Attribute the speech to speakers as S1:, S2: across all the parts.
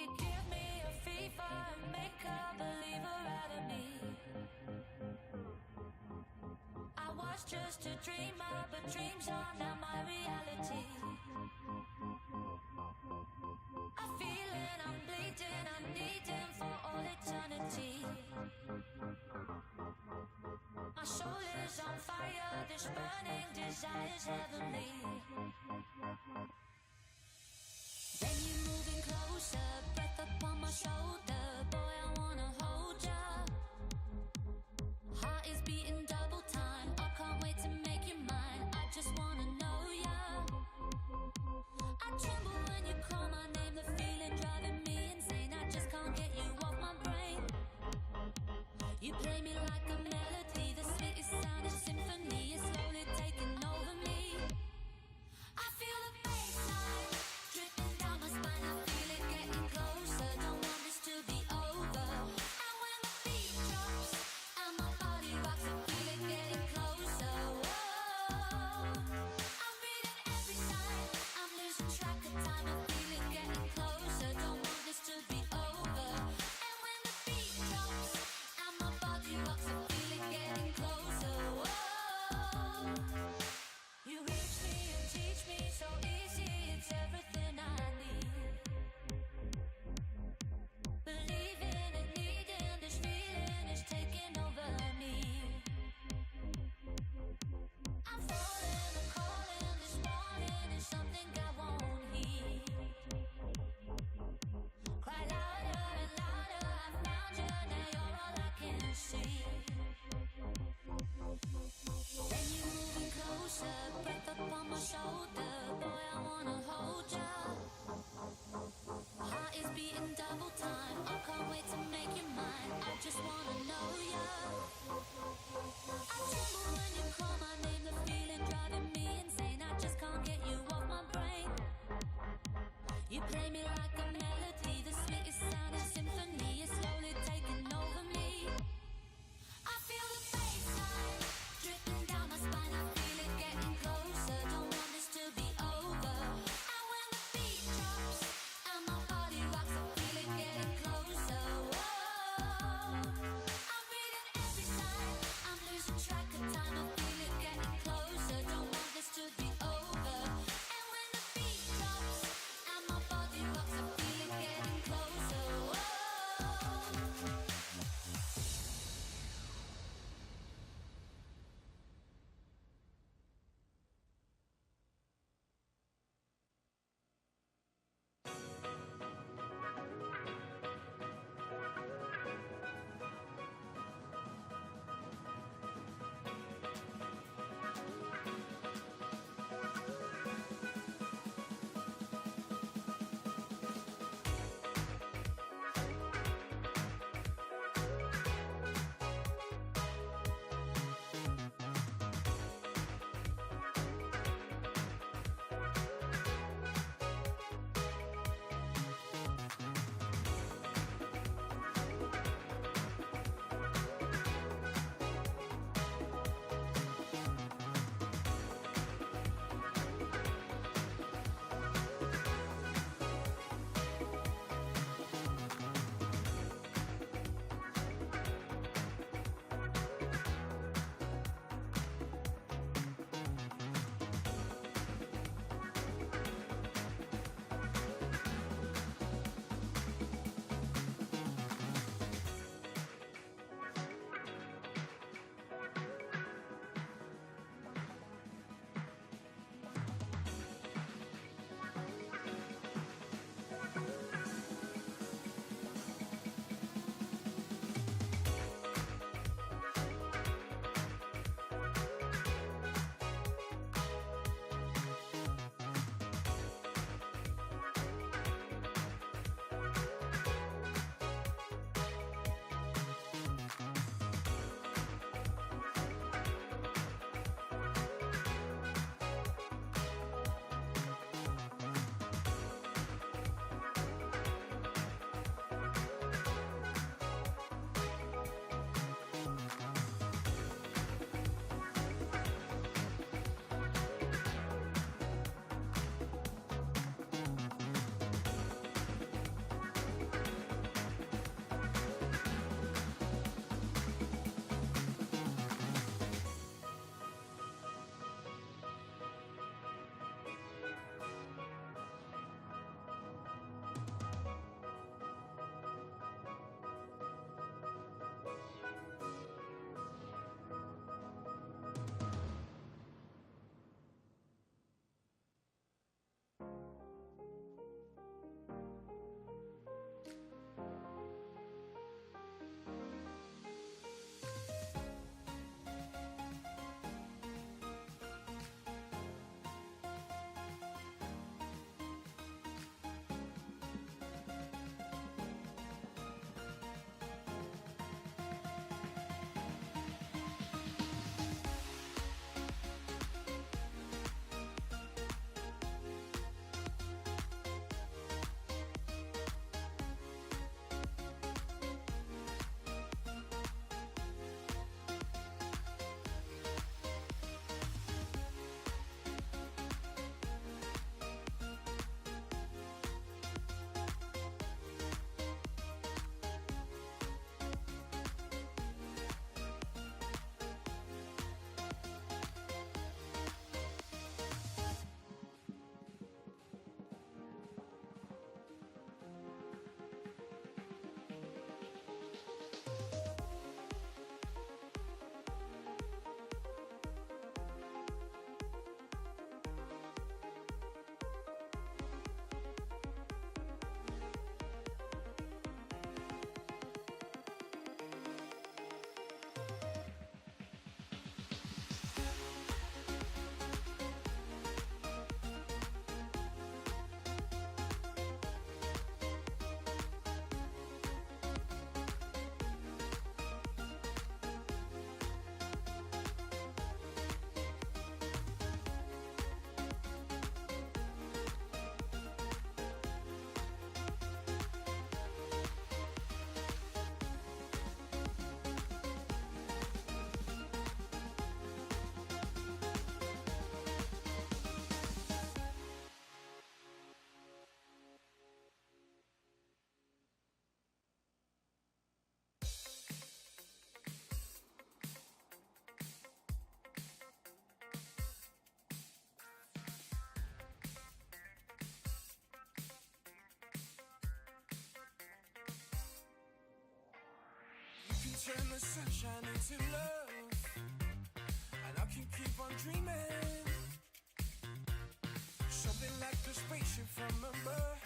S1: You give me a fever and make a believer out of me. I was just a dreamer, but dreams are now my reality. I feel it, I'm bleeding, I'm needing for all eternity. My soul is on fire, this burning desire's heavenly. Then you moving closer, breath upon my shoulder. Boy, I wanna hold ya. Heart is beating double time, I can't wait to make you mine. I just wanna know ya. I tremble when you call my name, the feeling driving me insane. I just can't get you off my brain. You play me like a melody, the sweetest sound is symphony. It's slowly taking over me. I feel the bassline dripping down my spine. I feel it getting closer, don't want this to be over.
S2: turn the sunshine into love, and I can keep on dreaming. Something like the spaceship from above,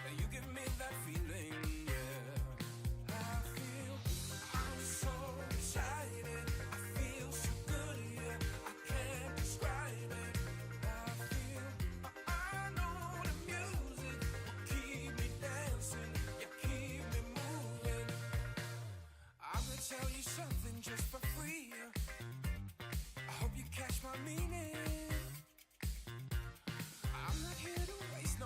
S2: and you give me that feeling, yeah. I feel, I'm so excited. I feel so good, yeah. I can't describe it. I feel, I know the music will keep me dancing, yeah, keep me moving. I'm gonna tell you something just for free. I hope you catch my meaning. I'm not here to waste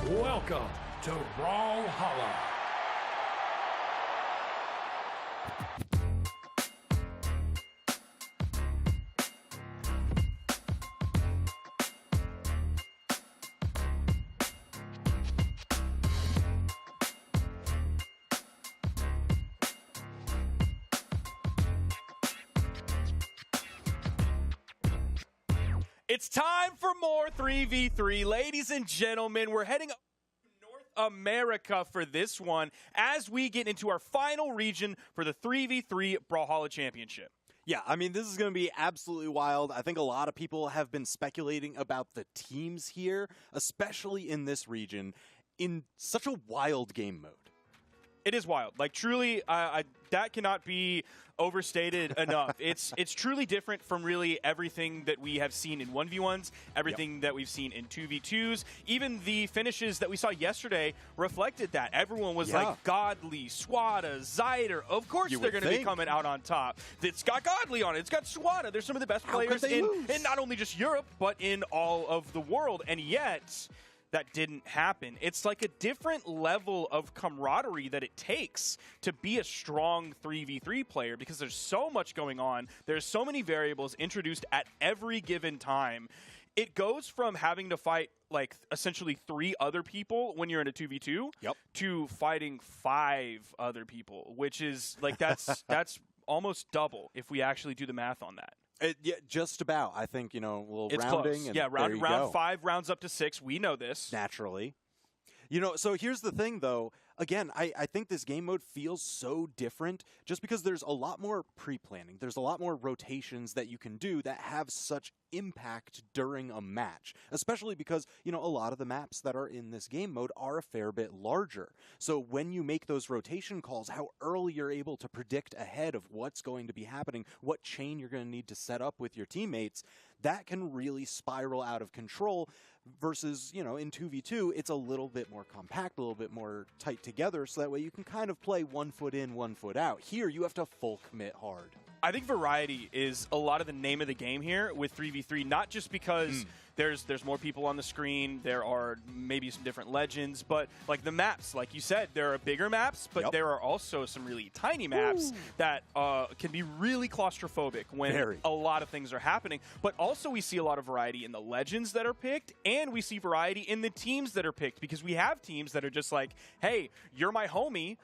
S3: Welcome to Brawlhalla.
S4: It's time for more 3v3. Ladies and gentlemen, we're heading up to North America for this one as we get into our final region for the 3v3 Brawlhalla Championship.
S5: Yeah, I mean, this is going to be absolutely wild. I think a lot of people have been speculating about the teams here, especially in this region, in such a wild game mode.
S4: It is wild. Like, truly, that cannot be overstated enough. It's truly different from really everything that we have seen in 1v1s, everything that we've seen in 2v2s. Even the finishes that we saw yesterday reflected that. Everyone was like, Godly, Swada, Zyder. Of course they're going to be coming out on top. It's got Godly on it. It's got Swada. They're some of the best players in not only just Europe, but in all of the world. And yet, that didn't happen. It's like a different level of camaraderie that it takes to be a strong 3v3 player because there's so much going on. There's so many variables introduced at every given time. It goes from having to fight like essentially 3 other people when you're in a 2v2 to fighting 5 other people, which is like that's almost double if we actually do the math on that.
S5: Yeah, just about. I think, you know, a little
S4: it's
S5: rounding.
S4: Close.
S5: And
S4: yeah,
S5: round
S4: go. 5 rounds up to 6. We know this.
S5: Naturally. You know, so here's the thing, though. Again, I think this game mode feels so different just because there's a lot more pre-planning. There's a lot more rotations that you can do that have such impact during a match, especially because, you know, a lot of the maps that are in this game mode are a fair bit larger. So when you make those rotation calls, how early you're able to predict ahead of what's going to be happening, what chain you're going to need to set up with your teammates, that can really spiral out of control. Versus, you know, in 2v2, it's a little bit more compact, a little bit more tight together, so that way you can kind of play 1 foot in, 1 foot out. Here, you have to full commit hard.
S4: I think variety is a lot of the name of the game here with 3v3, not just because there's more people on the screen, there are maybe some different legends, but like the maps, like you said, there are bigger maps, but there are also some really tiny maps that can be really claustrophobic when a lot of things are happening. But also we see a lot of variety in the legends that are picked, and we see variety in the teams that are picked, because we have teams that are just like, hey, you're my homie,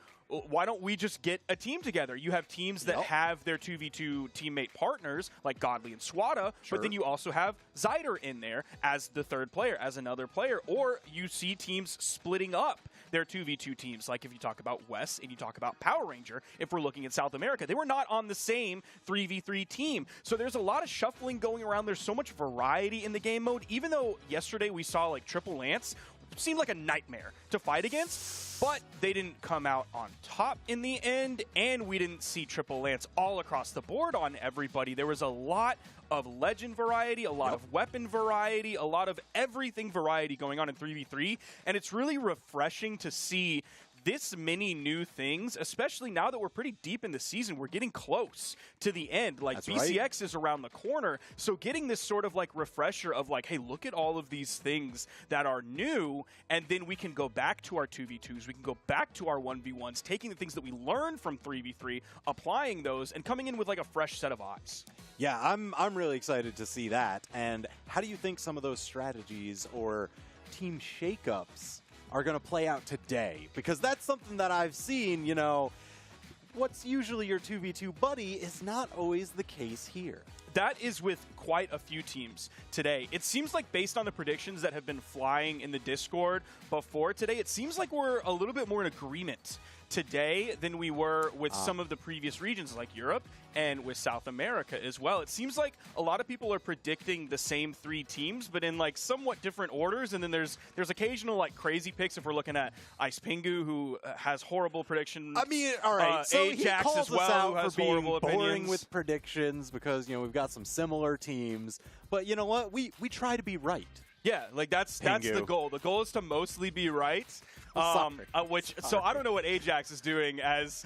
S4: why don't we just get a team together? You have teams that have their 2v2 teammate partners, like Godly and Swada, but then you also have Zyder in there as the third player, as another player. Or you see teams splitting up their 2v2 teams, like if you talk about West and you talk about Power Ranger, if we're looking at South America. They were not on the same 3v3 team. So there's a lot of shuffling going around. There's so much variety in the game mode. Even though yesterday we saw like Triple Lance, seemed like a nightmare to fight against, but they didn't come out on top in the end, and we didn't see Triple Lance all across the board on everybody. There was a lot of legend variety, a lot of weapon variety, a lot of everything variety going on in 3v3, and it's really refreshing to see this many new things, especially now that we're pretty deep in the season. We're getting close to the end. Like, BCX is around the corner. So getting this sort of like refresher of like, hey, look at all of these things that are new, and then we can go back to our 2v2s. We can go back to our 1v1s, taking the things that we learned from 3v3, applying those, and coming in with like a fresh set of eyes.
S5: Yeah, I'm really excited to see that. And how do you think some of those strategies or team shakeups are going to play out today? Because that's something that I've seen, you know, what's usually your 2v2 buddy is not always the case here.
S4: that is with quite a few teams today. It seems like based on the predictions that have been flying in the Discord before today, it seems like we're a little bit more in agreement today than we were with some of the previous regions like Europe and with South America as well. It seems like a lot of people are predicting the same 3 teams, but in like somewhat different orders. And then there's occasional like crazy picks if we're looking at Ice Pingu, who has horrible predictions.
S5: I mean, all right. So
S4: Ajax
S5: he calls
S4: as well,
S5: us
S4: who
S5: out
S4: has
S5: for being
S4: horrible
S5: boring
S4: opinions.
S5: with predictions because we've got some similar teams. But you know what? We try to be right.
S4: Yeah, like that's the
S5: Pingu.
S4: goal. The goal is to mostly be right.
S5: Sorry.
S4: So I don't know what Ajax is doing as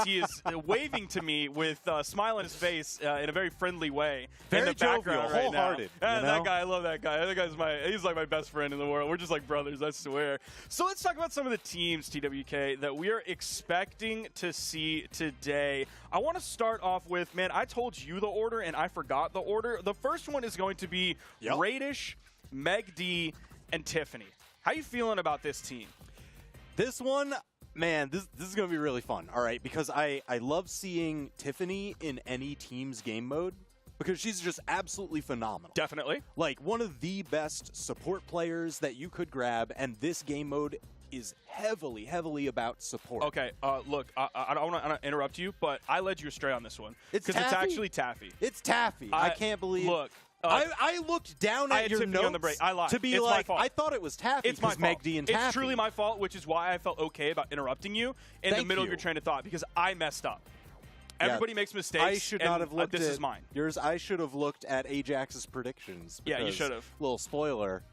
S4: he is waving to me with a smile on his face in a very friendly way
S5: Very
S4: in the background
S5: jovial,
S4: right
S5: wholehearted,
S4: now.
S5: you
S4: That
S5: know?
S4: guy, I love that guy. That guy's he's like my best friend in the world. We're just like brothers, I swear. So let's talk about some of the teams, TWK, that we are expecting to see today. I want to start off with, man, I told you the order and I forgot the order. The first one is going to be
S5: Yep.
S4: Radish, Meg D, and Tiffany. How you feeling about this team?
S5: This one, man, this is going to be really fun, all right? Because I love seeing Tiffany in any team's game mode because she's just absolutely phenomenal.
S4: Definitely.
S5: Like, one of the best support players that you could grab, and this game mode is heavily, heavily about support.
S4: Okay, look, I don't want to interrupt you, but I led you astray on this one.
S5: It's
S4: because it's
S5: Taffy?
S4: actually Taffy.
S5: It's Taffy. I can't believe...
S4: Look,
S5: I looked down
S4: I
S5: at
S4: had
S5: your
S4: Tiffany
S5: notes
S4: on the break. I lied.
S5: to be
S4: It's my
S5: like,
S4: fault.
S5: I thought it was Taffy
S4: it's my
S5: because
S4: fault.
S5: Meg D and Taffy.
S4: It's truly my fault, which is why I felt okay about interrupting you in the
S5: Thank
S4: middle of
S5: you.
S4: your train of thought, because I messed up.
S5: Yeah.
S4: Everybody makes mistakes.
S5: I should not
S4: and,
S5: have looked
S4: this
S5: at
S4: is mine.
S5: yours. I should have looked at Ajax's predictions.
S4: Yeah, you
S5: because,
S4: should have.
S5: Little spoiler,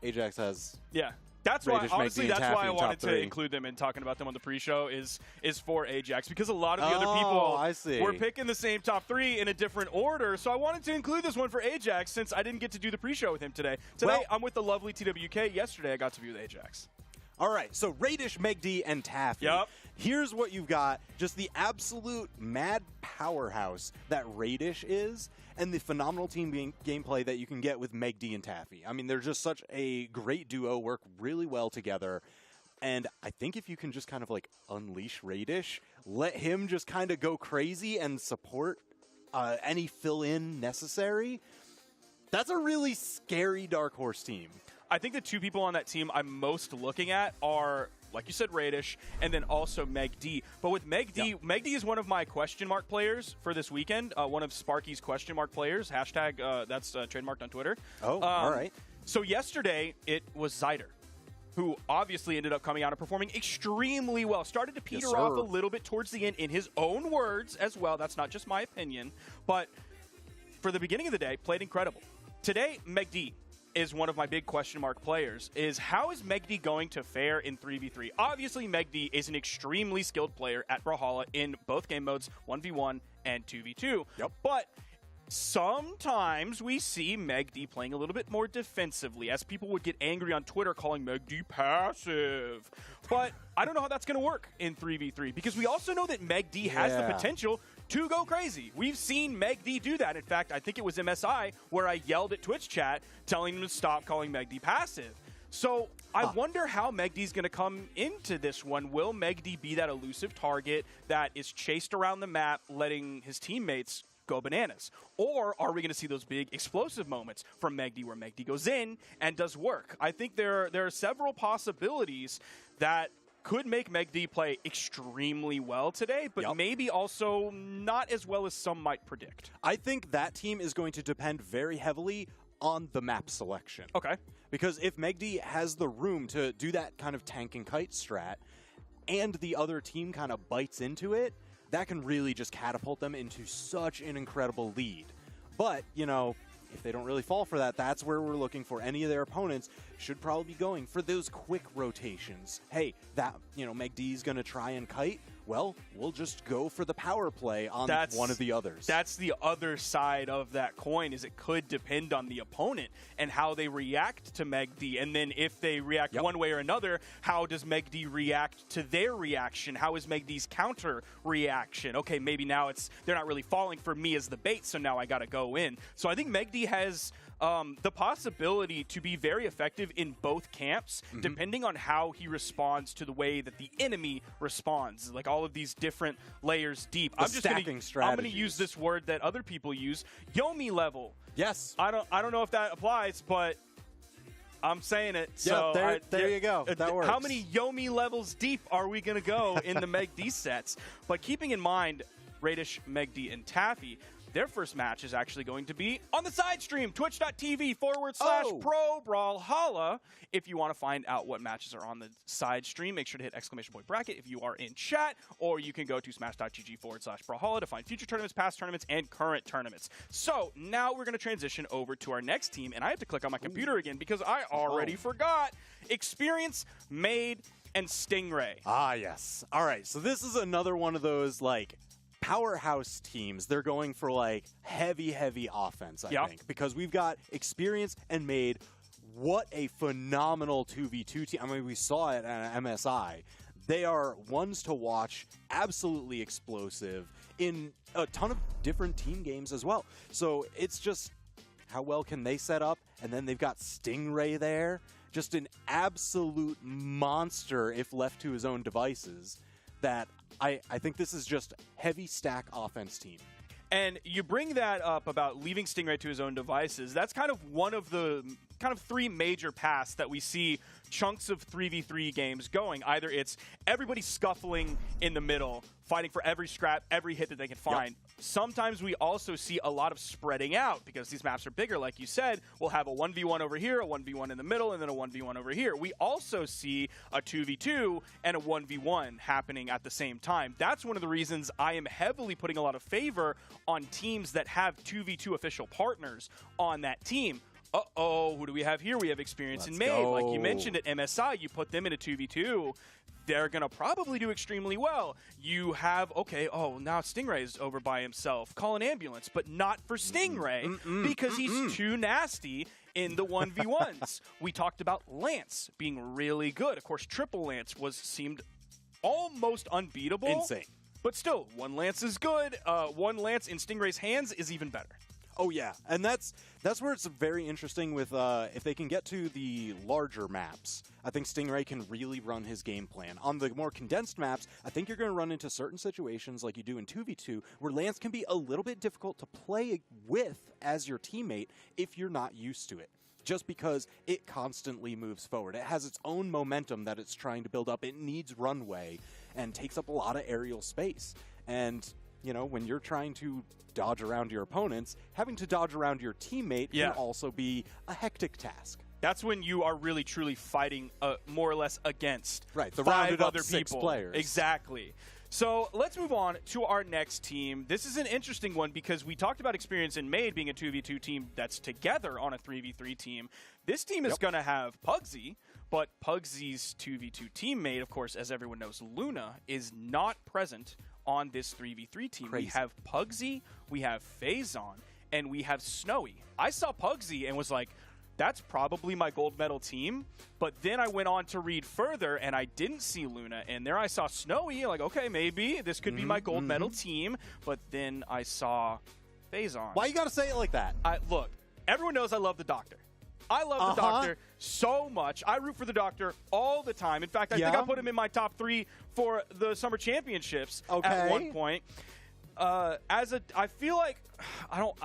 S5: Ajax has...
S4: Yeah. That's why,
S5: Radish, Meg
S4: honestly,
S5: D, and
S4: that's
S5: Taffy
S4: why I
S5: in top
S4: wanted to
S5: 3.
S4: include them and talking about them on the pre-show is for Ajax, because a lot of the other
S5: Oh,
S4: people
S5: I see.
S4: were picking the same top 3 in a different order. So I wanted to include this one for Ajax since I didn't get to do the pre-show with him today. Today,
S5: Well-
S4: I'm with the lovely TWK. Yesterday, I got to be with Ajax.
S5: All right, so Radish, Meg D, and Taffy.
S4: Yep.
S5: Here's what you've got. Just the absolute mad powerhouse that Radish is, and the phenomenal team gameplay that you can get with Meg D and Taffy. I mean, they're just such a great duo, work really well together. And I think if you can just kind of like unleash Radish, let him just kind of go crazy and support any fill-in necessary, that's a really scary Dark Horse team.
S4: I think the 2 people on that team I'm most looking at are, like you said, Radish, and then also Meg D. But with Meg D, Meg D is one of my question mark players for this weekend. One of Sparky's question mark players. Hashtag, that's trademarked on Twitter.
S5: Oh, all right.
S4: So yesterday, it was Zyder, who obviously ended up coming out and performing extremely well. Started to peter
S5: Yes,
S4: off
S5: sir.
S4: a little bit towards the end, in his own words as well. That's not just my opinion. But for the beginning of the day, played incredible. Today, Meg D is one of my big question mark players. Is how is Meg D going to fare in 3v3? Obviously, Meg D is an extremely skilled player at Brawlhalla in both game modes, 1v1 and 2v2.
S5: Yep.
S4: But sometimes we see Meg D playing a little bit more defensively, as people would get angry on Twitter calling Meg D passive. But I don't know how that's going to work in 3v3, because we also know that Meg D has the
S5: Yeah.
S4: potential to go crazy. We've seen Meg D do that. In fact, I think it was MSI where I yelled at Twitch chat telling them to stop calling Meg D passive. So I wonder how Meg D's going to come into this one. Will Meg D be that elusive target that is chased around the map, letting his teammates go bananas? Or are we going to see those big explosive moments from Meg D where Meg D goes in and does work? I think there are several possibilities that could make Meg D play extremely well today, but
S5: Yep.
S4: maybe also not as well as some might predict.
S5: I think that team is going to depend very heavily on the map selection.
S4: Okay.
S5: Because if Meg D has the room to do that kind of tank and kite strat, and the other team kind of bites into it, that can really just catapult them into such an incredible lead. But, if they don't really fall for that, that's where we're looking for. Any of their opponents should probably be going for those quick rotations. Hey, Meg D's going to try and kite. Well, we'll just go for the power play on one of the others.
S4: That's the other side of that coin, is it could depend on the opponent and how they react to Meg D. And then if they react one way or another, how does Meg D react to their reaction? How is Meg D's counter reaction? Okay, maybe now they're not really falling for me as the bait, so now I got to go in. So I think Meg D has the possibility to be very effective in both camps, depending on how he responds to the way that the enemy responds. Like all of these different layers deep.
S5: The
S4: I'm
S5: stacking
S4: gonna
S5: strategies.
S4: use this word that other people use, Yomi level.
S5: Yes.
S4: I don't know if that applies, but I'm saying it. So
S5: there you go. That works.
S4: How many Yomi levels deep are we going to go in the Meg D sets? But keeping in mind, Radish, Meg D, and Taffy, their first match is actually going to be on the side stream, twitch.tv/Pro Brawlhalla. If you want to find out what matches are on the side stream, make sure to hit !bracket if you are in chat, or you can go to smash.gg/Brawlhalla to find future tournaments, past tournaments, and current tournaments. So now we're going to transition over to our next team, and I have to click on my computer again because I already forgot. Experience, Made, and Stingray.
S5: Ah, yes. All right, so this is another one of those, like, powerhouse teams. They're going for, like, heavy offense, I think, because we've got Experience and Made. What a phenomenal 2v2 team. I mean, we saw it at MSI. They are ones to watch, absolutely explosive in a ton of different team games as well. So it's just how well can they set up? And then they've got Stingray there. Just an absolute monster if left to his own devices. That I think this is just heavy stack offense team.
S4: And you bring that up about leaving Stingray to his own devices. That's kind of one of the three major paths that we see chunks of 3v3 games going. Either it's everybody scuffling in the middle, fighting for every scrap, every hit that they can find. Sometimes we also see a lot of spreading out because these maps are bigger, like you said. We'll have a 1v1 over here, a 1v1 in the middle, and then a 1v1 over here. We also see a 2v2 and a 1v1 happening at the same time. That's one of the reasons I am heavily putting a lot of favor on teams that have 2v2 official partners on that team. Uh-oh, who do we have here? We have Experience and Made. Like you mentioned at MSI, you put them in a 2v2. They're going to probably do extremely well. You have, now Stingray is over by himself. Call an ambulance, but not for Stingray because he's too nasty in the 1v1s. We talked about Lance being really good. Of course, Triple Lance seemed almost unbeatable.
S5: Insane.
S4: But still, one Lance is good. One Lance in Stingray's hands is even better.
S5: Oh, yeah. And that's where it's very interesting with if they can get to the larger maps. I think Stingray can really run his game plan. On the more condensed maps, I think you're going to run into certain situations like you do in 2v2 where Lance can be a little bit difficult to play with as your teammate if you're not used to it. Just because it constantly moves forward. It has its own momentum that it's trying to build up. It needs runway and takes up a lot of aerial space. And, you know, when you're trying to dodge around your opponents, having to dodge around your teammate can also be a hectic task.
S4: That's when you are really, truly fighting more or less against
S5: the
S4: 5
S5: rounded up
S4: other
S5: 6
S4: people.
S5: players.
S4: Exactly. So let's move on to our next team. This is an interesting one because we talked about Experience and Made being a 2v2 team that's together on a 3v3 team. This team is going to have Pugsy, but Pugsy's 2v2 teammate, of course, as everyone knows, Luna, is not present on this 3v3 team.
S5: Crazy.
S4: We have Pugsy, we have Phazon, and we have Snowy. I saw Pugsy and was like, that's probably my gold medal team. But then I went on to read further, and I didn't see Luna. And there I saw Snowy, like, okay, maybe this could be my gold medal team. But then I saw Phazon.
S5: Why you got to say it like that?
S4: Look, everyone knows I love the Doctor. I love the Doctor so much. I root for the Doctor all the time. In fact, I think I put him in my top 3 for the Summer Championships at one point. I feel like I don't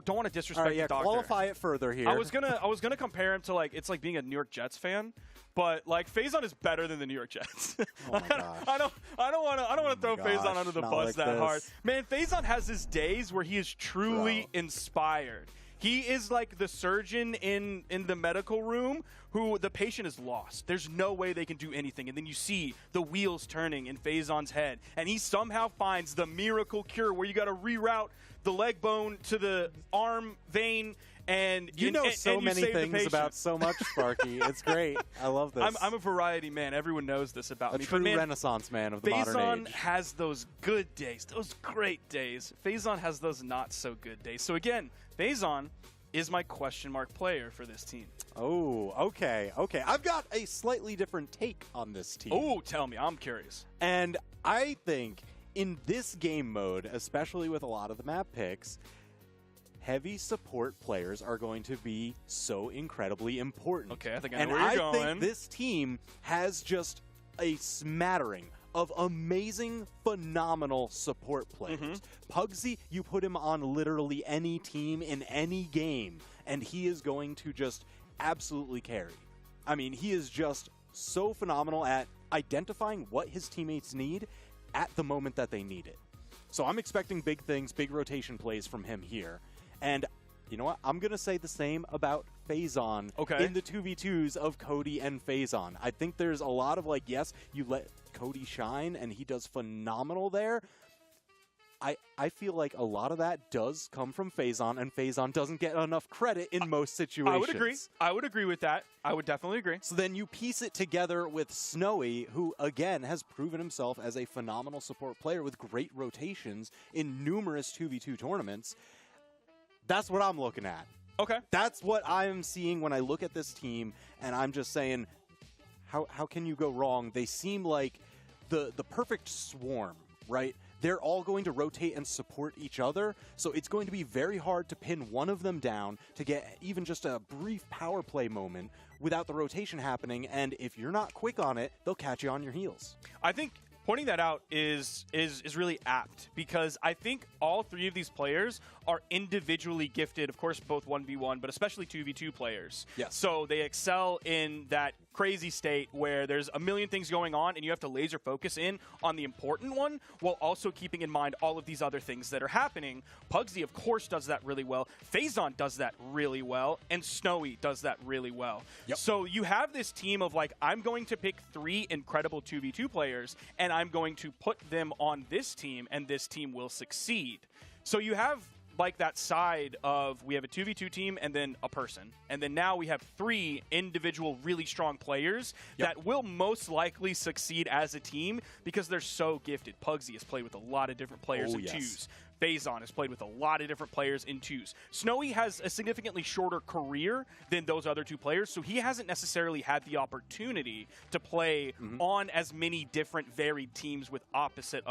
S4: want to disrespect the Doctor.
S5: Qualify it further here.
S4: I was gonna compare him to it's like being a New York Jets fan, but like Phazon is better than the New York Jets.
S5: Oh my gosh.
S4: I don't want to throw Phazon under the bus
S5: like
S4: that
S5: this.
S4: hard. Man, Phazon has his days where he is truly inspired. He is like the surgeon in the medical room who the patient is lost. There's no way they can do anything. And then you see the wheels turning in Phazon's head. And he somehow finds the miracle cure where you got to reroute the leg bone to the arm vein. And
S5: you know so many things about so much, Sparky. It's great. I love this.
S4: I'm a variety man. Everyone knows this about me.
S5: A true Renaissance man of the modern
S4: Phazon
S5: age.
S4: has those good days, those great days. Phazon has those not so good days. So again, Phazon is my question mark player for this team.
S5: Oh, okay. I've got a slightly different take on this team.
S4: Oh, tell me. I'm curious.
S5: And I think in this game mode, especially with a lot of the map picks, heavy support players are going to be so incredibly important.
S4: Okay, I think I know
S5: and
S4: where you're
S5: I
S4: going.
S5: think this team has just a smattering of amazing, phenomenal support players.
S4: Mm-hmm.
S5: Pugsy, you put him on literally any team in any game, and he is going to just absolutely carry. I mean, he is just so phenomenal at identifying what his teammates need at the moment that they need it. So I'm expecting big things, big rotation plays from him here. And you know what? I'm going to say the same about Phazon in the 2v2s of Cody and Phazon. I think there's a lot of yes, you let Cody shine, and he does phenomenal there. I feel like a lot of that does come from Phazon, and Phazon doesn't get enough credit in most situations.
S4: I would agree. I would agree with that. I would definitely agree.
S5: So then you piece it together with Snowy, who, again, has proven himself as a phenomenal support player with great rotations in numerous 2v2 tournaments. That's what I'm looking at.
S4: Okay.
S5: That's what I'm seeing when I look at this team, and I'm just saying, how can you go wrong? They seem like the perfect swarm, right? They're all going to rotate and support each other, so it's going to be very hard to pin one of them down to get even just a brief power play moment without the rotation happening, and if you're not quick on it, they'll catch you on your heels.
S4: I think pointing that out is really apt, because I think all three of these players are individually gifted, of course, both 1v1, but especially 2v2 players.
S5: Yes.
S4: So they excel in that crazy state where there's a million things going on and you have to laser focus in on the important one while also keeping in mind all of these other things that are happening. Pugsy, of course, does that really well. Phazon does that really well. And Snowy does that really well.
S5: Yep.
S4: So you have this team of I'm going to pick 3 incredible 2v2 players and I'm going to put them on this team and this team will succeed. So you have that side of we have a 2v2 team and then a person. And then now we have 3 individual really strong players that will most likely succeed as a team because they're so gifted. Pugsy has played with a lot of different players in twos. Phazon has played with a lot of different players in twos. Snowy has a significantly shorter career than those other 2 players, so he hasn't necessarily had the opportunity to play on as many different varied teams with opposite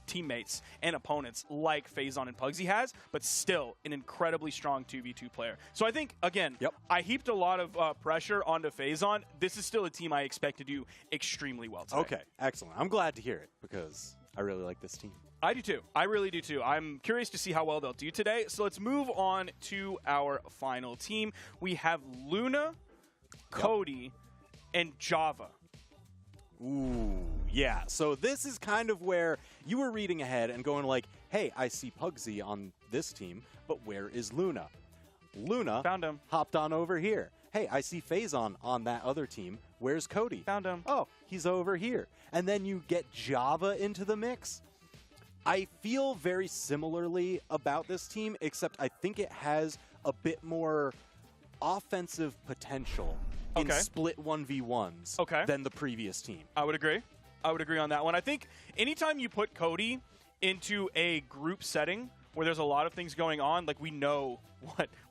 S4: teammates and opponents like Phazon and Pugsy has, but still an incredibly strong 2v2 player. So I think, again, I heaped a lot of pressure onto Phazon. This is still a team I expect to do extremely well today.
S5: Okay, excellent. I'm glad to hear it because I really like this team.
S4: I do too. I really do too. I'm curious to see how well they'll do today. So let's move on to our final team. We have Luna, Cody, and Java.
S5: Ooh, yeah. So this is kind of where you were reading ahead and going hey, I see Pugsy on this team, but where is Luna? Luna
S4: Found him.
S5: Hopped on over here. Hey, I see Phazon on that other team. Where's Cody?
S4: Found him.
S5: Oh, he's over here. And then you get Java into the mix. I feel very similarly about this team, except I think it has a bit more offensive potential in split 1v1s than the previous team.
S4: I would agree. I would agree on that one. I think anytime you put Cody into a group setting where there's a lot of things going on, we know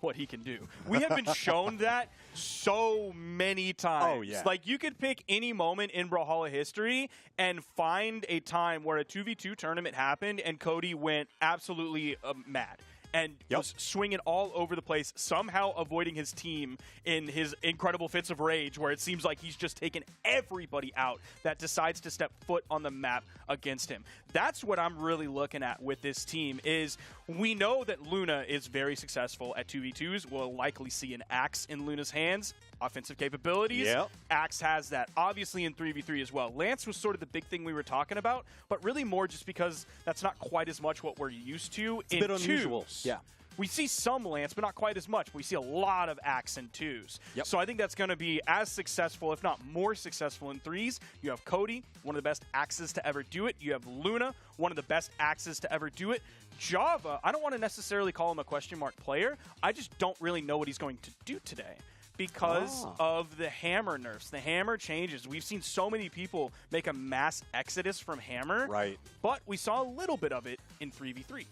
S4: what he can do. We have been shown that so many times.
S5: Oh, yeah.
S4: You could pick any moment in Brawlhalla history and find a time where a 2v2 tournament happened and Cody went absolutely mad and was swinging all over the place, somehow avoiding his team in his incredible fits of rage, where it seems like he's just taken everybody out that decides to step foot on the map against him. That's what I'm really looking at with this team is we know that Luna is very successful at 2v2s. We'll likely see an Axe in Luna's hands. Offensive capabilities.
S5: Yep.
S4: Axe has that, obviously, in 3v3 as well. Lance was sort of the big thing we were talking about, but really more just because that's not quite as much what we're used to
S5: It's
S4: in
S5: a bit unusual.
S4: twos.
S5: Yeah.
S4: We see some Lance, but not quite as much. We see a lot of Axe in twos.
S5: Yep.
S4: So I think that's going to be as successful, if not more successful, in threes. You have Cody, one of the best Axes to ever do it. You have Luna, one of the best Axes to ever do it. Java, I don't want to necessarily call him a question mark player. I just don't really know what he's going to do today because of the Hammer nerfs. The Hammer changes. We've seen so many people make a mass exodus from Hammer.
S5: Right.
S4: But we saw a little bit of it in 3v3.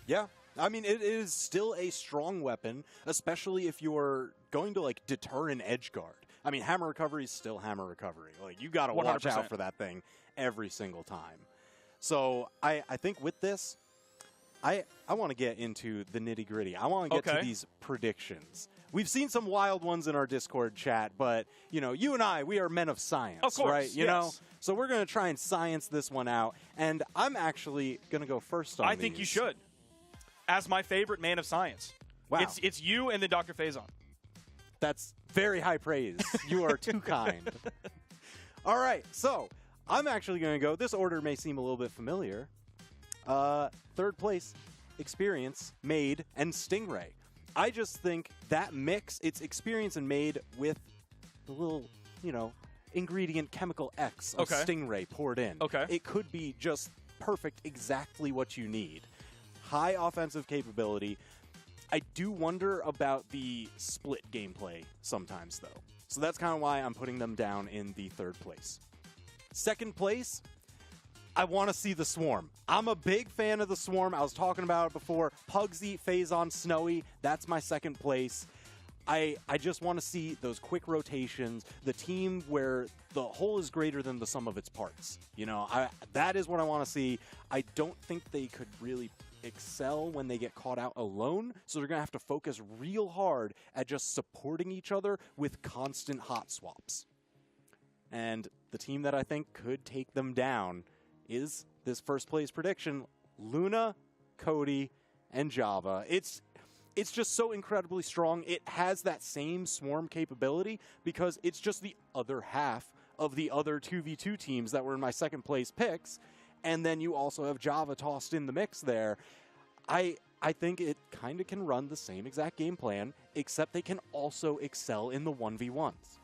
S5: Yeah. I mean, it is still a strong weapon, especially if you're going to, deter an edge guard. I mean, Hammer Recovery is still Hammer Recovery. You got to watch
S4: 100%.
S5: out for that thing every single time. So I think with this, I want to get into the nitty gritty. I want to get
S4: Okay.
S5: to these predictions. We've seen some wild ones in our Discord chat, but you and I, we are men of science,
S4: Of course,
S5: right? You know,
S4: yes.
S5: so we're going to try and science this one out. And I'm actually going to go first on
S4: I think you
S5: these.
S4: should. As my favorite man of science.
S5: Wow.
S4: It's you and then Dr. Faison.
S5: That's very high praise. You are too kind. All right, so I'm actually going to go. This order may seem a little bit familiar. Third place, Experience, Made, and Stingray. I just think that mix, it's Experience and Made with the little, ingredient chemical X of
S4: Okay.
S5: Stingray poured in.
S4: Okay.
S5: It could be just perfect, exactly what you need. High offensive capability. I do wonder about the split gameplay sometimes, though. So that's kind of why I'm putting them down in the third place. Second place, I want to see the Swarm. I'm a big fan of the Swarm. I was talking about it before. Pugsy, Phazon, Snowy, that's my second place. I just want to see those quick rotations, the team where the whole is greater than the sum of its parts. That is what I want to see. I don't think they could really excel when they get caught out alone, so they're going to have to focus real hard at just supporting each other with constant hot swaps. And the team that I think could take them down is this first place prediction, Luna, Cody, and Java. It's just so incredibly strong. It has that same swarm capability because it's just the other half of the other 2v2 teams that were in my second place picks. And then you also have Java tossed in the mix there. I think it kind of can run the same exact game plan, except they can also excel in the 1v1s.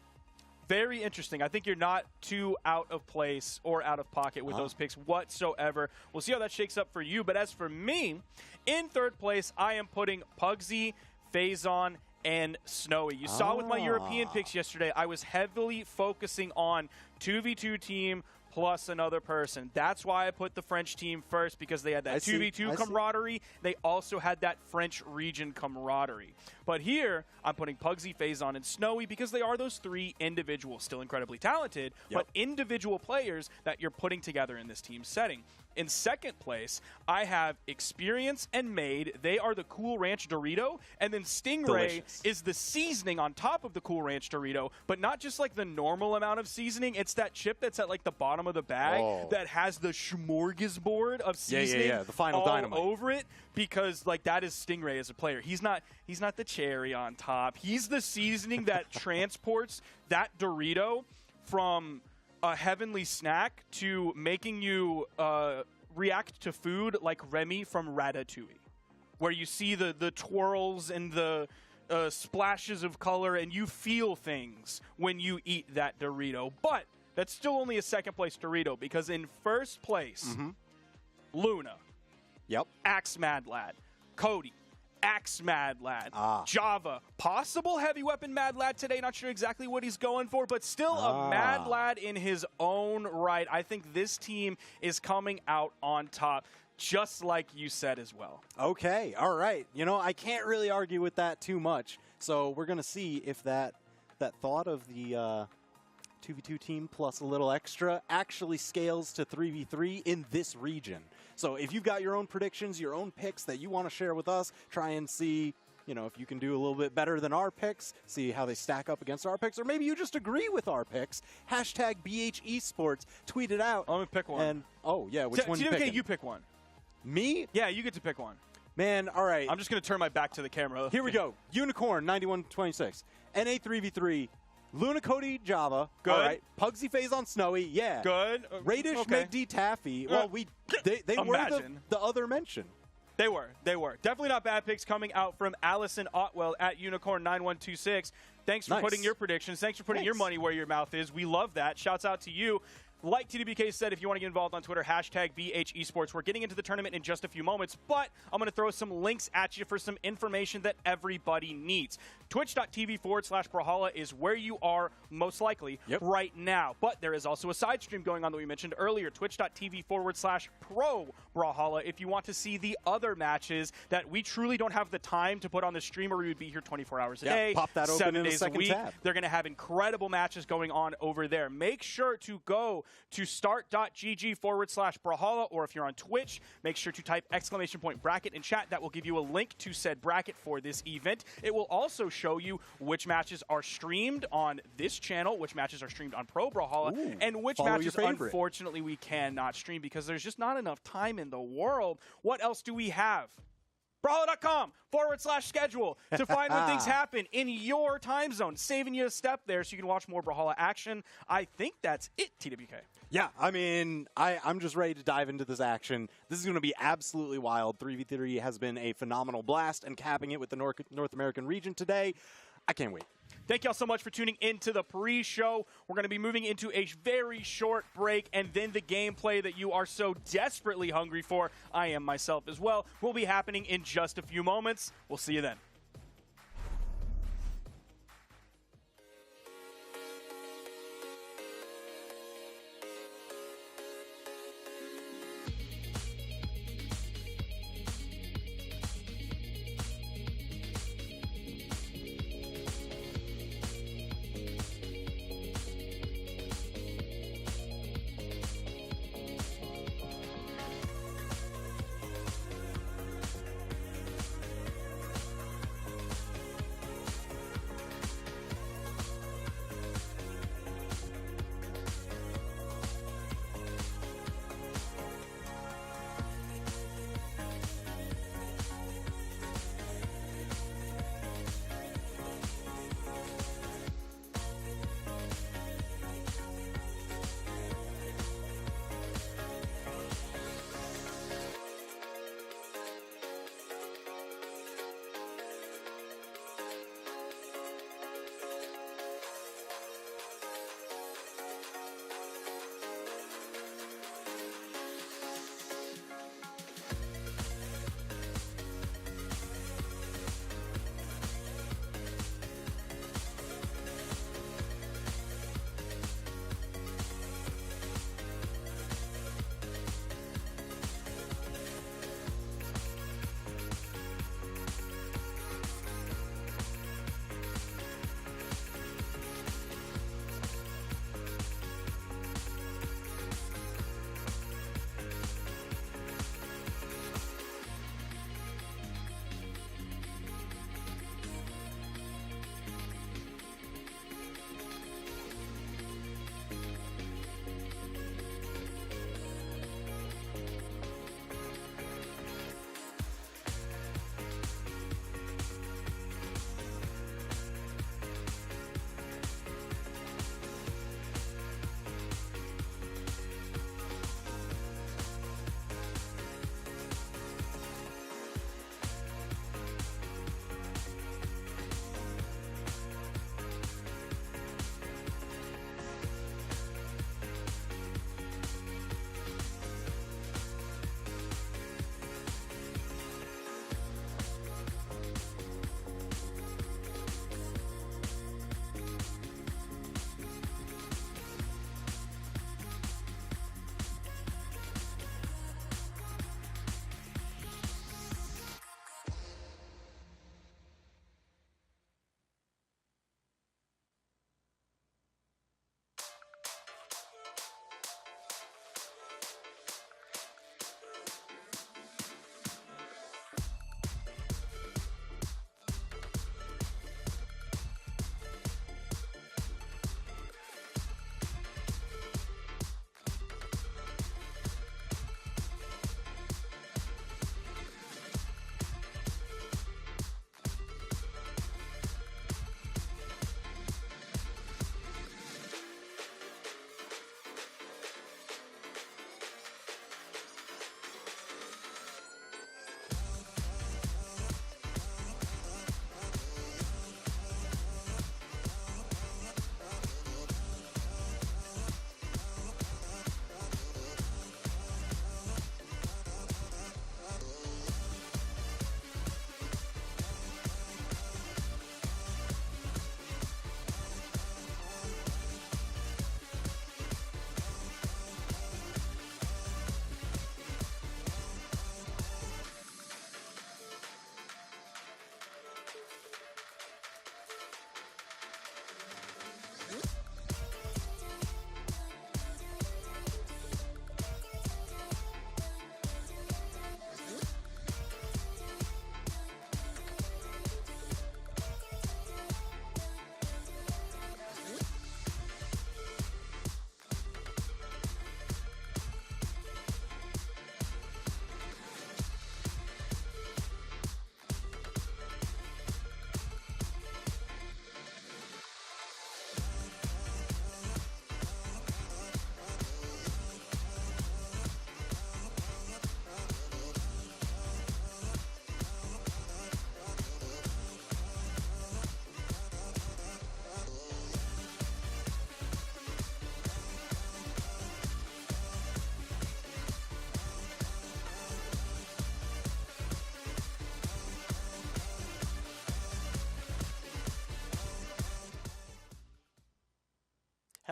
S4: Very interesting. I think you're not too out of place or out of pocket with those picks whatsoever. We'll see how that shakes up for you. But as for me, in third place, I am putting Pugsy, Phazon, and Snowy. You saw with my European picks yesterday, I was heavily focusing on 2v2 team plus another person. That's why I put the French team first, because they had that 2v2 camaraderie. They also had that French region camaraderie. But here, I'm putting Pugsy, Phazon, and Snowy because they are those three individuals, still incredibly talented, but individual players that you're putting together in this team setting. In second place, I have Experience and Made. They are the Cool Ranch Dorito. And then Stingray
S5: Delicious.
S4: is the seasoning on top of the Cool Ranch Dorito, but not just like the normal amount of seasoning. It's that chip that's at like the bottom of the bag that has the smorgasbord of seasoning
S5: the final
S4: all
S5: dynamite
S4: over it, because like that is Stingray as a player. He's not the cherry on top. He's the seasoning that transports that Dorito from a heavenly snack to making you react to food like Remy from Ratatouille, where you see the twirls and the splashes of color and you feel things when you eat that Dorito. But that's still only a second place Dorito, because in first place, Luna, Axe Mad Lad, Cody, Axe Mad Lad, Java, possible heavy weapon Mad Lad today. Not sure exactly what he's going for, but still a Mad Lad in his own right. I think this team is coming out on top, just like you said as well.
S5: Okay, all right. I can't really argue with that too much. So we're going to see if that thought of the 2v2 team plus a little extra actually scales to 3v3 in this region. So if you've got your own predictions, your own picks that you want to share with us, try and see, if you can do a little bit better than our picks, see how they stack up against our picks, or maybe you just agree with our picks. Hashtag BH Esports, tweet it out.
S4: I'm going to pick one.
S5: And, which one you
S4: TWK,
S5: picking?
S4: you pick one.
S5: Me?
S4: Yeah, you get to pick one.
S5: Man, all right.
S4: I'm just going to turn my back to the camera.
S5: Here we go. Unicorn 9126. NA 3v3. Luna, Cody, Java.
S4: Good.
S5: All right. Pugsy, Phazon, Snowy. Yeah.
S4: Good.
S5: Radish,
S4: Okay.
S5: McD, Taffy. Well, they were
S4: Imagine.
S5: the other mention.
S4: They were. Definitely not bad picks coming out from Allison Otwell at Unicorn9126. Thanks for
S5: Nice.
S4: putting your predictions. Thanks for putting your money where your mouth is. We love that. Shouts out to you. Like TWBK said, if you want to get involved on Twitter, hashtag BH Esports. We're getting into the tournament in just a few moments, but I'm going to throw some links at you for some information that everybody needs. Twitch.tv/Brawlhalla is where you are most likely right now. But there is also a side stream going on that we mentioned earlier, Twitch.tv/Pro Brawlhalla, if you want to see the other matches that we truly don't have the time to put on the stream, or we would be here 24 hours a day,
S5: pop that open
S4: 7
S5: in the
S4: days a
S5: second
S4: week.
S5: tab.
S4: They're going to have incredible matches going on over there. Make sure to go to start.gg/Brawlhalla, or if you're on Twitch, make sure to type !bracket in chat. That will give you a link to said bracket for this event. It will also show you which matches are streamed on this channel, which matches are streamed on Pro Brawlhalla,
S5: Ooh,
S4: and which
S5: follow your
S4: matches,
S5: favorite.
S4: unfortunately, we cannot stream because there's just not enough time in the world. What else do we have? Brawlhalla.com/schedule to find when things happen in your time zone, saving you a step there so you can watch more Brawlhalla action. I think that's it, TWK.
S5: Yeah, I mean, I'm just ready to dive into this action. This is going to be absolutely wild. 3v3 has been a phenomenal blast, and capping it with the North American region today, I can't wait.
S4: Thank y'all so much for tuning into the pre-show. We're going to be moving into a very short break, and then the gameplay that you are so desperately hungry for, I am myself as well, will be happening in just a few moments. We'll see you then.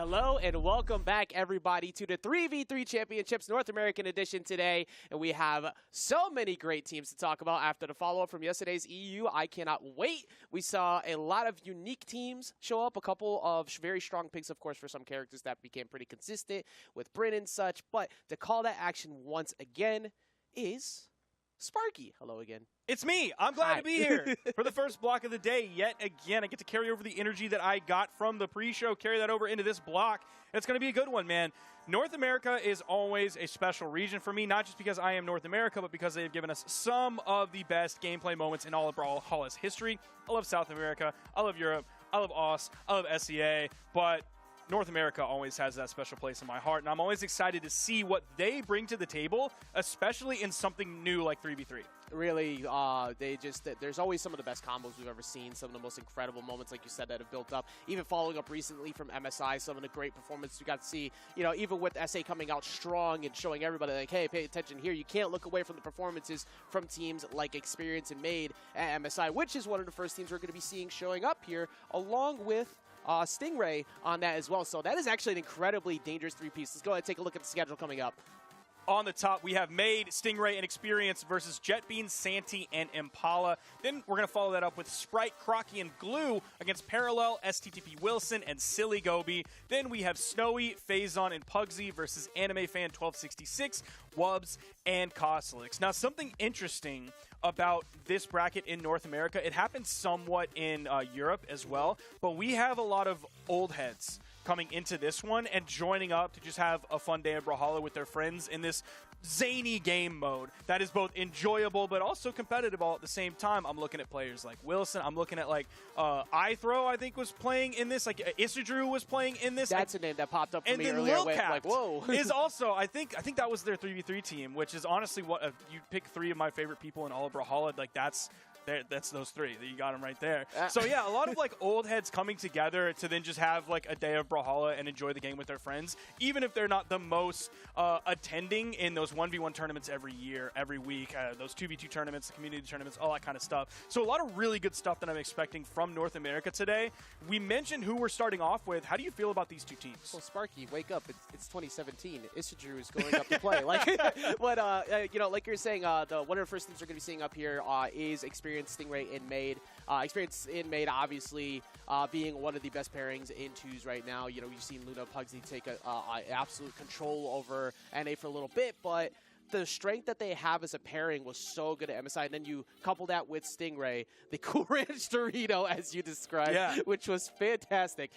S6: Hello and welcome back, everybody, to the 3v3 Championships North American Edition today. And we have so many great teams to talk about after the follow-up from yesterday's EU. I cannot wait. We saw a lot of unique teams show up, a couple of very strong picks, of course, for some characters that became pretty consistent with Bryn and such. But to call that action once again is Sparky. Hello again.
S4: It's me. I'm glad to be here for the first block of the day yet again. I get to carry over the energy that I got from the pre-show, carry that over into this block. It's going to be a good one, man. North America is always a special region for me, not just because I am North America, but because they have given us some of the best gameplay moments in all of Brawlhalla's history. I love South America. I love Europe. I love AUS. I love SEA. But North America always has that special place in my heart, and I'm always excited to see what they bring to the table, especially in something new like 3v3.
S6: Really, there's always some of the best combos we've ever seen, some of the most incredible moments, like you said, that have built up. Even following up recently from MSI, some of the great performances we got to see, even with SA coming out strong and showing everybody, like, hey, pay attention here. You can't look away from the performances from teams like Experience and Made at MSI, which is one of the first teams we're going to be seeing showing up here, along with Stingray on that as well. So that is actually an incredibly dangerous three-piece. Let's go ahead and take a look at the schedule coming up.
S4: On the top, we have Made, Stingray, and Experience versus Jetbean, Santee, and Impala. Then we're going to follow that up with Sprite, Crocky, and Glue against Parallel, STTP Wilson, and Silly Gobi. Then we have Snowy, Phazon, and Pugsy versus Anime Fan 1266, Wubs, and Koslix. Now, something interesting about this bracket in North America, it happens somewhat in Europe as well, but we have a lot of old heads coming into this one and joining up to just have a fun day of Brawlhalla with their friends in this zany game mode that is both enjoyable but also competitive all at the same time. I'm looking at players like Wilson. I'm looking at like iThrow, I think, was playing in this. Like Isidru was playing in this.
S6: That's a name that popped up for me
S4: and
S6: earlier.
S4: Lil Cat
S6: like, whoa.
S4: is also, I think that was their 3v3 team, which is honestly what you pick three of my favorite people in all of Brawlhalla. Like that's those three. You got them right there. So yeah, a lot of like old heads coming together to then just have like a day of Brawlhalla and enjoy the game with their friends, even if they're not the most attending in those 1v1 tournaments every year, every week, those 2v2 tournaments, the community tournaments, all that kind of stuff. So a lot of really good stuff that I'm expecting from North America today. We mentioned who we're starting off with. How do you feel about these two teams?
S6: Well, Sparky, wake up. It's 2017. Isidru is going up to play. Like, but, like you're saying, one of the first things we're going to be seeing up here is Experience, Stingray, and Made. Experience in Made, obviously, being one of the best pairings in twos right now. You've seen Luna Pugsy take absolute control over NA for a little bit, but the strength that they have as a pairing was so good at MSI, and then you couple that with Stingray, the Cool Ranch Dorito, as you described, which was fantastic.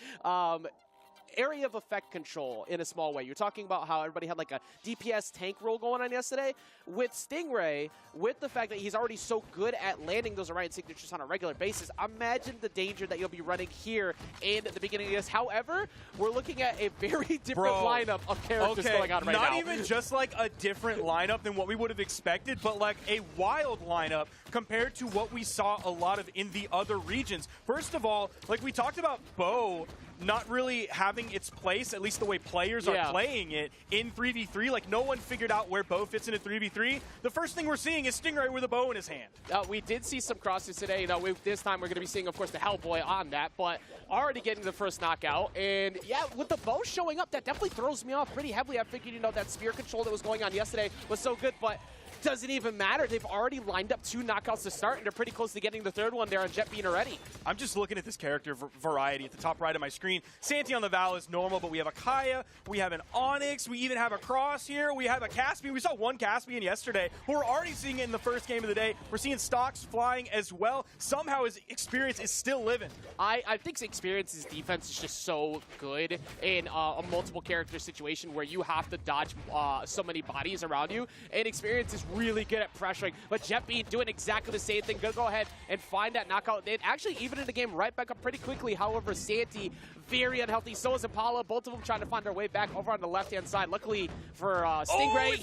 S6: Area of effect control in a small way. You're talking about how everybody had like a DPS tank role going on yesterday. With Stingray, with the fact that he's already so good at landing those Orion signatures on a regular basis, imagine the danger that you'll be running here in the beginning of this. However, we're looking at a very different lineup of characters going on right now.
S4: Not even just like a different lineup than what we would have expected, but like a wild lineup compared to what we saw a lot of in the other regions. First of all, like we talked about Bo not really having its place, at least the way players are playing it, in 3v3. Like, no one figured out where Bo fits into 3v3. The first thing we're seeing is Stingray with a bow in his hand.
S6: We did see some crosses today. This time we're going to be seeing, of course, the Hellboy on that, but already getting the first knockout. And, yeah, with the bow showing up, that definitely throws me off pretty heavily. I figured, that spear control that was going on yesterday was so good, but doesn't even matter. They've already lined up 2 knockouts to start, and they're pretty close to getting the third one there on Jetbean already.
S4: I'm just looking at this character variety at the top right of my screen. Santee on the Val is normal, but we have a Kaya, we have an Onyx, we even have a Cross here, we have a Caspian. We saw one Caspian yesterday, but we're already seeing it in the first game of the day. We're seeing stocks flying as well. Somehow his Experience is still living.
S6: I think Experience's defense is just so good in a multiple character situation where you have to dodge so many bodies around you, and Experience is really good at pressuring, but Jetbean doing exactly the same thing. Go ahead and find that knockout. They actually evened the game right back up pretty quickly. However, Santee, very unhealthy. So is Impala. Both of them trying to find their way back over on the left-hand side. Luckily for Stingray.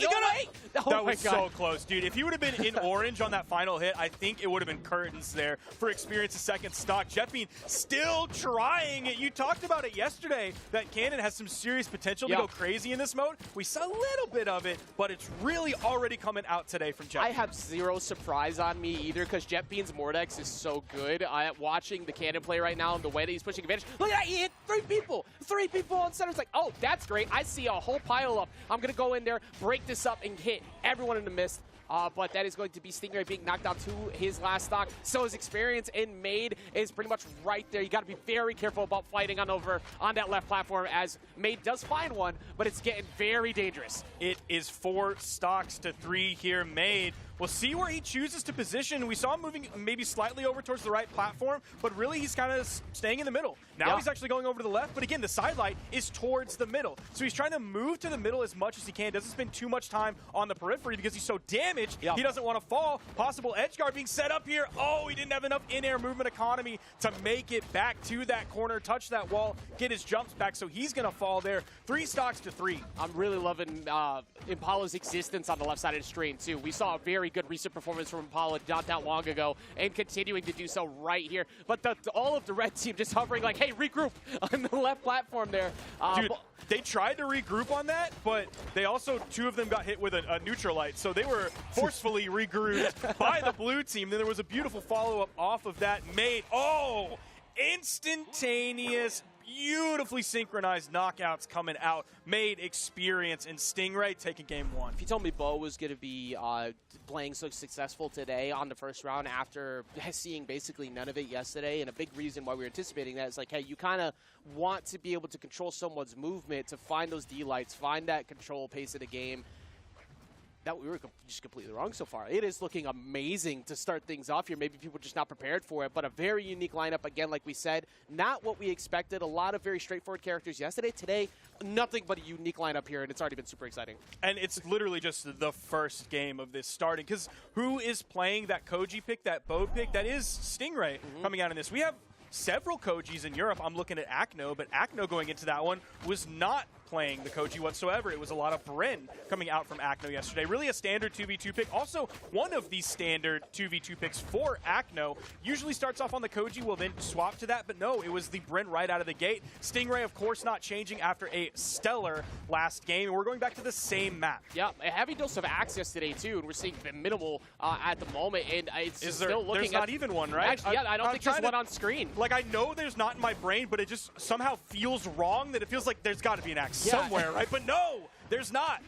S4: That was so close, dude. If he would have been in orange on that final hit, I think it would have been curtains there for Experience's second stock. Jetbean still trying it. You talked about it yesterday, that Cannon has some serious potential to go crazy in this mode. We saw a little bit of it, but it's really already coming out out today from Jet.
S6: I have zero surprise on me either because JetBean's Mordex is so good. Watching the cannon play right now and the way that he's pushing advantage. Look at that, he hit 3 people. 3 people on center. It's like, oh, that's great. I see a whole pile up. I'm going to go in there, break this up, and hit everyone in the mist. But that is going to be Stingray being knocked out to his last stock. So his experience in Made is pretty much right there. You got to be very careful about fighting on that left platform as Made does find one, but it's getting very dangerous.
S4: It is 4 stocks to 3 here. Made. We'll see where he chooses to position. We saw him moving maybe slightly over towards the right platform, but really he's kind of staying in the middle. Now he's actually going over to the left, but again, the sidelight is towards the middle. So he's trying to move to the middle as much as he can. Doesn't spend too much time on the periphery because he's so damaged. He doesn't want to fall. Possible edge guard being set up here. Oh, he didn't have enough in-air movement economy to make it back to that corner, touch that wall, get his jumps back, so he's going to fall there. 3 stocks to 3.
S6: I'm really loving Impala's existence on the left side of the screen, too. We saw a very good recent performance from Impala not that long ago and continuing to do so right here. But all of the red team just hovering like, hey, regroup on the left platform there.
S4: Dude, they tried to regroup on that, but they also, 2 of them got hit with a neutralite, so they were forcefully regrouped by the blue team. Then there was a beautiful follow-up off of that. Made, instantaneous, beautifully synchronized knockouts coming out. Made experience, and Stingray taking game 1.
S6: If you told me Bo was going to be playing so successful today on the first round after seeing basically none of it yesterday, and a big reason why we were anticipating that is like, hey, you kind of want to be able to control someone's movement to find those D-lights, find that control pace of the game. That we were just completely wrong so far. It is looking amazing to start things off here. Maybe people are just not prepared for it, but a very unique lineup. Again, like we said, not what we expected. A lot of very straightforward characters yesterday. Today, nothing but a unique lineup here, and it's already been super exciting. And
S4: it's literally just the first game of this starting, because who is playing that Koji pick, that Bo pick? That is Stingray coming out in this. We have several Kojis in Europe. I'm looking at Akno, but Akno going into that one was not playing the Koji whatsoever. It was a lot of Bren coming out from Akno yesterday. Really a standard 2v2 pick. Also, one of these standard 2v2 picks for Akno usually starts off on the Koji, will then swap to that, but no, it was the Bren right out of the gate. Stingray, of course, not changing after a stellar last game, and we're going back to the same map.
S6: Yeah, a heavy dose of access today, too, and we're seeing minimal at the moment, and it's still looking
S4: there's not even one, right?
S6: Actually, yeah, I don't think there's one on screen.
S4: Like, I know there's not in my brain, but it just somehow feels wrong that it feels like there's got to be an axe somewhere, right? But no, there's not.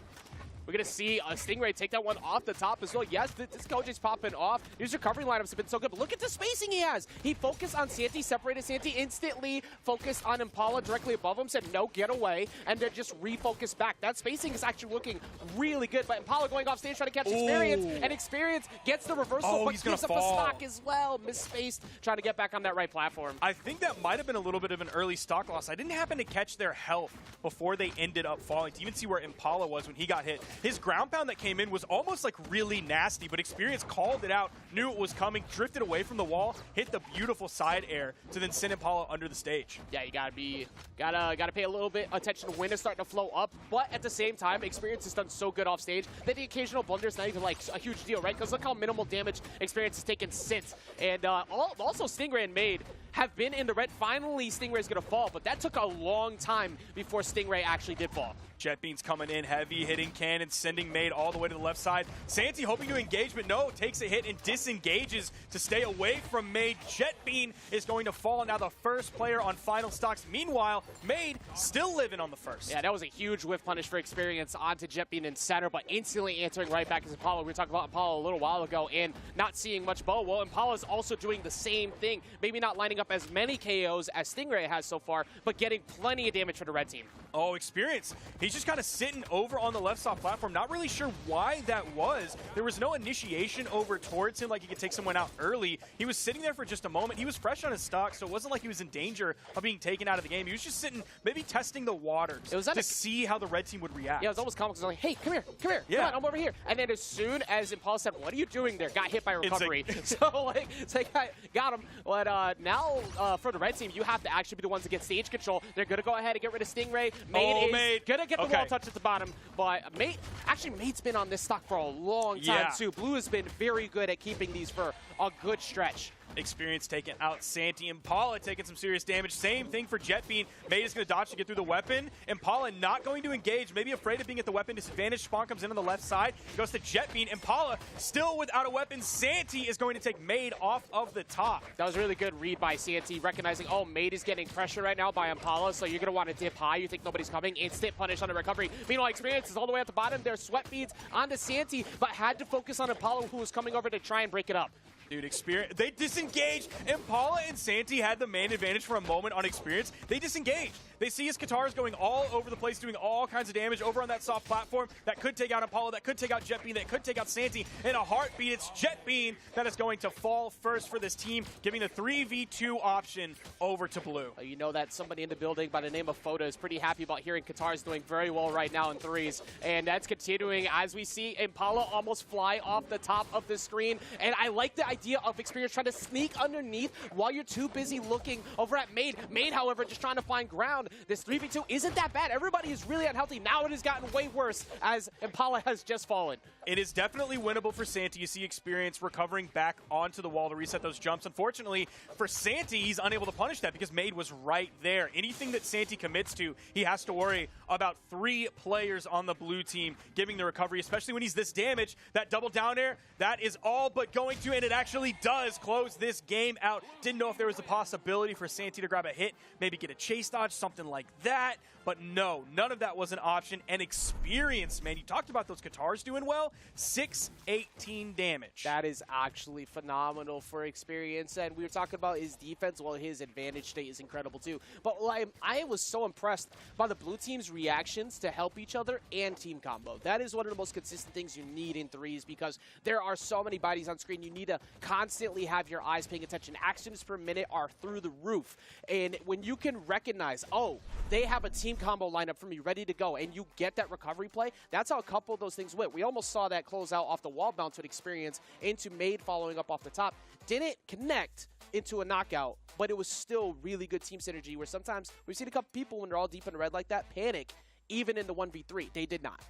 S6: We're going to see Stingray take that one off the top as well. Yes, this Koji's popping off. His recovery lineups have been so good, but look at the spacing he has. He focused on Santi, separated Santi, instantly focused on Impala directly above him, said no, get away, and then just refocused back. That spacing is actually looking really good, but Impala going off stage trying to catch Experience, and Experience gets the reversal, but gives up a stock as well. Misspaced, trying to get back on that right platform.
S4: I think that might have been a little bit of an early stock loss. I didn't happen to catch their health before they ended up falling to even see where Impala was when he got hit. His ground pound that came in was almost like really nasty, but Experience called it out, knew it was coming, drifted away from the wall, hit the beautiful side air to then send Impala under the stage.
S6: Yeah, you gotta pay a little bit attention to when it's starting to flow up, but at the same time, Experience has done so good off stage that the occasional blunder is not even like a huge deal, right? Because look how minimal damage Experience has taken since. And also Stingray and Made have been in the red. Finally, Stingray's gonna fall, but that took a long time before Stingray actually did fall.
S4: JetBean's coming in heavy, hitting cannon, sending Made all the way to the left side. Santi hoping to engage, but no, takes a hit and disengages to stay away from Made. JetBean is going to fall, now the first player on final stocks. Meanwhile, Made still living on the first.
S6: Yeah, that was a huge whiff punish for Experience onto JetBean in center, but instantly answering right back as Impala. We were talking about Impala a little while ago and not seeing much Bo. Well, Impala's also doing the same thing. Maybe not lining up as many KOs as Stingray has so far, but getting plenty of damage for the red team.
S4: Oh, Experience. He's just kind of sitting over on the left side platform. Not really sure why that was. There was no initiation over towards him like he could take someone out early. He was sitting there for just a moment. He was fresh on his stock, so it wasn't like he was in danger of being taken out of the game. He was just sitting, maybe testing the waters to see how the red team would react.
S6: Yeah, it was almost comical. It was like, hey, come here, come on, I'm over here. And then as soon as Impala said, what are you doing there? Got hit by recovery. So, it's like, I got him. But now, for the red team, you have to actually be the ones to get stage control. They're going to go ahead and get rid of Stingray. Made going to get the wall touch at the bottom. But Made's been on this stock for a long time, too. Blue has been very good at keeping these for a good stretch.
S4: Experience taking out Santi. Impala taking some serious damage. Same thing for Jetbean. Made is going to dodge to get through the weapon. Impala not going to engage. Maybe afraid of being at the weapon disadvantage. Spawn comes in on the left side. Goes to Jetbean. Impala still without a weapon. Santi is going to take Made off of the top.
S6: That was a really good read by Santi, recognizing, oh, Made is getting pressure right now by Impala, so you're going to want to dip high. You think nobody's coming. Instant punish on the recovery. Meanwhile, Experience is all the way at the bottom. Their sweat beads onto Santi, but had to focus on Impala, who was coming over to try and break it up.
S4: Dude, Experience, they disengaged. Impala and Santi had the main advantage for a moment on Experience. They disengaged. They see his Katars going all over the place, doing all kinds of damage over on that soft platform that could take out Impala, that could take out Jetbean, that could take out Santi. In a heartbeat, it's Jetbean that is going to fall first for this team, giving the 3v2 option over to Blue.
S6: You know that somebody in the building by the name of Foda is pretty happy about hearing Katars doing very well right now in threes. And that's continuing as we see Impala almost fly off the top of the screen. And I like the idea of Experience trying to sneak underneath while you're too busy looking over at Made. Made, however, just trying to find ground. This 3v2 isn't that bad. Everybody is really unhealthy. Now it has gotten way worse as Impala has just fallen.
S4: It is definitely winnable for Santi. You see Experience recovering back onto the wall to reset those jumps. Unfortunately, for Santi, he's unable to punish that because Made was right there. Anything that Santi commits to, he has to worry about 3 players on the blue team giving the recovery, especially when he's this damaged. That double down air, that is all but going to, and it actually does close this game out. Didn't know if there was a possibility for Santi to grab a hit, maybe get a chase dodge, something like that. But no, none of that was an option. And Experience, man, you talked about those Katars doing well. 618 damage.
S6: That is actually phenomenal for Experience. And we were talking about his defense. Well, his advantage state is incredible too. But I was so impressed by the blue team's reactions to help each other and team combo. That is one of the most consistent things you need in threes because there are so many bodies on screen. You need to constantly have your eyes paying attention. Actions per minute are through the roof. And when you can recognize, oh, they have a team combo lineup for me ready to go, and you get that recovery play, that's how a couple of those things went. We almost saw that close out off the wall bounce with Experience into Made following up off the top. Didn't connect into a knockout, but it was still really good team synergy where sometimes we've seen a couple people when they're all deep in the red like that panic, even in the 1v3. They did not.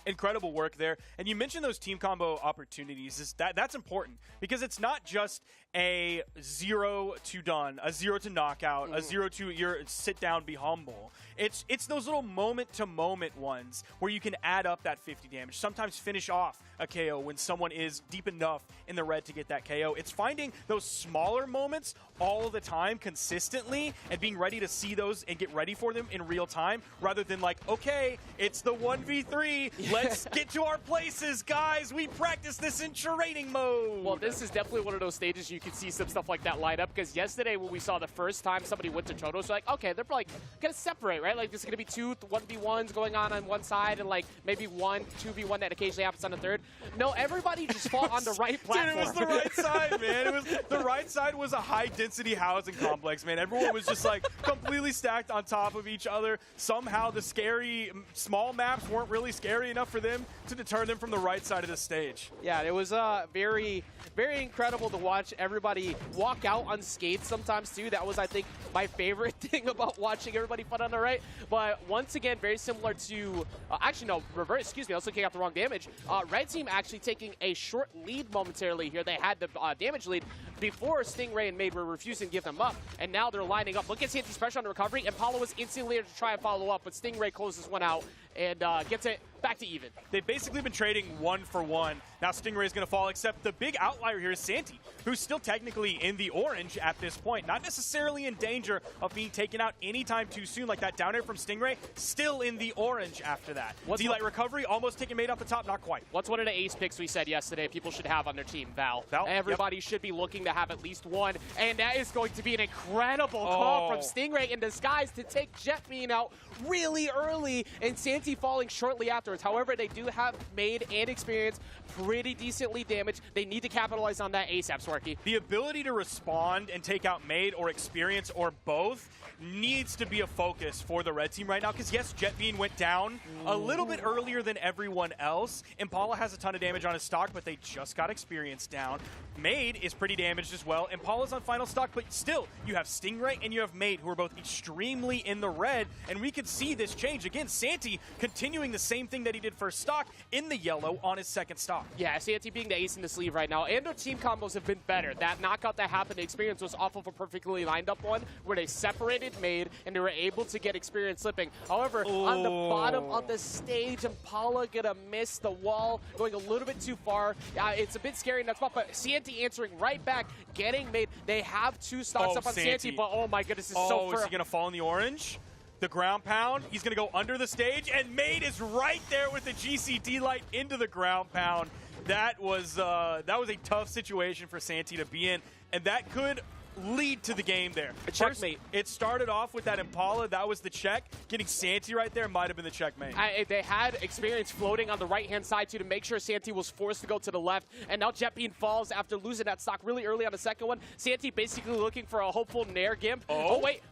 S4: Incredible work there. And you mentioned those team combo opportunities. That's important because it's not just a 0 to done, a 0 to knockout, a 0 to your sit down, be humble. It's those little moment-to-moment ones where you can add up that 50 damage, sometimes finish off a KO when someone is deep enough in the red to get that KO. It's finding those smaller moments all the time consistently and being ready to see those and get ready for them in real time rather than like, okay, it's the 1v3. Let's get to our places, guys. We practice this in training mode.
S6: Well, this is definitely one of those stages you can see some stuff like that light up because yesterday when we saw the first time somebody went to Todos, we're like, okay, they're probably going to separate, right? Like, this is going to be 2 1v1s going on one side and, like, maybe 1 2v1 that occasionally happens on the third. No, everybody just fought on the right platform.
S4: Dude, it was the right side, man. It was the right side was a high-density housing complex, man. Everyone was just, like, completely stacked on top of each other. Somehow the scary small maps weren't really scary enough for them to deter them from the right side of the stage.
S6: Yeah, it was very, very incredible to watch everybody walk out unscathed sometimes, too. That was, I think, my favorite thing about watching everybody fight on the right. But once again, very similar to, actually, no, reverse, excuse me, I was looking at the wrong damage. Red team actually taking a short lead momentarily here. They had the damage lead before Stingray and Made were refusing to give them up, and now they're lining up. Look at Santi's pressure on the recovery, and Paulo was instantly there to try and follow up, but Stingray closes one out and gets it back to even.
S4: They've basically been trading 1 for 1. Now Stingray is going to fall, except the big outlier here is Santi, who's still technically in the orange at this point. Not necessarily in danger of being taken out anytime too soon like that down air from Stingray. Still in the orange after that. D-Light recovery, almost taking Made off the top, not quite.
S6: What's one of the ace picks we said yesterday people should have on their team? Val. Everybody should be looking to have at least one, and that is going to be an incredible call from Stingray in disguise to take Jetbean out really early, and Santi falling shortly afterwards. However, they do have Made and Experience pretty decently damaged. They need to capitalize on that ASAP, Swarky.
S4: The ability to respond and take out Made or Experience or both needs to be a focus for the red team right now because, yes, Jetbean went down a little bit earlier than everyone else. Impala has a ton of damage on his stock, but they just got Experience down. Made is pretty damaged as well. Impala's on final stock, but still, you have Stingray and you have Made, who are both extremely in the red, and we could see this change. Again, Santi continuing the same thing thing that he did first stock in the yellow on his second stock.
S6: Yeah, Santi being the ace in the sleeve right now, and their team combos have been better. That knockout that happened to Experience was off of a perfectly lined up one where they separated Made and they were able to get Experience slipping. However, on the bottom of the stage, Impala gonna miss the wall, going a little bit too far. It's a bit scary in that spot, but Santi answering right back, getting Made. They have 2 stocks up on Santi, but oh my goodness, this is so
S4: is he gonna fall in the orange? The ground pound, he's going to go under the stage, and Made is right there with the GCD light into the ground pound. That was a tough situation for Santi to be in, and that could lead to the game there.
S6: Checkmate.
S4: It started off with that Impala. That was the check. Getting Santi right there might have been the checkmate.
S6: They had Experience floating on the right-hand side, too, to make sure Santi was forced to go to the left. And now Jetbean falls after losing that stock really early on the second one. Santi basically looking for a hopeful Nair Gimp. Oh, wait.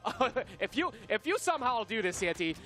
S6: if you somehow do this, Santi,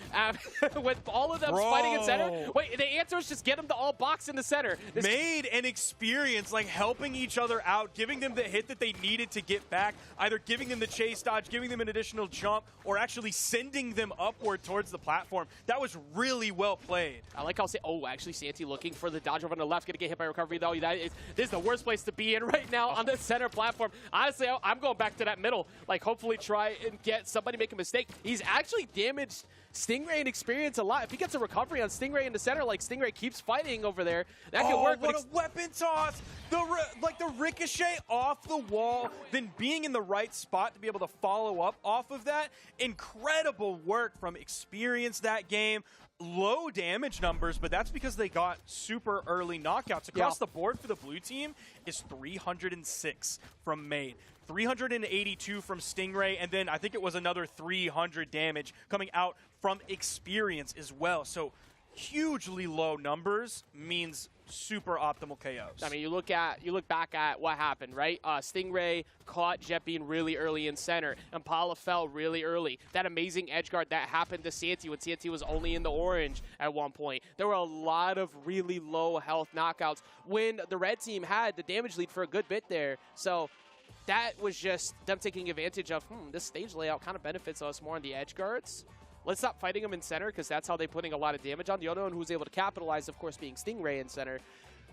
S6: with all of them fighting in center, wait, the answer is just get them to all box in the center.
S4: Made an Experience, like helping each other out, giving them the hit that they needed to get back, either giving them the chase dodge, giving them an additional jump, or actually sending them upward towards the platform. That was really well played.
S6: I like how actually Santi looking for the dodge over on the left, going to get hit by recovery though. This is the worst place to be in right now on the center platform. Honestly, I'm going back to that middle. Like hopefully try and get somebody make a mistake. He's actually damaged Stingray and Experience a lot. If he gets a recovery on Stingray in the center, like Stingray keeps fighting over there, that could work.
S4: What a weapon toss! The ricochet off the wall, then being in the right spot to be able to follow up off of that. Incredible work from Experience that game. Low damage numbers, but that's because they got super early knockouts. Across the board for the blue team is 306 from Made. 382 from Stingray, and then I think it was another 300 damage coming out from Experience as well. So hugely low numbers means super optimal KOs.
S6: I mean, you look back at what happened, right? Stingray caught Jetbean really early in center. Impala fell really early. That amazing edge guard that happened to Santi when Santi was only in the orange at one point. There were a lot of really low health knockouts when the red team had the damage lead for a good bit there. So that was just them taking advantage of, this stage layout kind of benefits us more on the edge guards. Let's stop fighting them in center because that's how they're putting a lot of damage on. The other one who's able to capitalize, of course, being Stingray in center.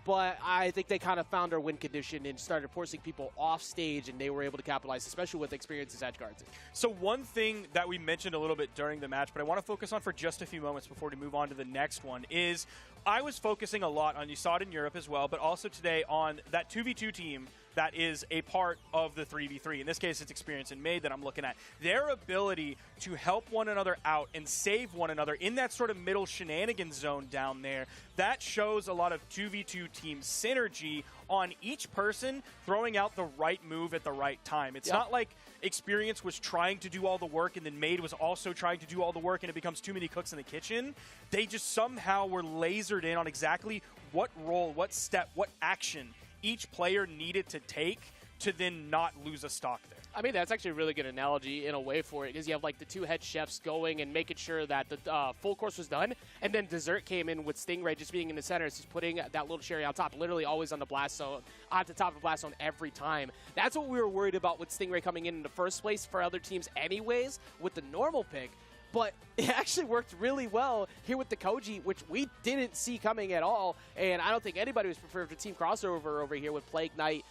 S6: But I think they kind of found their win condition and started forcing people off stage, and they were able to capitalize, especially with Experience's edge guards.
S4: So one thing that we mentioned a little bit during the match, but I want to focus on for just a few moments before we move on to the next one, is I was focusing a lot on, you saw it in Europe as well, but also today on that 2v2 team that is a part of the 3v3. In this case, it's Experience and Made that I'm looking at. Their ability to help one another out and save one another in that sort of middle shenanigans zone down there, that shows a lot of 2v2 team synergy on each person throwing out the right move at the right time. It's not like Experience was trying to do all the work and then Made was also trying to do all the work and it becomes too many cooks in the kitchen. They just somehow were lasered in on exactly what role, what step, what action each player needed to take to then not lose a stock there.
S6: I mean, that's actually a really good analogy in a way for it, because you have like the 2 head chefs going and making sure that the full course was done, and then dessert came in with Stingray just being in the center, just putting that little cherry on top, literally always on the blast zone, at the top of the blast zone every time. That's what we were worried about with Stingray coming in the first place for other teams anyways, with the normal pick. But it actually worked really well here with the Koji, which we didn't see coming at all. And I don't think anybody was prepared for team crossover over here with Plague Knight,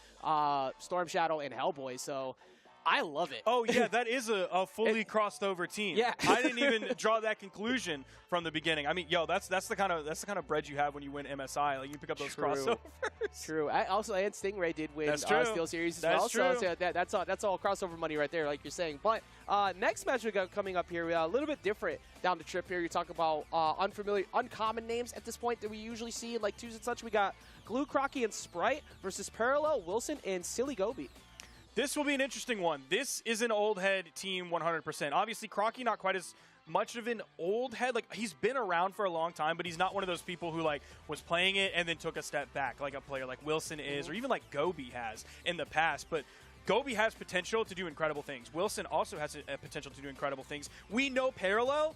S6: Storm Shadow, and Hellboy. So I love it.
S4: Oh, yeah, that is a fully crossed over team.
S6: Yeah.
S4: I didn't even draw that conclusion from the beginning. I mean, that's the kind of bread you have when you win MSI. Like, you pick up those crossovers.
S6: True. And Stingray did win Steel Series as
S4: well.
S6: True. So that's all crossover money right there, like you're saying. But next match we got coming up here, a little bit different down the trip here. You talk about uncommon names at this point that we usually see in like twos and such. We got Glue, Crocky, and Sprite versus Parallel, Wilson, and Silly Gobi.
S4: This will be an interesting one. This is an old head team 100%. Obviously, Crocky not quite as much of an old head. Like, he's been around for a long time, but he's not one of those people who like was playing it and then took a step back like a player like Wilson is, or even like Gobi has in the past. But Gobi has potential to do incredible things. Wilson also has a potential to do incredible things. We know Parallel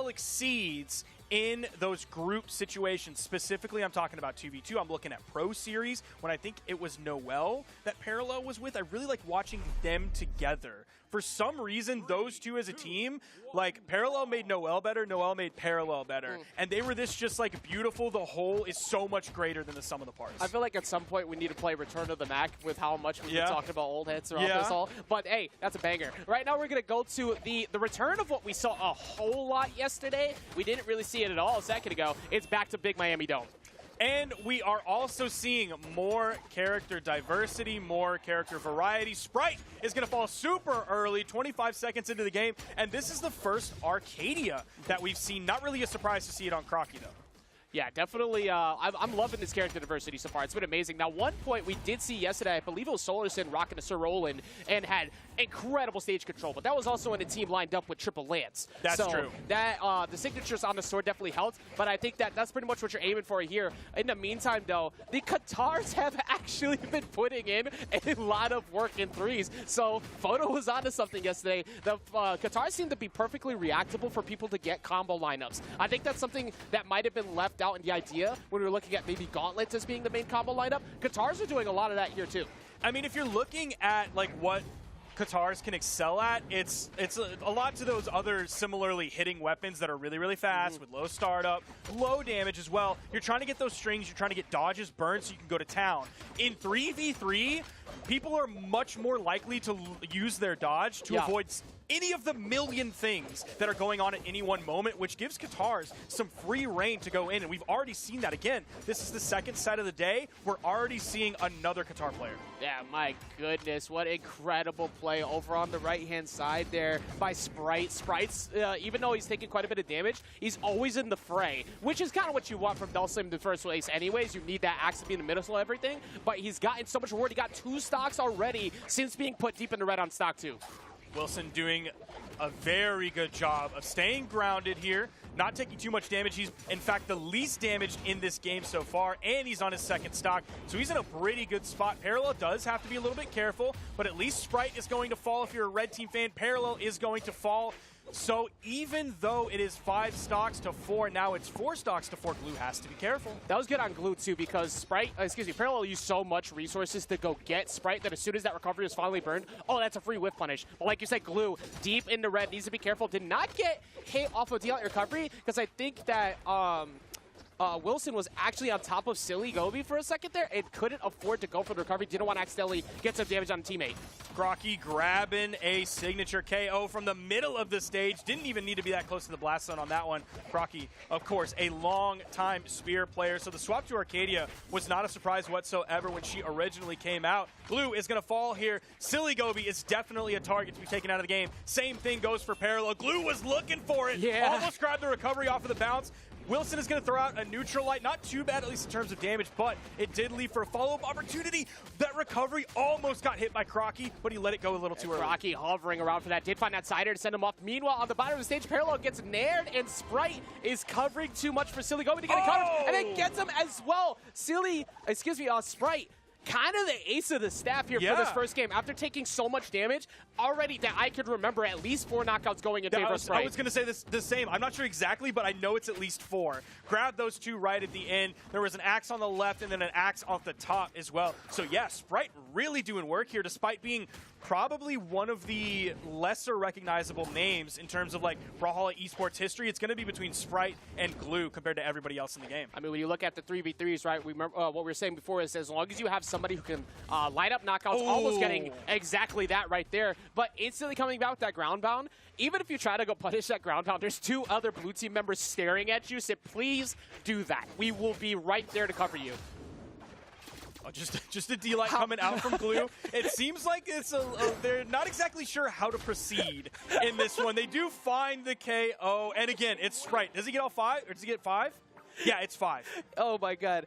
S4: exceeds in those group situations. Specifically, I'm talking about 2v2. I'm looking at Pro Series when I think it was Noel that Parallel was with. I really like watching them together. For some reason, those two as a team, like Parallel made Noel better, Noel made Parallel better. And they were this just like beautiful. The whole is so much greater than the sum of the parts.
S6: I feel like at some point we need to play Return of the Mac with how much we've been talking about old hits throughout this all. But hey, that's a banger. Right now we're going to go to the return of what we saw a whole lot yesterday. We didn't really see it at all a second ago. It's back to Big Miami Dome.
S4: And we are also seeing more character diversity, more character variety. Sprite is going to fall super early, 25 seconds into the game. And this is the first Arcadia that we've seen. Not really a surprise to see it on Crocky, though.
S6: Yeah, definitely. I'm loving this character diversity so far. It's been amazing. Now, one point we did see yesterday, I believe it was Solarson rocking a Sir Roland and had incredible stage control, but that was also in a team lined up with Triple Lance.
S4: That's true.
S6: That, the signatures on the sword definitely helped, but I think that's pretty much what you're aiming for here. In the meantime, though, the Qatars have actually been putting in a lot of work in threes, so Photo was onto something yesterday. The Qatars seem to be perfectly reactable for people to get combo lineups. I think that's something that might have been left out in the idea when we were looking at maybe Gauntlet as being the main combo lineup. Qatars are doing a lot of that here, too.
S4: I mean, if you're looking at like what Qatars can excel at, it's a lot to those other similarly hitting weapons that are really, really fast with low startup, low damage as well. You're trying to get those strings, you're trying to get dodges, burns, so you can go to town. In 3v3, people are much more likely to use their dodge to avoid any of the million things that are going on at any one moment, which gives Qatars some free reign to go in, and we've already seen that. Again, this is the second set of the day. We're already seeing another Qatar player.
S6: Yeah, my goodness, what incredible play over on the right-hand side there by Sprite. Sprite's, even though he's taking quite a bit of damage, he's always in the fray, which is kind of what you want from Dhalsim in the first place anyways. You need that axe to be in the middle of everything, but he's gotten so much reward. He got 2 stocks already since being put deep in the red on stock 2.
S4: Wilson doing a very good job of staying grounded here, not taking too much damage. He's, in fact, the least damaged in this game so far, and he's on his second stock, so he's in a pretty good spot. Parallel does have to be a little bit careful, but at least Sprite is going to fall. If you're a Red Team fan, Parallel is going to fall. So even though it is 5 stocks to 4, now it's 4 stocks to 4, Glue has to be careful.
S6: That was good on Glue, too, because Parallel used so much resources to go get Sprite that as soon as that recovery was finally burned, oh, that's a free whiff punish. But like you said, Glue, deep in the red, needs to be careful. Did not get hit off of D-Light recovery, because I think that Wilson was actually on top of Silly Gobi for a second there and couldn't afford to go for the recovery. Didn't want to accidentally get some damage on a teammate.
S4: Crocky grabbing a signature KO from the middle of the stage. Didn't even need to be that close to the blast zone on that one. Crocky, of course, a long-time Spear player. So the swap to Arcadia was not a surprise whatsoever when she originally came out. Glue is going to fall here. Silly Gobi is definitely a target to be taken out of the game. Same thing goes for Parallel. Glue was looking for it.
S6: Yeah.
S4: Almost grabbed the recovery off of the bounce. Wilson is going to throw out a neutral light. Not too bad, at least in terms of damage, but it did leave for a follow-up opportunity. That recovery almost got hit by Crocky, but he let it go a little too early.
S6: Crocky hovering around for that. Did find that sider to send him off. Meanwhile, on the bottom of the stage, Parallel gets nared, and Sprite is covering too much for Silly Gobi to get a coverage, and then gets him as well. Sprite, kind of the ace of the staff here for this first game. After taking so much damage, already that I could remember at least 4 knockouts going in favor of Sprite.
S4: I was going to say the same. I'm not sure exactly, but I know it's at least 4. Grab those 2 right at the end. There was an axe on the left and then an axe off the top as well. So yeah, Sprite really doing work here despite being probably one of the lesser recognizable names in terms of like Brawlhalla esports history. It's going to be between Sprite and Glue compared to everybody else in the game.
S6: I mean, when you look at the 3v3s, right, we remember what we were saying before is as long as you have somebody who can light up knockouts, almost getting exactly that right there, but instantly coming back with that ground bound. Even if you try to go punish that ground pound, there's 2 other blue team members staring at you. So please do that. We will be right there to cover you.
S4: Oh, just a D-Light coming out from Glue. It seems like it's they're not exactly sure how to proceed in this one. They do find the KO, and again, it's Sprite. Does he get all 5, or does he get 5? Yeah, it's 5.
S6: Oh my God.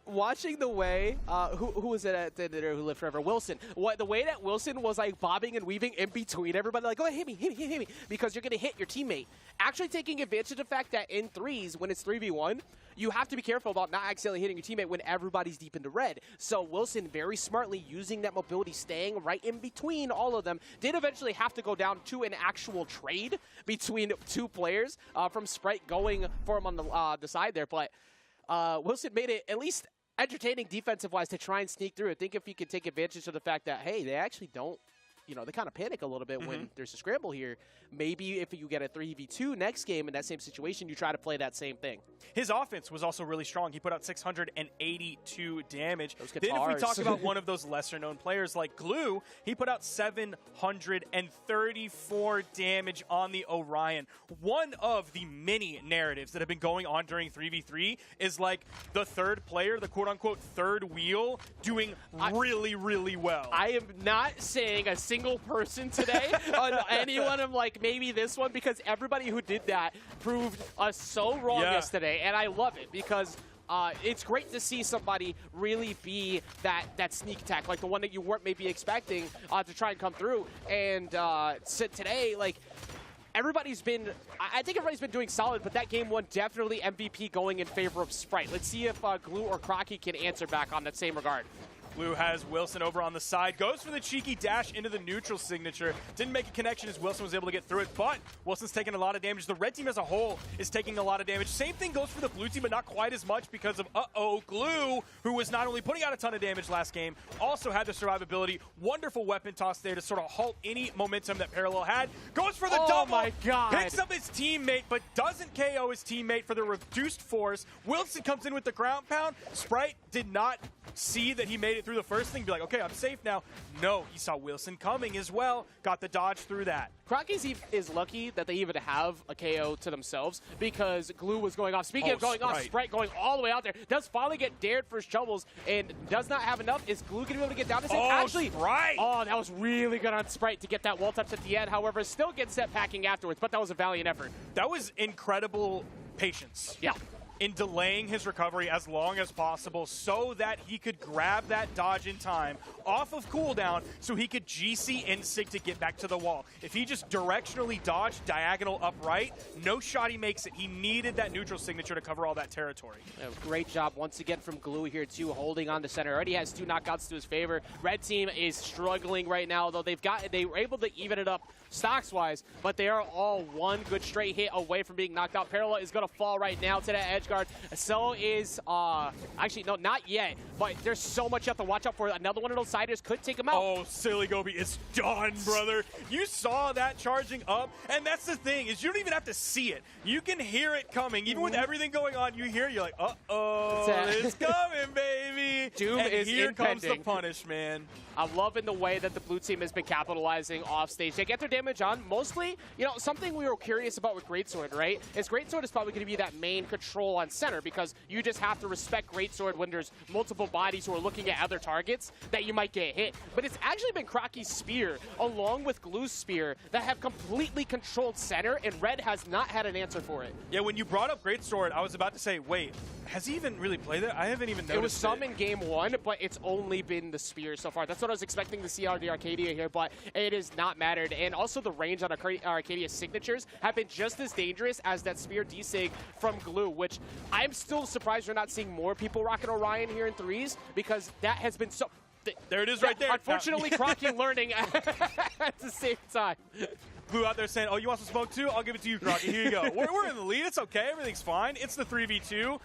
S6: watching the way who was it at the who lived forever? Wilson. The way that Wilson was like bobbing and weaving in between everybody, like, go ahead, hit me, because you're gonna hit your teammate. Actually taking advantage of the fact that in threes, when it's 3v1, you have to be careful about not accidentally hitting your teammate when everybody's deep into red. So Wilson very smartly using that mobility, staying right in between all of them, did eventually have to go down to an actual trade between two players from Sprite going for him on the side there. But Wilson made it at least entertaining defensive-wise to try and sneak through. I think if you could take advantage of the fact that, hey, they actually don't, they kind of panic a little bit when there's a scramble here. Maybe if you get a 3v2 next game in that same situation, you try to play that same thing.
S4: His offense was also really strong. He put out 682 damage.
S6: Those
S4: Then if we
S6: guitars.
S4: talk about one of those lesser-known players like Glue, he put out 734 damage on the Orion. One of the many narratives that have been going on during 3v3 is like the third player, the quote-unquote third wheel, doing really, really well.
S6: I am not saying a single person today on anyone of like maybe this one, because everybody who did that proved us so wrong yesterday, and I love it because it's great to see somebody really be that sneak attack, like the one that you weren't maybe expecting to try and come through. And so today, like, I think everybody's been doing solid, but that game one definitely MVP going in favor of Sprite. Let's see if Glue or Crocky can answer back on that same regard.
S4: Glue has Wilson over on the side, goes for the cheeky dash into the neutral signature. Didn't make a connection as Wilson was able to get through it, but Wilson's taking a lot of damage. The red team as a whole is taking a lot of damage. Same thing goes for the blue team, but not quite as much because of, Glue, who was not only putting out a ton of damage last game, also had the survivability. Wonderful weapon toss there to sort of halt any momentum that Parallel had. Goes for the double.
S6: Oh my God.
S4: Picks up his teammate, but doesn't KO his teammate for the reduced force. Wilson comes in with the ground pound. Sprite did not see that he made it through the first thing, be like, okay, I'm safe now. No, he saw Wilson coming as well, got the dodge through that.
S6: Crocky's is lucky that they even have a KO to themselves because Glue was going off. Speaking of going off, Sprite going all the way out there. Does finally get dared for his troubles and does not have enough. Is Glue going to be able to get down to save? Actually,
S4: Sprite!
S6: Oh, that was really good on Sprite to get that wall touch at the end. However, still gets set packing afterwards, but that was a valiant effort.
S4: That was incredible patience.
S6: Yeah.
S4: In delaying his recovery as long as possible so that he could grab that dodge in time off of cooldown so he could GC Insig to get back to the wall. If he just directionally dodged diagonal upright, no shot he makes it. He needed that neutral signature to cover all that territory.
S6: Yeah, great job once again from Glue here too, holding on to center. Already has 2 knockouts to his favor. Red team is struggling right now, though they were able to even it up stocks-wise, but they are all one good straight hit away from being knocked out. Parallel is going to fall right now to that edge guard. So is, actually, no, not yet, but there's so much you have to watch out for. Another one of those siders could take him out.
S4: Oh, silly Gobi, it's done, brother. You saw that charging up, and that's the thing, is you don't even have to see it. You can hear it coming. Even with everything going on, you hear it, you're like, uh-oh, it's coming, baby.
S6: Doom
S4: and
S6: is
S4: here comes the
S6: impending.
S4: punish, man.
S6: I'm loving the way that the blue team has been capitalizing off stage. They get their damage on. Mostly, something we were curious about with Greatsword, right? Is Greatsword is probably going to be that main control on center because you just have to respect Greatsword when there's multiple bodies who are looking at other targets that you might get hit. But it's actually been Crocky's spear along with Glue's spear that have completely controlled center, and Red has not had an answer for it.
S4: Yeah, when you brought up Greatsword, I was about to say, wait, has he even really played it? I haven't even noticed
S6: it. Was some in game 1, but it's only been the spear so far. That's what I was expecting to see out of the Arcadia here, but it has not mattered. And also the range on Arcadia's signatures have been just as dangerous as that spear desig from Glue, which I'm still surprised we're not seeing more people rocking Orion here in threes because that has been so...
S4: There it is right there.
S6: Unfortunately, Crocky learning at the same time.
S4: Glue out there saying, oh, you want some smoke too? I'll give it to you, Crocky. Here you go. We're in the lead. It's okay. Everything's fine. It's the 3v2.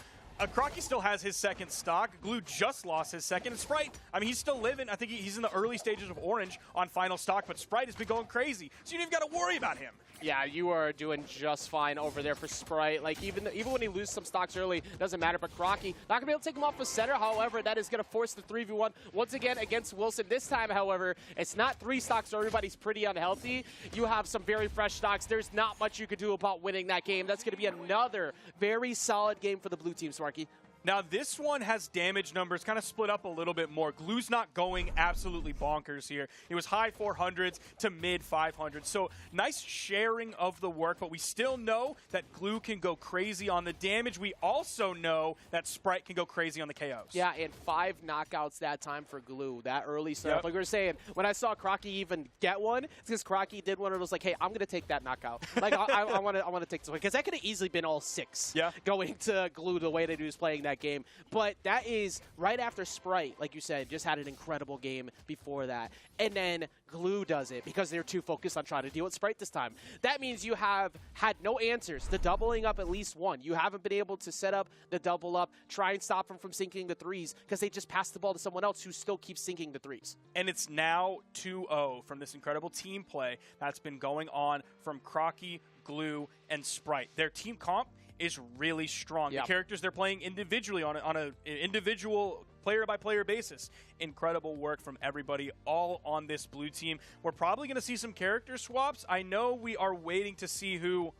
S4: Crocky still has his second stock. Glue just lost his second. And Sprite, I mean, he's still living. I think he's in the early stages of Orange on final stock, but Sprite has been going crazy. So you don't even got to worry about him.
S6: Yeah, you are doing just fine over there for Sprite. Like, even when he loses some stocks early, doesn't matter. But Crocky, not going to be able to take him off the center. However, that is going to force the 3v1 once again against Wilson. This time, however, it's not 3 stocks, so everybody's pretty unhealthy. You have some very fresh stocks. There's not much you could do about winning that game. That's going to be another very solid game for the blue team, Sparky.
S4: Now, this one has damage numbers kind of split up a little bit more. Glue's not going absolutely bonkers here. It was high 400s to mid 500s. So nice sharing of the work, but we still know that Glue can go crazy on the damage. We also know that Sprite can go crazy on the KOs.
S6: Yeah, and 5 knockouts that time for Glue. That early start.
S4: Yep.
S6: Like we were saying, when I saw Crocky even get one, it's because Crocky did one and was like, hey, I'm going to take that knockout. Like, I want to take this one. Because that could have easily been all 6 going to Glue the way that he was playing that game. But that is right after Sprite, like you said, just had an incredible game before that. And then Glue does it because they're too focused on trying to deal with Sprite this time. That means you have had no answers to doubling up at least one. You haven't been able to set up the double up, try and stop them from sinking the threes because they just passed the ball to someone else who still keeps sinking the threes.
S4: And it's now 2-0 from this incredible team play that's been going on from Crocky, Glue, and Sprite. Their team comp is really strong.
S6: Yep.
S4: The characters they're playing individually on an individual player-by-player basis. Incredible work from everybody all on this blue team. We're probably going to see some character swaps. I know we are waiting to see who...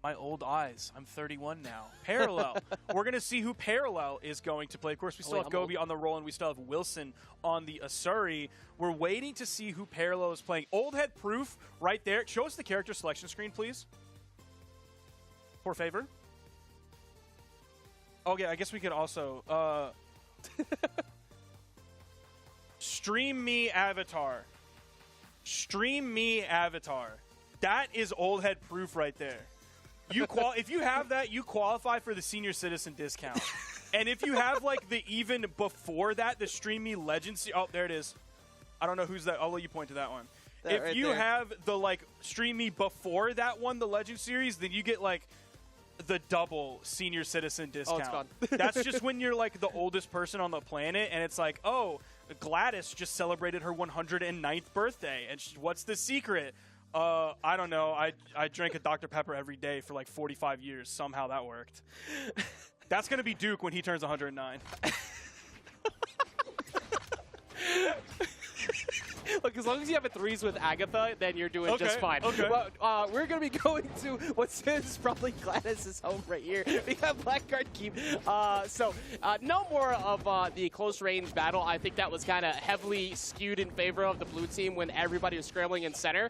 S4: My old eyes. I'm 31 now. Parallel. We're going to see who Parallel is going to play. Of course, we still have Gobi on the roll, and we still have Wilson on the Asuri. We're waiting to see who Parallel is playing. Old Head Proof right there. Show us the character selection screen, please. For favor. Okay, I guess we could also... Stream me avatar. Stream me avatar. That is Old Head Proof right there. If you have that, you qualify for the senior citizen discount. And if you have like the even before that, the Stream Me Legends. Oh, there it is. I don't know who's that. I'll let you point to that one. If
S6: right
S4: you
S6: there.
S4: have the like Stream Me before that one, the Legend series, then you get like the double senior citizen discount.
S6: it's gone.
S4: That's just when you're like the oldest person on the planet, and it's like, oh, Gladys just celebrated her 109th birthday, and what's the secret? I don't know. I drank a Dr. Pepper every day for like 45 years. Somehow that worked. That's going to be Duke when he turns 109.
S6: Look, as long as you have a threes with Agatha, then you're doing just fine.
S4: Okay.
S6: But we're going to be going to what is probably Gladys' home right here. We got Blackguard Keep. No more of the close range battle. I think that was kind of heavily skewed in favor of the blue team when everybody was scrambling in center.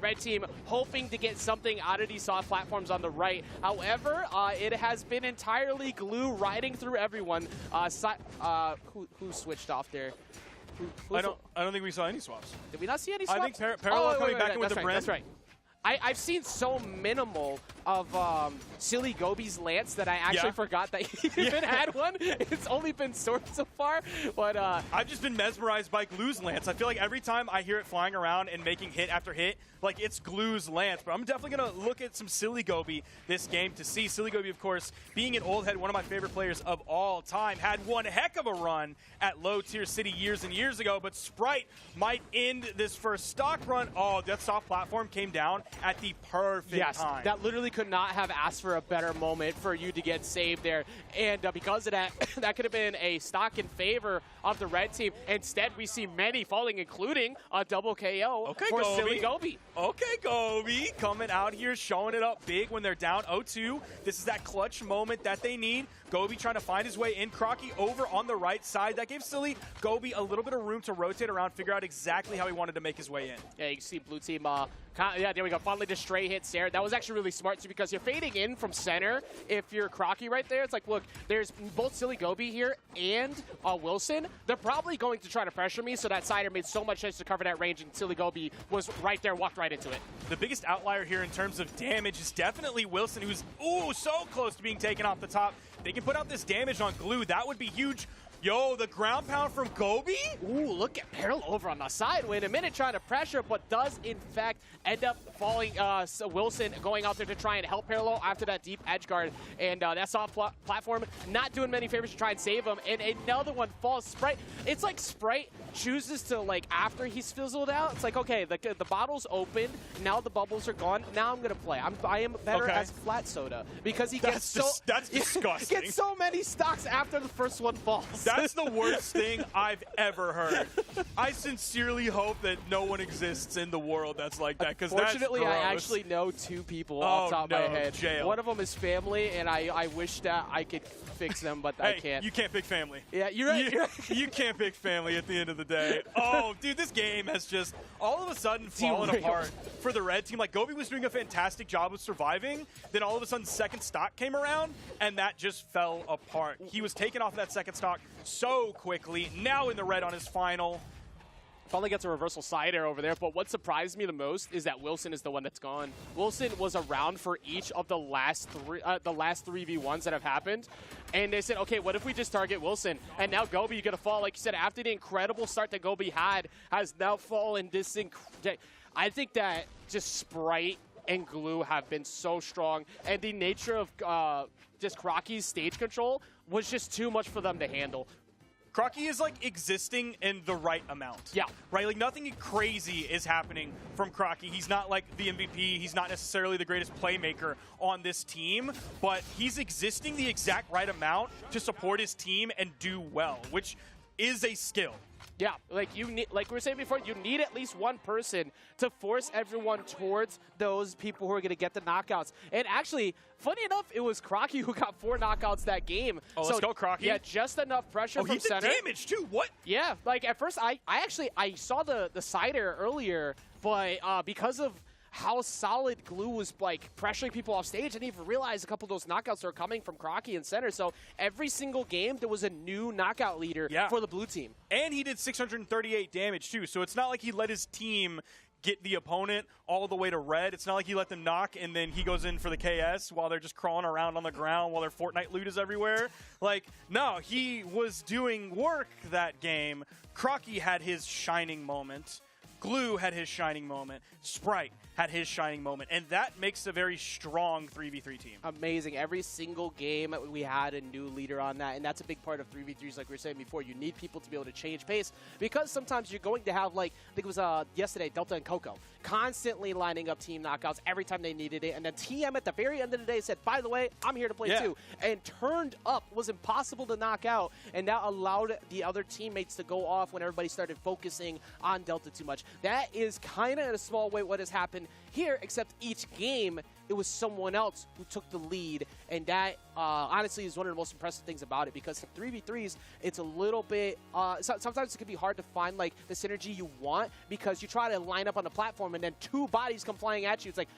S6: Red team hoping to get something out of these soft platforms on the right. However, it has been entirely Glue riding through everyone. Who switched off there?
S4: I don't think we saw any swaps.
S6: Did we not see any swaps?
S4: I think Parallel coming back in with
S6: that's
S4: the
S6: right,
S4: Brim.
S6: That's right. I've seen so minimal of Silly Gobi's Lance that I actually forgot that he even had one. It's only been Sword so far, but
S4: I've just been mesmerized by Glue's Lance. I feel like every time I hear it flying around and making hit after hit, like it's Glue's Lance. But I'm definitely going to look at some Silly Gobi this game to see. Silly Gobi, of course, being an Old Head, one of my favorite players of all time, had one heck of a run at Low Tier City years and years ago, but Sprite might end this first stock run. Oh, that soft platform came down at the perfect time.
S6: That literally could not have asked for a better moment for you to get saved there. And because of that, that could have been a stock in favor of the red team. Instead, we see many falling, including a double KO for
S4: Gobi.
S6: Silly Gobi.
S4: Okay, Gobi coming out here, showing it up big when they're down 0-2. This is that clutch moment that they need. Gobi trying to find his way in. Crocky over on the right side. That gave Silly Gobi a little bit of room to rotate around, figure out exactly how he wanted to make his way in.
S6: Yeah, you can see blue team. Yeah, there we go. Finally, the stray hits there. That was actually really smart too because you're fading in from center. If you're Crocky right there, it's like, look, there's both Silly Gobi here and Wilson. They're probably going to try to pressure me, so that sider made so much sense to cover that range, and Silly Gobi was right there, walked right into it.
S4: The biggest outlier here in terms of damage is definitely Wilson, who's so close to being taken off the top. They can put out this damage on Glue. That would be huge. Yo, the ground pound from Gobi?
S6: Ooh, look at Parallel over on the side. Wait a minute, trying to pressure, but does in fact end up falling. Wilson going out there to try and help Parallel after that deep edge guard. And that soft platform not doing many favors to try and save him. And another one falls. Sprite. It's like Sprite chooses to, like, after he's fizzled out, it's like, okay, the bottle's opened. Now the bubbles are gone. Now I'm going to play. I am better as Flat Soda because he gets
S4: that's disgusting.
S6: Gets so many stocks after the first one falls.
S4: That's the worst thing I've ever heard. I sincerely hope that no one exists in the world that's like that, because that's
S6: Fortunately,
S4: gross.
S6: I actually know 2 people off the top of my head.
S4: Jail.
S6: One of them is family, and I wish that I could fix them, but I
S4: Hey,
S6: can't.
S4: you can't pick family.
S6: Yeah, you're right.
S4: You can't pick family at the end of the day. Oh, dude, this game has just all of a sudden fallen
S6: Derailed.
S4: apart for the red team. Like, Gobi was doing a fantastic job of surviving. Then all of a sudden, second stock came around, and that just fell apart. He was taken off that second stock so quickly. Now in the red on his final.
S6: Finally gets a reversal side air over there, but what surprised me the most is that Wilson is the one that's gone. Wilson was around for each of the last 3v1s that have happened, and they said, okay, what if we just target Wilson? And now Gobi, you're gonna fall, like you said, after the incredible start that Gobi had, has now fallen this I think that just Sprite and Glue have been so strong, and the nature of just Crocky's stage control was just too much for them to handle.
S4: Crocky is like existing in the right amount.
S6: Yeah.
S4: Right? Like nothing crazy is happening from Crocky. He's not like the MVP. He's not necessarily the greatest playmaker on this team, but he's existing the exact right amount to support his team and do well, which is a skill.
S6: Yeah, like you need, like we were saying before, you need at least one person to force everyone towards those people who are going to get the knockouts. And actually, funny enough, it was Crocky who got 4 knockouts that game.
S4: Oh, let's go, Crocky.
S6: Yeah, just enough pressure from
S4: He did
S6: center.
S4: damage too. What?
S6: Yeah, like at first, I saw the side air earlier, but because of how solid Glue was like pressuring people off stage, I didn't even realize a couple of those knockouts are coming from Crocky and center. So every single game, there was a new knockout leader for the blue team.
S4: And he did 638 damage too. So it's not like he let his team get the opponent all the way to red. It's not like he let them knock and then he goes in for the KS while they're just crawling around on the ground while their Fortnite loot is everywhere. Like, no, he was doing work that game. Crocky had his shining moment. Glue had his shining moment. Sprite had his shining moment. And that makes a very strong 3v3 team.
S6: Amazing. Every single game we had a new leader on that, and that's a big part of 3v3s like we were saying before. You need people to be able to change pace because sometimes you're going to have, like, I think it was yesterday, Delta and Coco, constantly lining up team knockouts every time they needed it. And then TM at the very end of the day said, by the way, I'm here to play too. And turned up, was impossible to knock out, and that allowed the other teammates to go off when everybody started focusing on Delta too much. That is kind of in a small way what has happened here, except each game it was someone else who took the lead, and that honestly is one of the most impressive things about it, because in 3v3s it's a little bit sometimes it can be hard to find like the synergy you want, because you try to line up on the platform and then 2 bodies come flying at you. It's like,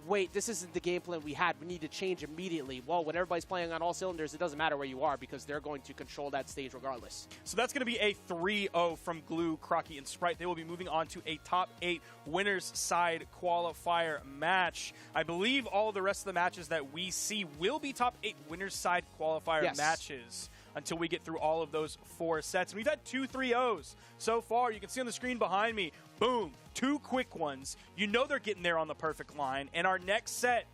S6: wait, this isn't the game plan we had. We need to change immediately. Well, when everybody's playing on all cylinders, it doesn't matter where you are because they're going to control that stage regardless.
S4: So that's going to be a 3-0 from Glue, Crocky, and Sprite. They will be moving on to a top 8 winners side qualifier match. I believe all the rest of the matches that we see will be top 8 winners side qualifier matches until we get through all of those 4 sets. And we've had 2 3-0s so far. You can see on the screen behind me, boom, 2 quick ones. You know they're getting there on the perfect line. And our next set,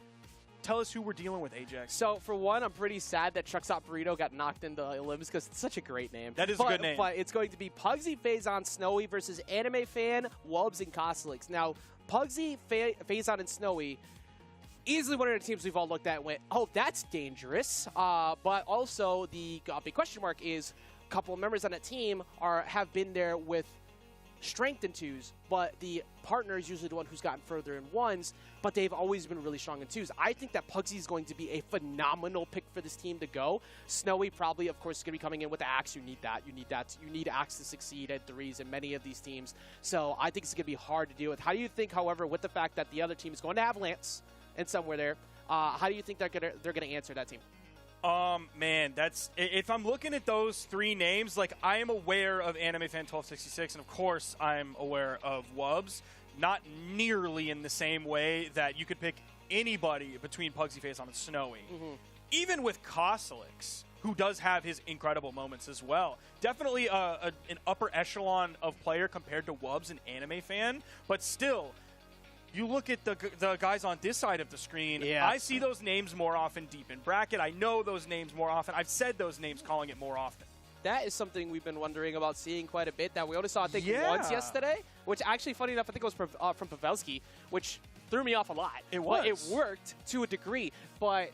S4: tell us who we're dealing with, Ajax.
S6: So, for one, I'm pretty sad that Truckstop Burrito got knocked into limbs because it's such a great name.
S4: That is a good name.
S6: But it's going to be Pugsy Phazon Snowy versus Anime Fan, Wubs, and Costelix. Now, Pugsy, Phazon, and Snowy, easily one of the teams we've all looked at and went, oh, that's dangerous. But also, the big question mark is a couple of members on that team have been there with strength in 2s, but the partner is usually the one who's gotten further in 1s, but they've always been really strong in 2s. I think that Pugsy is going to be a phenomenal pick for this team to go. Snowy probably, of course, is going to be coming in with the Axe. You need that. You need Axe to succeed at 3s in many of these teams. So I think it's going to be hard to deal with. How do you think, however, with the fact that the other team is going to have Lance and somewhere there, how do you think they're going to answer that team?
S4: Man, that's, if I'm looking at those 3 names, like, I am aware of Anime Fan 1266, and of course I'm aware of Wubs, not nearly in the same way that you could pick anybody between Pugsy Phazon and Snowy. Even with Costelix, who does have his incredible moments as well. Definitely an upper echelon of player compared to Wubs and Anime Fan, but still, you look at the guys on this side of the screen, I see those names more often deep in bracket. I know those names more often. I've said those names, calling it more often.
S6: That is something we've been wondering about seeing quite a bit, that we only saw, I think, once yesterday, which actually, funny enough, I think it was from Pavelski, which threw me off a lot.
S4: It was.
S6: But it worked to a degree, but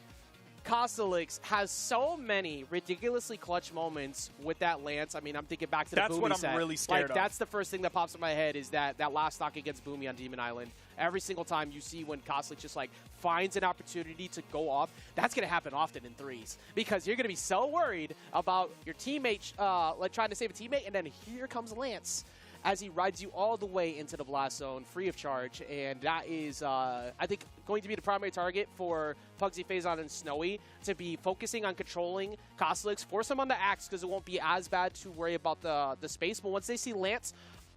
S6: Kosalix has so many ridiculously clutch moments with that Lance. I mean, I'm thinking back to the
S4: That's
S6: Boomy
S4: what I'm
S6: set.
S4: really scared of.
S6: That's the first thing that pops in my head is that last stock against Boomy on Demon Island. Every single time you see when Kosalix just like finds an opportunity to go off, that's going to happen often in threes because you're going to be so worried about your teammate like trying to save a teammate, and then here comes Lance as he rides you all the way into the blast zone free of charge, and that is, I think, going to be the primary target for Pugsy, Phazon, and Snowy to be focusing on controlling Kosalix, force him on the axe because it won't be as bad to worry about the space, but once they see Lance,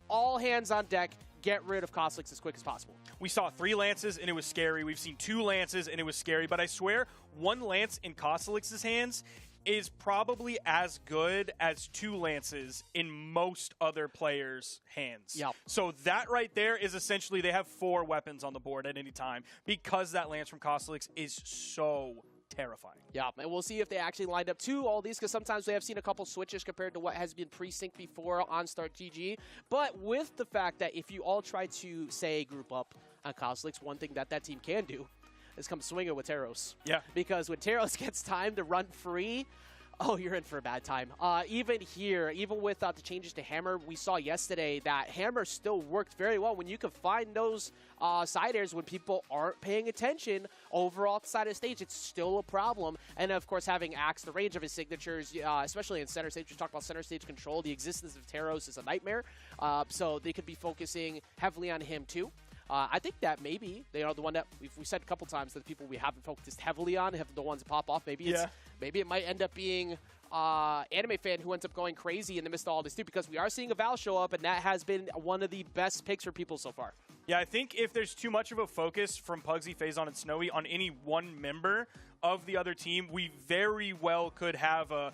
S6: all hands on deck, get rid of Kosalix as quick as possible.
S4: We saw 3 Lances, and it was scary. We've seen 2 Lances, and it was scary. But I swear, 1 Lance in Kosalix's hands is probably as good as 2 Lances in most other players' hands.
S6: Yep.
S4: So that right there is essentially they have 4 weapons on the board at any time because that Lance from Kosalix is so terrifying.
S6: Yeah, and we'll see if they actually lined up to all these because sometimes we have seen a couple switches compared to what has been pre-synced before on Start GG. But with the fact that if you all try to, say, group up on Kosalix, one thing that team can do is come swinging with Teros.
S4: Yeah.
S6: Because when Teros gets time to run free, oh, you're in for a bad time. Even here, even with the changes to Hammer, we saw yesterday that Hammer still worked very well. When you can find those side airs when people aren't paying attention over off the side of the stage, it's still a problem. And, of course, having Axe, the range of his signatures, especially in center stage, we talked about center stage control. The existence of Teros is a nightmare. So they could be focusing heavily on him, too. I think that maybe they are the one that we've said a couple times that the people we haven't focused heavily on have the ones that pop off. Maybe maybe it might end up being Anime Fan who ends up going crazy in the midst of all this too, because we are seeing a Val show up, and that has been one of the best picks for people so far.
S4: Yeah, I think if there's too much of a focus from Pugsy, Phazon, and Snowy on any one member of the other team, we very well could have a,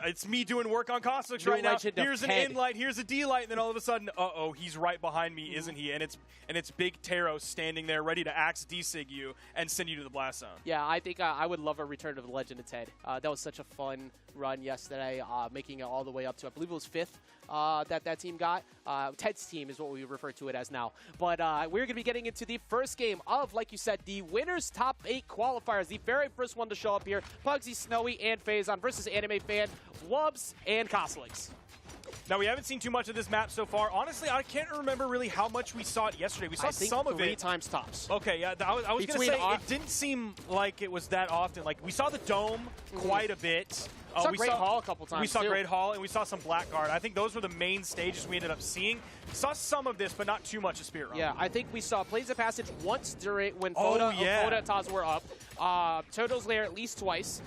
S4: it's me doing work on Kosalix right now. Here's an in light, here's a D light, and then all of a sudden, he's right behind me, isn't he? And it's Big Teros standing there ready to axe D-Sig you and send you to the blast zone.
S6: Yeah, I think I would love a return of the Legend of Ted. That was such a fun run yesterday, making it all the way up to, I believe it was 5th that team got. Ted's team is what we refer to it as now. But we're going to be getting into the first game of, like you said, the winners top 8 qualifiers. The very first one to show up here, Pugsy, Snowy, and Phazon versus Anime Fan, Wubs, and Kosalix.
S4: Now, we haven't seen too much of this map so far. Honestly, I can't remember really how much we saw it yesterday. We saw some of it.
S6: 3 times tops.
S4: Okay, yeah, I was going to say, it didn't seem like it was that often. Like, we saw the Dome quite a bit.
S6: We saw Great Hall a couple times,
S4: We saw
S6: too.
S4: Great Hall, and we saw some Blackguard. I think those were the main stages we ended up seeing. Saw some of this, but not too much of Spirit Realm.
S6: Yeah, I think we saw Plays of Passage once during when
S4: Oh,
S6: Foda
S4: yeah.
S6: and Taz were up. Toto's Lair at least twice.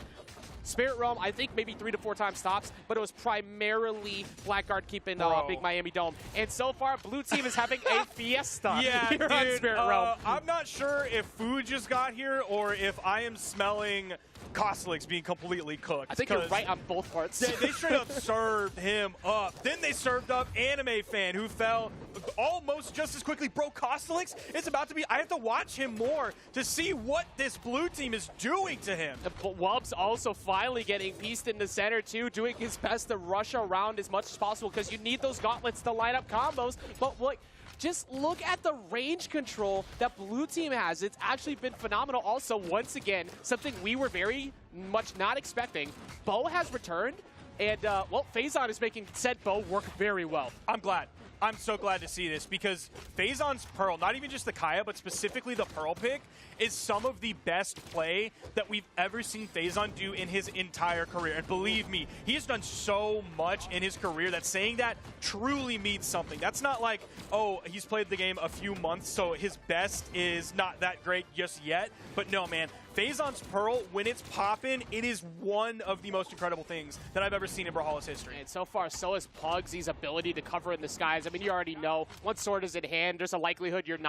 S6: Spirit Realm, I think maybe 3 to 4 times tops, but it was primarily Blackguard keeping Big Miami Dome. And so far, Blue Team is having a fiesta here on Spirit Realm.
S4: I'm not sure if food just got here or if I am smelling Kosalix being completely cooked.
S6: I think you're right on both parts.
S4: They straight up served him up. Then they served up Anime Fan, who fell almost just as quickly. Bro, Kosalix, it's about to be... I have to watch him more to see what this blue team is doing to him.
S6: But Wubs also finally getting pieced in the center, too, doing his best to rush around as much as possible because you need those gauntlets to line up combos. But what... Just look at the range control that Blue Team has. It's actually been phenomenal. Also, once again, something we were very much not expecting. Bo has returned, and, Phazon is making said Bo work very well.
S4: I'm glad. I'm so glad to see this because Phazon's Pearl, not even just the Kaya, but specifically the Pearl pick, is some of the best play that we've ever seen Phazon do in his entire career. And believe me, he has done so much in his career that saying that truly means something. That's not like, oh, he's played the game a few months, so his best is not that great just yet. But no, man, Phazon's Pearl, when it's poppin', it is one of the most incredible things that I've ever seen in Brawlhalla's history.
S6: And so far, so is Pugsy's ability to cover in the skies. I mean, you already know, once sword is in hand, there's a likelihood your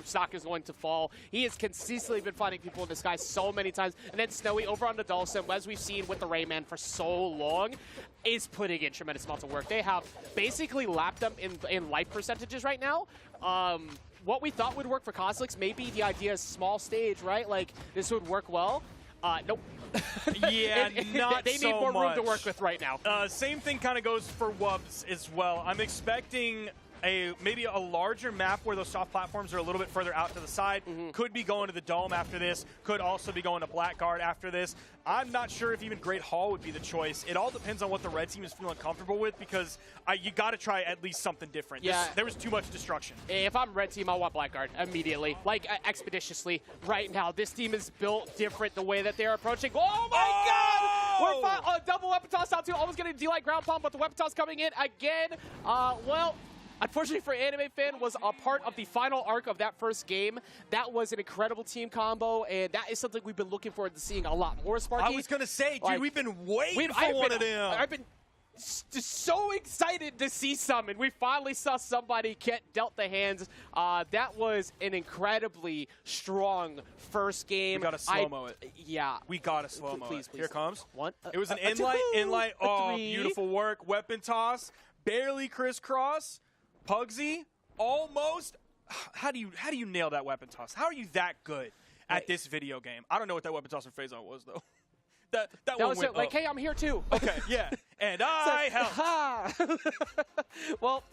S6: stock is going to fall. He has consistently been finding people in the sky so many times. And then Snowy over on the Dulcim, as we've seen with the Rayman for so long, is putting in tremendous amounts of work. They have basically lapped them in life percentages right now. What we thought would work for Kosalix, maybe the idea is small stage, right? Like, this would work well. Nope.
S4: Yeah, not
S6: They need more room to work with right now.
S4: Same thing kind of goes for Wubs as well. I'm expecting maybe a larger map where those soft platforms are a little bit further out to the side. Could be going to the Dome after this. Could also be going to Blackguard after this. I'm not sure if even Great Hall would be the choice. It all depends on what the red team is feeling comfortable with, because you got to try at least something different.
S6: Yeah.
S4: There was too much destruction.
S6: If I'm red team, I want Blackguard immediately, like expeditiously right now. This team is built different the way that they're approaching. Oh my God! We're double weapon toss out too. Almost getting a D-Light ground palm, but the weapon toss coming in again. Well, unfortunately for Anime Fan, was a part of the final arc of that first game. That was an incredible team combo, and that is something we've been looking forward to seeing a lot more, Sparky.
S4: I was going to say, dude,
S6: Like,
S4: we've been waiting for one of them.
S6: I've been just so excited to see some, and we finally saw somebody get dealt the hands. That was an incredibly strong first game.
S4: We got to slow-mo it.
S6: Yeah.
S4: We got to slow-mo
S6: Please,
S4: it.
S6: please.
S4: Here it comes.
S6: One.
S4: It was an
S6: a
S4: inlight,
S6: two,
S4: oh,
S6: a three.
S4: beautiful work. Weapon toss, barely crisscross. Pugsy, almost. How do you nail that weapon toss? How are you that good at this video game? I don't know what that weapon toss from Phazon was, though. That one
S6: was
S4: went
S6: it. Like,
S4: up.
S6: hey, I'm here too.
S4: Okay, yeah. And I helped.
S6: Well,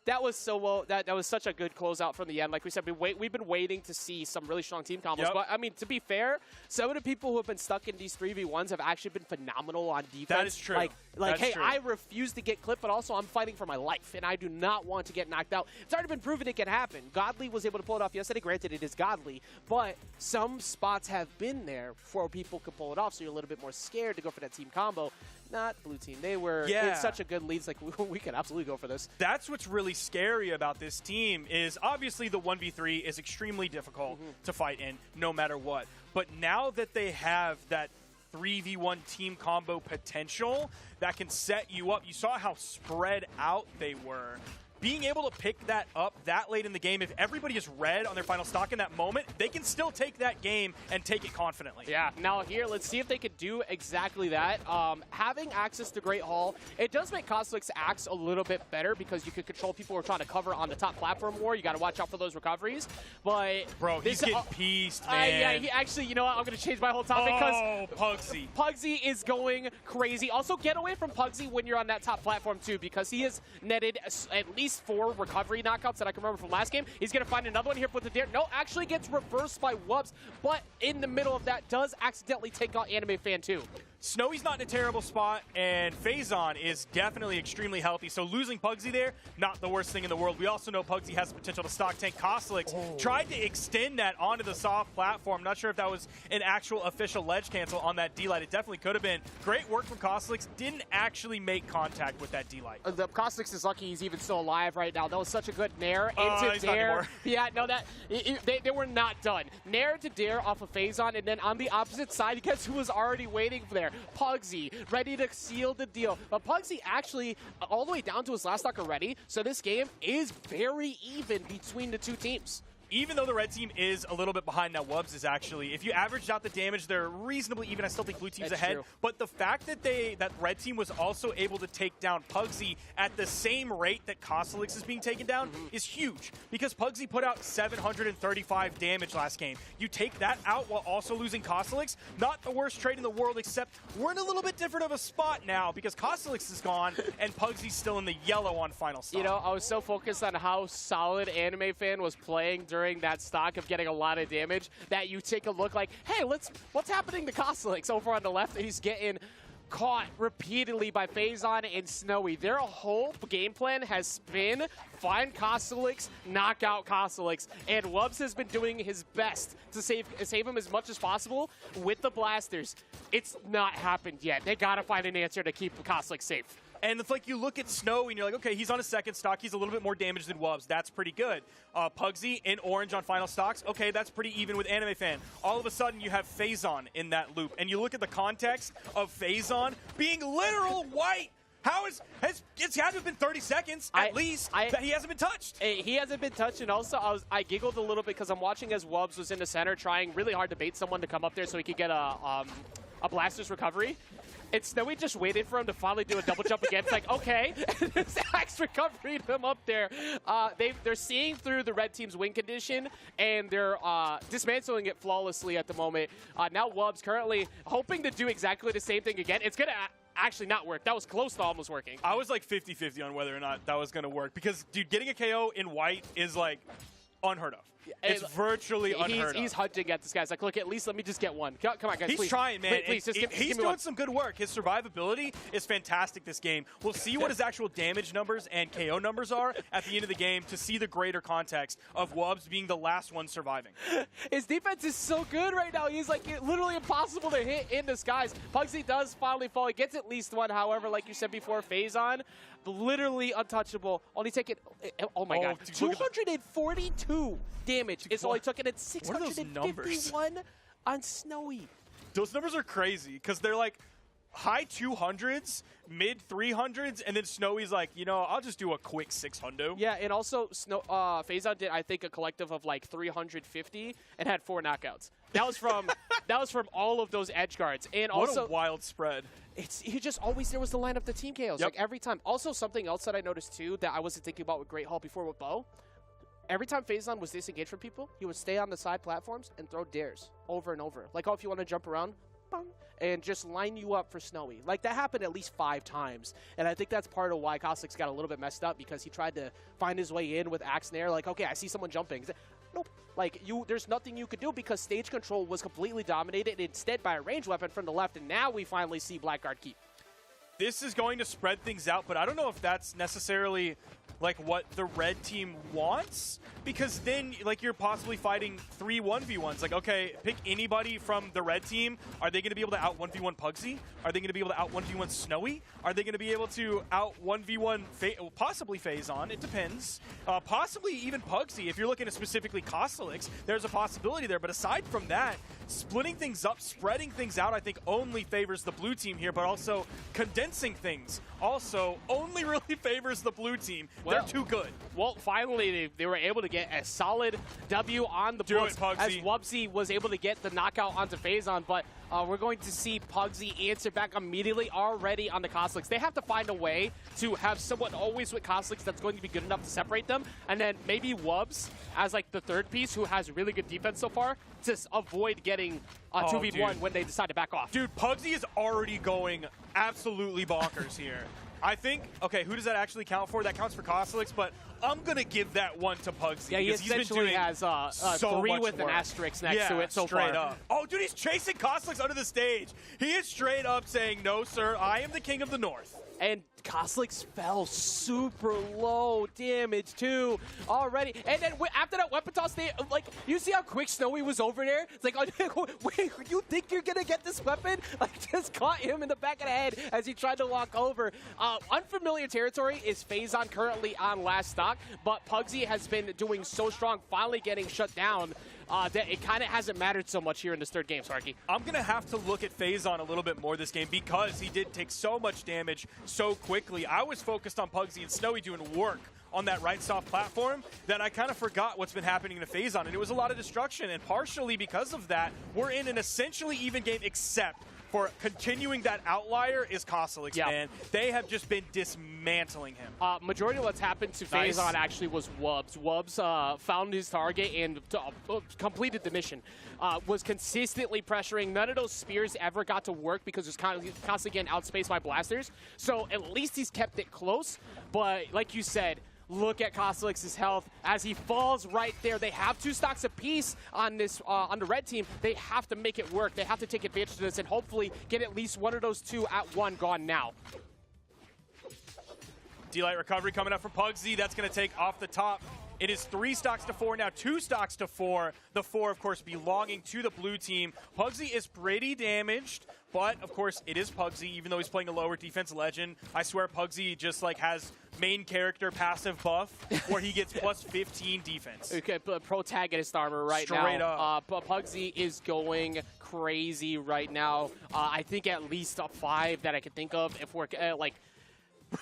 S6: that was so well. That was such a good closeout from the end. Like we said, we've been waiting to see some really strong team combos.
S4: Yep.
S6: But I mean, to be fair, some of the people who have been stuck in these 3v1s have actually been phenomenal on defense.
S4: That is true.
S6: Like
S4: That's
S6: hey,
S4: true.
S6: I refuse to get clipped, but also I'm fighting for my life, and I do not want to get knocked out. It's already been proven it can happen. Godly was able to pull it off yesterday. Granted, it is Godly, but some spots have been there where people could pull it off, so you're a little bit more scared to go for that team combo. Not blue team. They were in such a good lead. It's like, we could absolutely go for this.
S4: That's what's really scary about this team is obviously the 1v3 is extremely difficult to fight in no matter what. But now that they have that 3v1 team combo potential that can set you up, you saw how spread out they were. Being able to pick that up that late in the game, if everybody is red on their final stock in that moment, they can still take that game and take it confidently.
S6: Yeah, now here, let's see if they could do exactly that. Having access to Great Hall, it does make Coslic's axe a little bit better because you could control people who are trying to cover on the top platform more. You got to watch out for those recoveries. But
S4: Bro, he's getting pieced, man.
S6: Yeah, he actually, you know what, I'm going to change my whole topic because
S4: Pugsy.
S6: Pugsy is going crazy. Also, get away from Pugsy when you're on that top platform, too, because he has netted at least 4 recovery knockouts that I can remember from last game. He's going to find another one here with the dare. No, actually gets reversed by Wubs, but in the middle of that does accidentally take out Anime Fan, too.
S4: Snowy's not in a terrible spot, and Phazon is definitely extremely healthy. So losing Pugsy there, not the worst thing in the world. We also know Pugsy has the potential to stock tank. Coslic's tried to extend that onto the soft platform. Not sure if that was an actual official ledge cancel on that D-Light. It definitely could have been. Great work from Coslic's. Didn't actually make contact with that D-Light.
S6: The Coslic's is lucky he's even still alive right now. That was such a good Nair
S4: He's
S6: into
S4: not
S6: Dare.
S4: anymore.
S6: Yeah, no, they were not done. Nair to Dare off of Phazon, and then on the opposite side, guess who was already waiting there? Pugsy, ready to seal the deal. But Pugsy actually all the way down to his last stock already, so this game is very even between the two teams.
S4: Even though the red team is a little bit behind now, Wubs is actually, if you averaged out the damage, they're reasonably even. I still think blue team's
S6: That's
S4: ahead.
S6: true.
S4: But the fact that that red team was also able to take down Pugsy at the same rate that Coslic's is being taken down is huge. Because Pugsy put out 735 damage last game. You take that out while also losing Coslic's, not the worst trade in the world, except we're in a little bit different of a spot now because Coslic's is gone and Pugsy's still in the yellow on final stock.
S6: You know, I was so focused on how solid Anime Fan was playing during that stock of getting a lot of damage that you take a look like, hey, what's happening to Coslic's over on the left? And he's getting caught repeatedly by Phazon and Snowy. Their whole game plan has been find Coslic's, knock out Coslic's, and Wubs has been doing his best to save him as much as possible with the blasters. It's not happened yet. They gotta find an answer to keep Coslic safe.
S4: And it's like you look at Snow and you're like, okay, he's on a second stock. He's a little bit more damaged than Wubs. That's pretty good. Pugsy in orange on final stocks. Okay, that's pretty even with Anime Fan. All of a sudden, you have Phazon in that loop. And you look at the context of Phazon being literal white. It's had to have been 30 seconds at least that he hasn't been touched.
S6: He hasn't been touched, and also I giggled a little bit because I'm watching as Wubs was in the center trying really hard to bait someone to come up there so he could get a blaster's recovery. And Snowy just waited for him to finally do a double jump again. It's like, okay. Zach's recovering him up there. They're seeing through the red team's win condition, and they're dismantling it flawlessly at the moment. Now Wubs currently hoping to do exactly the same thing again. It's going to actually not work. That was close to almost working.
S4: I was like 50-50 on whether or not that was going to work because, dude, getting a KO in white is like unheard of. It's virtually unheard of.
S6: He's hunting at this guy's like, look, at least let me just get one. Come on, guys,
S4: He's
S6: please.
S4: trying, man.
S6: Please, just give
S4: he's
S6: me
S4: doing
S6: one.
S4: some good work. His survivability is fantastic this game. We'll see what his actual damage numbers and KO numbers are at the end of the game to see the greater context of Wubbs being the last one surviving.
S6: His defense is so good right now. He's like literally impossible to hit in disguise. Pugsy does finally fall. He gets at least one. However, like you said before, Phazon, literally untouchable. Only taking, oh my god,
S4: dude, look at
S6: 242 damage is all he took, and it's
S4: what are those numbers?
S6: 651 on Snowy.
S4: Those numbers are crazy because they're like high 200s, mid 300s, and then Snowy's like, you know, I'll just do a quick 600.
S6: Yeah, and also Phazon did, I think, a collective of like 350 and had 4 knockouts. That was from all of those edge guards, and
S4: What
S6: also
S4: a wild spread.
S6: he just always there was the lineup, the team KOs,
S4: Yep.
S6: like every time. Also, something else that I noticed too that I wasn't thinking about with Great Hall before with Bo. Every time Phazon was disengaged from people, he would stay on the side platforms and throw dares over and over. Like, oh, if you want to jump around, bang, and just line you up for Snowy. Like, that happened at least 5 times. And I think that's part of why Koslic's got a little bit messed up, because he tried to find his way in with Axe Nair. Like, okay, I see someone jumping. He's like, nope. Like, there's nothing you could do because stage control was completely dominated instead by a ranged weapon from the left. And now we finally see Blackguard keep.
S4: This is going to spread things out, but I don't know if that's necessarily like what the red team wants, because then like you're possibly fighting 3 1v1s. Like, okay, pick anybody from the red team. Are they going to be able to out 1v1 Pugsy? Are they going to be able to out 1v1 Snowy? Are they going to be able to out 1v1 possibly Phazon? It depends. Possibly even Pugsy. If you're looking at specifically Koslic's, there's a possibility there. But aside from that, splitting things up, spreading things out, I think only favors the blue team here, but also condensing things also only really favors the blue team. They're too good.
S6: Well, finally, they were able to get a solid W on the books as Wubbsy was able to get the knockout onto Phazon, but we're going to see Pugsy answer back immediately already on the Koslic's. They have to find a way to have someone always with Koslic's that's going to be good enough to separate them, and then maybe Wubbs as like the third piece who has really good defense so far to avoid getting 2v1 when they decide to back off.
S4: Dude, Pugsy is already going absolutely bonkers here. I think, okay, who does that actually count for? That counts for Koslic's, but I'm going to give that one to Pugsy.
S6: Yeah, he
S4: because
S6: essentially
S4: he's been doing
S6: has
S4: so
S6: 3
S4: much
S6: with
S4: work.
S6: an asterisk next
S4: yeah,
S6: to it so
S4: straight
S6: far.
S4: up. Oh, dude, he's chasing Koslic's under the stage. He is straight up saying, no, sir, I am the king of the north.
S6: And Koslic's fell super low damage too already. And then after that weapon toss, like, you see how quick Snowy was over there? It's like, oh, wait, you think you're gonna get this weapon? Like, just caught him in the back of the head as he tried to walk over. Unfamiliar territory is Phazon currently on last stock, but Pugsy has been doing so strong, finally getting shut down. That it kind of hasn't mattered so much here in this third game, Sarky.
S4: I'm going to have to look at Phazon a little bit more this game because he did take so much damage so quickly. I was focused on Pugsy and Snowy doing work on that right soft platform that I kind of forgot what's been happening to Phazon, and it was a lot of destruction, and partially because of that, we're in an essentially even game except for continuing that outlier is Koslic's, man. They have just been dismantling him.
S6: Majority of what's happened to Phazon actually was Wubbs. Wubbs found his target and completed the mission. Was consistently pressuring. None of those spears ever got to work because it was constantly getting outspaced by blasters. So at least he's kept it close. But like you said, look at Koslic's health as he falls right there. They have 2 stocks apiece on this on the red team. They have to make it work. They have to take advantage of this and hopefully get at least one of those 2 at 1 gone now.
S4: D-Light recovery coming up from Pugsy. That's going to take off the top. It is 3 stocks to 4 now, 2 stocks to 4. The 4, of course, belonging to the blue team. Pugsy is pretty damaged, but, of course, it is Pugsy, even though he's playing a lower defense legend. I swear Pugsy just, like, has main character passive buff where he gets plus 15 defense.
S6: Okay, protagonist armor right now.
S4: Straight up.
S6: Pugsy is going crazy right now. I think at least a 5 that I can think of if we're, like...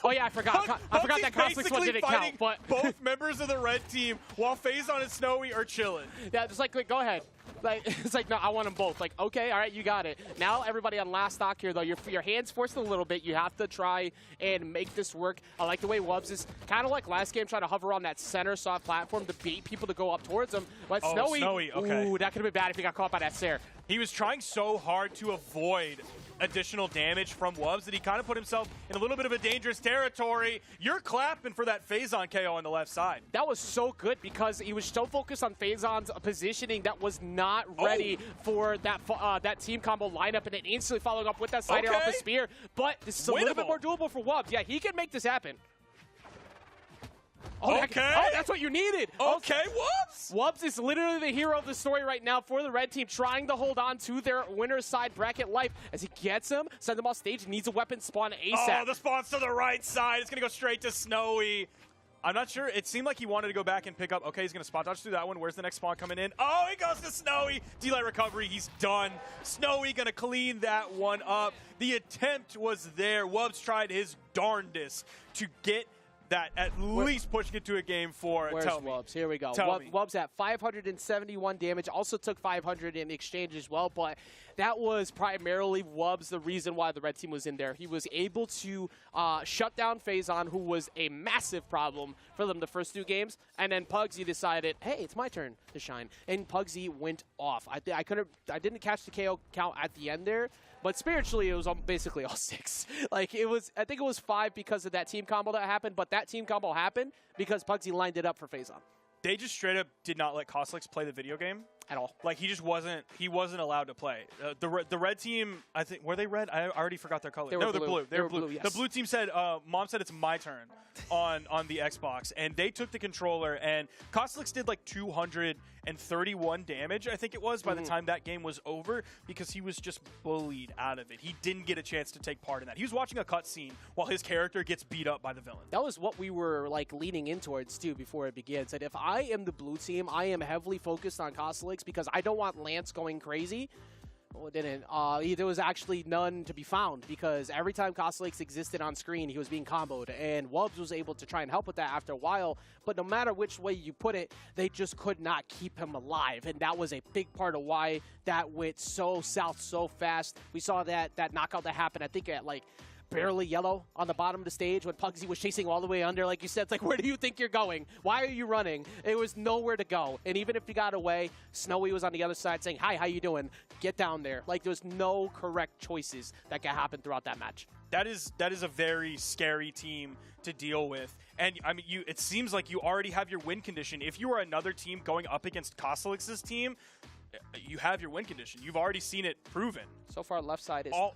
S6: Oh yeah, I forgot that Koslic's one didn't count. But
S4: both members of the red team while Phazon and Snowy are chilling.
S6: Yeah, just like go ahead. Like it's like no, I want them both. Like okay, all right, you got it. Now everybody on last stock here though, your hands forced a little bit. You have to try and make this work. I like the way Wubbs is kind of like last game, trying to hover on that center soft platform to bait people to go up towards him. But Snowy,
S4: okay.
S6: ooh, that could have been bad if he got caught by that Sair.
S4: He was trying so hard to avoid additional damage from Wubs that he kind of put himself in a little bit of a dangerous territory. You're clapping for that Phazon KO on the left side.
S6: That was so good because he was so focused on Phazon's positioning that was not ready for that team combo lineup, and then instantly following up with that side air off the spear. But this is a little bit more doable for Wubs. Yeah, he can make this happen. Oh, that's what you needed.
S4: Okay, Wubs!
S6: Wubs is literally the hero of the story right now for the red team, trying to hold on to their winner's side bracket life. As he gets him, sends him off stage, needs a weapon spawn ASAP.
S4: Oh, the spawn's to the right side. It's going to go straight to Snowy. I'm not sure. It seemed like he wanted to go back and pick up. Okay, he's going to spot dodge through that one. Where's the next spawn coming in? Oh, he goes to Snowy. Delay recovery. He's done. Snowy going to clean that one up. The attempt was there. Wubs tried his darndest to get that at least pushing it to a game 4.
S6: Where's
S4: Tell me.
S6: Wubs? Here we go.
S4: Tell me.
S6: Wubs at 571 damage. Also took 500 in exchange as well, but that was primarily Wubs the reason why the red team was in there. He was able to shut down Phazon, who was a massive problem for them the first 2 games, and then Pugsy decided, hey, it's my turn to shine, and Pugsy went off. I didn't catch the KO count at the end there, but spiritually, it was basically all 6. Like, I think it was 5 because of that team combo that happened, but that team combo happened because Pugsy lined it up for Phazon.
S4: They just straight up did not let Costlix play the video game.
S6: At all.
S4: Like, he wasn't allowed to play. The red team, I think, were they red? I already forgot their color.
S6: No,
S4: they're blue.
S6: They were blue, yes.
S4: The blue team said, Mom said it's my turn on the Xbox, and they took the controller, and Costlix did like 231 damage, I think it was, by the time that game was over, because he was just bullied out of it. He didn't get a chance to take part in that. He was watching a cutscene while his character gets beat up by the villain.
S6: That was what we were like leaning in towards too before it began. Said if I am the blue team, I am heavily focused on Costlix because I don't want Lance going crazy. Well, it didn't. There was actually none to be found because every time Costlix existed on screen, he was being comboed, and Wubs was able to try and help with that after a while, but no matter which way you put it, they just could not keep him alive, and that was a big part of why that went so south so fast. We saw that knockout that happened, I think, at like barely yellow on the bottom of the stage when Pugsy was chasing all the way under. Like you said, it's like, where do you think you're going? Why are you running? It was nowhere to go. And even if you got away, Snowy was on the other side saying, hi, how you doing? Get down there. Like, there was no correct choices that could happen throughout that match.
S4: That is a very scary team to deal with. And, I mean, it seems like you already have your win condition. If you were another team going up against Costlix's team, you have your win condition. You've already seen it proven.
S6: So far, left side is
S4: all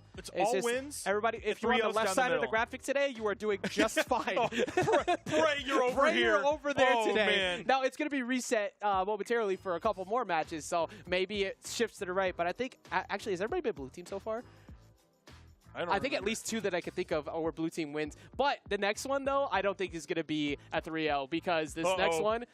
S4: wins.
S6: Everybody, if you're on the left side of the graphic today, you are doing just fine.
S4: Pray you're over
S6: Pray
S4: here.
S6: you're over there today.
S4: Man.
S6: Now, it's going to be reset momentarily for a couple more matches, so maybe it shifts to the right. But I think, actually, has everybody been blue team so far? I think at least 2 that I could think of where blue team wins. But the next one, though, I don't think is going to be a 3-0 because this next one,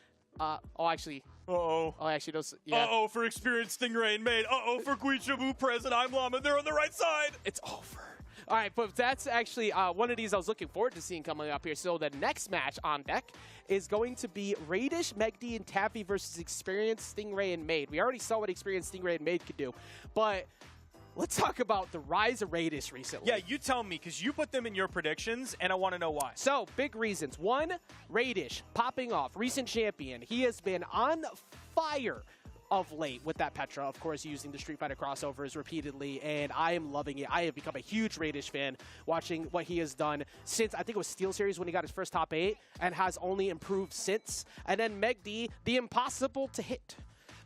S6: actually, those, yeah.
S4: Uh-oh for experienced Stingray and Maid. Uh-oh for Guichabu Prez and I'm Llama. They're on the right side.
S6: It's over. All right, but that's actually one of these I was looking forward to seeing coming up here. So the next match on deck is going to be Radish, Megdi, and Taffy versus Experienced Stingray and Maid. We already saw what Experienced Stingray and Maid could do, but let's talk about the rise of Radish recently.
S4: Yeah, you tell me, because you put them in your predictions, and I want to know why.
S6: So, big reasons. 1, Radish, popping off, recent champion. He has been on fire of late with that Petra, of course, using the Street Fighter crossovers repeatedly, and I am loving it. I have become a huge Radish fan, watching what he has done since, I think it was Steel Series when he got his first top 8, and has only improved since. And then Megdi, the impossible to hit.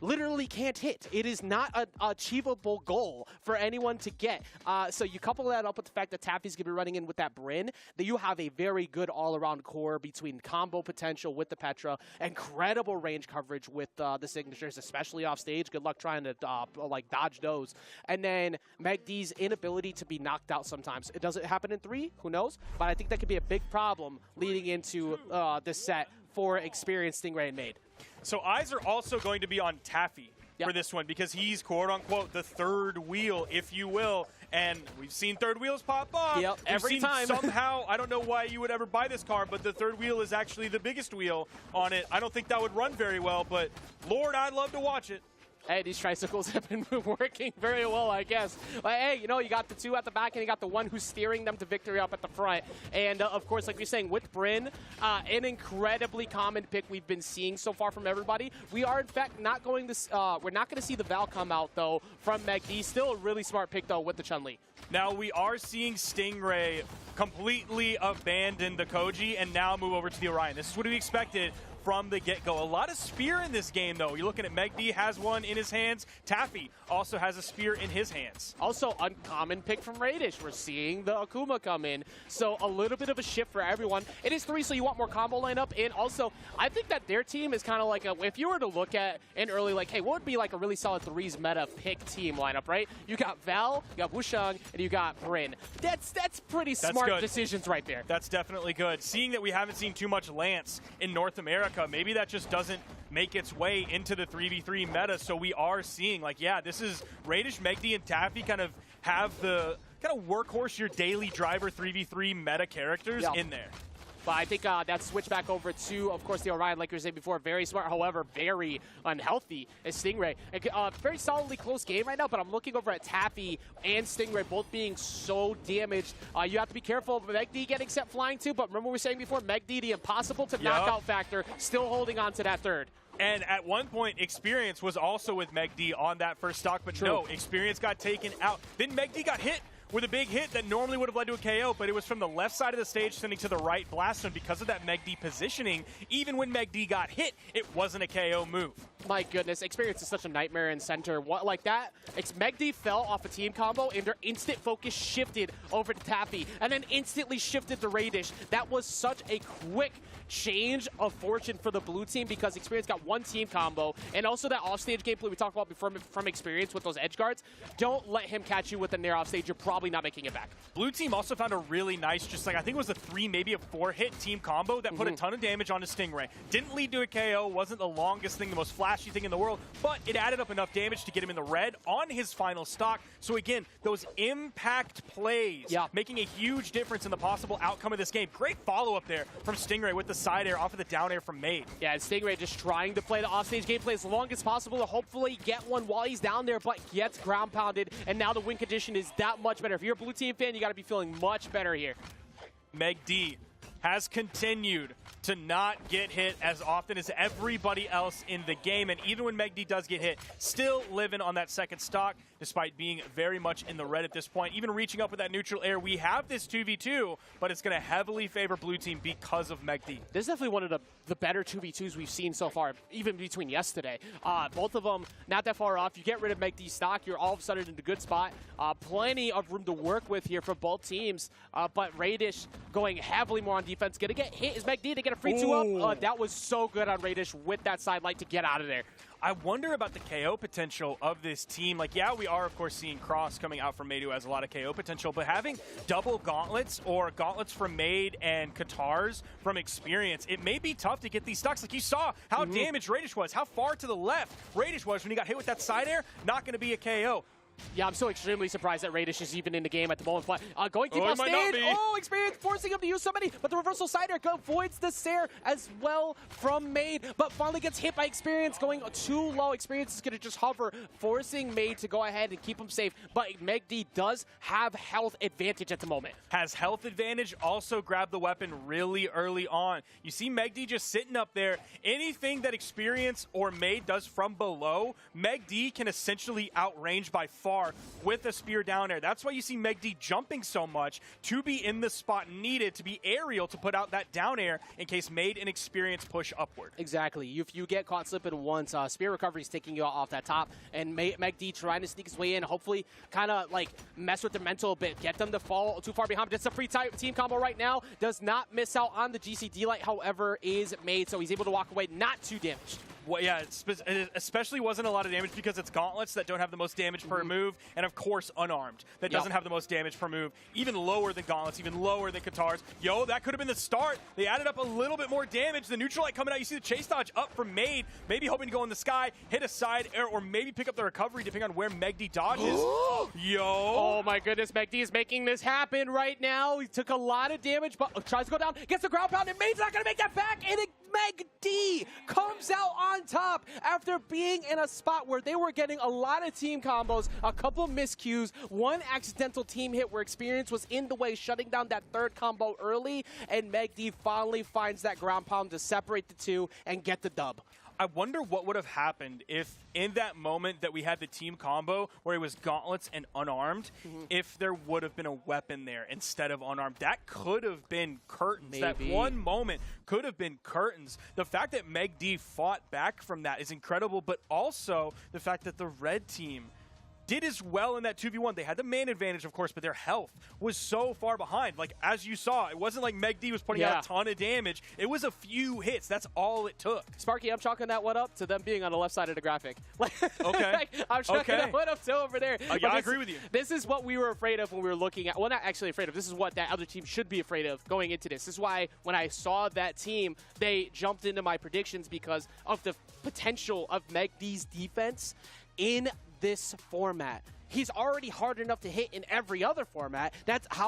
S6: Literally can't hit. It is not an achievable goal for anyone to get. So you couple that up with the fact that Taffy's going to be running in with that Brynn, that you have a very good all-around core between combo potential with the Petra, incredible range coverage with the signatures, especially off stage. Good luck trying to dodge those. And then Megdi's inability to be knocked out sometimes. It doesn't happen in 3, who knows? But I think that could be a big problem leading into this set for Experienced Stingray and Maid.
S4: So eyes are also going to be on Taffy for this one because he's quote-unquote the third wheel, if you will. And we've seen third wheels pop up.
S6: Yep, every time.
S4: Somehow, I don't know why you would ever buy this car, but the third wheel is actually the biggest wheel on it. I don't think that would run very well, but Lord, I'd love to watch it.
S6: Hey, these tricycles have been working very well, I guess. But hey, you know, you got the two at the back, and you got the one who's steering them to victory up at the front. And of course, like you're saying, with Brynn, an incredibly common pick we've been seeing so far from everybody. We are in fact not going to, we're not going to see the Val come out though from Megd. Still a really smart pick though with the Chun-Li.
S4: Now we are seeing Stingray completely abandon the Koji and now move over to the Orion. This is what we expected from the get-go. A lot of spear in this game, though. You're looking at Megd has one in his hands. Taffy also has a spear in his hands.
S6: Also, uncommon pick from Radish. We're seeing the Akuma come in. So a little bit of a shift for everyone. It is 3, so you want more combo lineup. And also, I think that their team is kind of like, if you were to look at an early, like, hey, what would be like a really solid 3's meta pick team lineup, right? You got Val, you got Wushang, and you got Brynn. That's pretty smart
S4: good.
S6: decisions right there.
S4: That's definitely good. Seeing that we haven't seen too much Lance in North America, maybe that just doesn't make its way into the 3v3 meta, so we are seeing, like, yeah, this is Radish, Megd, and Taffy kind of have the kind of workhorse, your daily driver 3v3 meta characters in there.
S6: But I think that switch back over to, of course, the Orion, like you were saying before, very smart, however, very unhealthy is Stingray. Very solidly close game right now, but I'm looking over at Taffy and Stingray both being so damaged. You have to be careful of Megd getting set flying too, but remember we were saying before, Megd, the impossible to knockout factor, still holding on to that third.
S4: And at one point, Experience was also with Megd on that first stock, but no, Experience got taken out. Then Megd got hit with a big hit that normally would have led to a KO, but it was from the left side of the stage sending to the right blast zone. Because of that Megd positioning, even when Megd got hit, it wasn't a KO move.
S6: My goodness, Experience is such a nightmare in center. What, like that, Megd fell off a team combo and their instant focus shifted over to Taffy and then instantly shifted to Radish. That was such a quick change of fortune for the blue team because Experience got one team combo, and also that offstage gameplay we talked about before from Experience with those edge guards. Don't let him catch you with a nair offstage. You're probably not making it back.
S4: Blue team also found a really nice, just like I think it was a 3, maybe a 4-hit team combo that put a ton of damage onto Stingray. Didn't lead to a KO, wasn't the longest thing, the most flashy thing in the world, but it added up enough damage to get him in the red on his final stock. So again, those impact plays making a huge difference in the possible outcome of this game. Great follow-up there from Stingray with the side air off of the down air from Made.
S6: Yeah, and Stingray just trying to play the offstage gameplay as long as possible to hopefully get one while he's down there, but gets ground pounded, and now the win condition is that much better. If you're a blue team fan, you got to be feeling much better here.
S4: Megd has continued to not get hit as often as everybody else in the game, and even when Megd does get hit, still living on that second stock despite being very much in the red at this point. Even reaching up with that neutral air, we have this 2v2, but it's going to heavily favor blue team because of Megd.
S6: This is definitely one of the better 2v2s we've seen so far, even between yesterday. Both of them not that far off. You get rid of Megd's stock, you're all of a sudden in a good spot. Plenty of room to work with here for both teams, but Radish going heavily more on defense. Gonna get hit is Megd to get a free 2-up. That was so good on Radish with that side light to get out of there.
S4: I wonder about the KO potential of this team. Like, yeah, we are, of course, seeing Cross coming out from Made, who has a lot of KO potential, but having double gauntlets or gauntlets from Made and Katars from Experience, it may be tough to get these stocks. Like, you saw how damaged Radish was, how far to the left Radish was when he got hit with that side air. Not going to be a KO.
S6: Yeah, I'm still extremely surprised that Radish is even in the game at the moment. But going deep off stage. Oh, Experience forcing him to use somebody. But the reversal side air avoids the Sair as well from Made. But finally gets hit by Experience. Going too low. Experience is going to just hover, forcing Made to go ahead and keep him safe. But Megd does have health advantage at the moment.
S4: Has health advantage. Also grabbed the weapon really early on. You see Megd just sitting up there. Anything that Experience or Made does from below, Megd can essentially outrange by far with a spear down air. That's why you see Megd jumping so much to be in the spot needed to be aerial to put out that down air in case Made and Experience push upward.
S6: Exactly. If you get caught slipping once, spear recovery is taking you off that top, and Megd trying to sneak his way in, hopefully kind of like mess with their mental a bit, get them to fall too far behind. It's a free team combo right now. Does not miss out on the GCD light, however, is Made, so he's able to walk away not too damaged.
S4: Well, yeah, it especially wasn't a lot of damage because it's gauntlets that don't have the most damage per move, and of course unarmed that doesn't have the most damage per move. Even lower than gauntlets, even lower than Katars. Yo, that could have been the start. They added up a little bit more damage. The neutral light coming out. You see the chase dodge up from Made, maybe hoping to go in the sky, hit a side air, or maybe pick up the recovery depending on where Megd dodges. Yo.
S6: Oh my goodness, Megd is making this happen right now. He took a lot of damage, but tries to go down, gets the ground pound, and Made's not going to make that back, and Meg D comes out on top after being in a spot where they were getting a lot of team combos, a couple miscues, one accidental team hit where Experience was in the way, shutting down that third combo early, and Meg D finally finds that ground pound to separate the two and get the dub.
S4: I wonder what would have happened if in that moment that we had the team combo where it was gauntlets and unarmed, if there would have been a weapon there instead of unarmed. That could have been curtains.
S6: Maybe.
S4: That one moment could have been curtains. The fact that Meg D fought back from that is incredible, but also the fact that the red team did as well in that 2v1. They had the main advantage, of course, but their health was so far behind. Like, as you saw, it wasn't like Meg D was putting out a ton of damage. It was a few hits. That's all it took.
S6: Sparky, I'm chalking that one up to them being on the left side of the graphic.
S4: Okay.
S6: I'm chalking that one up to over there.
S4: I agree with you.
S6: This is what we were afraid of when we were looking at, well, not actually afraid of. This is what that other team should be afraid of going into this. This is why when I saw that team, they jumped into my predictions because of the potential of Meg D's defense in this format. He's already hard enough to hit in every other format.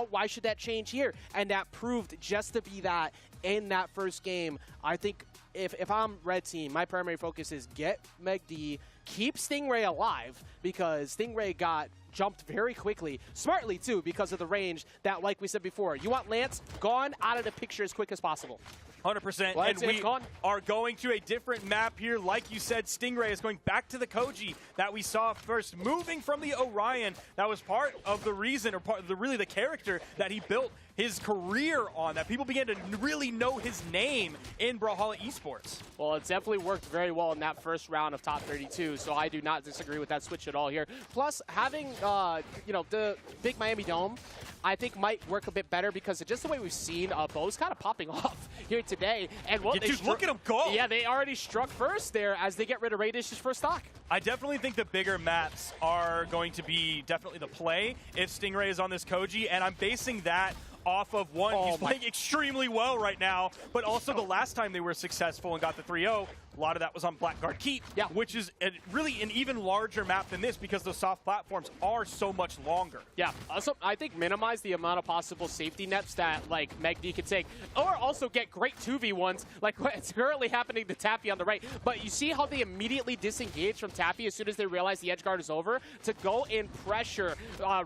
S6: Why should that change here? And that proved just to be that in that first game. I think if I'm red team, my primary focus is get Meg D, keep Stingray alive, because Stingray got jumped very quickly, smartly too, because of the range that, like we said before, you want Lance gone out of the picture as quick as possible.
S4: 100%.
S6: Lance,
S4: and we
S6: gone.
S4: are going to a different map here. Like you said, Stingray is going back to the Koji that we saw first, moving from the Orion. That was part of the reason, or part of really the character that he built his career on, that people began to really know his name in Brawlhalla Esports.
S6: Well, it's definitely worked very well in that first round of top 32, so I do not disagree with that switch at all here. Plus, having the big Miami Dome, I think might work a bit better because of just the way we've seen Bo's kind of popping off here today. And what
S4: Dude, look at him go!
S6: Yeah, they already struck first there as they get rid of Radish's first stock.
S4: I definitely think the bigger maps are going to be definitely the play if Stingray is on this Koji, and I'm basing that off of one, he's playing extremely well right now, but also the last time they were successful and got the 3-0, a lot of that was on Blackguard Keep, which is really an even larger map than this because those soft platforms are so much longer.
S6: Yeah, also I think minimize the amount of possible safety nets that like Meg D could take, or also get great 2v1s like what's currently happening to Tappy on the right. But you see how they immediately disengage from Tappy as soon as they realize the edge guard is over to go in pressure.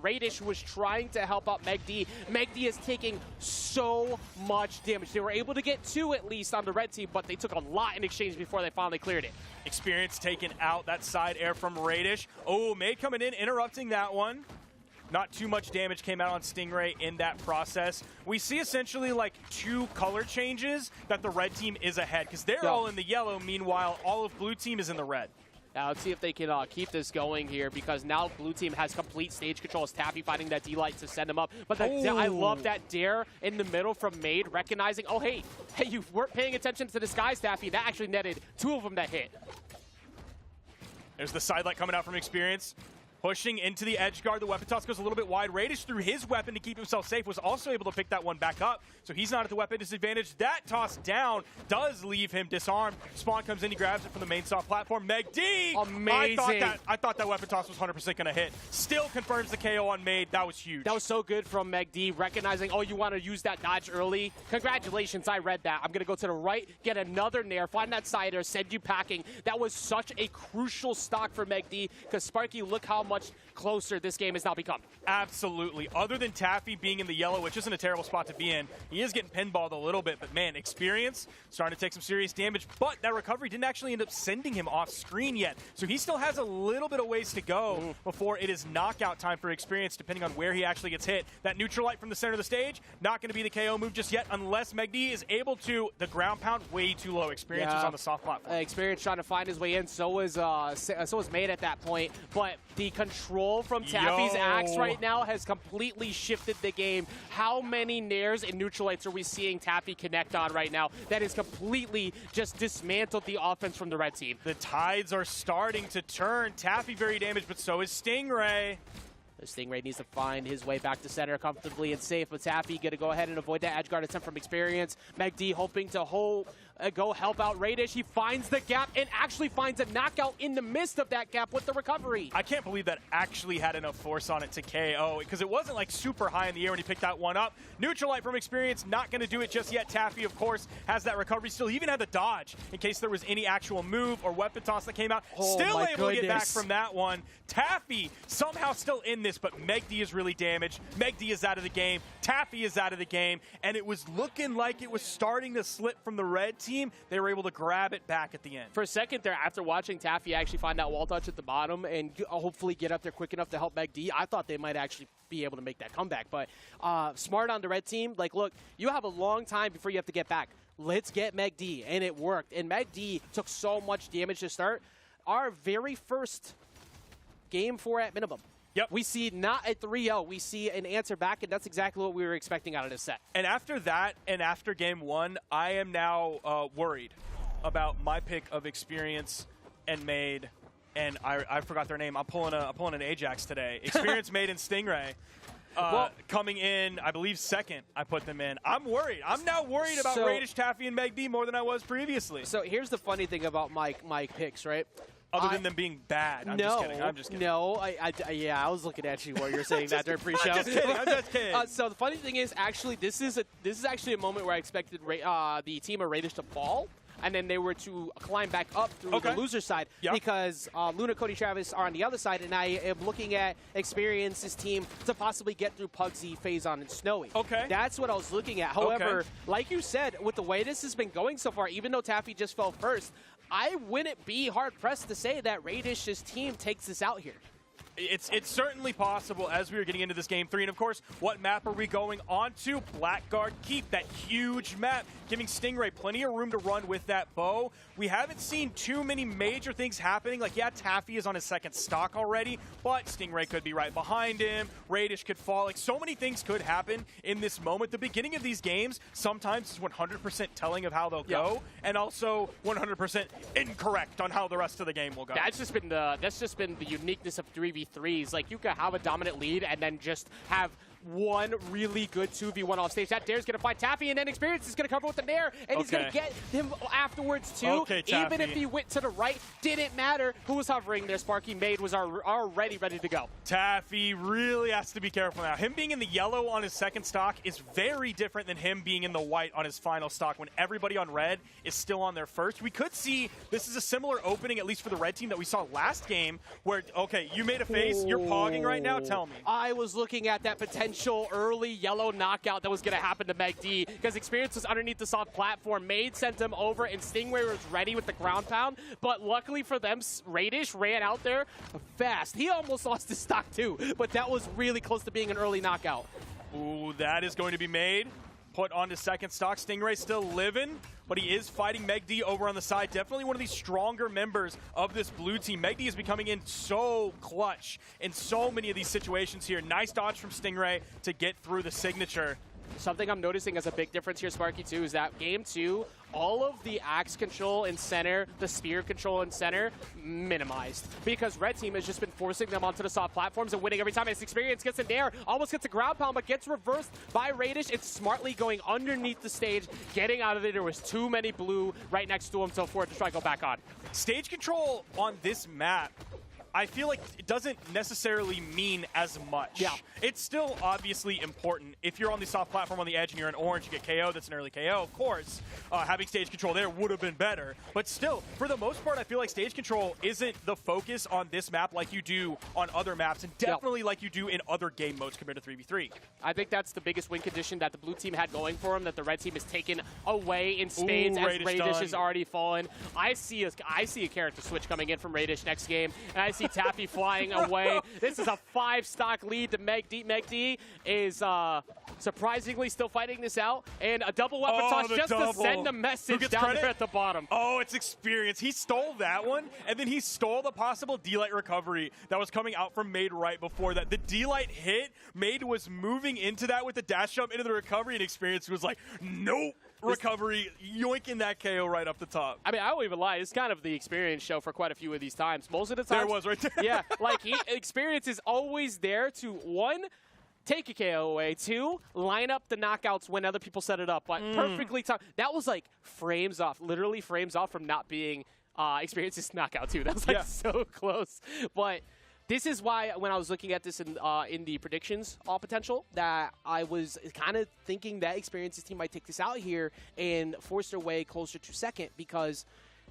S6: Radish was trying to help out Meg D. Meg D is taking so much damage. They were able to get 2 at least on the red team, but they took a lot in exchange before they finally cleared it.
S4: Experience taken out, that side air from Radish. Oh, Made coming in, interrupting that one. Not too much damage came out on Stingray in that process. We see essentially like 2 color changes that the red team is ahead because they're all in the yellow. Meanwhile, all of blue team is in the red.
S6: Now let's see if they can keep this going here because now blue team has complete stage control as Tappy fighting that D-Light to send him up. But I love that dare in the middle from Made, recognizing, oh, hey, you weren't paying attention to the skies, Tappy. That actually netted 2 of them that hit.
S4: There's the sidelight coming out from Experience. Pushing into the edge guard. The weapon toss goes a little bit wide. Radish threw his weapon to keep himself safe, was also able to pick that one back up. So he's not at the weapon disadvantage. That toss down does leave him disarmed. Spawn comes in, he grabs it from the main soft platform. Meg D!
S6: Amazing.
S4: I thought that weapon toss was 100% going to hit. Still confirms the KO on Made. That was huge.
S6: That was so good from Meg D, recognizing, oh, you want to use that dodge early? Congratulations, I read that. I'm going to go to the right, get another nair, find that cider, send you packing. That was such a crucial stock for Meg D because Sparky, look how much closer this game has now become.
S4: Absolutely. Other than Taffy being in the yellow, which isn't a terrible spot to be in, he is getting pinballed a little bit, but man, Experience starting to take some serious damage, but that recovery didn't actually end up sending him off screen yet. So he still has a little bit of ways to go before it is knockout time for Experience, depending on where he actually gets hit. That neutral light from the center of the stage, not going to be the KO move just yet, unless Meg D is able to. The ground pound way too low. Experience was on the soft platform.
S6: Experience trying to find his way in, so was Made at that point, but the control from Taffy's axe right now has completely shifted the game. How many nairs and neutralites are we seeing Taffy connect on right now? That has completely just dismantled the offense from the red team.
S4: The tides are starting to turn. Taffy very damaged, but so is Stingray.
S6: The Stingray needs to find his way back to center comfortably and safe, but Taffy going to go ahead and avoid that edge guard attempt from Experience. Meg D hoping to hold go help out Radish. He finds the gap and actually finds a knockout in the midst of that gap with the recovery.
S4: I can't believe that actually had enough force on it to KO, because it wasn't like super high in the air when he picked that one up. Neutralite from experience, not going to do it just yet. Taffy, of course, has that recovery still. He even had the dodge in case there was any actual move or weapon toss that came out. Still able to get back from that one. Taffy somehow still in this, but Meg D is really damaged. Meg D is out of the game. Taffy is out of the game, and it was looking like it was starting to slip from the red team. They were able to grab it back at the end.
S6: For a second there, after watching Taffy actually find that wall touch at the bottom and hopefully get up there quick enough to help Meg D, I thought they might actually be able to make that comeback. But smart on the red team. Like, look, you have a long time before you have to get back. Let's get Meg D, and it worked. And Meg D took so much damage to start. Our very first game 4 at minimum.
S4: Yep.
S6: We see not a 3-0. We see an answer back, and that's exactly what we were expecting out of this set.
S4: And after that, and after game 1, I am now worried about my pick of experience and Made, and I forgot their name. I'm pulling an Ajax today. Experience Made and Stingray. Coming in, I believe, second, I put them in. I'm worried. I'm now worried about Radish, Taffy, and Meg D more than I was previously.
S6: So here's the funny thing about my picks, right?
S4: Other than them being bad. I'm just kidding.
S6: No, I was looking at you while you were saying that during pre-show.
S4: I'm just kidding.
S6: So the funny thing is, actually, this is actually a moment where I expected the team of Radish to fall, and then they were to climb back up through the loser side, because Luna, Cody, Travis are on the other side, and I am looking at Experience's team to possibly get through Pugsy, Phazon, and Snowy.
S4: Okay.
S6: That's what I was looking at. However, like you said, with the way this has been going so far, even though Taffy just fell first, I wouldn't be hard-pressed to say that Radish's team takes this out here.
S4: It's certainly possible as we are getting into this game 3. And, of course, what map are we going on to? Blackguard Keep, that huge map, giving Stingray plenty of room to run with that bow. We haven't seen too many major things happening. Like, yeah, Taffy is on his second stock already, but Stingray could be right behind him. Radish could fall. Like, so many things could happen in this moment. The beginning of these games sometimes is 100% telling of how they'll go, and also 100% incorrect on how the rest of the game will go.
S6: That's just been the uniqueness of 3v3s. Like, you could have a dominant lead and then just have one really good 2v1 off stage. That Dare's going to find Taffy, and then Experience is going to cover with the Nair, and he's going to get him afterwards, too. Even if he went to the right, didn't matter who was hovering there. Sparky Made was already ready to go.
S4: Taffy really has to be careful now. Him being in the yellow on his second stock is very different than him being in the white on his final stock when everybody on red is still on their first. We could see this is a similar opening, at least for the red team, that we saw last game where, okay, you made a face, you're pogging right now, tell me.
S6: I was looking at that potential early yellow knockout that was going to happen to Meg D, because Experience was underneath the soft platform. Made sent him over, and Stingray was ready with the ground pound, but luckily for them, Radish ran out there fast. He almost lost his stock too, but that was really close to being an early knockout.
S4: Ooh, that is going to be Made. Put onto second stock. Stingray still living, but he is fighting Meg D over on the side. Definitely one of these stronger members of this blue team. Meg D is becoming in so clutch in so many of these situations here. Nice dodge from Stingray to get through the signature.
S6: Something I'm noticing as a big difference here, Sparky, too, is that game 2, all of the axe control in center, the spear control in center, minimized. Because red team has just been forcing them onto the soft platforms and winning every time. His Experience gets in there, almost gets a ground pound, but gets reversed by Radish. It's smartly going underneath the stage, getting out of it. There was too many blue right next to him, so forward to try to go back on.
S4: Stage control on this map, I feel like it doesn't necessarily mean as much.
S6: Yeah.
S4: It's still obviously important. If you're on the soft platform on the edge and you're in orange, you get KO, that's an early KO, of course. Having stage control there would have been better. But still, for the most part, I feel like stage control isn't the focus on this map like you do on other maps, and definitely like you do in other game modes compared to 3v3.
S6: I think that's the biggest win condition that the blue team had going for him, that the red team has taken away in spades as Radish has already fallen. I see a character switch coming in from Radish next game, and I see Taffy flying away. This is a 5-stock lead to Meg D. Meg D is surprisingly still fighting this out, and a double weapon toss just to send a message down there at the bottom.
S4: Oh, it's Experience. He stole that one, and then he stole the possible D-Light recovery that was coming out from Made right before that. The D-Light hit, Made was moving into that with the dash jump into the recovery, and Experience was like, nope. Recovery, yoinking that KO right up the top.
S6: I mean, I won't even lie. It's kind of the Experience show for quite a few of these times. Most of the time,
S4: there was right there.
S6: Yeah, like Experience is always there to, one, take a KO away. 2, line up the knockouts when other people set it up. But perfectly timed. That was like frames off, literally frames off from not being Experience's knockout too. That was like so close. But this is why when I was looking at this in the predictions all potential, that I was kind of thinking that Experience's team might take this out here and force their way closer to second, because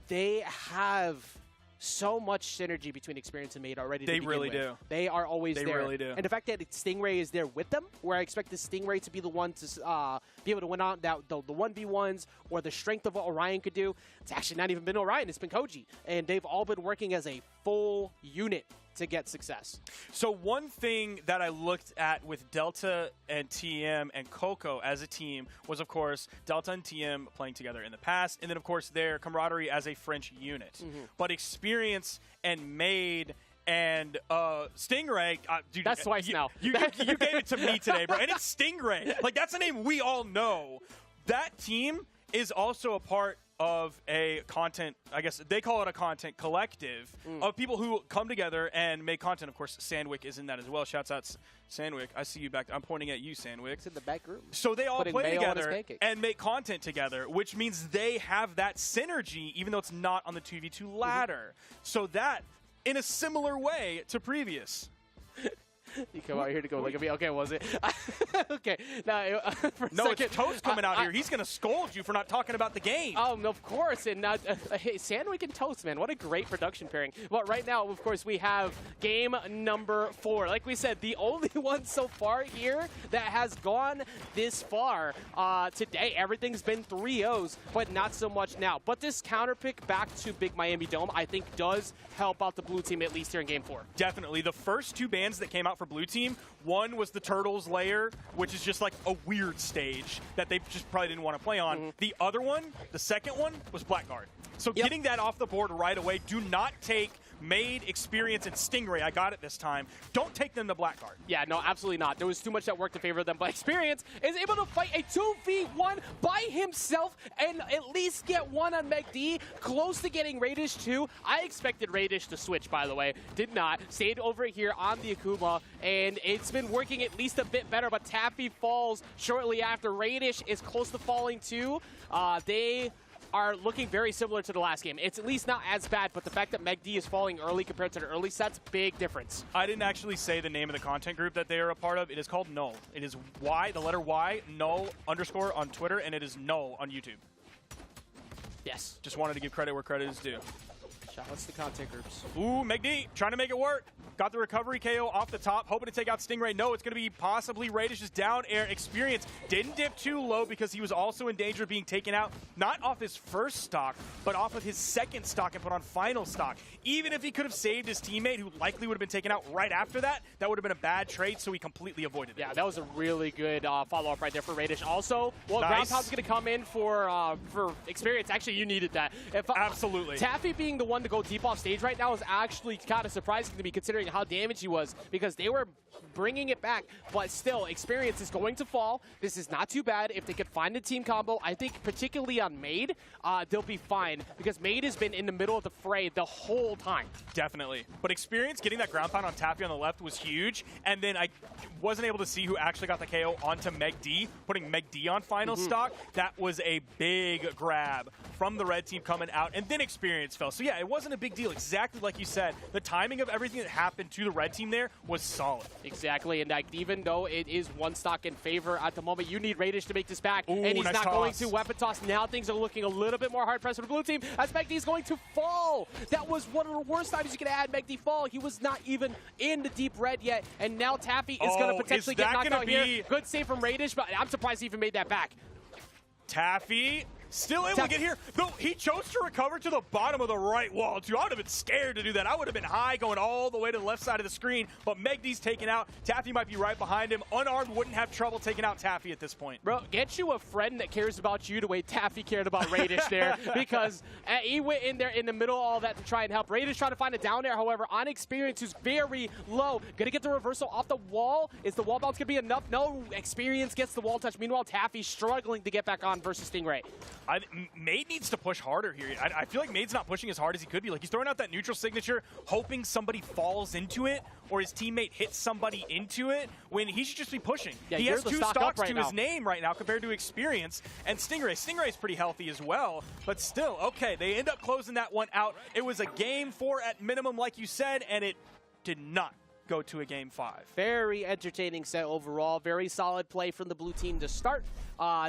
S6: they have so much synergy between Experience and Made already.
S4: They really do.
S6: They are always there.
S4: They really do.
S6: And the fact that Stingray is there with them, where I expect the Stingray to be the one to be able to win out the 1v1s or the strength of what Orion could do, it's actually not even been Orion, it's been Koji. And they've all been working as a full unit to get success.
S4: So one thing that I looked at with Delta and TM and Coco as a team was, of course, Delta and TM playing together in the past, and then, of course, their camaraderie as a French unit. But Experience and Made and Stingray, dude,
S6: That's twice now.
S4: You gave it to me today, bro. And it's Stingray. Like, that's a name we all know. That team is also a part of a content, I guess they call it a content collective of people who come together and make content. Of course, Sandwick is in that as well. Shouts out Sandwick. I see you back there. I'm pointing at you, Sandwick.
S6: It's in the back room.
S4: So they all
S6: Putting
S4: play
S6: mayo on his
S4: together
S6: pancakes.
S4: and make content together, which means they have that synergy, even though it's not on the 2v2 ladder. So that, in a similar way to previous.
S6: You come out here to go look at me. Okay, was it? Okay. Now, for a
S4: No,
S6: second,
S4: it's Toast coming out here. He's going to scold you for not talking about the game.
S6: Of course. And hey, Sandwick and Toast, man. What a great production pairing. But right now, of course, we have game number 4. Like we said, the only one so far here that has gone this far today. Everything's been 3-0s, but not so much now. But this counter pick back to Big Miami Dome, I think, does help out the blue team, at least here in game 4.
S4: Definitely. The first 2 bans that came out for blue team, one was the Turtles layer, which is just like a weird stage that they just probably didn't want to play on. The other one, the second one, was Blackguard. So getting that off the board right away, do not take Made, Experience, and Stingray. I got it this time. Don't take them to Blackguard.
S6: Yeah, no, absolutely not. There was too much that worked in favor of them. But Experience is able to fight a 2v1 by himself and at least get one on McD. Close to getting Radish too. I expected Radish to switch, by the way. Did not. Stayed over here on the Akuma, and it's been working at least a bit better. But Taffy falls shortly after. Radish is close to falling too. They are looking very similar to the last game. It's at least not as bad, but the fact that McD is falling early compared to the early sets, big difference.
S4: I didn't actually say the name of the content group that they are a part of. It is called Null. It is Y, the letter Y, Null _ on Twitter, and it is Null on YouTube.
S6: Yes.
S4: Just wanted to give credit where credit is due.
S6: Shout outs to content groups.
S4: Ooh, McD trying to make it work. Got the recovery KO off the top, hoping to take out Stingray. No, it's going to be possibly Radish's down air. Experience didn't dip too low because he was also in danger of being taken out, not off his first stock, but off of his second stock and put on final stock. Even if he could have saved his teammate, who likely would have been taken out right after that, that would have been a bad trade, so he completely avoided it.
S6: Yeah, that was a really good follow-up right there for Radish. Also, well,
S4: Nice.
S6: Ground Pound's going to come in for Experience. Actually, you needed that. If,
S4: Absolutely.
S6: Taffy being the one to go deep off stage right now is actually kind of surprising to me, considering how damaged he was, because they were bringing it back, but still, Experience is going to fall. This is not too bad. If they could find a team combo, I think particularly on Made, they'll be fine, because Made has been in the middle of the fray the whole time.
S4: Definitely. But Experience getting that ground pound on Taffy on the left was huge, and then I wasn't able to see who actually got the KO onto McD, putting McD on final stock. That was a big grab from the red team coming out, and then Experience fell. So yeah, it wasn't a big deal. Exactly like you said, the timing of everything that happened to the red team there was solid.
S6: Exactly, and like, even though it is one stock in favor at the moment, you need Radish to make this back,
S4: Ooh,
S6: and he's
S4: nice
S6: not going
S4: toss.
S6: to weapon toss. Now things are looking a little bit more hard-pressed for the blue team, as McD is going to fall. That was one of the worst times you could have had McD fall. He was not even in the deep red yet, and now Taffy is going to potentially get knocked out here. Good save from Radish, but I'm surprised he even made that back.
S4: Taffy still able to get here. Though he chose to recover to the bottom of the right wall, too. I would have been scared to do that. I would have been high going all the way to the left side of the screen, but Megdy's taken out. Taffy might be right behind him. Unarmed wouldn't have trouble taking out Taffy at this point.
S6: Bro, get you a friend that cares about you the way Taffy cared about Radish there, because he went in there in the middle of all that to try and help. Radish trying to find it down there, however, on Experience, who's very low. Gonna get the reversal off the wall. Is the wall bounce gonna be enough? No, Experience gets the wall touch. Meanwhile, Taffy's struggling to get back on versus Stingray.
S4: Made needs to push harder here. I feel like Made's not pushing as hard as he could be. Like, he's throwing out that neutral signature, hoping somebody falls into it or his teammate hits somebody into it, when he should just be pushing.
S6: Yeah,
S4: he
S6: you're
S4: has
S6: the
S4: 2
S6: stock up
S4: stocks
S6: right
S4: to
S6: now.
S4: his name right now compared to experience. And Stingray's pretty healthy as well, but still, okay, they end up closing that one out. It was a game 4 at minimum, like you said, and it did not go to a game 5.
S6: Very entertaining set overall. Very solid play from the blue team to start.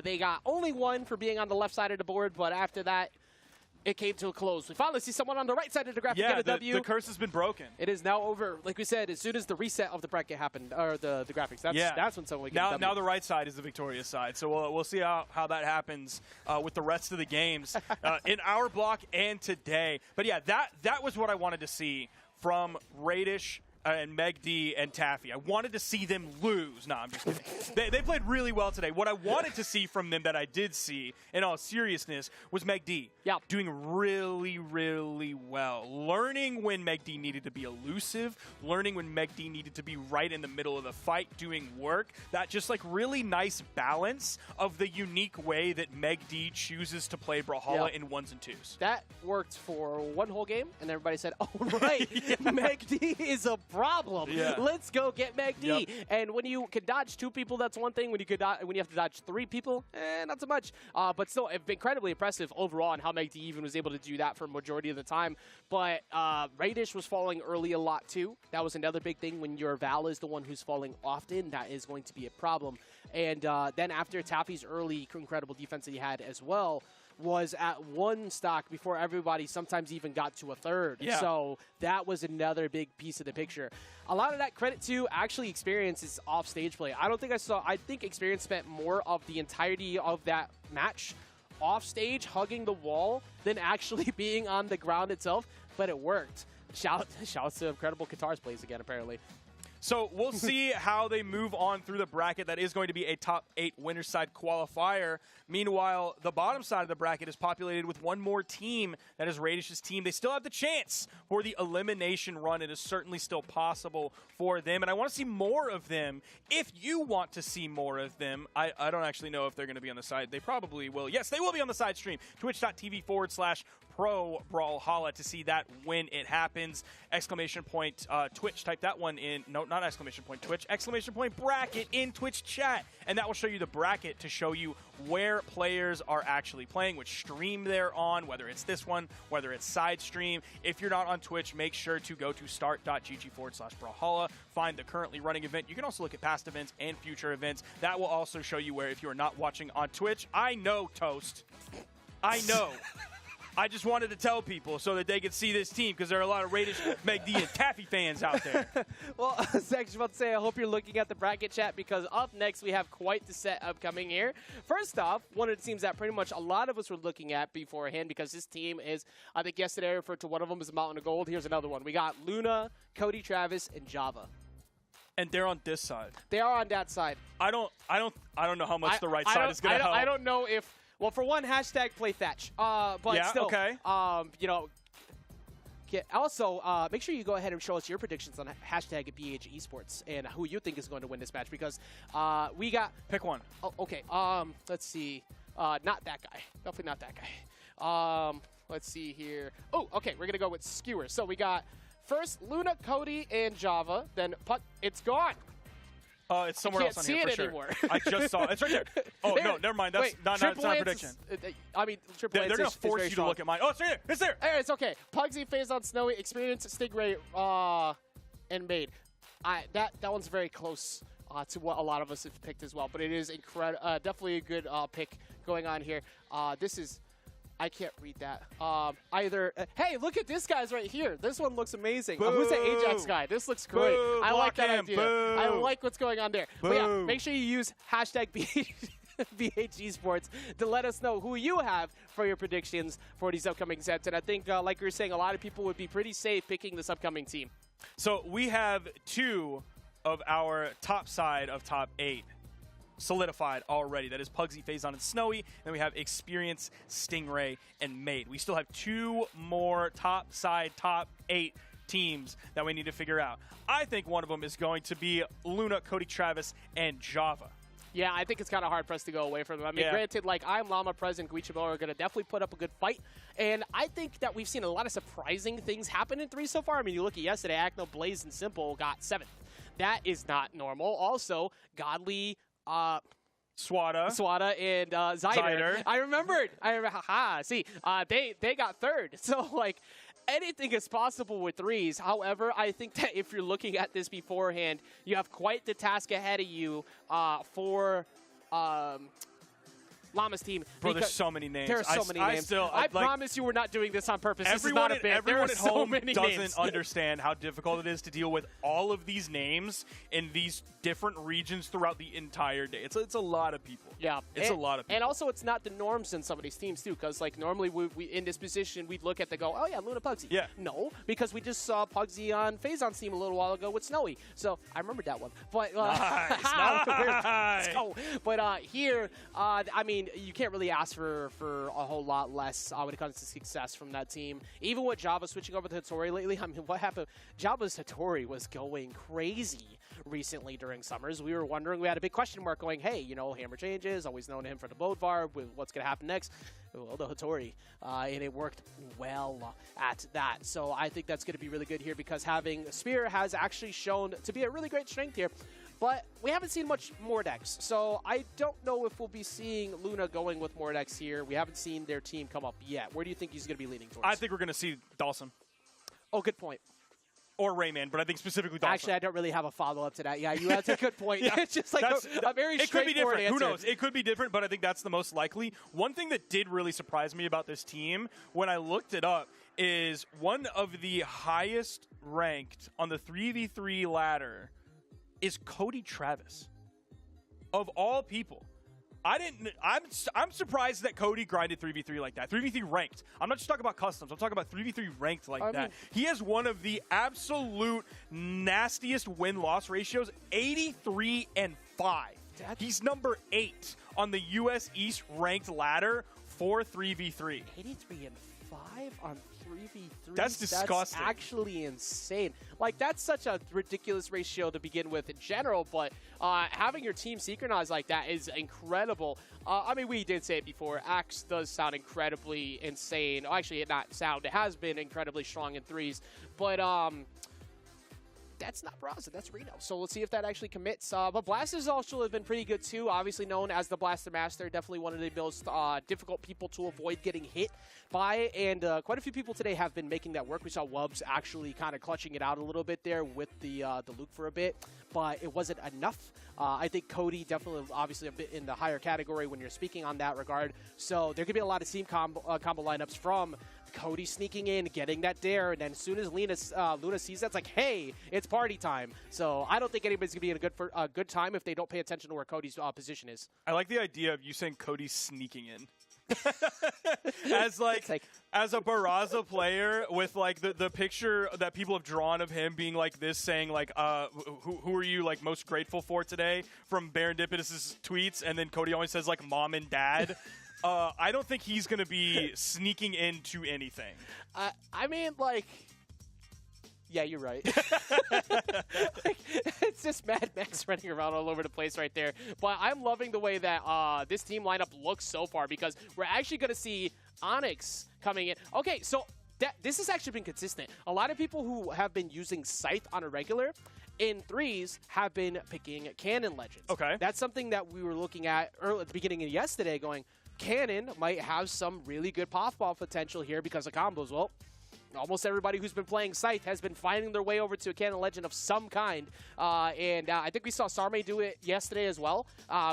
S6: They got only 1 for being on the left side of the board, but after that, it came to a close. We finally see someone on the right side of the graphic get a W.
S4: The curse has been broken.
S6: It is now over. Like we said, as soon as the reset of the bracket happened, or the graphics, that's when someone gets a W.
S4: Now the right side is the victorious side. So we'll see how that happens with the rest of the games in our block and today. But yeah, that was what I wanted to see from Radish and Meg D and Taffy. I wanted to see them lose. No, I'm just kidding. They played really well today. What I wanted to see from them that I did see, in all seriousness, was Meg D.
S6: Yeah.
S4: Doing really, really well. Learning when Meg D needed to be elusive. Learning when Meg D needed to be right in the middle of the fight, doing work. That just like really nice balance of the unique way that Meg D chooses to play Brawlhalla in 1s and 2s.
S6: That worked for 1 whole game, and everybody said, oh, right, Meg D is a problem.
S4: Yeah.
S6: Let's go get Meg D.
S4: Yep.
S6: And when you can dodge 2 people, that's one thing. When you have to dodge 3 people, not so much. But still, incredibly impressive overall on how Meg D even was able to do that for a majority of the time. But Radish was falling early a lot too. That was another big thing. When your Val is the one who's falling often, that is going to be a problem. And then after Taffy's early incredible defense that he had as well, was at 1 stock before everybody sometimes even got to a 3rd.
S4: Yeah.
S6: So that was another big piece of the picture. A lot of that credit to actually Experience's off-stage play. I think Experience spent more of the entirety of that match off stage hugging the wall than actually being on the ground itself, but it worked. Shout out to incredible Qatar's plays again, apparently.
S4: So we'll see how they move on through the bracket. That is going to be a top 8 winner side qualifier. Meanwhile, the bottom side of the bracket is populated with 1 more team. That is Radish's team. They still have the chance for the elimination run. It is certainly still possible for them. And I want to see more of them. If you want to see more of them, I don't actually know if they're going to be on the side. They probably will. Yes, they will be on the side stream. Twitch.tv/Pro Brawlhalla to see that when it happens. Exclamation point Twitch. Type that one in. No, not exclamation point Twitch. Exclamation point bracket in Twitch chat. And that will show you the bracket to show you where players are actually playing, which stream they're on, whether it's this one, whether it's side stream. If you're not on Twitch, make sure to go to start.gg/Brawlhalla. Find the currently running event. You can also look at past events and future events. That will also show you where, if you are not watching on Twitch. I know, Toast. I know. I just wanted to tell people so that they could see this team, because there are a lot of Radish, Meg D, and Taffy fans out there.
S6: Well, Zach, just about to say, I hope you're looking at the bracket chat, because up next we have quite the set upcoming here. First off, one of the teams that pretty much a lot of us were looking at beforehand, because this team is, I think yesterday I referred to one of them as Mountain of Gold. Here's another one. We got Luna, Cody Travis, and Java.
S4: And they're on this side.
S6: They are on that side.
S4: I don't know how much the right side is going to help.
S6: I don't know if. Well, for one, hashtag play Thatch. But
S4: yeah,
S6: still,
S4: okay.
S6: Also, make sure you go ahead and show us your predictions on hashtag BH Esports and who you think is going to win this match, because we got.
S4: Pick one.
S6: Oh, okay. Let's see. Not that guy. Definitely not that guy. Let's see here. Oh, okay. We're gonna go with Skewers. So we got first Luna, Cody, and Java. Then Puck. It's gone.
S4: It's somewhere else on here for sure.
S6: Anymore.
S4: I just saw it. It's right there. Oh, no, never mind. That's not a prediction.
S6: Triple
S4: They're going to force you to look at mine. Oh, it's right there. It's there.
S6: Hey, it's okay. Pugsy, Phazon, Snowy, Experience, Stingray, and Made. That one's very close to what a lot of us have picked as well. But it is definitely a good pick going on here. This is... I can't read that. Hey, look at this guy's right here. This one looks amazing. Who's the Ajax guy? This looks great.
S4: Boo,
S6: I like that
S4: him.
S6: idea.
S4: Boo.
S6: I like what's going on there.
S4: Boo.
S6: But yeah, make sure you use hashtag BH Esports to let us know who you have for your predictions for these upcoming sets. And I think, like you were saying, a lot of people would be pretty safe picking this upcoming team.
S4: So we have 2 of our top side of top 8 solidified already. That is Pugsy, Phazon, and Snowy. Then we have Experience, Stingray, and Mate. We still have 2 more top side, top 8 teams that we need to figure out. I think one of them is going to be Luna, Cody Travis, and Java.
S6: Yeah, I think it's kind of hard for us to go away from them. I mean,
S4: Yeah.
S6: granted, like, I'm Llama, Prez, and Guichibo are going to definitely put up a good fight. And I think that we've seen a lot of surprising things happen in 3 so far. I mean, you look at yesterday, Acno, Blaze, and Simple got 7th. That is not normal. Also, Godly,
S4: Swada.
S6: and Zyder. I remembered. See, they got 3rd. So, like, anything is possible with 3s. However, I think that if you're looking at this beforehand, you have quite the task ahead of you for Llama's team.
S4: Bro, there's so many names.
S6: There are so many names. I promise you we're not doing this on purpose. This is not a bit. There
S4: Everyone
S6: are
S4: at
S6: so
S4: home
S6: many
S4: doesn't
S6: names.
S4: understand how difficult it is to deal with all of these names in these different regions throughout the entire day. It's a lot of people.
S6: Yeah,
S4: It's a lot of people.
S6: And also, it's not the norms in some of these teams, too, because, like, normally we in this position, we'd look at the go, oh, yeah, Luna Pugsy.
S4: Yeah.
S6: No, because we just saw Pugsy on Phazon's team a little while ago with Snowy. So I remember that one. But
S4: Nice,
S6: Let's
S4: nice.
S6: go. But here, I mean, you can't really ask for a whole lot less when it comes to success from that team. Even with Java switching over to Hattori lately, I mean, what happened? Java's Hattori was going crazy recently during summers. We were wondering, we had a big question mark going, hey, you know, Hammer changes, always known him for the Bodvar, with what's going to happen next? Well, the Hattori, and it worked well at that. So I think that's going to be really good here because having Spear has actually shown to be a really great strength here. But we haven't seen much Mordex, so I don't know if we'll be seeing Luna going with Mordex here. We haven't seen their team come up yet. Where do you think he's going to be leaning towards?
S4: I think we're going to see Dawson
S6: Oh, good point.
S4: or Rayman, but I think specifically Dawson.
S6: Actually, I don't really have a follow-up to that. Yeah, that's a good point. It's just like a very
S4: it could be
S6: straightforward
S4: different.
S6: answer.
S4: Who knows? It could be different, but I think that's the most likely. One thing that did really surprise me about this team when I looked it up is one of the highest ranked on the 3v3 ladder is Cody Travis. Of all people. I'm surprised that Cody grinded 3v3 like that. 3v3 ranked. I'm not just talking about customs. I'm talking about 3v3 ranked like that.
S6: mean,
S4: he has one of the absolute nastiest win-loss ratios, 83-5. He's number 8 on the US East ranked ladder for 3v3.
S6: 83-5 on 3v3.
S4: That's disgusting.
S6: That's actually insane. Like, that's such a ridiculous ratio to begin with in general, but having your team synchronized like that is incredible. I mean, we did say it before. Axe does sound incredibly insane. Actually, not sound. It has been incredibly strong in 3s, but that's not Braza, that's Reno. So let's see if that actually commits. But Blasters also have been pretty good too. Obviously known as the Blaster Master. Definitely one of the most difficult people to avoid getting hit by. And quite a few people today have been making that work. We saw Wubs actually kind of clutching it out a little bit there with the Luke for a bit. But it wasn't enough. I think Cody definitely obviously a bit in the higher category when you're speaking on that regard. So there could be a lot of team combo lineups from Cody sneaking in, getting that dare, and then as soon as Luna sees that, it's like, hey, it's party time. So I don't think anybody's going to be in a good time if they don't pay attention to where Cody's position is.
S4: I like the idea of you saying Cody's sneaking in. as as a Barraza player with like the picture that people have drawn of him being like this, saying like who are you like most grateful for today from Barendipitous' tweets, and then Cody always says like mom and dad. I don't think he's going to be sneaking into anything.
S6: I mean, like, yeah, you're right. Like, it's just Mad Max running around all over the place right there. But I'm loving the way that this team lineup looks so far because we're actually going to see Onyx coming in. Okay, so this has actually been consistent. A lot of people who have been using Scythe on a regular in 3s have been picking Cannon Legends.
S4: Okay.
S6: That's something that we were looking at early at the beginning of yesterday going, Cannon might have some really good puffball potential here because of combos. Well, almost everybody who's been playing Scythe has been finding their way over to a Cannon Legend of some kind. And I think we saw Sarme do it yesterday as well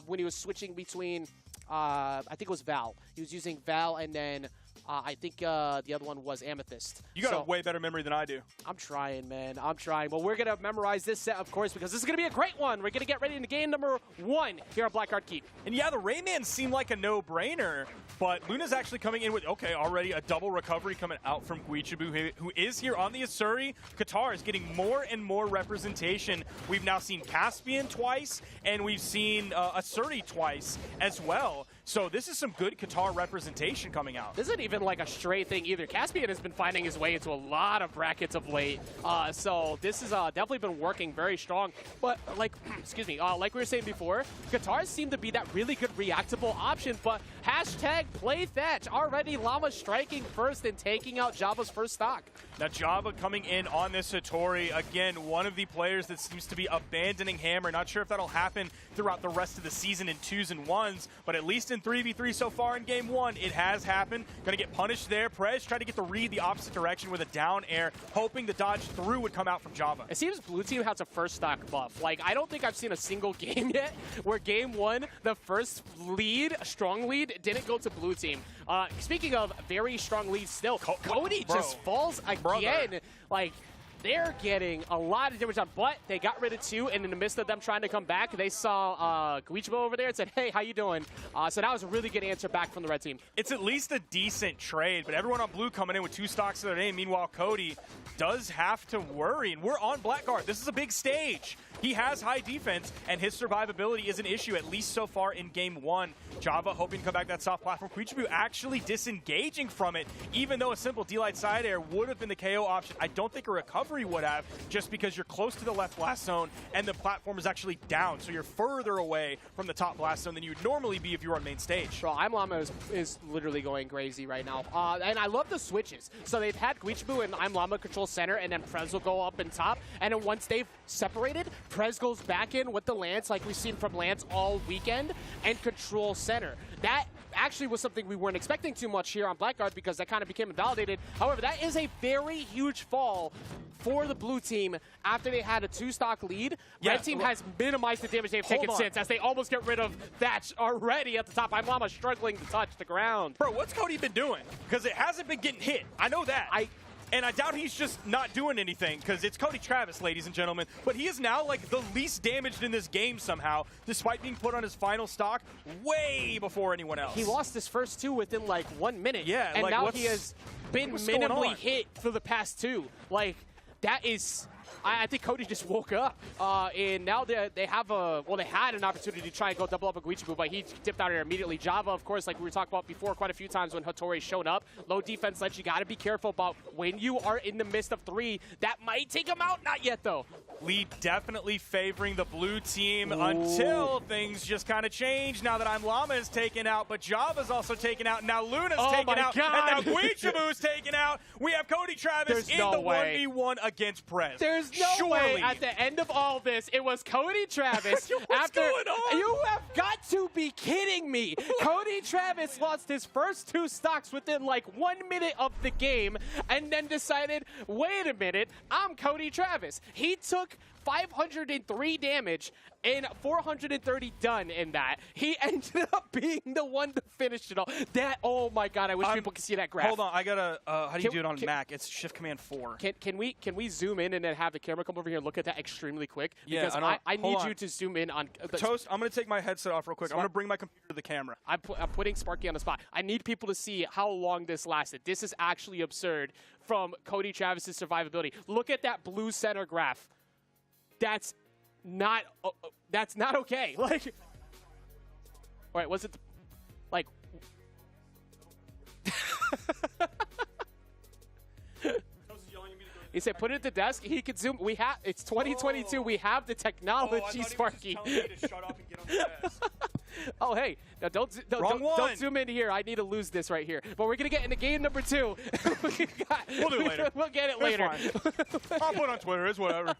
S6: when he was switching between, I think it was Val. He was using Val and then I think the other one was Amethyst.
S4: You got a way better memory than I do.
S6: I'm trying, man. I'm trying. But we're going to memorize this set, of course, because this is going to be a great one. We're going to get ready into game number 1 here at Blackheart Keep.
S4: And yeah, the Rayman seemed like a no-brainer, but Luna's actually coming in with, okay, already a double recovery coming out from Guichibu, who is here on the Asuri. Qatar is getting more and more representation. We've now seen Caspian twice, and we've seen Asuri twice as well. So this is some good Qatar representation coming out.
S6: This isn't even like a straight thing either. Caspian has been finding his way into a lot of brackets of late. So this has definitely been working very strong. But like, excuse me, like we were saying before, Qatar seem to be that really good reactable option. But hashtag play Thatch. Already Llama striking first and taking out Java's first stock.
S4: Now Java coming in on this Hattori. Again, one of the players that seems to be abandoning Hammer. Not sure if that'll happen throughout the rest of the season in 2s and 1s, but at least in 3v3 so far in game 1, it has happened. Gonna get punished there. Prez tried to get the read the opposite direction with a down air, hoping the dodge through would come out from Java.
S6: It seems blue team has a first stock buff. Like, I don't think I've seen a single game yet where game 1, the first lead, strong lead, didn't go to blue team. Speaking of very strong leads still, Cody just falls again. Like, they're getting a lot of damage on, but they got rid of 2, and in the midst of them trying to come back, they saw Guichibo over there and said, hey, how you doing? So that was a really good answer back from the red team.
S4: It's at least a decent trade, but everyone on blue coming in with 2 stocks to their name. Meanwhile, Cody does have to worry, and we're on Blackguard. This is a big stage. He has high defense, and his survivability is an issue, at least so far in game 1. Java hoping to come back that soft platform. Guichibo actually disengaging from it, even though a simple D-Light side air would have been the KO option. I don't think a recovery would have, just because you're close to the left blast zone, and the platform is actually down, so you're further away from the top blast zone than you'd normally be if you were on main stage.
S6: Bro, ImLlama is literally going crazy right now. And I love the switches. So they've had Guichibo and ImLlama control center, and then Prez will go up and top, and then once they've separated, Prez goes back in with the Lance, like we've seen from Lance all weekend, and control center. That actually was something we weren't expecting too much here on Blackguard because that kind of became invalidated. However, that is a very huge fall for the blue team after they had a 2-stock lead.
S4: Yeah,
S6: Red team has minimized the damage they've taken since, as they almost get rid of Thatch already at the top. ImLlama struggling to touch the ground.
S4: Bro, what's Cody been doing? Because it hasn't been getting hit. I know that. And I doubt he's just not doing anything, because it's Cody Travis, ladies and gentlemen. But he is now, like, the least damaged in this game somehow, despite being put on his final stock way before anyone else.
S6: He lost his first 2 within, like, 1 minute.
S4: Yeah,
S6: and
S4: like,
S6: now he has been minimally hit for the past 2. Like, that is... I think Cody just woke up, and now they have they had an opportunity to try and go double up a Guichibo, but he dipped out here immediately. Java, of course, like we were talking about before quite a few times when Hattori showed up, low defense ledge, you got to be careful about when you are in the midst of 3. That might take him out, not yet though.
S4: Lead definitely favoring the blue team until things just kind of change now that ImLlama is taken out, but Java's also taken out, now Luna's taken out, and now Guichibo's taken out. We have Cody Travis in the 1v1 against Prez.
S6: There's no way at the end of all this, it was Cody Travis.
S4: What's going on?
S6: You have got to be kidding me. Cody Travis lost his first 2 stocks within like 1 minute of the game and then decided, wait a minute, I'm Cody Travis. He took 503 damage and 430 done in that. He ended up being the one to finish it all. That, oh my God, I wish people could see that graph.
S4: Hold on, I gotta, how do you do it on Mac? It's Shift Command 4.
S6: Can we zoom in and then have the camera come over here and look at that extremely quick?
S4: Yeah,
S6: because I need you to zoom in on...
S4: Toast, I'm gonna take my headset off real quick. I'm gonna bring my computer to the camera.
S6: I'm putting Sparky on the spot. I need people to see how long this lasted. This is actually absurd from Cody Travis's survivability. Look at that blue center graph. That's not okay. Like, all right, was it like? He said, "Put it at the desk." He could zoom. We have. It's 2022. We have the technology, Sparky. Oh, hey, now don't zoom in here. I need to lose this right here. But we're gonna get into game number 2.
S4: We'll do it later.
S6: We'll get it later.
S4: I'll put it on Twitter. It's whatever.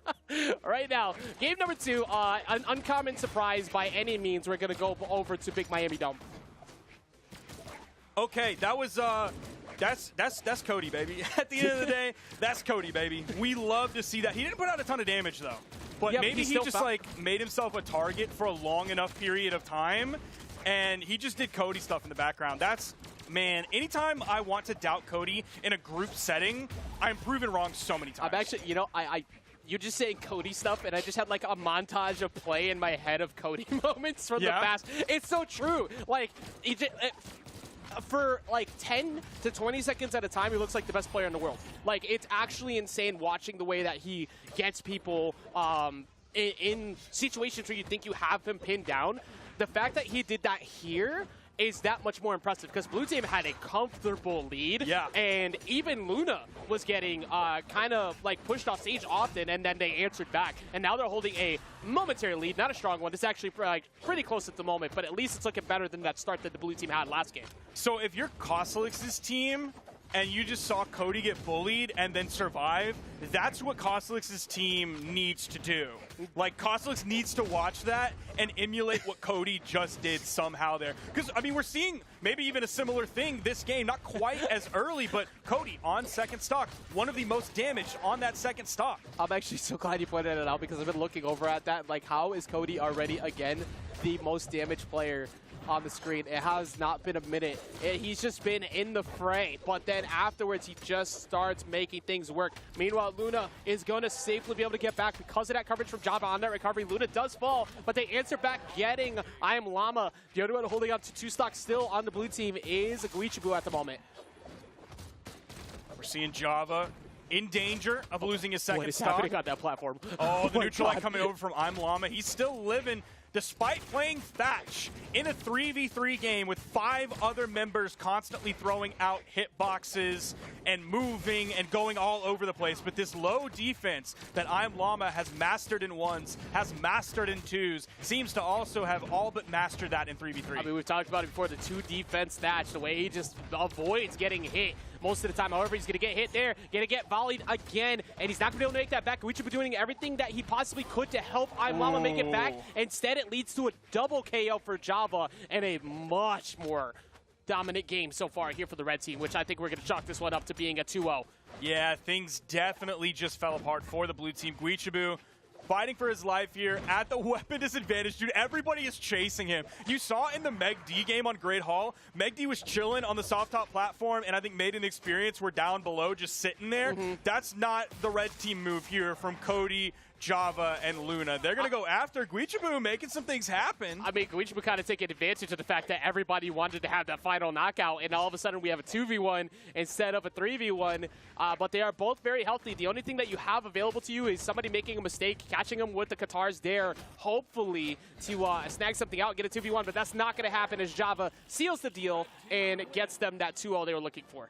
S6: Right now, game number 2. An uncommon surprise by any means. We're gonna go over to Big Miami Dome.
S4: Okay, that was that's Cody, baby. At the end of the day, that's Cody, baby. We love to see that. He didn't put out a ton of damage though. But
S6: yeah,
S4: maybe he just like made himself a target for a long enough period of time, and he just did Cody stuff in the background. That's, man, anytime I want to doubt Cody in a group setting, I'm proven wrong so many times.
S6: I'm actually, you know, you're just saying Cody stuff, and I just had like a montage of play in my head of Cody moments from the past. It's so true. Like, for like 10 to 20 seconds at a time, he looks like the best player in the world. Like, it's actually insane watching the way that he gets people in situations where you think you have him pinned down. The fact that he did that here is that much more impressive because Blue Team had a comfortable lead.
S4: Yeah.
S6: And even Luna was getting kind of like pushed off stage often, and then they answered back. And now they're holding a momentary lead, not a strong one. It's actually pretty close at the moment, but at least it's looking better than that start that the Blue Team had last game.
S4: So if you're Koslix's team and you just saw Cody get bullied and then survive, that's what Koslix's team needs to do. Like, Koslix needs to watch that and emulate what Cody just did somehow there. Because, I mean, we're seeing maybe even a similar thing this game, not quite as early, but Cody on second stock, one of the most damaged on that second stock.
S6: I'm actually so glad you pointed it out because I've been looking over at that. Like, how is Cody already, again, the most damaged player on the screen? It has not been a minute. He's just been in the fray, but then afterwards he just starts making things work. Meanwhile, Luna is going to safely be able to get back because of that coverage from Java on that recovery. Luna does fall, but they answer back, getting I Am Llama. The only one holding up to 2 stocks still on the blue team is Guichibu at the moment.
S4: We're seeing Java in danger of losing his second
S6: What is
S4: stock.
S6: happening on that platform?
S4: Oh, the
S6: my
S4: neutral line
S6: God.
S4: coming over from I'm Llama. He's still living despite playing Thatch in a 3v3 game with 5 other members constantly throwing out hitboxes and moving and going all over the place. But this low defense that I'm Llama has mastered in 1s, has mastered in 2s, seems to also have all but mastered that in 3v3.
S6: I mean, we've talked about it before, the 2 defense Thatch, the way he just avoids getting hit most of the time. However, he's going to get hit there, going to get volleyed again, and he's not going to be able to make that back. Guichibu doing everything that he possibly could to help I'm Llama make it back. Instead, it leads to a double KO for Java and a much more dominant game so far here for the red team, which I think we're going to chalk this one up to being a 2-0.
S4: Yeah, things definitely just fell apart for the blue team. Guichibu fighting for his life here at the weapon disadvantage. Dude, everybody is chasing him. You saw in the Meg D game on Great Hall, Meg D was chilling on the soft top platform, and I think Made an Experience were down below just sitting there. That's not the red team move here from Cody, Java, and Luna. They're going to go after Guichibu, making some things happen.
S6: I mean, Guichibu kind of taking advantage of the fact that everybody wanted to have that final knockout, and all of a sudden we have a 2v1 instead of a 3v1. But they are both very healthy. The only thing that you have available to you is somebody making a mistake, catching them with the Katars there, hopefully to snag something out, get a 2v1. But that's not going to happen as Java seals the deal and gets them that 2-0 they were looking for.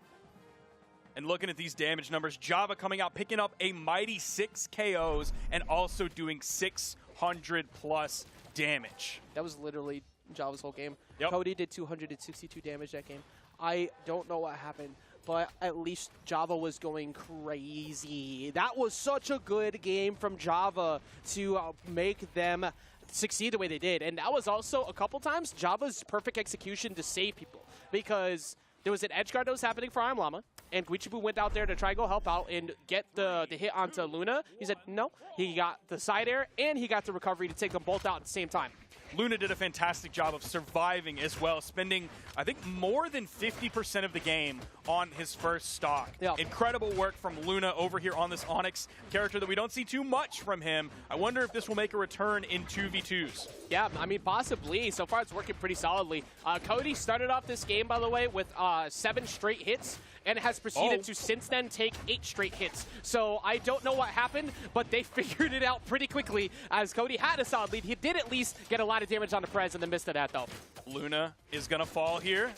S4: And looking at these damage numbers, Java coming out, picking up a mighty 6 KOs and also doing 600 plus damage.
S6: That was literally Java's whole game.
S4: Yep.
S6: Cody did 262 damage that game. I don't know what happened, but at least Java was going crazy. That was such a good game from Java to make them succeed the way they did. And that was also a couple times Java's perfect execution to save people, because there was an edge guard that was happening for I'm Llama, and Guichibu went out there to try and go help out and get the hit onto Luna. He said no. He got the side air, and he got the recovery to take them both out at the same time.
S4: Luna did a fantastic job of surviving as well, spending, I think, more than 50% of the game on his first stock.
S6: Yeah.
S4: Incredible work from Luna over here on this Onyx character that we don't see too much from him. I wonder if this will make a return in 2v2s.
S6: Yeah, I mean, possibly. So far, it's working pretty solidly. Cody started off this game, by the way, with 7 straight hits, and has proceeded to since then take 8 straight hits. So I don't know what happened, but they figured it out pretty quickly, as Cody had a solid lead. He did at least get a lot of damage on the Prez and then missed it at, though.
S4: Luna is going to fall here.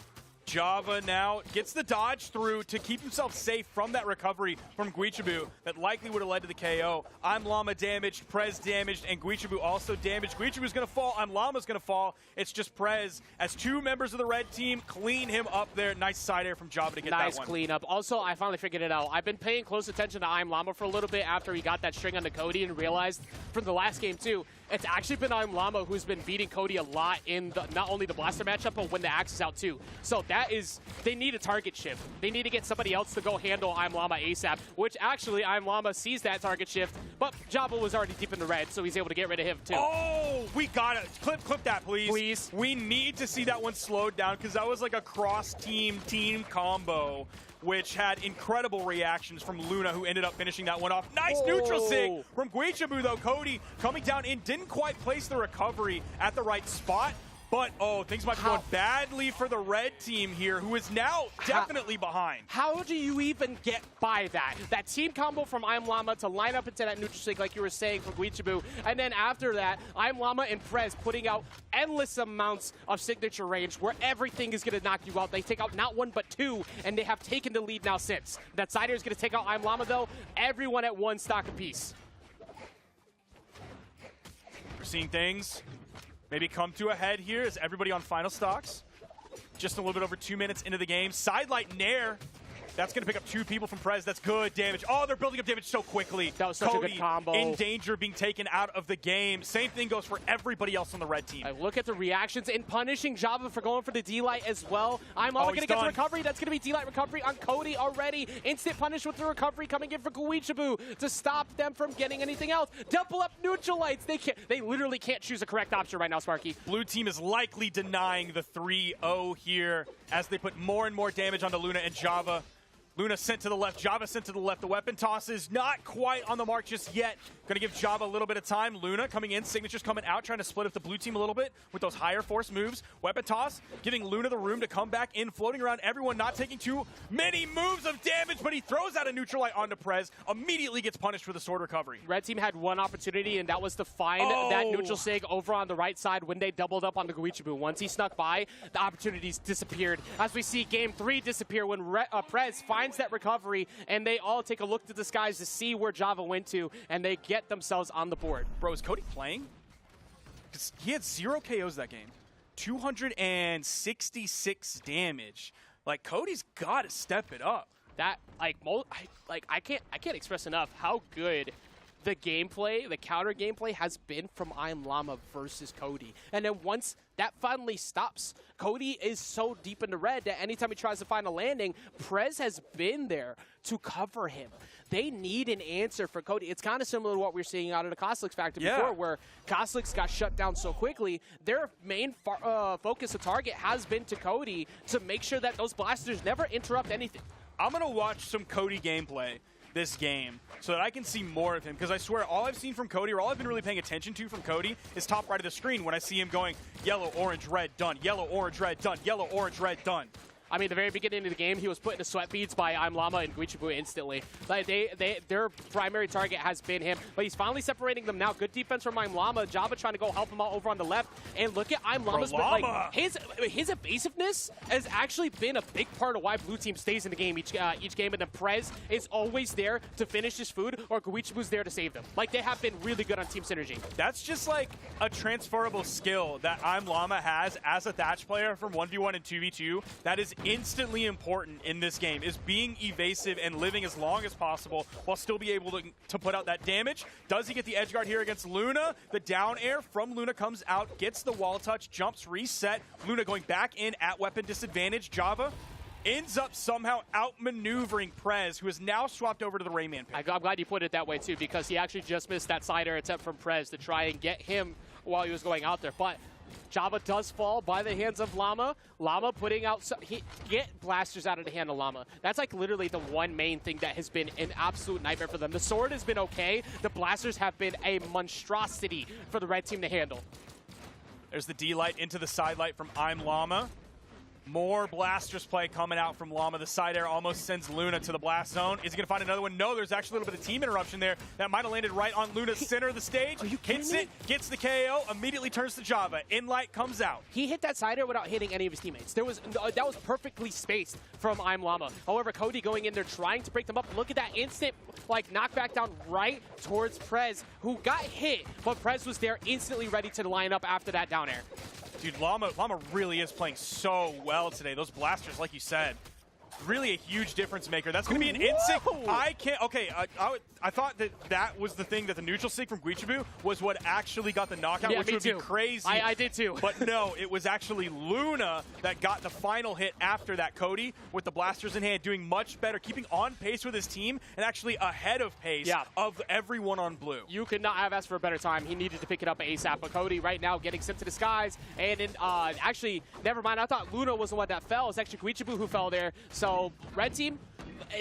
S4: Java now gets the dodge through to keep himself safe from that recovery from Guichibu that likely would have led to the KO. I'm Llama damaged, Prez damaged, and Guichibu also damaged. Guichibu's going to fall, I'm Llama's going to fall. It's just Prez as 2 members of the red team clean him up there. Nice side air from Java to get that
S6: Nice
S4: one.
S6: cleanup. Also, I finally figured it out. I've been paying close attention to I'm Llama for a little bit after he got that string on the Cody and realized from the last game, too, it's actually been I'm Llama who's been beating Cody a lot in not only the Blaster matchup, but when the axe is out, too. So that is, they need a target shift. They need to get somebody else to go handle I'm Llama ASAP, which actually I'm Llama sees that target shift, but Java was already deep in the red, so he's able to get rid of him, too.
S4: Oh, we got it. Clip that, please.
S6: Please.
S4: We need to see that one slowed down because that was like a cross-team combo, which had incredible reactions from Luna, who ended up finishing that one off. Nice neutral sig from Guichibu, though. Cody coming down in, didn't quite place the recovery at the right spot. But, oh, things might be going badly for the red team here, who is now definitely behind.
S6: How do you even get by that? That team combo from I'm Llama to line up into that neutral sig, like you were saying, from Guichibu. And then after that, I'm Llama and Prez putting out endless amounts of signature range where everything is going to knock you out. They take out not one, but two, and they have taken the lead now since. That Sider is going to take out I'm Llama, though. Everyone at one stock apiece.
S4: We're seeing things maybe come to a head here as everybody on final stocks. Just a little bit over 2 minutes into the game. Sidelight Nair. That's going to pick up 2 people from Prez. That's good damage. Oh, they're building up damage so quickly.
S6: That was such a good combo.
S4: In danger of being taken out of the game. Same thing goes for everybody else on the red team.
S6: Look at the reactions and punishing Java for going for the D-Light as well. I'm Llama going to get the recovery. That's going to be D-Light recovery on Cody already. Instant punish with the recovery coming in for Guichibu to stop them from getting anything else. Double up neutral lights. They literally can't choose a correct option right now, Sparky.
S4: Blue team is likely denying the 3-0 here as they put more and more damage onto Luna and Java. Luna sent to the left, Java sent to the left. The weapon toss is not quite on the mark just yet. Going to give Java a little bit of time. Luna coming in, signatures coming out, trying to split up the blue team a little bit with those higher force moves. Weapon toss, giving Luna the room to come back in, floating around everyone, not taking too many moves of damage, but he throws out a neutral light onto Prez, immediately gets punished for the sword recovery.
S6: Red team had one opportunity, and that was to find that neutral sig over on the right side when they doubled up on the Guichibu. Once he snuck by, the opportunities disappeared. As we see Game 3 disappear when Prez finds that recovery, and they all take a look to the skies to see where Java went to, and they get themselves on the board.
S4: Bro, is Cody playing? Because he had 0 KOs that game. 266 damage. Like, Cody's got to step it up.
S6: That, I can't express enough how good the gameplay, the counter gameplay has been from I'm Llama versus Cody. And then once that finally stops, Cody is so deep in the red that anytime he tries to find a landing, Prez has been there to cover him. They need an answer for Cody. It's kind of similar to what we were seeing out of the Kosliks factor before, where Kosliks got shut down so quickly. Their main focus of target has been to Cody to make sure that those blasters never interrupt anything.
S4: I'm going to watch some Cody gameplay this game so that I can see more of him, because I swear all I've seen from Cody, or all I've been really paying attention to from Cody, is top right of the screen when I see him going yellow, orange, red, done, yellow, orange, red, done, yellow, orange, red, done.
S6: I mean, the very beginning of the game, he was put into sweat beads by I'm Llama and Guichibu instantly. Like their primary target has been him, but he's finally separating them now. Good defense from I'm Llama. Java trying to go help him out over on the left. And look at I'm Llama's, like, his evasiveness has actually been a big part of why Blue Team stays in the game each game. And then Prez is always there to finish his food, or Guichibu's there to save them. Like, they have been really good on team synergy.
S4: That's just like a transferable skill that I'm Llama has as a Thatch player from 1v1 and 2v2 that is instantly important in this game, is being evasive and living as long as possible while still be able to put out that damage. Does he get the edge guard here against Luna? The down air from Luna comes out, gets the wall touch, jumps, reset. Luna going back in at weapon disadvantage. Java ends up somehow outmaneuvering Prez, who has now swapped over to the Rayman pick.
S6: I'm glad you put it that way too, because he actually just missed that side air attempt from Prez to try and get him while he was going out there. But Java does fall by the hands of Llama. Llama putting out, get blasters out of the hand of Llama. That's like literally the one main thing that has been an absolute nightmare for them. The sword has been okay. The blasters have been a monstrosity for the red team to handle.
S4: There's the D-Light into the side light from I'm Llama. More blasters play coming out from Llama. The side air almost sends Luna to the blast zone. Is he going to find another one? No, there's actually a little bit of team interruption there. That might have landed right on Luna's center of the stage.
S6: Are you kidding
S4: Hits
S6: me?
S4: it, gets the KO, immediately turns to Java. In light comes out.
S6: He hit that side air without hitting any of his teammates. That was perfectly spaced from I'm Llama. However, Cody going in there trying to break them up. Look at that instant knockback down right towards Prez, who got hit, but Prez was there instantly ready to line up after that down air.
S4: Dude, Llama really is playing so well today. Those blasters, like you said, really a huge difference maker. That's going to be an instinct. I thought that was the thing, that the neutral sig from Guichibu was what actually got the knockout, which would be crazy.
S6: I did too.
S4: But no, it was actually Luna that got the final hit after that. Cody, with the blasters in hand, doing much better, keeping on pace with his team, and actually ahead of pace of everyone on blue.
S6: You could not have asked for a better time. He needed to pick it up ASAP, but Cody right now getting sent to the skies. And then, actually, never mind. I thought Luna was the one that fell. It's actually Guichibu who fell there. So, red team,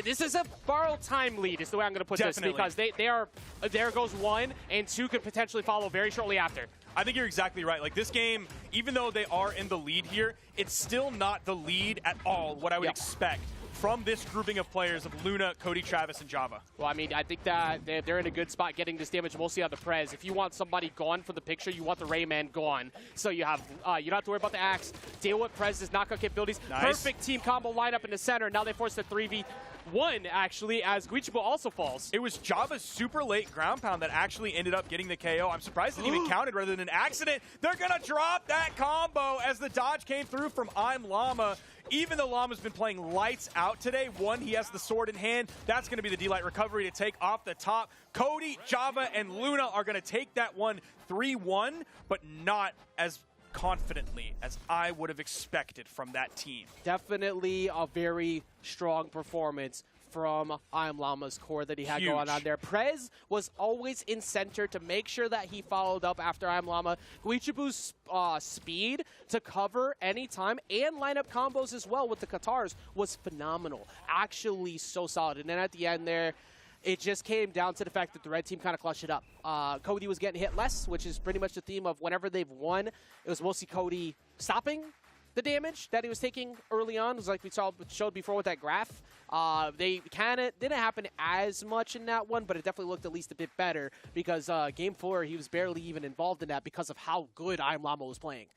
S6: This is a borrowed time lead, is the way I'm going to put
S4: Definitely.
S6: this, because they are, there goes 1, and 2 could potentially follow very shortly after.
S4: I think you're exactly right. Like, this game, even though they are in the lead here, it's still not the lead at all, what I would expect from this grouping of players of Luna, Cody, Travis, and Java.
S6: Well, I mean, I think that they're in a good spot getting this damage mostly on the Prez. If you want somebody gone from the picture, you want the Rayman gone. So you have, you don't have to worry about the Axe. Deal with Prez's knockout capabilities.
S4: Nice.
S6: Perfect team combo lineup in the center. Now they force a 3v1, actually, as Guichibu also falls.
S4: It was Java's super late ground pound that actually ended up getting the KO. I'm surprised it even counted rather than an accident. They're going to drop that combo as the dodge came through from I'm Llama. Even though Llama's been playing lights out today, one, he has the sword in hand. That's going to be the D-Light recovery to take off the top. Cody, Java, and Luna are going to take that one 3-1, but not as confidently as I would have expected from that team.
S6: Definitely a very strong performance from I'm Llama's core that he had
S4: Huge.
S6: going on there. Prez was always in center to make sure that he followed up after I'm Llama. Guichibu's speed to cover anytime and line up combos as well with the Katars was phenomenal. Actually so solid. And then at the end there, it just came down to the fact that the red team kind of clutched it up. Cody was getting hit less, which is pretty much the theme of whenever they've won, it was mostly Cody stopping the damage that he was taking early on. It was like we showed before with that graph. They kind of didn't happen as much in that one, but it definitely looked at least a bit better because Game 4, he was barely even involved in that because of how good I'm Llama was playing.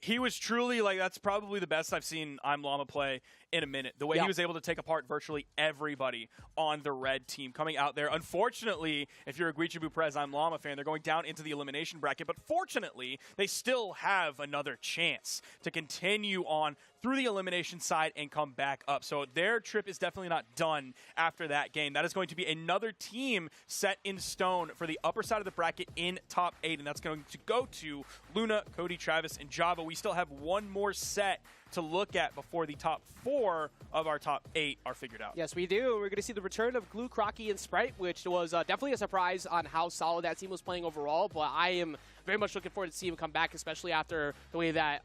S4: He was truly, like, that's probably the best I've seen I'm Llama play in a minute. The way he was able to take apart virtually everybody on the red team coming out there. Unfortunately, if you're a Guichibu Prez I'm Llama fan, they're going down into the elimination bracket. But fortunately, they still have another chance to continue on through the elimination side and come back up. So their trip is definitely not done after that game. That is going to be another team set in stone for the upper side of the bracket in top 8. And that's going to go to Luna, Cody, Travis, and Java. We still have one more set to look at before the top 4 of our top 8 are figured out.
S6: Yes, we do. We're going to see the return of Glue, Crocky, and Sprite, which was definitely a surprise on how solid that team was playing overall. But I am very much looking forward to see him come back, especially after the way that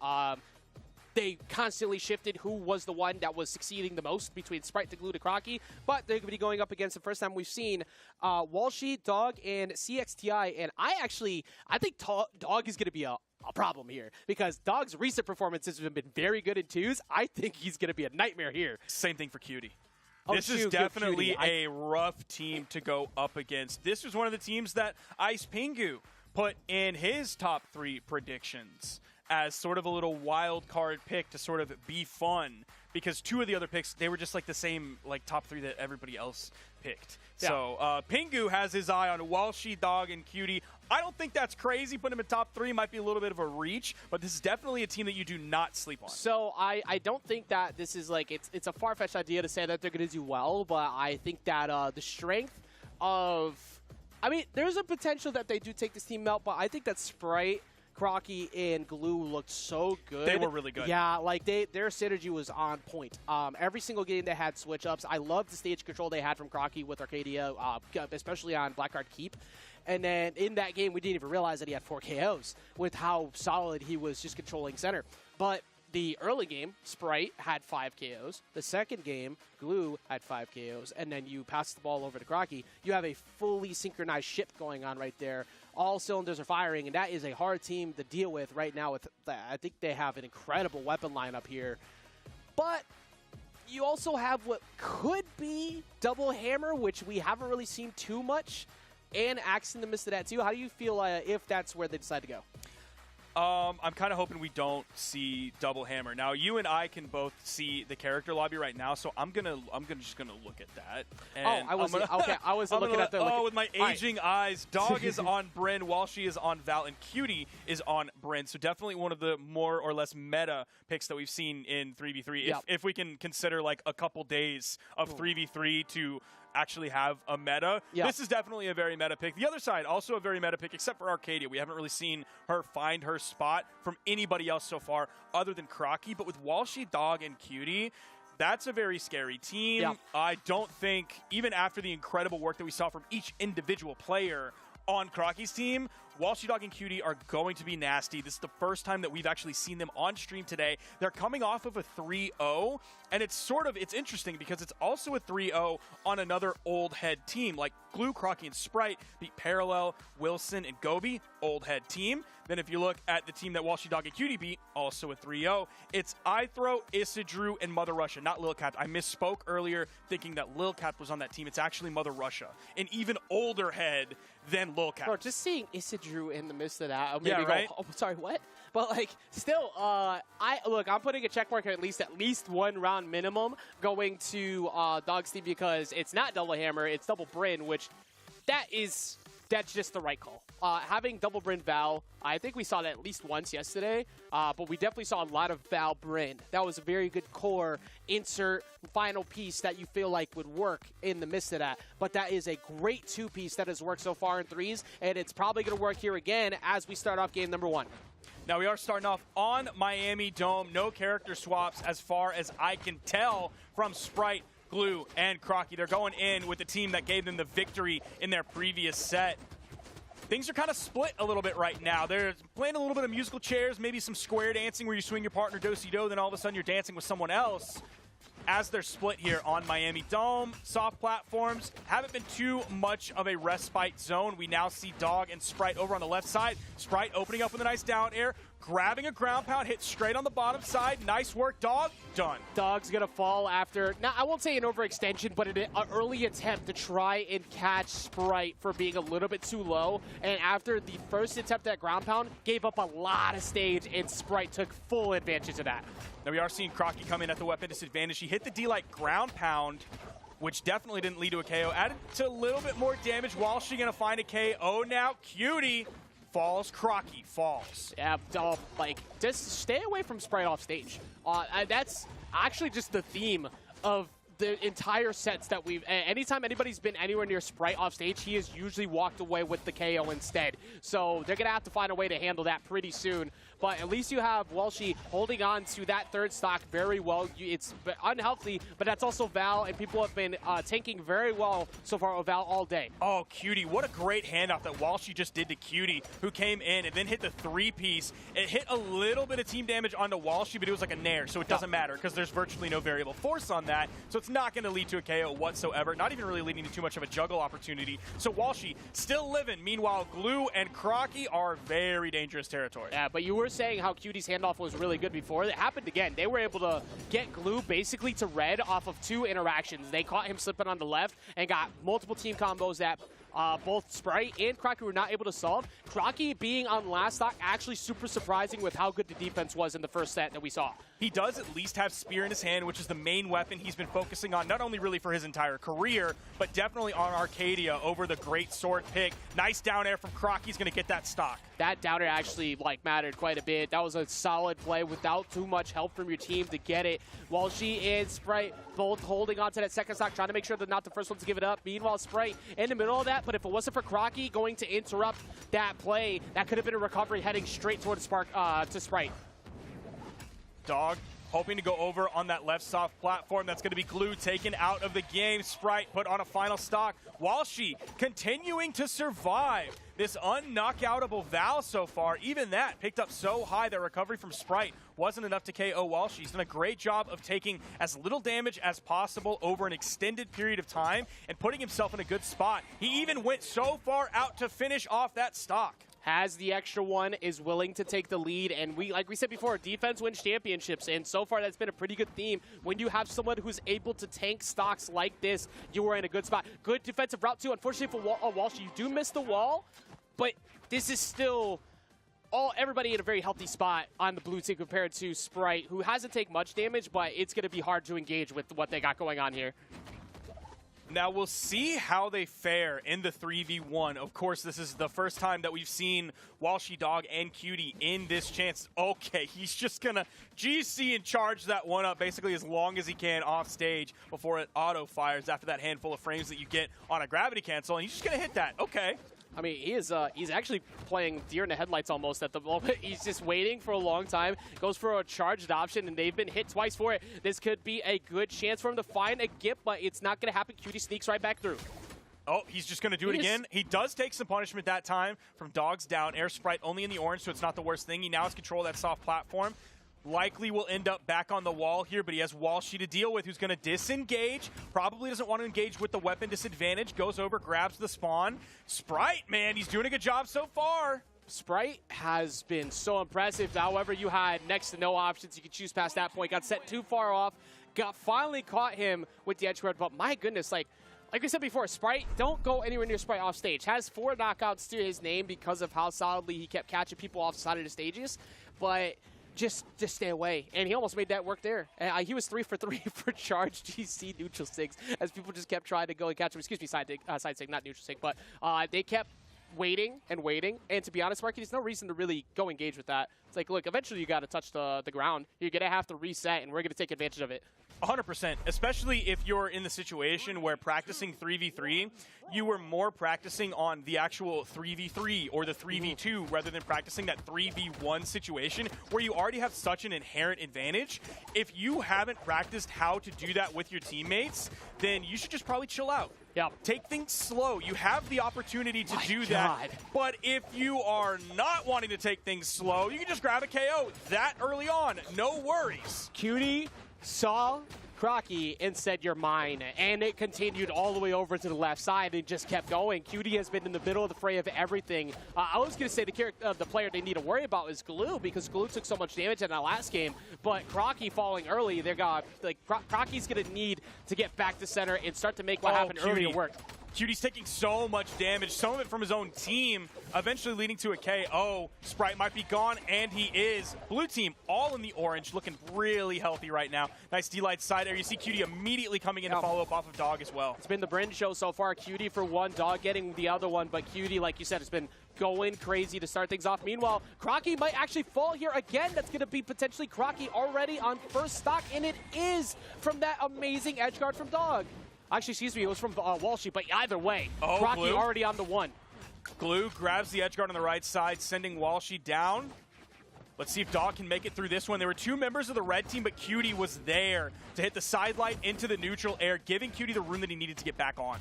S6: they constantly shifted who was the one that was succeeding the most between Sprite to Glue to Crocky. But they're going to be going up against the first time we've seen Walshy, Dog, and CXTI. And I think Dog is going to be a problem here because Dog's recent performances have been very good in 2s. I think he's going to be a nightmare here.
S4: Same thing for Cutie.
S6: Oh,
S4: this is definitely a rough team to go up against. This was one of the teams that Ice Pingu put in his top 3 predictions as sort of a little wild card pick to sort of be fun because 2 of the other picks, they were just like the same like top 3 that everybody else picked. Yeah. So Pingu has his eye on Walshy, Dog, and Cutie. I don't think that's crazy. Putting him in top 3 might be a little bit of a reach, but this is definitely a team that you do not sleep on.
S6: So I don't think that this is like, it's a far-fetched idea to say that they're going to do well, but I think that the strength of, I mean, there's a potential that they do take this team out, but I think that Sprite, Crocky, and Glue looked so good.
S4: They were really good.
S6: Yeah, like their synergy was on point. Every single game they had switch-ups. I loved the stage control they had from Crocky with Arcadia, especially on Blackguard Keep. And then in that game, we didn't even realize that he had 4 KOs with how solid he was just controlling center. But the early game, Sprite had 5 KOs. The second game, Glue had 5 KOs. And then you pass the ball over to Crocky. You have a fully synchronized ship going on right there. All cylinders are firing, and that is a hard team to deal with right now. With I think they have an incredible weapon lineup here. But you also have what could be Double Hammer, which we haven't really seen too much, and Axe in the midst of that too. How do you feel if that's where they decide to go?
S4: I'm kind of hoping we don't see Double Hammer. Now, you and I can both see the character lobby right now, so I'm just gonna look at that. And
S6: I was looking at the.
S4: With my aging eyes, Dog is on Brynn, Walshy is on Val, and Cutie is on Brynn. So definitely one of the more or less meta picks that we've seen in 3v3.
S6: Yep.
S4: If we can consider like a couple days of 3v3 to actually have a meta.
S6: Yep.
S4: This is definitely a very meta pick. The other side, also a very meta pick, except for Arcadia. We haven't really seen her find her spot from anybody else so far other than Crocky. But with Walshy, Dog, and Cutie, that's a very scary team.
S6: Yep.
S4: I don't think, even after the incredible work that we saw from each individual player on Crocky's team, Walshy Dog and Cutie are going to be nasty. This is the first time that we've actually seen them on stream today. They're coming off of a 3-0, and it's interesting because it's also a 3-0 on another old head team. Like Glue, Crocky, and Sprite beat Parallel, Wilson, and Gobi, old head team. Then if you look at the team that Walshy Dog and Cutie beat, also a 3-0, it's iThrow, Isidru, and Mother Russia, not Lil Cap. I misspoke earlier thinking that Lil Cap was on that team. It's actually Mother Russia, an even older head than Lil Cap.
S6: Bro, just seeing Isidru in the midst of that,
S4: Yeah, right?
S6: oh, sorry, what? But like, still, I'm putting a check mark at least 1 round minimum going to Dog's team because it's not Double Hammer, it's Double Bryn, which that's just the right call. Having Double Bryn Val, I think we saw that at least once yesterday, but we definitely saw a lot of Val Bryn. That was a very good core insert final piece that you feel like would work in the midst of that. But that is a great 2-piece that has worked so far in 3s, and it's probably going to work here again as we start off game number 1.
S4: Now we are starting off on Miami Dome. No character swaps as far as I can tell from Sprite, Glue, and Crocky. They're going in with the team that gave them the victory in their previous set. Things are kind of split a little bit right now. They're playing a little bit of musical chairs, maybe some square dancing where you swing your partner do-si-do, then all of a sudden you're dancing with someone else. As they're split here on Miami Dome, soft platforms haven't been too much of a respite zone. We now see Dog and Sprite over on the left side. Sprite opening up with a nice down air, grabbing a ground pound, hit straight on the bottom side. Nice work, Dog. Done.
S6: Dog's going to fall after, now I won't say an overextension, but an early attempt to try and catch Sprite for being a little bit too low. And after the first attempt at ground pound, gave up a lot of stage, and Sprite took full advantage of that.
S4: Now we are seeing Crocky come in at the weapon disadvantage. He hit the D-Light ground pound, which definitely didn't lead to a KO. Added to a little bit more damage. Walshy going to find a KO now. Cutie falls. Crocky falls.
S6: Yeah, just stay away from Sprite off stage. That's actually just the theme of the entire sets that anytime anybody's been anywhere near Sprite off stage, he has usually walked away with the KO instead. So they're going to have to find a way to handle that pretty soon. But at least you have Walshy holding on to that third stock very well. It's unhealthy, but that's also Val, and people have been tanking very well so far with Val all day.
S4: Oh, Cutie, what a great handoff that Walshy just did to Cutie, who came in and then hit the 3-piece. It hit a little bit of team damage onto Walshy, but it was like a nair, so it doesn't matter because there's virtually no variable force on that. So it's not going to lead to a KO whatsoever, not even really leading to too much of a juggle opportunity. So Walshy still living. Meanwhile, Glue and Crocky are very dangerous territory.
S6: Yeah, but you were saying how Cutie's handoff was really good before. It happened again. They were able to get Glue basically to red off of 2 interactions. They caught him slipping on the left and got multiple team combos that both Sprite and Crocky were not able to solve. Crocky being on last stock actually super surprising with how good the defense was in the first set that we saw.
S4: He does at least have Spear in his hand, which is the main weapon he's been focusing on, not only really for his entire career, but definitely on Arcadia over the great sword pick. Nice down air from Crocky. He's going to get that stock.
S6: That down air actually mattered quite a bit. That was a solid play without too much help from your team to get it. Walshy and Sprite both holding on to that second stock, trying to make sure they're not the first one to give it up. Meanwhile, Sprite in the middle of that, but if it wasn't for Crocky going to interrupt that play, that could have been a recovery heading straight towards to Sprite.
S4: Dog hoping to go over on that left soft platform. That's going to be Glue taken out of the game. Sprite put on a final stock. Walshy continuing to survive this unknockoutable Val so far. Even that picked up so high that recovery from Sprite wasn't enough to KO Walshy. He's done a great job of taking as little damage as possible over an extended period of time and putting himself in a good spot. He even went so far out to finish off that stock.
S6: Has the extra one, is willing to take the lead, and like we said before, defense wins championships, and so far that's been a pretty good theme. When you have someone who's able to tank stocks like this, you are in a good spot. Good defensive route too. Unfortunately for Walshy, you do miss the wall, but this is still everybody in a very healthy spot on the blue team compared to Sprite, who hasn't taken much damage, but it's going to be hard to engage with what they got going on here.
S4: Now, we'll see how they fare in the 3v1. Of course, this is the first time that we've seen Walshy Dog and Cutie in this chance. Okay, he's just going to GC and charge that one up basically as long as he can off stage before it auto-fires after that handful of frames that you get on a gravity cancel, and he's just going to hit that. Okay.
S6: I mean, he's actually playing deer in the headlights almost at the moment. He's just waiting for a long time, goes for a charged option, and they've been hit twice for it. This could be a good chance for him to find a gip, but it's not going to happen. Cutie sneaks right back through.
S4: Oh, he's just going to do it again. He does take some punishment that time from Dogs down. Air Sprite only in the orange, so it's not the worst thing. He now has control of that soft platform. Likely will end up back on the wall here, but he has Walshy to deal with, who's going to disengage. Probably doesn't want to engage with the weapon disadvantage. Goes over, grabs the spawn. Sprite, man, he's doing a good job so far.
S6: Sprite has been so impressive. However, you had next to no options. You could choose past that point. Got set too far off. Finally caught him with the edge guard, but my goodness, like we said before, Sprite, don't go anywhere near Sprite off stage. Has 4 knockouts to his name because of how solidly he kept catching people off the side of the stages, but just stay away. And he almost made that work there. He was 3 for 3 for charge GC neutral sigs as people just kept trying to go and catch him. Excuse me, side sig, not neutral sig, but they kept waiting and waiting. And to be honest, Marky, there's no reason to really go engage with that. It's like, look, eventually you got to touch the ground. You're going to have to reset, and we're going to take advantage of it.
S4: 100%, especially if you're in the situation where practicing 3v3, you were more practicing on the actual 3v3 or the 3v2 rather than practicing that 3v1 situation where you already have such an inherent advantage. If you haven't practiced how to do that with your teammates, then you should just probably chill out.
S6: Yeah.
S4: Take things slow. You have the opportunity to do that. But if you are not wanting to take things slow, you can just grab a KO that early on. No worries.
S6: Cutie saw Crocky and said, "You're mine," and it continued all the way over to the left side and just kept going. Cutie has been in the middle of the fray of everything. I was going to say the player they need to worry about is Glue, because Glue took so much damage in that last game, but Crocky falling early, Crocky's going to need to get back to center and start to make what happened earlier work.
S4: Cutie's taking so much damage, some of it from his own team, eventually leading to a KO. Sprite might be gone, and he is. Blue team all in the orange, looking really healthy right now. Nice D-Light side air. You see Cutie immediately coming in to follow up off of Dog as well.
S6: It's been the Bryn show so far. Cutie for one, Dog getting the other one, but Cutie, like you said, has been going crazy to start things off. Meanwhile, Crocky might actually fall here again. That's going to be potentially Crocky already on first stock, and it is from that amazing edge guard from Dog. Actually, excuse me, it was from Walshy, but either way, Crocky
S4: Glue
S6: already on the one.
S4: Glue grabs the edge guard on the right side, sending Walshy down. Let's see if Dog can make it through this one. There were 2 members of the red team, but Cutie was there to hit the side light into the neutral air, giving Cutie the room that he needed to get back on.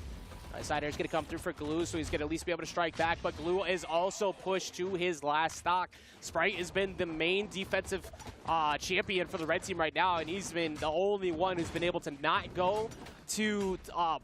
S6: Side air is going to come through for Glue, so he's going to at least be able to strike back, but Glue is also pushed to his last stock. Sprite has been the main defensive champion for the red team right now, and he's been the only one who's been able to not go to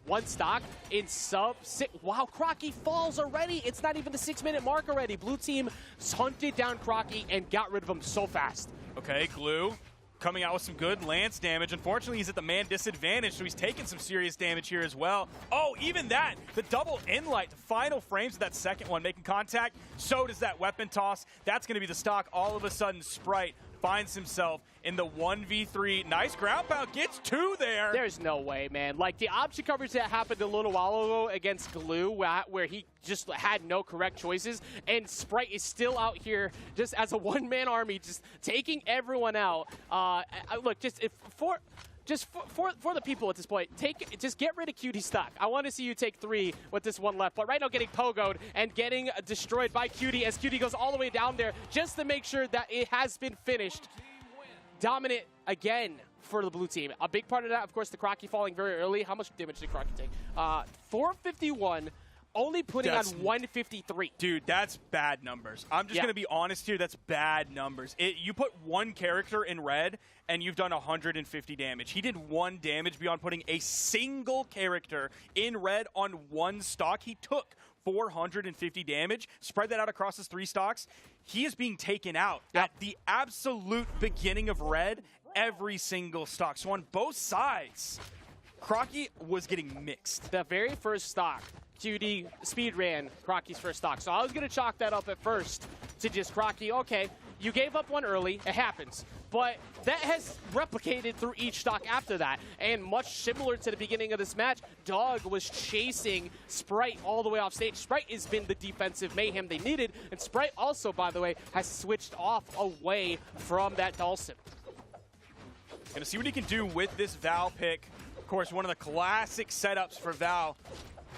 S6: one stock in sub-6. Wow, Crocky falls already. It's not even the 6-minute mark already. Blue team hunted down Crocky and got rid of him so fast.
S4: Okay, Glue coming out with some good lance damage. Unfortunately, he's at the man disadvantage, so he's taking some serious damage here as well. Oh, even that, the double in-light, the final frames of that second one making contact. So does that weapon toss. That's going to be the stock. All of a sudden, Sprite finds himself in the 1v3. Nice ground pound, gets 2 there.
S6: There's no way, man. Like, the option coverage that happened a little while ago against Glue, where he just had no correct choices, and Sprite is still out here just as a one-man army, just taking everyone out. Look, for the people at this point, just get rid of Cutie stock. I want to see you take 3 with this one left. But right now getting pogoed and getting destroyed by Cutie as Cutie goes all the way down there just to make sure that it has been finished. Dominant again for the blue team. A big part of that, of course, the Crocky falling very early. How much damage did Crocky take? 451. Only putting on 153.
S4: Dude, that's bad numbers. I'm just going to be honest here. That's bad numbers. You put 1 character in red, and you've done 150 damage. He did 1 damage beyond putting a single character in red on 1 stock. He took 450 damage. Spread that out across his 3 stocks. He is being taken out at the absolute beginning of red every single stock. So on both sides, Crocky was getting mixed.
S6: The very first stock, Cutie speed ran Crocky's first stock. So I was going to chalk that up at first to just Crocky. Okay, you gave up 1 early. It happens. But that has replicated through each stock after that. And much similar to the beginning of this match, Dog was chasing Sprite all the way off stage. Sprite has been the defensive mayhem they needed. And Sprite also, by the way, has switched off away from that Dhalsim.
S4: Gonna see what he can do with this Val pick. Of course, one of the classic setups for Val.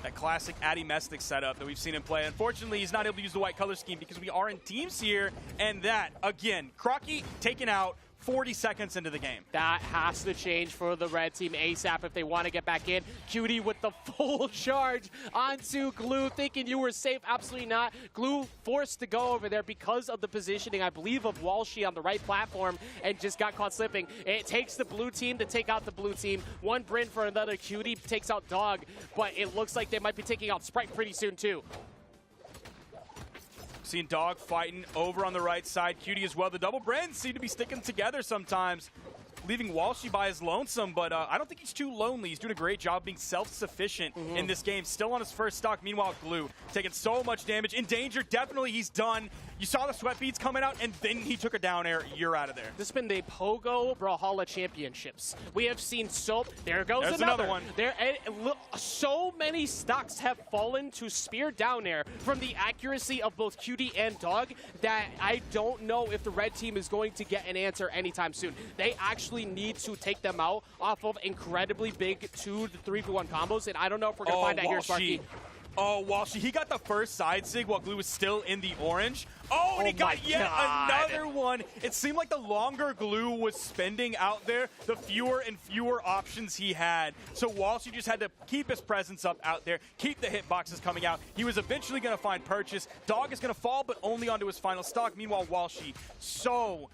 S4: That classic Addy Mestic setup that we've seen him play. Unfortunately, he's not able to use the white color scheme because we are in teams here. And that, again, Crocky taken out, 40 seconds into the game.
S6: That has to change for the red team ASAP if they want to get back in. Cutie with the full charge onto Glue, thinking you were safe. Absolutely not. Glue forced to go over there because of the positioning, I believe, of Walshy on the right platform, and just got caught slipping. It takes the blue team to take out the blue team. One Bryn for another. Cutie takes out Dog, but it looks like they might be taking out Sprite pretty soon too.
S4: Seeing Dog fighting over on the right side. Cutie as well. The double Brens seem to be sticking together sometimes, leaving Walshy by his lonesome, but I don't think he's too lonely. He's doing a great job being self-sufficient in this game. Still on his first stock. Meanwhile, Glue taking so much damage. In danger, definitely he's done. You saw the sweat beads coming out, and then he took a down air. You're out of there.
S6: This has been the Pogo Brawlhalla Championships. We have seen there goes
S4: There's
S6: another
S4: one.
S6: So many stocks have fallen to spear down air from the accuracy of both Cutie and Dog that I don't know if the red team is going to get an answer anytime soon. They actually need to take them out off of incredibly big 2 to 3v1 combos, and I don't know if we're going to find that here, Sparky.
S4: Oh, Walshy, he got the first side sig while Glue was still in the orange. Oh, and he got yet another one. It seemed like the longer Glue was spending out there, the fewer and fewer options he had. So Walshy just had to keep his presence up out there, keep the hitboxes coming out. He was eventually going to find purchase. Dog is going to fall, but only onto his final stock. Meanwhile, Walshy so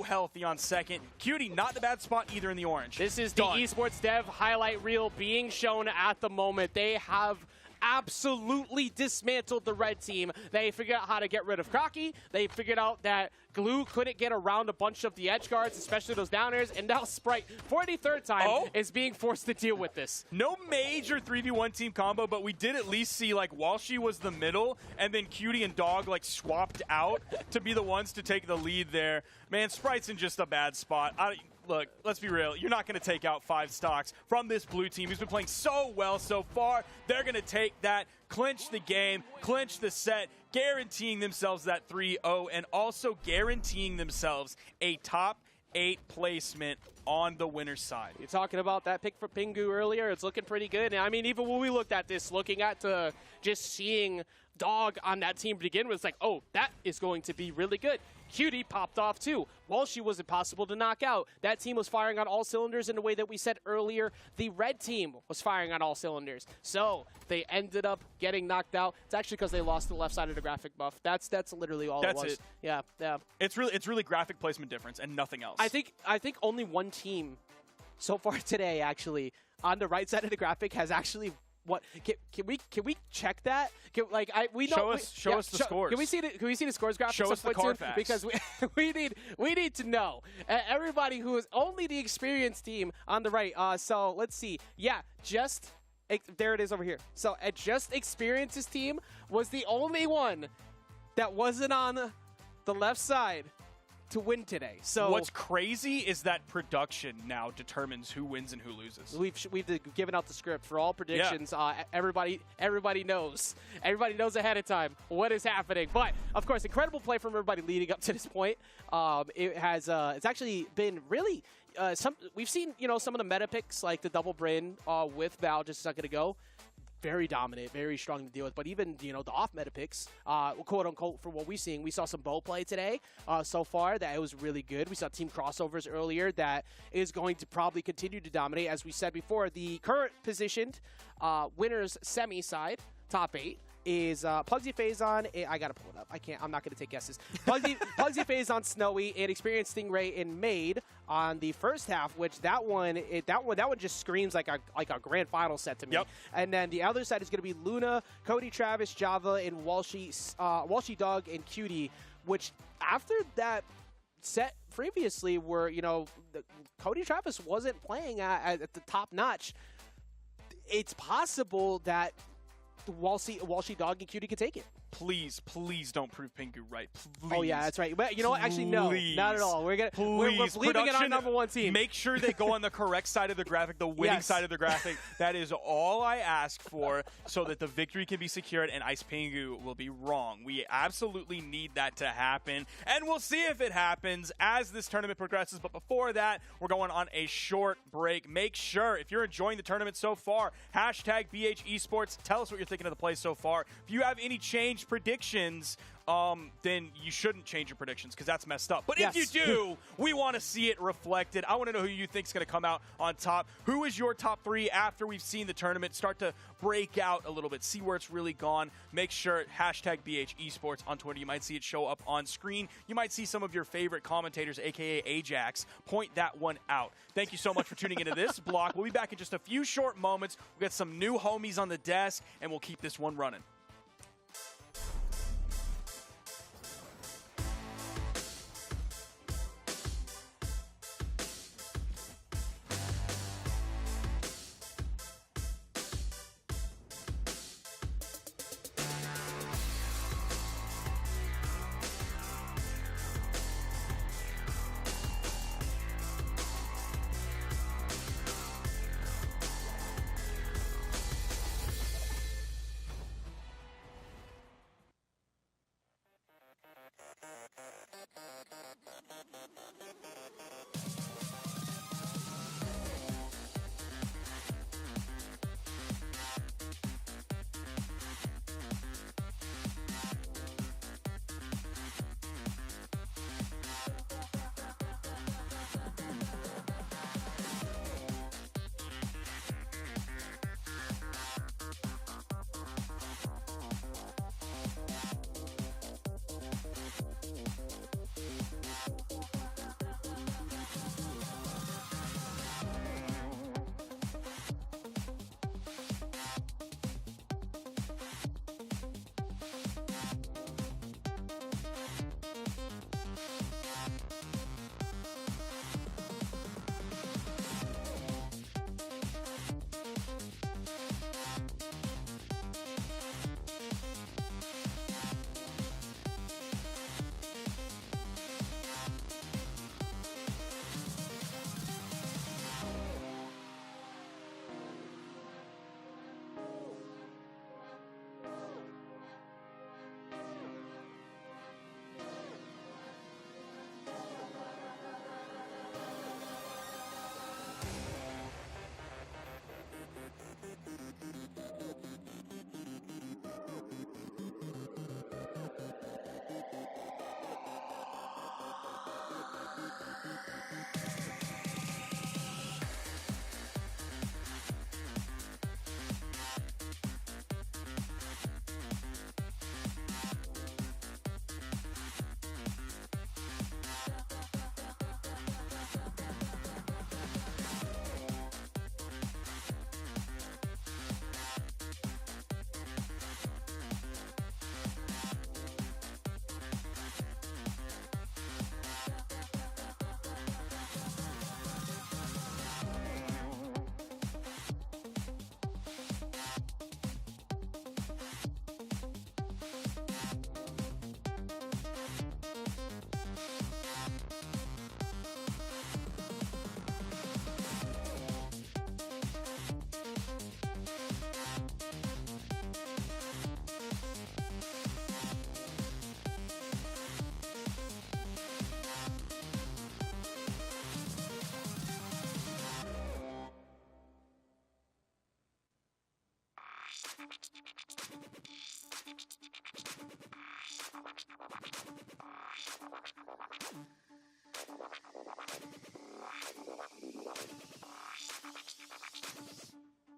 S4: healthy on second. Cutie, not the bad spot either in the orange.
S6: This is the esports dev highlight reel being shown at the moment. They have absolutely dismantled the red team. They figured out how to get rid of Crocky. They figured out that Glue couldn't get around a bunch of the edge guards, especially those down airs, and now Sprite, for the third time, is being forced to deal with this.
S4: No major 3v1 team combo, but we did at least see, like, Walshy was the middle, and then Cutie and Dog, like, swapped out to be the ones to take the lead there. Man, Sprite's in just a bad spot. Look, let's be real. You're not going to take out 5 stocks from this blue team who's been playing so well so far. They're going to take that, clinch the game, clinch the set, guaranteeing themselves that 3-0, and also guaranteeing themselves a top 8 placement on the winner's side.
S6: You're talking about that pick for Pingu earlier. It's looking pretty good. And I mean, even when we looked at this, looking at just seeing Dog on that team to begin with, it's like, oh, that is going to be really good. Cutie popped off too. Walshy was impossible to knock out. That team was firing on all cylinders in the way that we said earlier. The red team was firing on all cylinders. So they ended up getting knocked out. It's actually because they lost the left side of the graphic buff. That's literally all it was.
S4: It.
S6: Yeah.
S4: It's really graphic placement difference and nothing else.
S6: I think only one team so far today actually on the right side of the graphic has actually. What can we check that?
S4: Show us the scores.
S6: Can we see the scores graph?
S4: Show us the card facts.
S6: Because we need to know. Everybody who is only the experienced team on the right. So let's see. Yeah, there it is over here. So Just Experience's team was the only one that wasn't on the left side to win today. So
S4: what's crazy is that production now determines who wins and who loses.
S6: We've given out the script for all predictions. Yeah. Everybody knows. Everybody knows ahead of time what is happening. But of course, incredible play from everybody leading up to this point. It's actually been really we've seen some of the meta picks like the double Bryn with Val just a second ago. Very dominant, very strong to deal with. But even, the off-meta picks, quote-unquote, for what we're seeing, we saw some bow play today so far that it was really good. We saw team crossovers earlier that is going to probably continue to dominate. As we said before, the current positioned winners semi side, top 8, is Pugsy Phazon. I gotta pull it up. I'm not gonna take guesses. Pugsy Phazon, Snowy, and Experienced Stingray and Made on the first half, which that one just screams like a grand final set to me.
S4: Yep.
S6: And then the other side is gonna be Luna, Cody Travis, Java, and Walshy Dog and Cutie, which after that set previously where Cody Travis wasn't playing at the top notch. It's possible that Walshy Dog and Cutie could take it.
S4: Please don't prove Pingu right. Please.
S6: Oh yeah, that's right. But you know what? Actually, no, not at all. We're believing in our number one team.
S4: Make sure they go on the correct side of the graphic, the winning side of the graphic. That is all I ask for, so that the victory can be secured and Ice Pingu will be wrong. We absolutely need that to happen, and we'll see if it happens as this tournament progresses. But before that, we're going on a short break. Make sure, if you're enjoying the tournament so far, #BH Esports. Tell us what you're thinking of the play so far. If you have any changes change predictions, then you shouldn't change your predictions because that's messed up. But
S6: Yes.
S4: if you do, we want to see it reflected. I want to know who you think is going to come out on top. Who is your top 3 after we've seen the tournament start to break out a little bit, see where it's really gone? Make sure hashtag BH Esports on Twitter. You might see it show up on screen. You might see some of your favorite commentators, a.k.a. Ajax, point that one out. Thank you so much for tuning into this block. We'll be back in just a few short moments. We'll get some new homies on the desk, and we'll keep this one running.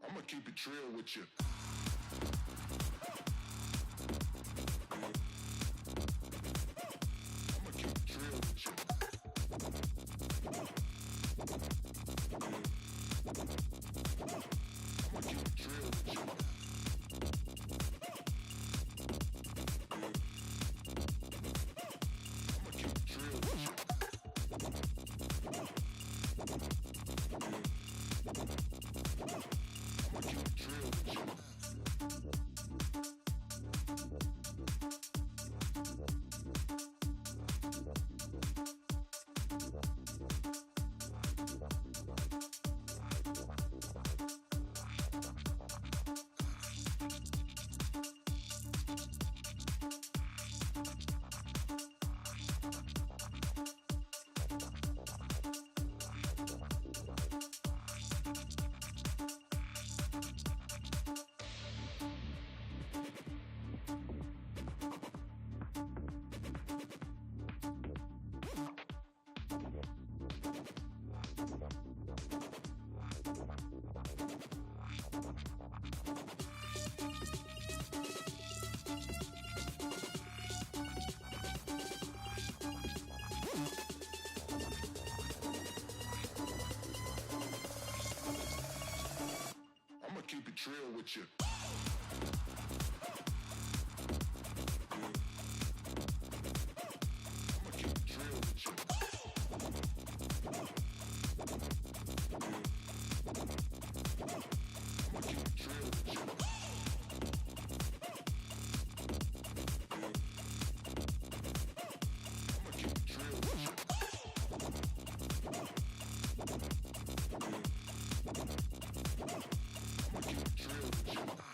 S7: I'ma keep it real with you. I'ma keep it real with you. I'ma keep it real with you. I'ma keep it real with you. I'ma keep it real with you. it real with you. I'ma keep it real with you. I'ma keep it real with you. I'ma keep it real with you. I'ma keep it real with you.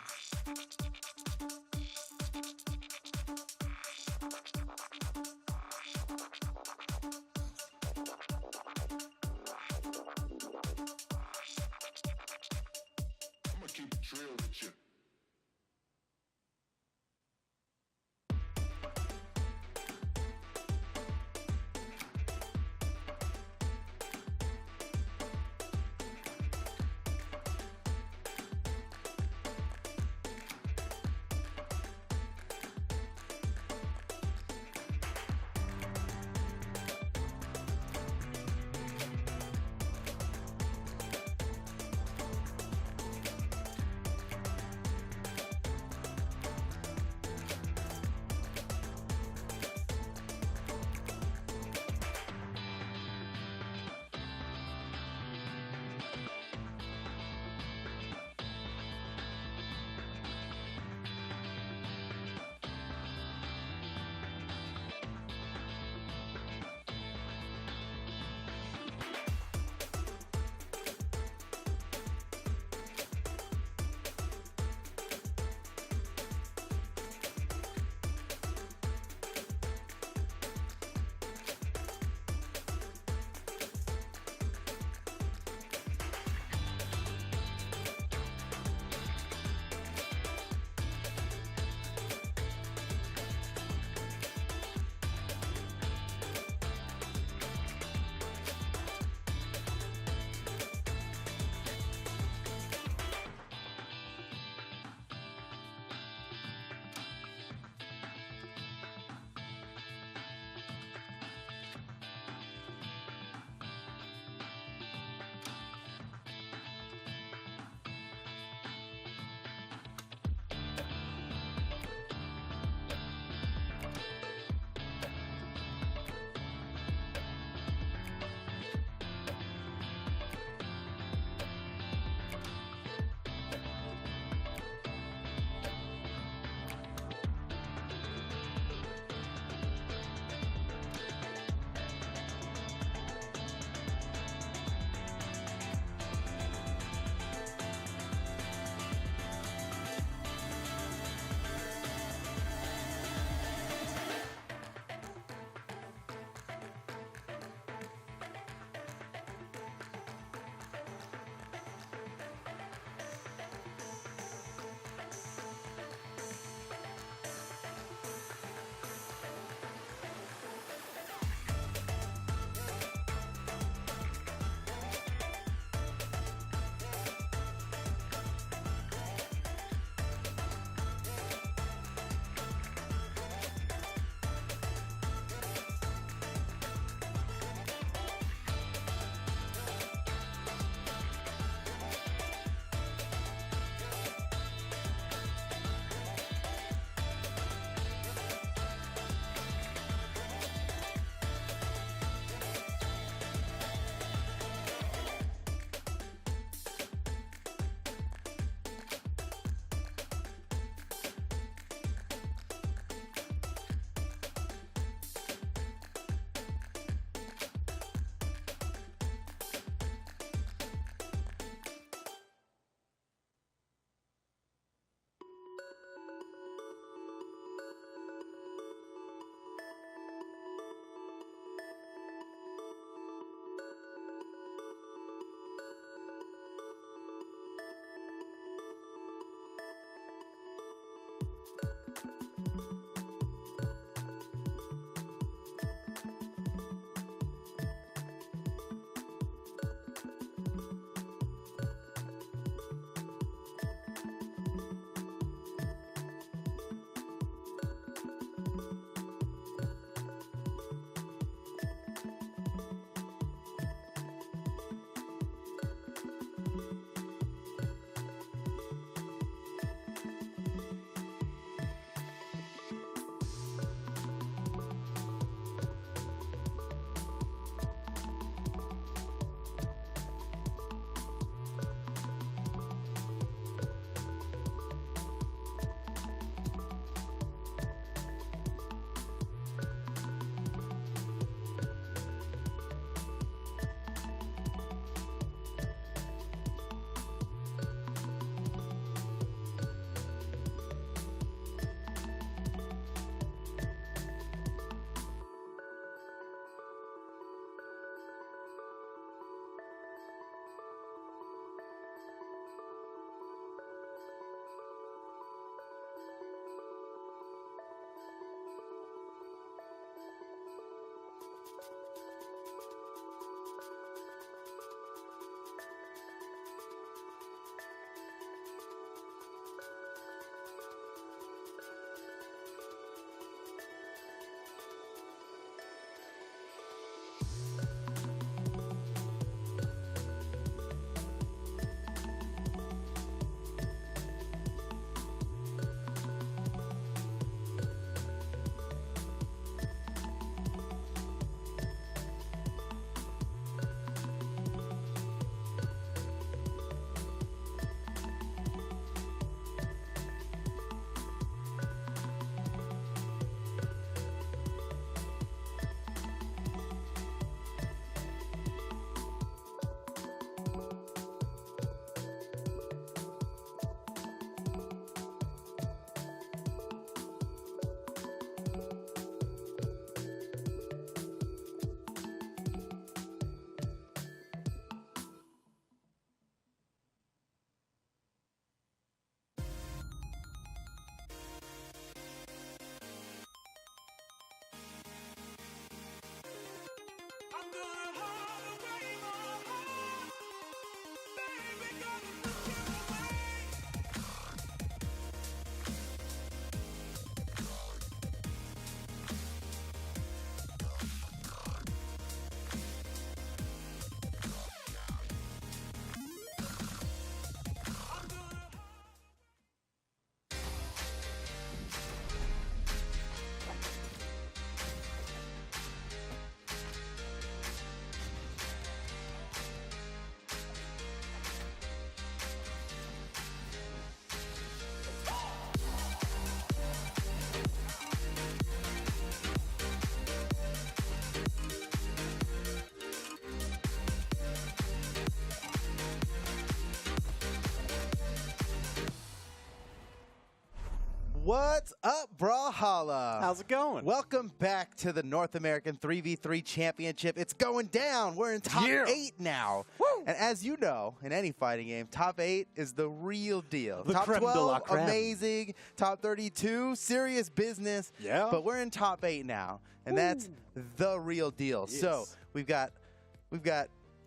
S8: What's up, Brawlhalla?
S5: How's it going?
S8: Welcome back to the North American 3v3 Championship. It's going down. We're in top 8 now.
S5: Woo!
S8: And as you know, in any fighting game, top 8 is the real deal.
S5: The
S8: top
S5: creme de
S8: 12,
S5: la creme.
S8: amazing. Top 32, serious business.
S5: Yeah.
S8: But we're in top 8 now, and that's the real deal.
S5: Yes.
S8: So we've got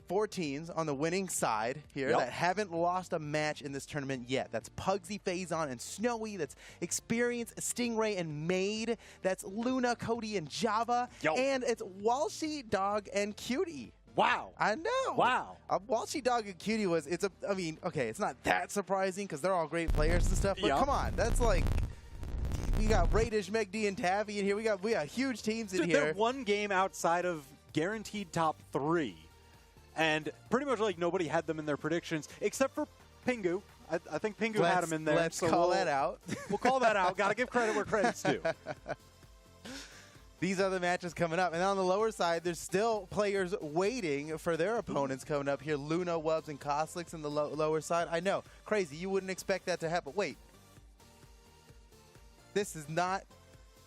S8: 4 teams on the winning side here
S5: Yep.
S8: that haven't lost a match in this tournament yet. That's Pugsy, Phazon, and Snowy. That's Experience, Stingray, and Made. That's Luna, Cody, and Java.
S5: Yo.
S8: And it's Walshy, Dog, and Cutie.
S5: Wow.
S8: I know.
S5: Wow.
S8: Walshy, Dog, and Cutie it's not that surprising because they're all great players and stuff, but
S5: Yeah.
S8: come on. That's like, we got Radish, Megd, and Tavi in here. We got huge teams in
S5: Dude,
S8: here.
S5: they're one game outside of guaranteed top 3. And pretty much like nobody had them in their predictions except for Pingu. I think Pingu had him in there.
S8: Let's
S5: so
S8: call
S5: we'll-
S8: that out.
S5: We'll call that out. Got to give credit where credit's due.
S8: These are the matches coming up. And on the lower side, there's still players waiting for their opponents coming up here. Luna, Wubs, and Koslix in the lower side. I know. Crazy. You wouldn't expect that to happen. Wait. This is not...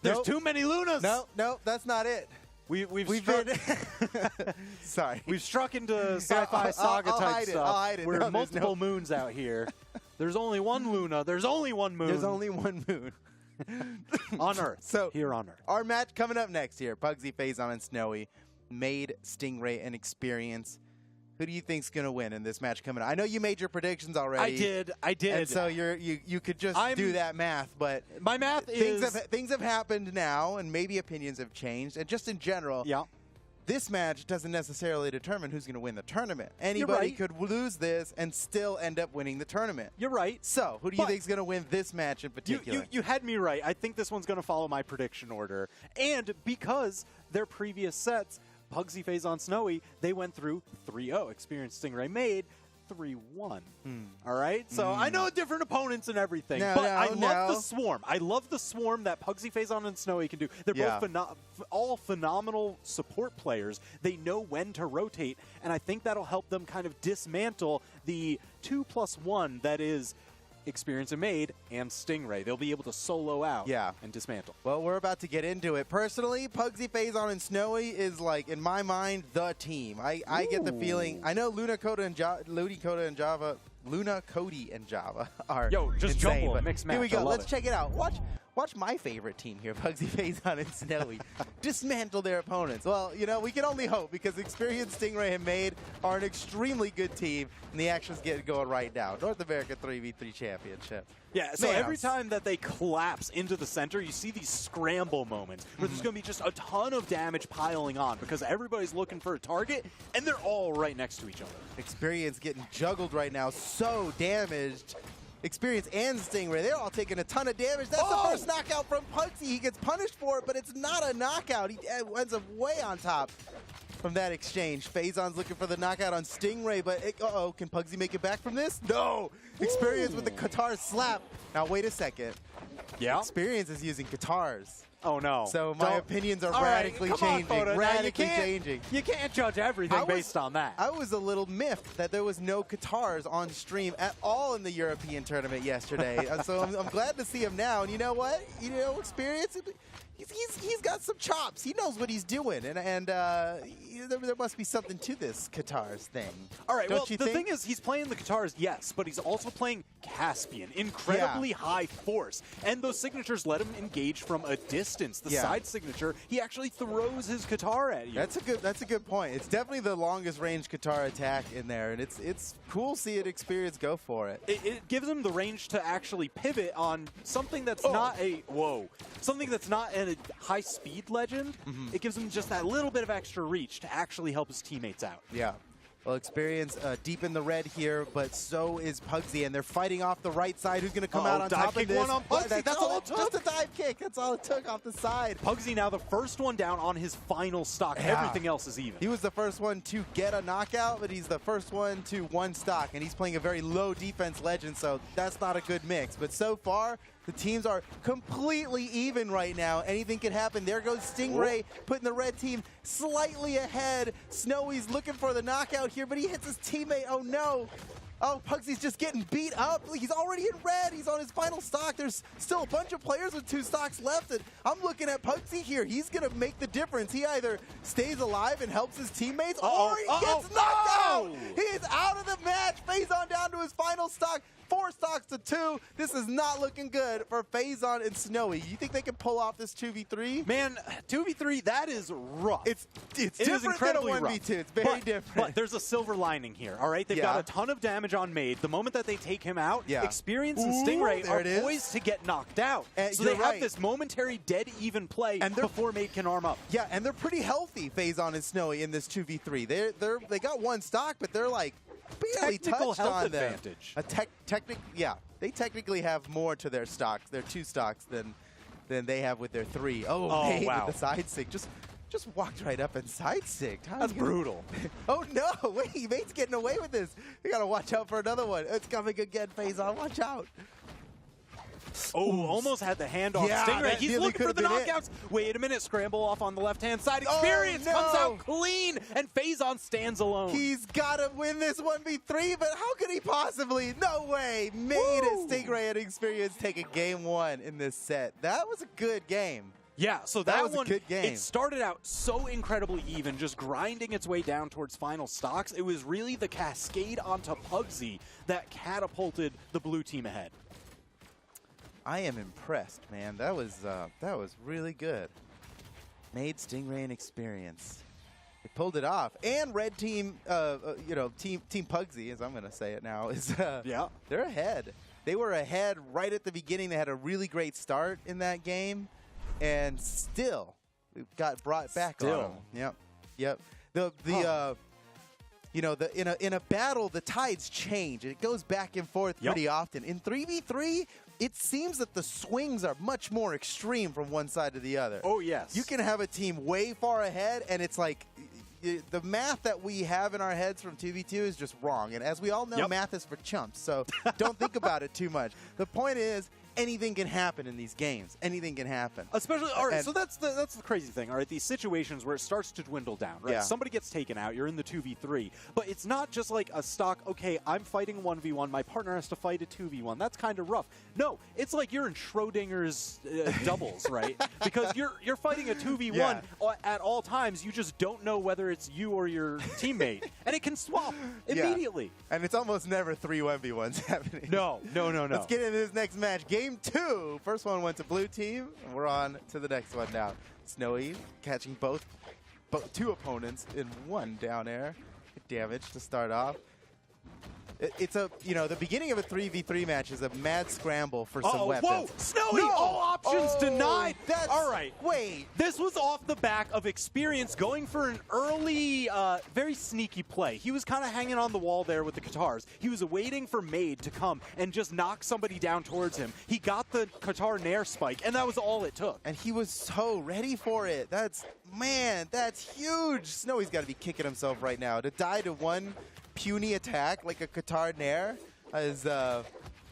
S5: There's
S8: Nope.
S5: too many Lunas.
S8: No, that's not it.
S5: We've
S8: Been... Sorry.
S5: We've struck into sci-fi
S8: I'll
S5: saga
S8: hide
S5: type
S8: it,
S5: stuff.
S8: I'll hide it.
S5: We're
S8: No, there's
S5: multiple
S8: no-
S5: moons out here. There's only one Luna. There's only one moon.
S8: There's only one moon.
S5: on Earth.
S8: So
S5: here on Earth.
S8: Our match coming up next here, Pugsy, Phazon, and Snowy, Made, Stingray, and Experience. Who do you think's going to win in this match coming up? I know you made your predictions already.
S5: I did.
S8: And so you could just do that math, but
S5: My math is...
S8: things have happened now, and maybe opinions have changed. And just in general,
S5: Yeah.
S8: this match doesn't necessarily determine who's going to win the tournament. Anybody
S5: right.
S8: could lose this and still end up winning the tournament.
S5: You're right.
S8: So, who do you
S5: But-
S8: think's going to win this match in particular?
S5: You had me right. I think this one's going to follow my prediction order. And because their previous sets, Pugsy, Phazon, Snowy, they went through 3-0. Experience, Stingray, Made 3-1. All right? So I know different opponents and everything.
S8: No,
S5: but
S8: no,
S5: I love
S8: no.
S5: the swarm. I love the swarm that Pugsy, Phazon, and Snowy can do. They're
S8: Yeah.
S5: both all phenomenal support players. They know when to rotate. And I think that'll help them kind of dismantle the 2+1 that is Experience and Made and Stingray. They'll be able to solo out and dismantle.
S8: Well, we're about to get into it. Personally, Pugsy, Phazon, and Snowy is, like, in my mind, the team. I get the feeling. I know Luna, Cody, and Java are
S5: Yo, just
S8: insane,
S5: jumble,
S8: but
S5: mixed
S8: here we
S5: match. I
S8: go.
S5: love
S8: Let's
S5: it.
S8: check it out. Watch my favorite team here, Pugsy, Phazon, and Snowy, dismantle their opponents. Well, you know, we can only hope because Experience, Stingray, and Made are an extremely good team, and the action's getting going right now. North America 3v3 Championship.
S5: Yeah, so
S8: Man,
S5: every time that they collapse into the center, you see these scramble moments where there's going to be just a ton of damage piling on because everybody's looking for a target, and they're all right next to each other.
S8: Experience getting juggled right now, so damaged. Experience and Stingray, they're all taking a ton of damage. That's the first knockout from Pugsy. He gets punished for it, but it's not a knockout. He ends up way on top from that exchange. Phazon's looking for the knockout on Stingray, but uh-oh, can Pugsy make it back from this? No! Experience with the Qatar slap. Now, wait a second.
S5: Yeah?
S8: Experience is using Qatars.
S5: Oh, no.
S8: So my opinions are
S5: All right,
S8: radically
S5: come on,
S8: changing.
S5: Foda. Now,
S8: Radically changing.
S5: You can't judge everything
S8: I was-
S5: based on that.
S8: I was a little miffed that there was no Qatars on stream at all in the European tournament yesterday. So I'm glad to see him now. And you know what? You know, Experience, he's got some chops. He knows what he's doing. And there must be something to this Qatars thing.
S5: All right,
S8: Don't
S5: well,
S8: you
S5: the
S8: think?
S5: thing is, he's playing the Qatars, yes, but he's also playing Caspian, incredibly high force. And those signatures let him engage from a distance. The
S8: Yeah.
S5: side signature, he actually throws his Qatar at you.
S8: That's a good point. It's definitely the longest range Qatar attack in there, and it's cool seeing Experience go for it.
S5: It gives him the range to actually pivot on something that's not something that's not a high speed legend. It gives him just that little bit of extra reach to actually help his teammates out.
S8: Yeah. Well, Experience deep in the red here, but so is Pugsy, and they're fighting off the right side. Who's going to come out on
S5: dive
S8: top of
S5: kick
S8: this?
S5: one on Pugsy, that's all it took.
S8: Just a dive kick. That's all it took off the side.
S5: Pugsy now the first one down on his final stock.
S8: Yeah.
S5: Everything else is even.
S8: He was the first one to get a knockout, but he's the first one to one stock, and he's playing a very low defense legend, so that's not a good mix. But so far, The teams are completely even right now. Anything can happen. There goes Stingray, putting the red team slightly ahead. Snowy's looking for the knockout here, but he hits his teammate. Oh, no. Oh, Pugsy's just getting beat up. He's already in red. He's on his final stock. There's still a bunch of players with 2 stocks left. And I'm looking at Pugsy here. He's going to make the difference. He either stays alive and helps his teammates, or he gets knocked out. He is out of the match. Phazon down to his final stock. 4 stocks to 2. This is not looking good for Phazon and Snowy. You think they can pull off this 2v3?
S5: Man, 2v3, that is rough.
S8: It's
S5: It is
S8: different
S5: incredibly
S8: than a 1v2.
S5: rough.
S8: It's very different.
S5: But there's a silver lining here, all right? They've got a ton of damage on Made. The moment that they take him out, Experience and Stingray
S8: there
S5: are
S8: it is.
S5: poised to get knocked out. So
S8: you're
S5: they have
S8: right.
S5: this momentary dead even play before Made can arm up.
S8: Yeah, and they're pretty healthy, Phazon and Snowy, in this 2v3. They got 1 stock, but they're like barely
S5: Technical
S8: touched
S5: health
S8: on
S5: advantage.
S8: them. They technically have more to their stocks, their 2 stocks, than they have with their 3. Oh, Made
S5: wow.
S8: with the side stick. Just walked right up and side sticked.
S5: That's brutal.
S8: Oh, no. Wait, Mate's getting away with this. We got to watch out for another one. It's coming again, Phazon. Watch out.
S5: Oh, almost had the hand on
S8: Yeah,
S5: Stingray.
S8: that
S5: He's
S8: nearly
S5: looking for the
S8: could've been it.
S5: knockouts. Wait a minute. Scramble off on the left-hand side. Experience
S8: no.
S5: comes out clean, and Phazon stands alone.
S8: He's got to win this 1v3, but how could he possibly? No way. Made it. Stingray and Experience taking game 1 in this set. That was a good game.
S5: Yeah, so
S8: That
S5: that
S8: was a
S5: one,
S8: good game.
S5: it started out so incredibly even, just grinding its way down towards final stocks. It was really the cascade onto Pugsy that catapulted the blue team ahead.
S8: I am impressed, man. That was really good. Made Stingray and Experience. They pulled it off. And red team, Team Pugsy, as I'm going to say it now, is they're ahead. They were ahead right at the beginning. They had a really great start in that game, and still got brought back on them. Yep. In a battle, the tides change. It goes back and forth pretty often. In 3v3, it seems that the swings are much more extreme from one side to the other.
S5: Oh, yes.
S8: You can have a team way far ahead, and it's like the math that we have in our heads from 2v2 is just wrong. And as we all know, math is for chumps, so don't think about it too much. The point is, anything can happen in these games. Anything can happen.
S5: Especially, all right, so that's the crazy thing, all right? These situations where it starts to dwindle down, right?
S8: Yeah.
S5: Somebody gets taken out, you're in the 2v3, but it's not just like a stock, okay, I'm fighting 1v1, my partner has to fight a 2v1. That's kind of rough. No, it's like you're in Schrodinger's doubles, right? Because you're fighting a 2v1 at all times. You just don't know whether it's you or your teammate, and it can swap immediately.
S8: And it's almost never 3 1v1s happening.
S5: No.
S8: Let's get into this next match. Game 2. First one went to blue team, and we're on to the next one now. Snowy catching both 2 opponents in 1 down air. Good damage to start off. It's the beginning of a 3v3 match is a mad scramble for some weapons.
S5: Whoa, Snowy, all options denied.
S8: All
S5: right.
S8: Wait.
S5: This was off the back of Experience going for an early, very sneaky play. He was kind of hanging on the wall there with the Katars. He was waiting for Made to come and just knock somebody down towards him. He got the Katar Nair spike, and that was all it took.
S8: And he was so ready for it. That's huge. Snowy's got to be kicking himself right now. To die to 1 puny attack like a Katar Nair is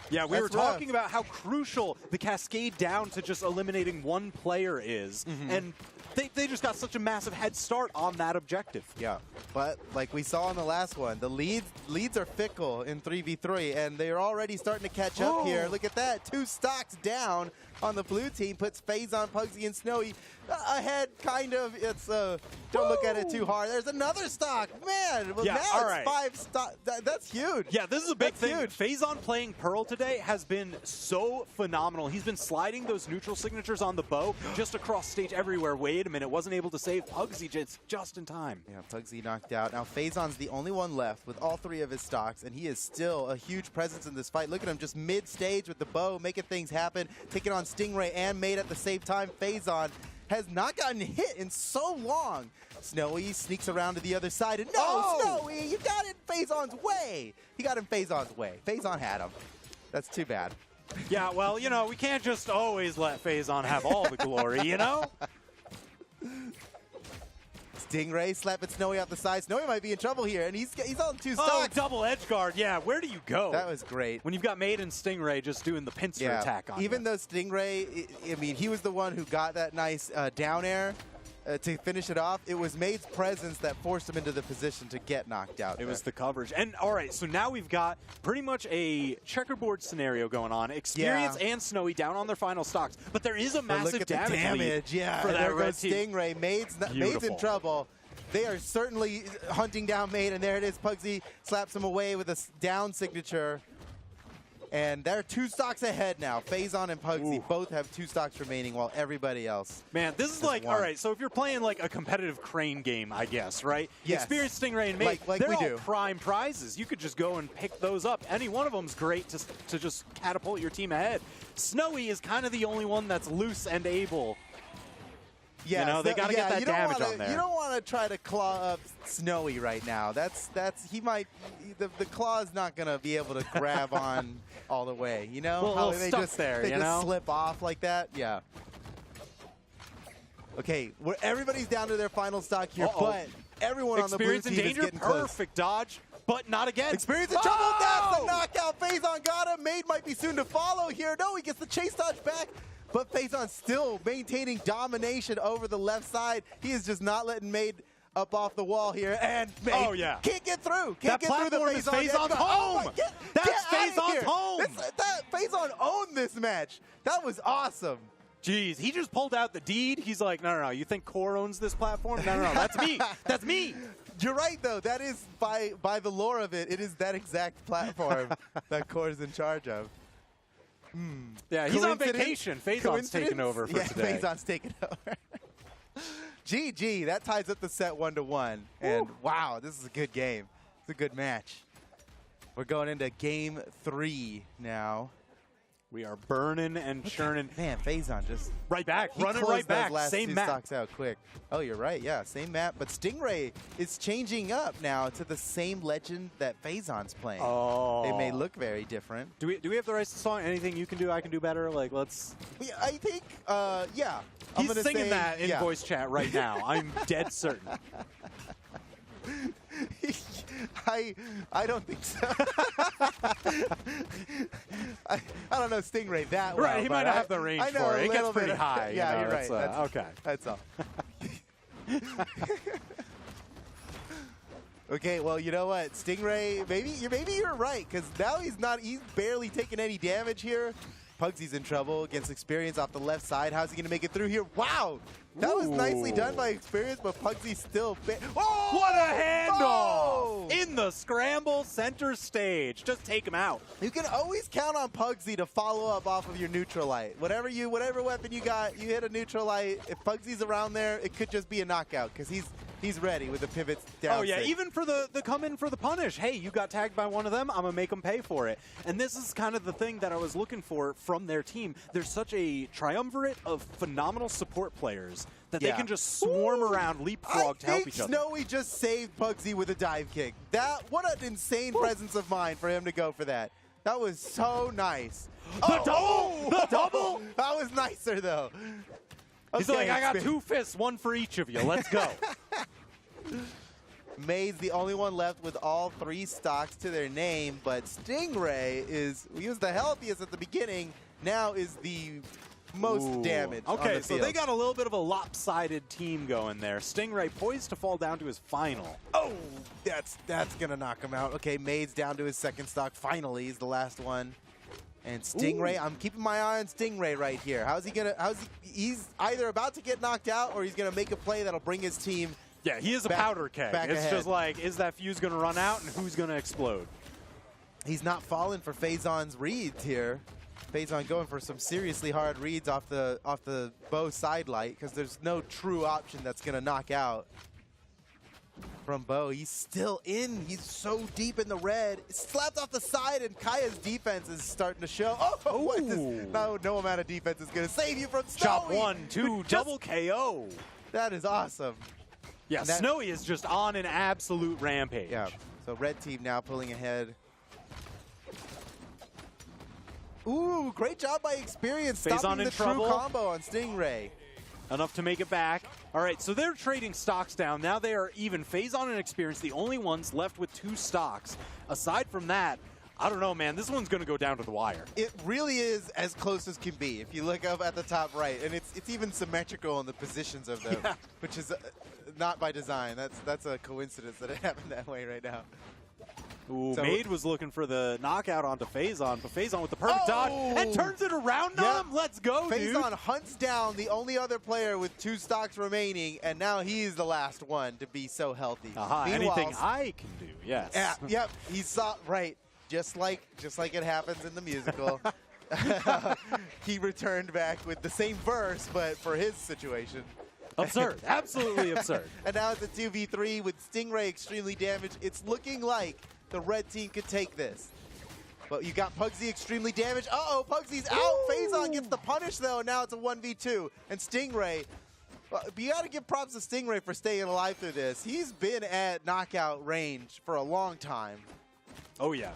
S5: Yeah, we were talking about how crucial the cascade down to just eliminating 1 player is, and they just got such a massive head start on that objective.
S8: Yeah, but like we saw in the last one, the leads are fickle in 3v3, and they're already starting to catch up here. Look at that, 2 stocks down on the blue team, puts Phazon, Pugsy, and Snowy ahead, kind of. It's don't look at it too hard. There's another stock, man. Well, now it's 5 stock. That's huge.
S5: Yeah, this is a big thing.
S8: Huge.
S5: Phazon playing Pearl today has been so phenomenal. He's been sliding those neutral signatures on the bow just across stage everywhere. Wait a minute, wasn't able to save Pugsy just in time.
S8: Yeah, Pugsy knocked out. Now Phazon's the only one left with all 3 of his stocks, and he is still a huge presence in this fight. Look at him just mid-stage with the bow, making things happen, taking on Stingray and Made at the same time. Phazon has not gotten hit in so long. Snowy sneaks around to the other side, and Snowy, you got it Phazon's way. He got him Phazon's way. Phazon had him. That's too bad.
S5: Yeah, well, we can't just always let Phazon have all the glory,
S8: Stingray slapping Snowy off the side. Snowy might be in trouble here, and he's on 2
S5: Oh,
S8: stocks.
S5: double edge guard. Yeah, where do you go?
S8: That was great.
S5: when you've got Made and Stingray just doing the pincer attack on
S8: Even
S5: you.
S8: though Stingray, I mean, he was the one who got that nice down air to finish it off. It was Made's presence that forced him into the position to get knocked out.
S5: It was the coverage. And all right, so now we've got pretty much a checkerboard scenario going on. Experience and Snowy down on their final stocks. But there is a
S8: But
S5: massive
S8: look at the
S5: damage lead
S8: yeah.
S5: for
S8: And
S5: that
S8: there
S5: red
S8: goes
S5: team.
S8: Stingray. Made's in
S5: Beautiful.
S8: trouble. They are certainly hunting down Made, and there it is. Pugsy slaps him away with a down signature. And they're 2 stocks ahead now. Phazon and Pugsy both have 2 stocks remaining, while everybody else.
S5: Man, this is like,
S8: one.
S5: all right, so if you're playing like a competitive crane game, I guess, right?
S8: Yes.
S5: Experience Stingray and Mate,
S8: Like
S5: they're
S8: we
S5: all
S8: do.
S5: prime prizes. You could just go and pick those up. Any one of them's great to just catapult your team ahead. Snowy is kind of the only one that's loose and able.
S8: Yeah,
S5: You know, they gotta get that
S8: you don't
S5: damage
S8: wanna-
S5: on there.
S8: You don't want to try to claw up Snowy right now. He might the claw's not gonna be able to grab on all the way. You know,
S5: Well,
S8: how
S5: little
S8: they
S5: stuck
S8: just
S5: there,
S8: they
S5: you
S8: just
S5: know?
S8: slip off like that. Yeah. Okay, everybody's down to their final stock here,
S5: Uh-oh.
S8: but everyone on the blue
S5: Experience in
S8: team is
S5: danger,
S8: getting close.
S5: perfect dodge, but not again.
S8: Experience in trouble. That's the knockout. Phazon got him. Made might be soon to follow here. No, he gets the chase dodge back. But Phazon still maintaining domination over the left side. He is just not letting Made up off the wall here. And Made can't get through. Can't
S5: That
S8: get through the
S5: platform is
S8: Phazon's
S5: Phazon's home. That's
S8: get outta
S5: Phazon's
S8: here.
S5: home.
S8: That Phazon owned this match. That was awesome.
S5: Jeez, he just pulled out the deed. He's like, no. You think Core owns this platform? No. That's me. That's me.
S8: You're right, though. That is, by the lore of it, it is that exact platform that Core's in charge of.
S5: Yeah, he's on
S8: Coincidence?
S5: vacation. Phazon's
S8: Coincidence?
S5: taking over for today.
S8: Phazon's taking over. GG. That ties up the set 1-1. And wow, this is a good game. It's a good match. We're going into game 3 now.
S5: We are burning and churning.
S8: Man, Phazon just
S5: Right back,
S8: he
S5: running
S8: closed
S5: right back.
S8: those last
S5: Same
S8: 2
S5: map.
S8: stocks out quick. Oh, you're right. Yeah, same map. But Stingray is changing up now to the same legend that Phazon's playing.
S5: Oh.
S8: They may look very different.
S5: Do we have the rights to song? Anything you can do, I can do better? Like, let's.
S8: Yeah, I think, yeah. I'm
S5: He's
S8: gonna
S5: singing
S8: say,
S5: that in
S8: yeah.
S5: voice chat right now. I'm dead certain.
S8: I don't think so. I don't know Stingray that well.
S5: Right, he might
S8: but
S5: not have the range
S8: I know
S5: for
S8: a
S5: it. It gets
S8: little
S5: pretty
S8: bit.
S5: high.
S8: Yeah,
S5: you know,
S8: you're right.
S5: it's,
S8: That's
S5: okay.
S8: all. Okay, well, you know what, Stingray, maybe you're right, because now he's barely taking any damage here. Pugsy's in trouble against Experience off the left side. How's he going to make it through here? Wow! That was nicely done by Experience, but Pugsy's still... Oh!
S5: What a handoff!
S8: Oh!
S5: In the scramble center stage. Just take him out.
S8: You can always count on Pugsy to follow up off of your neutral light. Whatever weapon you got, you hit a neutral light. If Pugsy's around there, it could just be a knockout, because he's ready with the pivots down.
S5: Oh, yeah,
S8: six.
S5: even for the come in for the punish. Hey, you got tagged by one of them, I'm going to make them pay for it. And this is kind of the thing that I was looking for from their team. There's such a triumvirate of phenomenal support players that they
S8: Yeah.
S5: can just swarm around, leapfrog to help
S8: I
S5: each
S8: think
S5: other.
S8: Snowy just saved Pugsy with a dive kick. What an insane presence of mind for him to go for that. That was so nice.
S5: The double! The double!
S8: That was nicer, though.
S5: He's
S8: Okay,
S5: like, I got
S8: Experience.
S5: 2 fists, one for each of you. Let's go.
S8: May's the only one left with all 3 stocks to their name, but Stingray he was the healthiest at the beginning, now is the most
S5: Ooh.
S8: damage on
S5: Okay,
S8: the
S5: so
S8: field.
S5: they got a little bit of a lopsided team going there. Stingray poised to fall down to his final.
S8: Oh, that's gonna knock him out. Okay, Made's down to his second stock. Finally, he's the last one. And Stingray, I'm keeping my eye on Stingray right here. He's either about to get knocked out or he's gonna make a play that'll bring his team.
S5: Yeah, he is a
S8: Back-
S5: powder keg.
S8: back
S5: It's
S8: ahead.
S5: just like, is that fuse going to run out and who's going to explode?
S8: He's not falling for Phazon's reads here. Phazon going for some seriously hard reads off the bow side light because there's no true option that's gonna knock out from Bo. He's still in. He's so deep in the red. Slapped off the side, and Kaya's defense is starting to show. Oh, what is
S5: Ooh.
S8: no amount of defense is going to save you from
S5: Chop
S8: Snowy.
S5: 1, 2,
S8: Just-
S5: double KO.
S8: That is awesome.
S5: Yeah,
S8: And that-
S5: Snowy is just on an absolute rampage.
S8: Yeah. So red team now pulling ahead. Ooh, great job by Experience
S5: Phazon
S8: stopping
S5: in
S8: the
S5: trouble.
S8: true combo on Stingray.
S5: Enough to make it back. All right, so they're trading stocks down. Now they are even. Phazon and Experience, the only ones left with 2 stocks. Aside from that, I don't know, man. This one's going to go down to the wire.
S8: It really is as close as can be. If you look up at the top right, and it's even symmetrical in the positions of them, which is not by design. That's a coincidence that it happened that way right now.
S5: Ooh,
S8: So-
S5: Made was looking for the knockout onto Phazon, but Phazon with the perfect dodge and turns it around on him. Let's go, dude.
S8: Phazon hunts down the only other player with 2 stocks remaining, and now he's the last one to be so healthy.
S5: Aha,
S8: Meanwhile,
S5: anything I can do, yes.
S8: Yeah, yep, he saw right. Just like it happens in the musical. He returned back with the same verse, but for his situation.
S5: Absurd. Absolutely absurd.
S8: And now it's a 2v3 with Stingray extremely damaged. It's looking like the red team could take this. But you got Pugsy extremely damaged. Uh-oh, Pugsy's out. Phazon gets the punish, though. Now it's a 1v2. And Stingray, well, you got to give props to Stingray for staying alive through this. He's been at knockout range for a long time.
S5: Oh, yeah.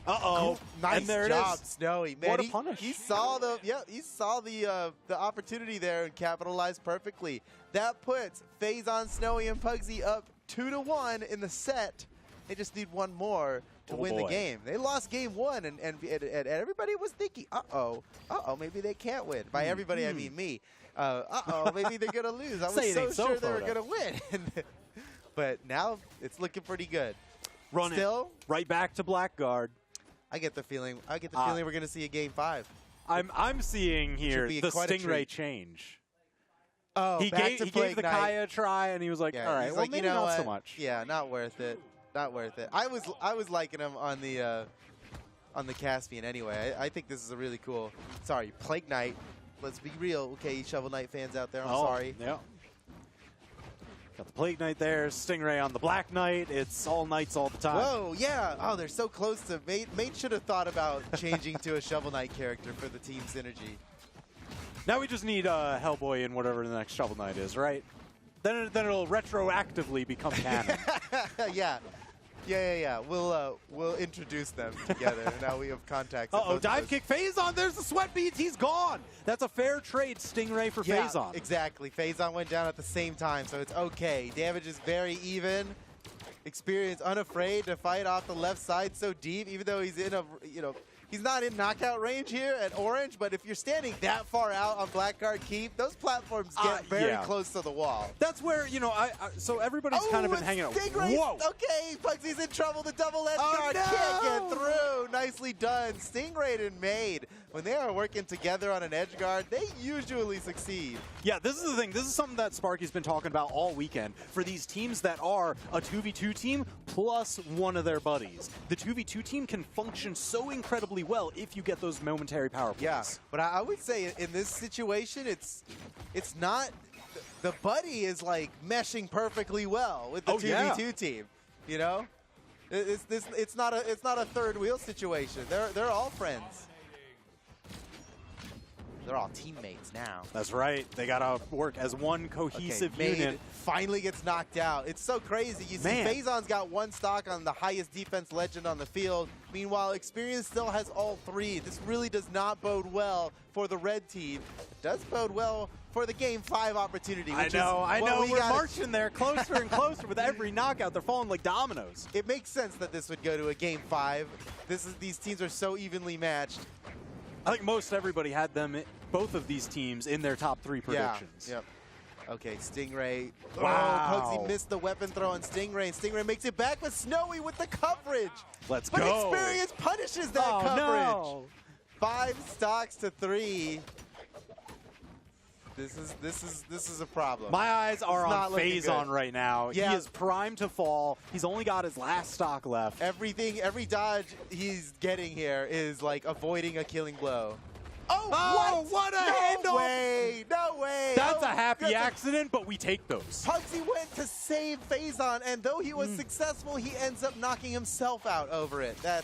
S5: Uh-oh.
S8: Nice
S5: and there
S8: job,
S5: it is.
S8: Snowy. Man,
S5: What a
S8: he,
S5: punish.
S8: He saw the opportunity there and capitalized perfectly. That puts Phazon, Snowy, and Pugsy up 2-1 in the set. They just need one more to win the
S5: boy.
S8: game. They lost game 1, and everybody was thinking, maybe they can't win. By everybody, I mean me. Maybe they're going to lose. I
S5: Say
S8: was
S5: it ain't
S8: so
S5: so,
S8: sure they were
S5: Photo.
S8: going to win. But now it's looking pretty good.
S5: Run
S8: Still,
S5: it right back to Blackguard.
S8: I get the feeling we're going to see a game 5.
S5: I'm seeing here
S8: be
S5: the
S8: quite a
S5: Stingray
S8: treat.
S5: change.
S8: Oh,
S5: He
S8: back
S5: gave
S8: to
S5: the
S8: Plague Knight.
S5: Kaya a try, and he was like,
S8: Yeah,
S5: all right,
S8: he's
S5: well,
S8: like,
S5: maybe
S8: you know
S5: not so
S8: what?
S5: much.
S8: Yeah, not worth it. Not worth it. I was liking him on the Caspian anyway. I think this is a really cool. Sorry, Plague Knight. Let's be real, okay, Shovel Knight fans out there. I'm sorry.
S5: Yeah. Got the Plague Knight there, Stingray on the Black Knight. It's all knights all the time.
S8: Whoa, yeah. Oh, they're so close to. Mate should have thought about changing to a Shovel Knight character for the team synergy.
S5: Now we just need Hellboy in whatever the next Shovel Knight is, right? Then it'll retroactively become canon.
S8: Yeah. We'll introduce them together. Now we have contacts.
S5: Uh-oh, dive kick Phazon. There's the sweat beads. He's gone. That's a fair trade, Stingray for
S8: Yeah,
S5: Phazon.
S8: exactly. Phazon went down at the same time, so it's okay. Damage is very even. Experience unafraid to fight off the left side so deep, even though he's in he's not in knockout range here at orange, but if you're standing that far out on Blackguard Keep, those platforms get very
S5: yeah.
S8: close to the wall.
S5: That's where, so everybody's kind of been
S8: and
S5: hanging out.
S8: Stingray,
S5: Whoa.
S8: okay, Pugsy's in trouble. The double edge guard
S5: no.
S8: can't get through. Nicely done. Stingray and Made, when they are working together on an edge guard, they usually succeed.
S5: Yeah, this is the thing. This is something that Sparky's been talking about all weekend. For these teams that are a 2v2 team plus one of their buddies, the 2v2 team can function so incredibly well if you get those momentary power plays.
S8: Yeah, but I would say in this situation, it's not. The buddy is like meshing perfectly well with the 2v2 team. You know, it's not a third wheel situation. They're all friends. They're all teammates now.
S5: That's right. They got to work as one cohesive
S8: Made
S5: unit.
S8: finally gets knocked out. It's so crazy. You see Phazon's got 1 stock on the highest defense legend on the field. Meanwhile, Experience still has all 3. This really does not bode well for the red team. It does bode well for the Game 5 opportunity.
S5: I
S8: Which
S5: know.
S8: is
S5: We're marching there closer and closer with every knockout. They're falling like dominoes.
S8: It makes sense that this would go to a Game 5. These teams are so evenly matched.
S5: I think most everybody had them, both of these teams, in their top 3 predictions.
S8: Yeah. Yep. Okay, Stingray.
S5: Wow.
S8: Oh, Pugsy missed the weapon throw on Stingray, and Stingray makes it back with Snowy with the coverage.
S5: Let's
S8: but
S5: go.
S8: Experience punishes that
S5: Oh,
S8: coverage.
S5: no.
S8: 5 stocks to 3. This is a problem.
S5: My eyes are
S8: It's
S5: on
S8: not looking
S5: Phazon
S8: good.
S5: right now.
S8: Yeah.
S5: He is primed to fall. He's only got his last stock left.
S8: Every dodge he's getting here is like avoiding a killing blow.
S5: Oh, what a
S8: No
S5: handoff.
S8: way! No way!
S5: That's
S8: Oh,
S5: a happy
S8: that's
S5: accident, but we take those.
S8: Pugsy went to save Phazon, and though he was
S5: Mm.
S8: successful, he ends up knocking himself out over it. That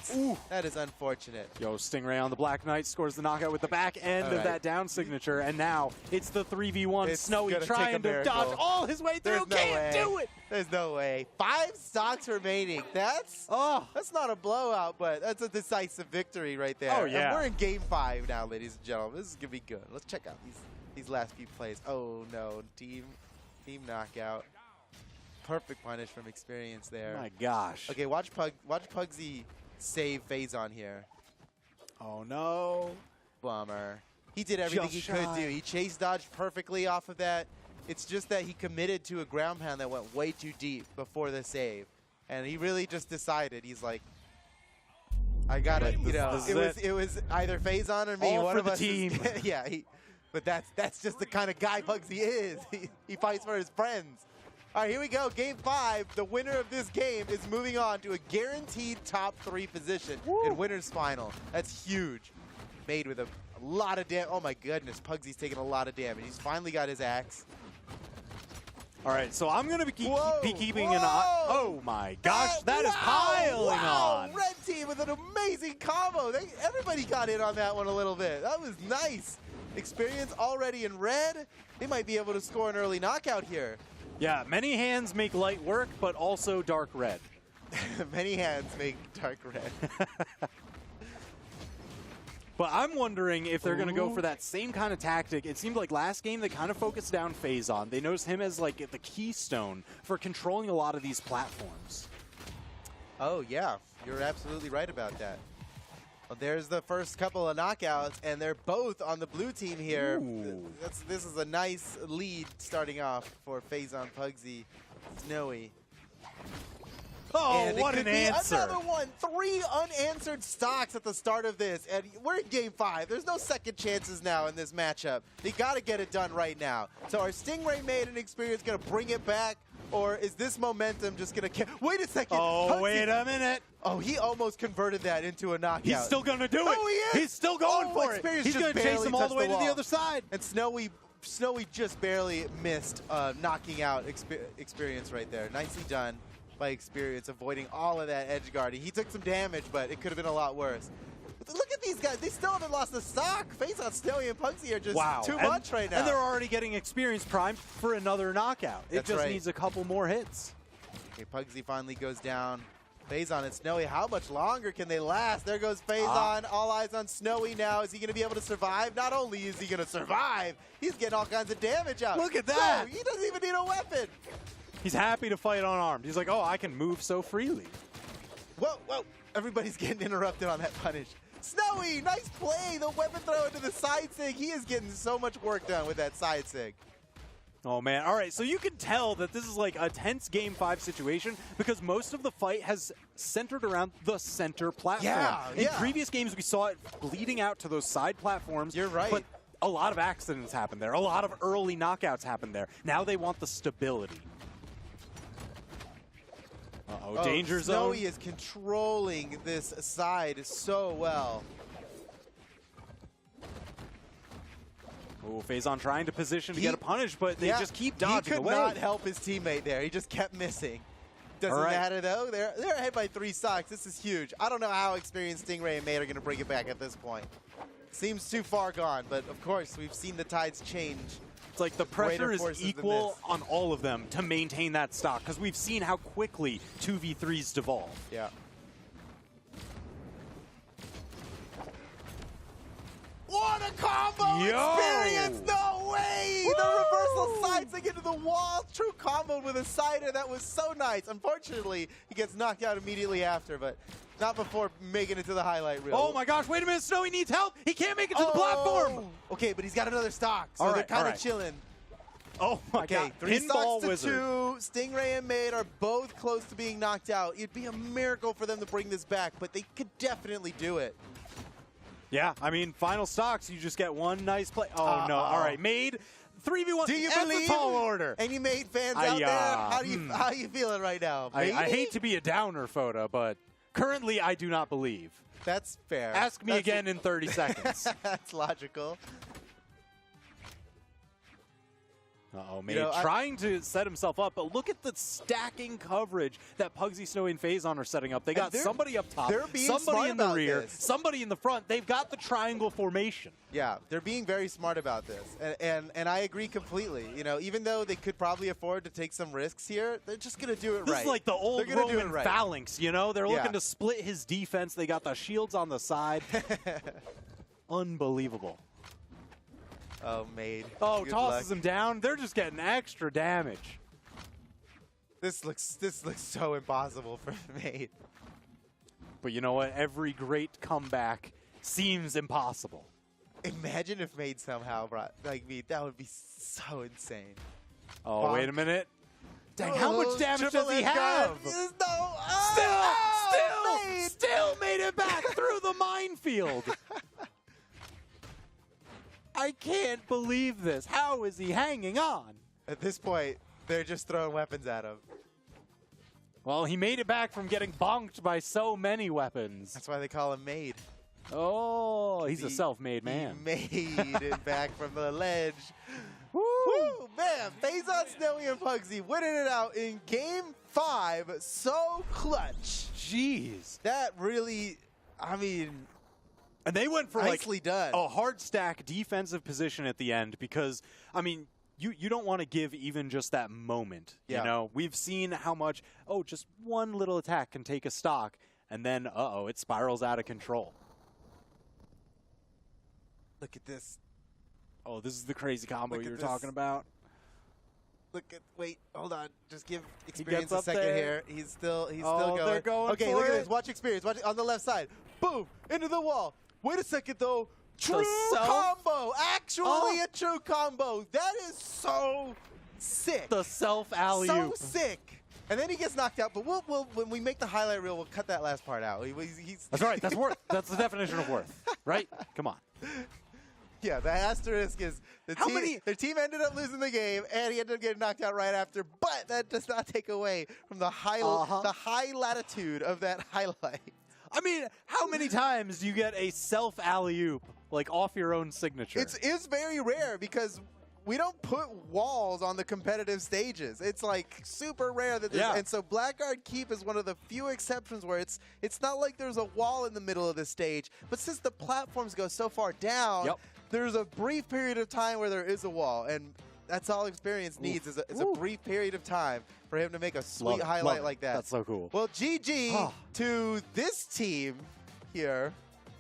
S8: is unfortunate.
S5: Yo, Stingray on the Black Knight scores the knockout with the back end
S8: All
S5: of
S8: right.
S5: that down signature, and now it's the 3v1.
S8: It's
S5: Snowy
S8: gonna
S5: trying
S8: take a
S5: to dodge
S8: miracle.
S5: all his way
S8: There's
S5: through.
S8: no
S5: Can't
S8: way.
S5: do it.
S8: There's no way. 5 stocks remaining. That's not a blowout, but that's a decisive victory right there.
S5: Oh, yeah.
S8: And we're in Game 5 now, ladies and gentlemen. This is gonna be good. Let's check out these last few plays. Oh no, team knockout. Perfect punish from Experience there.
S5: My gosh.
S8: Okay, watch Pugsy save Phazon here.
S5: Oh no.
S8: Bummer. He did everything
S5: Just
S8: he could
S5: shy.
S8: do. He chase dodged perfectly off of that. It's just that he committed to a ground pound that went way too deep before the save. And he really just decided, he's like, I gotta, you know,
S5: This is
S8: it was either Phazon or me.
S5: All
S8: One
S5: for
S8: of
S5: the
S8: us is-
S5: team.
S8: yeah, but that's just the kind of guy Pugsy is. He fights for his friends. All right, here we go. Game 5. The winner of this game is moving on to a guaranteed top 3 position in winner's final. That's huge. Made with a lot of damage. Oh my goodness, Pugsy's taking a lot of damage. He's finally got his axe.
S5: All right, so I'm going to be keeping an
S8: Whoa!
S5: eye. Oh my gosh, that is piling on.
S8: Red team with an amazing combo. Everybody got in on that one a little bit. That was nice. Experience already in red. They might be able to score an early knockout here.
S5: Yeah, many hands make light work, but also dark red.
S8: Many hands make dark red.
S5: But I'm wondering if they're going to go for that same kind of tactic. It seemed like last game they kind of focused down Phazon. They noticed him as like the keystone for controlling a lot of these platforms.
S8: Oh, yeah. You're absolutely right about that. Well, there's the first couple of knockouts, and they're both on the blue team here.
S5: Ooh.
S8: This is a nice lead starting off for Phazon, Pugsy, Snowy.
S5: Oh,
S8: And it
S5: what
S8: could
S5: an
S8: be
S5: answer.
S8: Another one. 3 unanswered stocks at the start of this. And we're in game 5. There's no second chances now in this matchup. They got to get it done right now. So are Stingray made an Experience going to bring it back? Or is this momentum just going to... Wait a second.
S5: Oh,
S8: Pugsy-
S5: wait a minute.
S8: Oh, he almost converted that into a knockout.
S5: He's still going to do it.
S8: Oh, he is.
S5: He's still going
S8: Oh,
S5: for it.
S8: Experience
S5: He's
S8: just
S5: going to chase
S8: barely
S5: him all the
S8: touched
S5: way
S8: the
S5: to the
S8: wall.
S5: other side.
S8: And Snowy just barely missed knocking out Experience right there. Nicely done by Experience, avoiding all of that edge guarding. He took some damage, but it could have been a lot worse. But look at these guys. They still haven't lost a stock. Phazon, Snowy, and Pugsy are just too much right now.
S5: And they're already getting Experience primed for another knockout. It
S8: That's
S5: just
S8: right.
S5: needs a couple more hits.
S8: Okay, Pugsy finally goes down. Phazon and Snowy, how much longer can they last? There goes Phazon. All eyes on Snowy now. Is he going to be able to survive? Not only is he going to survive, he's getting all kinds of damage out.
S5: Look at that.
S8: Whoa, he doesn't even need a weapon.
S5: He's happy to fight unarmed. He's like, oh, I can move so freely.
S8: Whoa, whoa. Everybody's getting interrupted on that punish. Snowy, nice play. The weapon throw into the side sig. He is getting so much work done with that side sig.
S5: Oh, man. All right, so you can tell that this is like a tense Game 5 situation because most of the fight has centered around the center platform.
S8: Yeah,
S5: In
S8: yeah.
S5: previous games, we saw it bleeding out to those side platforms.
S8: You're right.
S5: But a lot of accidents happened there. A lot of early knockouts happened there. Now they want the stability. Uh-oh, danger zone.
S8: Snowy is controlling this side so well.
S5: Oh, Phazon trying to position to get a punish, but they
S8: Yeah,
S5: just keep dodging
S8: He could
S5: away.
S8: not help his teammate there. He just kept missing. Doesn't
S5: All right.
S8: matter, though. They're ahead by 3 stocks. This is huge. I don't know how experienced Stingray and Mate are going to bring it back at this point. Seems too far gone, but of course, we've seen the tides change.
S5: It's like the pressure is
S8: forces than
S5: equal
S8: this.
S5: on all of them to maintain that stock because we've seen how quickly 2v3s devolve.
S8: Yeah. What a combo
S5: Yo!
S8: experience! No way!
S5: Woo!
S8: The reversal side sig into the wall. True combo with a sider. That was so nice. Unfortunately, he gets knocked out immediately after, but not before making it to the highlight reel.
S5: Oh my gosh, wait a minute, Snowy needs help! He can't make it to the platform!
S8: Okay, but he's got another stock, so
S5: All
S8: they're
S5: right,
S8: kind
S5: all
S8: of
S5: right.
S8: chilling.
S5: Oh my
S8: Okay,
S5: god,
S8: 3
S5: Pinball
S8: stocks to
S5: Wizard.
S8: 2. Stingray and Mate are both close to being knocked out. It'd be a miracle for them to bring this back, but they could definitely do it.
S5: Yeah, I mean, final stocks, you just get one nice play. Oh no, all right, made 3v1.
S8: Do you
S5: That's
S8: believe?
S5: a tall order.
S8: Any Mate fans
S5: I,
S8: out there?
S5: uh,
S8: How are you feeling right now?
S5: I
S8: Maybe?
S5: hate to be a downer, Foda, but currently I do not believe.
S8: That's fair.
S5: Ask me
S8: That's
S5: again in 30 seconds.
S8: That's logical.
S5: Uh-oh, Made
S8: know,
S5: trying to set himself up, but look at the stacking coverage that Pugsy, Snowy, and Phazon are setting up. They got
S8: they're-
S5: somebody up top,
S8: they're being
S5: somebody
S8: smart
S5: in the
S8: about
S5: rear,
S8: this.
S5: somebody in the front. They've got the triangle formation.
S8: Yeah, they're being very smart about this, and I agree completely. You know, even though they could probably afford to take some risks here, they're just gonna do it
S5: This
S8: right.
S5: is like the old
S8: They're gonna do
S5: Roman
S8: it right.
S5: phalanx, you know? They're
S8: Yeah.
S5: looking to split his defense. They got the shields on the side. Unbelievable.
S8: Oh, Made.
S5: Oh,
S8: Good
S5: tosses
S8: luck.
S5: him down. They're just getting extra damage.
S8: This looks so impossible for Made.
S5: But you know what? Every great comeback seems impossible.
S8: Imagine if Made somehow brought like me. That would be so insane.
S5: Oh,
S8: Bonk.
S5: wait a minute. Dang, how much damage does he have? Still made it back through the minefield. I can't believe this. How is he hanging on?
S8: At this point, they're just throwing weapons at him.
S5: Well, he made it back from getting bonked by so many weapons.
S8: That's why they call him Made.
S5: Oh, he's a self-made man.
S8: He made it back from the ledge. Woo! Man, Phazon, Snowy, and Pugsy winning it out in Game 5. So clutch.
S5: Jeez.
S8: That really, I mean,
S5: And they went for
S8: nicely done.
S5: a hard stack defensive position at the end because, I mean, you don't want to give even just that moment.
S8: Yeah.
S5: You know, we've seen how much, just one little attack can take a stock, and then, it spirals out of control.
S8: Look at this.
S5: Oh, this is the crazy combo
S8: Look
S5: you
S8: at
S5: were
S8: this.
S5: talking about.
S8: Wait, hold on. Just give Experience a
S5: up
S8: second
S5: there.
S8: here. He's still
S5: Oh,
S8: going.
S5: they're going
S8: okay,
S5: for
S8: look at
S5: it.
S8: this. Watch Experience. Watch it on the left side. Boom! Into the wall. Wait a second, though. True
S5: self-
S8: combo. Actually a true combo. That is so sick.
S5: The self alley
S8: So sick. And then he gets knocked out. But we'll when we make the highlight reel, we'll cut that last part out. He's
S5: That's right. That's worth. That's the definition of worth, right? Come on.
S8: Yeah, the asterisk is their team ended up losing the game, and he ended up getting knocked out right after. But that does not take away from the high latitude of that highlight.
S5: I mean, how many times do you get a self alley oop like off your own signature?
S8: It's very rare because we don't put walls on the competitive stages. It's like super rare that
S5: Yeah.
S8: and so Blackguard Keep is one of the few exceptions where it's not like there's a wall in the middle of the stage, but since the platforms go so far down,
S5: Yep.
S8: there's a brief period of time where there is a wall, and that's all Experience needs is a brief period of time for him to make a sweet highlight like that.
S5: That's so cool.
S8: Well, GG to this team here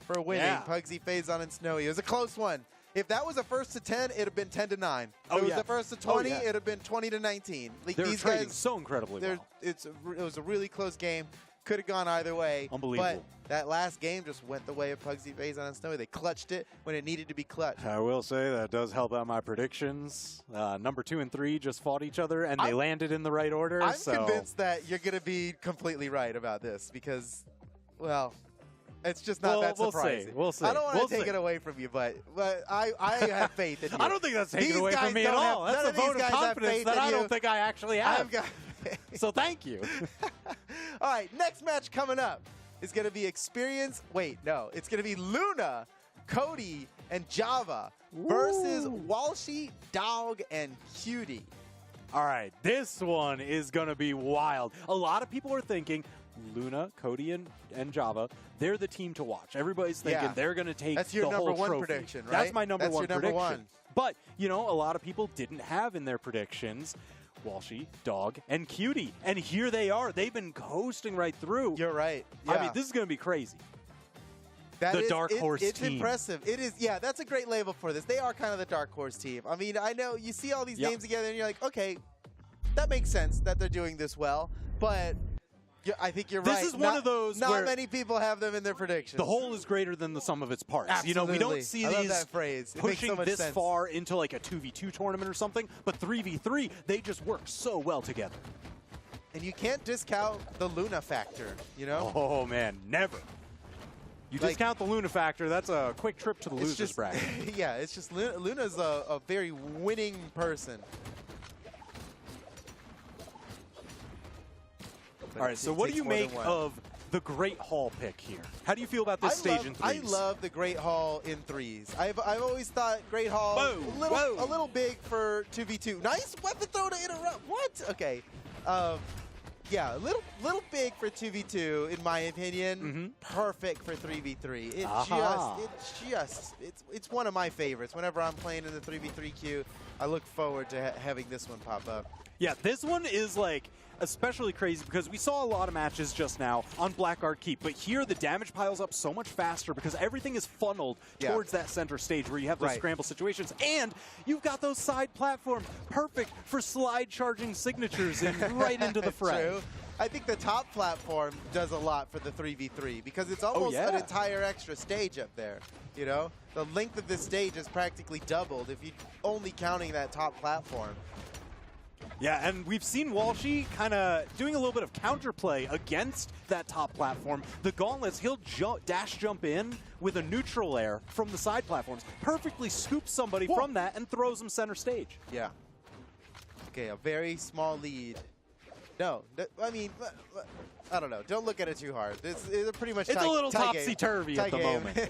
S8: for winning.
S5: Yeah.
S8: Pugsy, Phazon, and Snowy. It was a close one. If that was a first to 10, it'd have been 10 to 9. If
S5: Oh,
S8: it was
S5: yeah.
S8: a first to
S5: Oh,
S8: 20,
S5: yeah.
S8: it'd have been 20 to 19. Like,
S5: They're
S8: these
S5: trading
S8: guys,
S5: so incredibly well.
S8: it was a really close game. Could have gone either way.
S5: Unbelievable.
S8: But that last game just went the way of Pugsy, Phazon, and Snowy. They clutched it when it needed to be clutched.
S5: I will say that does help out my predictions. Number 2 and 3 just fought each other, and they landed in the right order.
S8: I'm
S5: so.
S8: convinced that you're going to be completely right about this because, well, it's just not
S5: Well,
S8: that
S5: we'll see.
S8: surprising.
S5: We'll see.
S8: I don't want to
S5: We'll
S8: take
S5: see.
S8: it away from you, but I have faith in you.
S5: I don't think that's taken
S8: These
S5: away
S8: guys
S5: from me at
S8: don't
S5: all.
S8: have-
S5: That's
S8: none
S5: a
S8: of these
S5: vote of
S8: guys have
S5: confidence
S8: faith
S5: that
S8: in
S5: I
S8: you.
S5: don't think I actually have.
S8: I've got
S5: So thank you.
S8: All right, next match coming up is going to be Experience. Wait, no. It's going to be Luna, Cody, and Java versus Walshy, Dog, and Cutie.
S5: All right, this one is going to be wild. A lot of people are thinking Luna, Cody, and Java, they're the team to watch. Everybody's thinking
S8: Yeah.
S5: they're going to take
S8: That's your
S5: the
S8: number
S5: whole
S8: one
S5: trophy.
S8: prediction, right?
S5: That's my number
S8: That's
S5: one
S8: your number
S5: prediction.
S8: one.
S5: But, you know, a lot of people didn't have in their predictions Walshy, Dog, and Cutie. And here they are. They've been coasting right through.
S8: You're right.
S5: I
S8: Yeah.
S5: mean, this is going to be crazy.
S8: That
S5: The
S8: is-
S5: Dark Horse
S8: it's
S5: team.
S8: impressive. It is, yeah, that's a great label for this. They are kind of the Dark Horse team. I mean, I know you see all these
S5: Yep.
S8: names together and you're like, okay, that makes sense that they're doing this well, but I think you're
S5: This
S8: right.
S5: is one of those
S8: Not
S5: where
S8: many people have them in their predictions.
S5: The whole is greater than the sum of its parts.
S8: Absolutely.
S5: You know, we don't see
S8: I love
S5: these
S8: that phrase. It makes
S5: pushing
S8: so much
S5: this
S8: sense.
S5: far into like a 2v2 tournament or something, but 3v3, they just work so well together.
S8: And you can't discount the Luna factor, you know?
S5: Oh, man, never. You
S8: Like-
S5: discount the Luna factor, that's a quick trip to the
S8: It's
S5: losers
S8: just,
S5: bracket.
S8: yeah, it's just Luna's a very winning person.
S5: All right, so what do you make of the Great Hall pick here? How do you feel about this stage in
S8: I
S5: threes?
S8: love the Great Hall in threes. I've always thought Great Hall
S5: Whoa.
S8: a little big for 2v2. Nice weapon throw to interrupt. What? Okay. Yeah, a little big for 2v2 in my opinion. Perfect for 3v3. It's one of my favorites. Whenever I'm playing in the 3v3 queue, I look forward to having this one pop up.
S5: Yeah, this one is like, especially crazy because we saw a lot of matches just now on Blackguard Keep, but here the damage piles up so much faster because everything is funneled
S8: Yeah.
S5: towards that center stage where you have those
S8: Right.
S5: scramble situations, and you've got those side platforms, perfect for slide charging signatures and right into the fray.
S8: True. I think the top platform does a lot for the 3v3 because it's almost
S5: yeah.
S8: an entire extra stage up there. You know, the length of this stage is practically doubled if you're only counting that top platform.
S5: Yeah, and we've seen Walshy kind of doing a little bit of counterplay against that top platform. The Gauntlets, he'll dash jump in with a neutral air from the side platforms, perfectly scoops somebody from that and throws them center stage.
S8: Yeah. Okay, a very small lead. No, I mean, I don't know. Don't look at it too hard. It's pretty much
S5: It's
S8: tie,
S5: a little
S8: tie game.
S5: topsy-turvy
S8: Tie
S5: at the
S8: game.
S5: moment.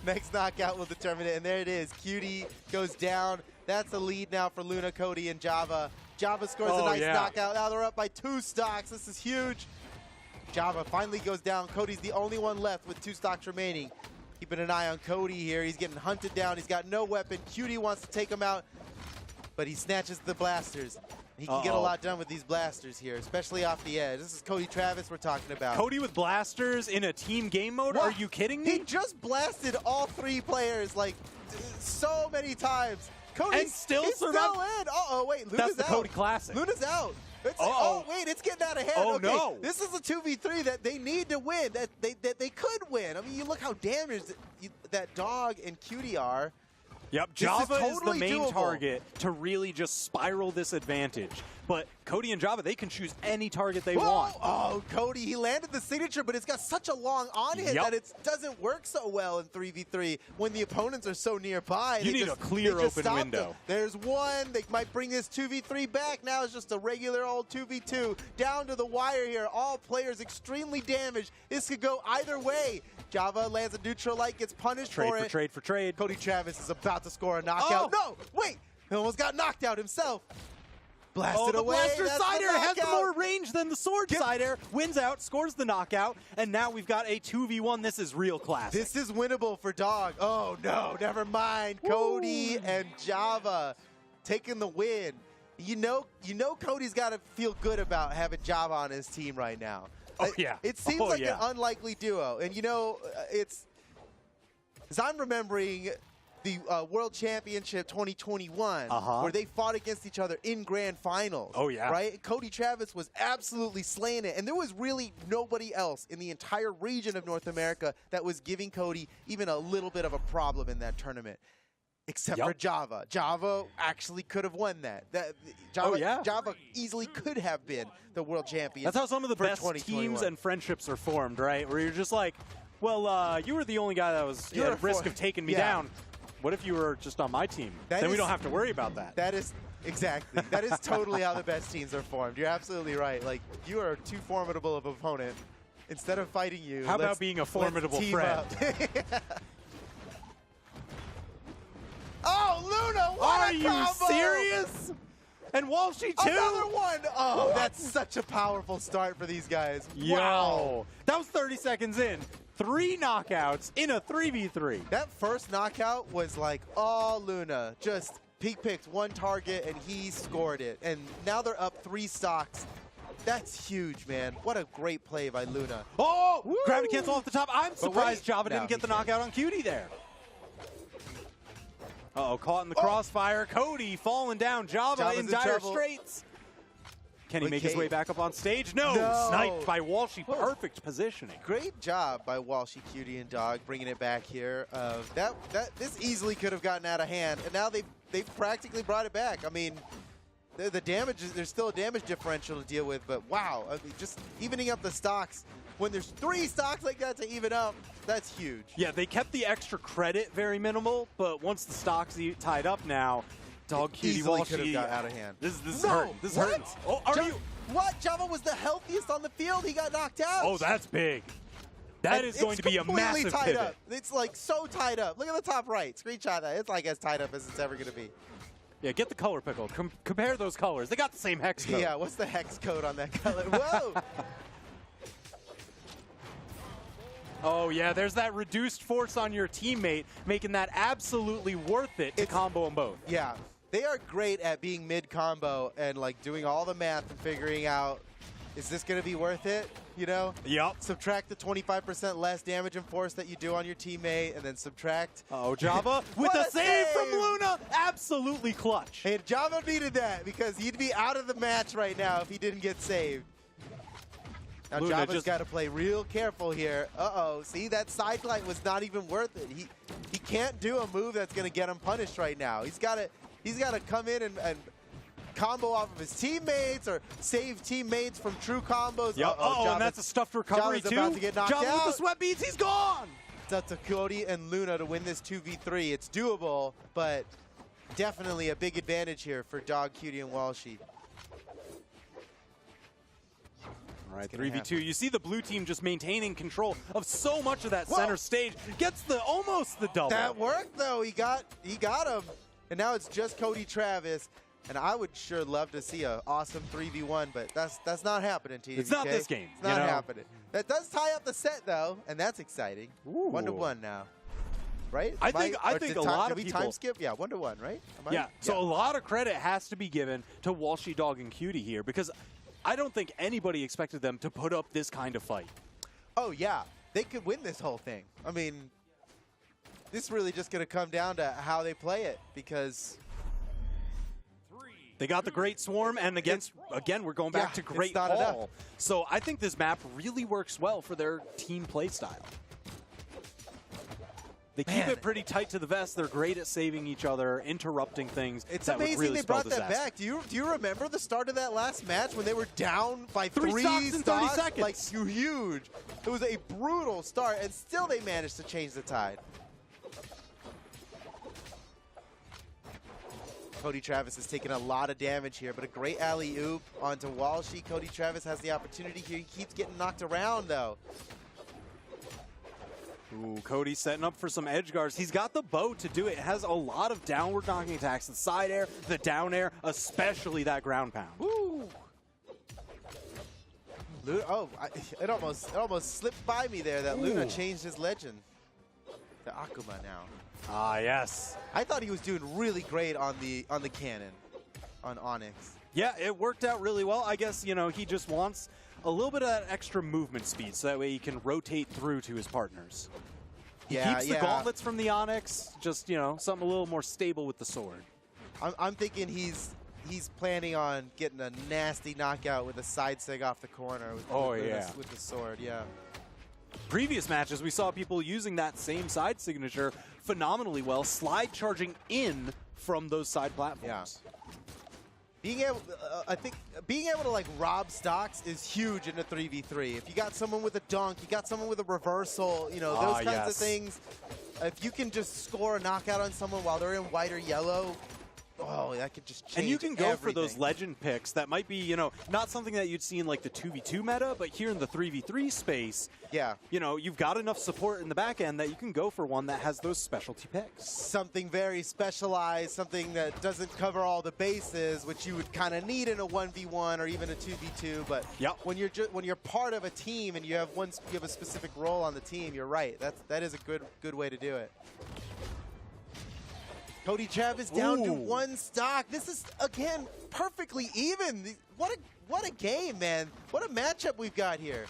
S8: Next knockout will determine it, and there it is. Cutie goes down. That's a lead now for Luna, Cody, and Java. Java scores a nice knockout. Now they're up by 2 stocks. This is huge. Java finally goes down. Cody's the only one left with 2 stocks remaining. Keeping an eye on Cody here. He's getting hunted down. He's got no weapon. Cutie wants to take him out, but he snatches the blasters. He can get a lot done with these blasters here, especially off the edge. This is Cody Travis we're talking about.
S5: Cody with blasters in a team game mode?
S8: What?
S5: Are you kidding me?
S8: He just blasted all 3 players like so many times. Cody
S5: And still
S8: he's
S5: survived.
S8: still in. Uh-oh, wait, Luna's
S5: That's the
S8: out.
S5: Cody Classic.
S8: Luna's out. It's,
S5: Uh-oh.
S8: oh, wait, it's getting out of hand.
S5: Oh,
S8: okay,
S5: no.
S8: This is a 2v3 that they need to win, that they could win. I mean, you look how damaged that Dog and Cutie are.
S5: Yep,
S8: This is
S5: Java is
S8: totally
S5: the main
S8: doable.
S5: target to really just spiral this advantage. But Cody and Java, they can choose any target they
S8: Whoa!
S5: want.
S8: Oh, Cody, he landed the signature, but it's got such a long on hit
S5: Yep.
S8: that it doesn't work so well in 3v3 when the opponents are so nearby.
S5: You
S8: They
S5: need
S8: just-
S5: a clear
S8: they just
S5: open
S8: stop
S5: window.
S8: them. There's one. They might bring this 2v3 back. Now it's just a regular old 2v2. Down to the wire here. All players extremely damaged. This could go either way. Java lands a neutral light, gets punished
S5: Trade
S8: for
S5: for
S8: it.
S5: trade for trade.
S8: Cody Travis is about to score a knockout.
S5: Oh!
S8: No, wait. He almost got knocked out himself. Blasted
S5: Oh, the
S8: away.
S5: Blaster
S8: That's the
S5: Side Air has
S8: knockout.
S5: more range than the Sword Side Air. Wins out, scores the knockout, and now we've got a 2v1. This is real classic.
S8: This is winnable for Dog. Oh, no, never mind. Cody and Java taking the win. You know Cody's got to feel good about having Java on his team right now.
S5: Oh, yeah.
S8: It seems
S5: Oh,
S8: like
S5: yeah.
S8: an unlikely duo. And, it's – as I'm remembering – the World Championship 2021, where they fought against each other in grand finals.
S5: Oh, yeah.
S8: Right? Cody Travis was absolutely slaying it. And there was really nobody else in the entire region of North America that was giving Cody even a little bit of a problem in that tournament. Except for Java. Java actually could have won that. Java, Java easily could have been the world champion.
S5: That's how some of the
S8: for
S5: best
S8: 2021.
S5: teams and friendships are formed, right? Where you're just like, well, you were the only guy that was
S8: You're
S5: at risk of taking me down. What if you were just on my team? Then we don't have to worry about that.
S8: That is exactly. That is totally how the best teams are formed. You're absolutely right. Like, you are too formidable of an opponent. Instead of fighting you,
S5: How about being a formidable friend?
S8: Oh, Luna! What
S5: Are
S8: a
S5: you
S8: combo!
S5: serious? And Walshy too?
S8: Another one! Oh, that's such a powerful start for these guys.
S5: Yo.
S8: Wow.
S5: That was 30 seconds in. 3 knockouts in a 3v3.
S8: That first knockout was like, oh, Luna. Just he picked one target and he scored it. And now they're up 3 stocks. That's huge, man. What a great play by Luna.
S5: Oh!
S8: Woo!
S5: Gravity cancel off the top. I'm surprised
S8: wait.
S5: Java
S8: No,
S5: didn't get the
S8: he can't.
S5: knockout on Cutie there. Uh-oh, caught in the crossfire. Cody falling down. Java
S8: Java's
S5: in
S8: in
S5: dire
S8: trouble.
S5: straits. Can he
S8: Wait,
S5: make his
S8: Kate.
S5: way back up on stage? No.
S8: No.
S5: Sniped by Walshy. Perfect positioning.
S8: Great job by Walshy, Cutie, and Dog bringing it back here. This easily could have gotten out of hand, and now they've practically brought it back. I mean, the damage there's still a damage differential to deal with, but wow, I mean, just evening up the stocks when there's 3 stocks like that to even up, that's huge.
S5: Yeah, they kept the extra credit very minimal, but once the stocks tied up now, Dog, Cutie,
S8: Easily
S5: Walshy
S8: could have got out of hand.
S5: This is
S8: No,
S5: hurting. This is
S8: what?
S5: hurting. Oh, are you?
S8: What? Java was the healthiest on the field. He got knocked out.
S5: Oh, that's big. That is going to be a
S8: completely
S5: massive
S8: tied
S5: pivot.
S8: up. It's like so tied up. Look at the top right. Screenshot that. It's like as tied up as it's ever going to be.
S5: Yeah, get the color pickle. Compare those colors. They got the same hex code.
S8: Yeah, what's the hex code on that color? Whoa!
S5: Oh, yeah, there's that reduced force on your teammate, making that absolutely worth it to combo them both.
S8: Yeah. They are great at being mid-combo and like doing all the math and figuring out, is this going to be worth it? You know?
S5: Yep.
S8: Subtract the 25% less damage and force that you do on your teammate, and then subtract.
S5: Oh, Java with
S8: What
S5: a
S8: a
S5: save from
S8: save!
S5: Luna. Absolutely clutch.
S8: Hey, Java needed that because he'd be out of the match right now if he didn't get saved. Now
S5: Luna
S8: Java's
S5: just-
S8: got to play real careful here. Uh-oh. See, that side glide was not even worth it. He can't do a move that's going to get him punished right now. He's got to come in and combo off of his teammates or save teammates from true combos.
S5: Yep.
S8: Uh-oh,
S5: And that's a stuffed recovery
S8: Java's
S5: too.
S8: about to get knocked
S5: Java with
S8: out.
S5: the sweat beads. He's gone.
S8: It's up to Cody and Luna to win this 2v3. It's doable, but definitely a big advantage here for Dog, Cutie, and Walshy.
S5: All right,
S8: gonna
S5: 3v2. You see the blue team just maintaining control of so much of that
S8: Whoa.
S5: center stage. Gets almost the double.
S8: That worked though. He got him, and now it's just Cody Travis. And I would sure love to see an awesome 3v1, but that's not happening, TVK.
S5: It's not this game,
S8: It's not
S5: you know?
S8: happening. That does tie up the set though, and that's exciting.
S5: Ooh.
S8: 1-1 now, right?
S5: I think
S8: or
S5: a
S8: did
S5: lot
S8: did
S5: of
S8: we
S5: people-
S8: time skip? Yeah, 1-1, right? Am I-
S5: Yeah, so a lot of credit has to be given to Walshy, Dog, and Cutie here because I don't think anybody expected them to put up this kind of fight.
S8: Oh yeah, they could win this whole thing. I mean, this is really just going to come down to how they play it because
S5: They got the Great Swarm, and again, we're going back
S8: Yeah,
S5: to
S8: it's
S5: Great
S8: not enough.
S5: Hall. So I think this map really works well for their team play style. They keep
S8: Man.
S5: it pretty tight to the vest. They're great at saving each other, interrupting things.
S8: it's
S5: that would
S8: amazing
S5: really
S8: they
S5: spell
S8: brought that
S5: disaster.
S8: back. Do you remember the start of that last match when they were down by
S5: Three
S8: three
S5: stocks in 30
S8: stocks?
S5: seconds.
S8: Like huge. It was a brutal start, and still they managed to change the tide. Cody Travis is taking a lot of damage here, but a great alley-oop onto Walshy. Cody Travis has the opportunity here. He keeps getting knocked around, though.
S5: Ooh, Cody setting up for some edge guards. He's got the bow to do it. It has a lot of downward knocking attacks. The side air, the down air, especially that ground pound.
S8: Woo! It almost slipped by me there that Luna
S5: Ooh.
S8: changed his legend to Akuma now.
S5: Ah, yes.
S8: I thought he was doing really great on the cannon, on Onyx.
S5: Yeah, it worked out really well. I guess, he just wants a little bit of that extra movement speed so that way he can rotate through to his partners. He keeps the gauntlets from the Onyx, just, something a little more stable with the sword.
S8: I'm thinking he's planning on getting a nasty knockout with a side sig off the corner with, with the sword, yeah.
S5: Previous matches, we saw people using that same side signature phenomenally well, slide charging in from those side platforms.
S8: I think being able to like rob stocks is huge in a 3v3. If you got someone with a dunk, you got someone with a reversal, those kinds of things. If you can just score a knockout on someone while they're in white or yellow, that could just change
S5: And you can go for those
S8: everything.
S5: legend picks that might be, not something that you'd see in like the 2v2 meta, but here in the 3v3 space,
S8: Yeah.
S5: you've got enough support in the back end that you can go for one that has those specialty picks.
S8: Something very specialized, something that doesn't cover all the bases, which you would kind of need in a 1v1 or even a 2v2. But
S5: Yep.
S8: when you're part of a team and you have a specific role on the team, you're right. That is a good way to do it. Cody Travis down to
S5: Ooh.
S8: one stock. This is again perfectly even. What a game, man! What a matchup we've got here.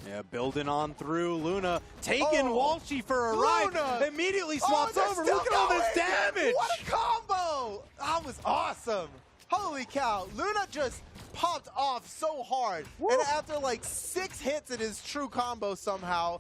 S5: Yeah, building on through. Luna taking
S8: Oh,
S5: Walshy for a
S8: Luna!
S5: ride. Immediately swaps
S8: they're
S5: over.
S8: still
S5: Look at all this
S8: going!
S5: damage.
S8: What a combo! That was awesome. Holy cow. Luna just popped off so hard. And after like 6 hits in his true combo somehow,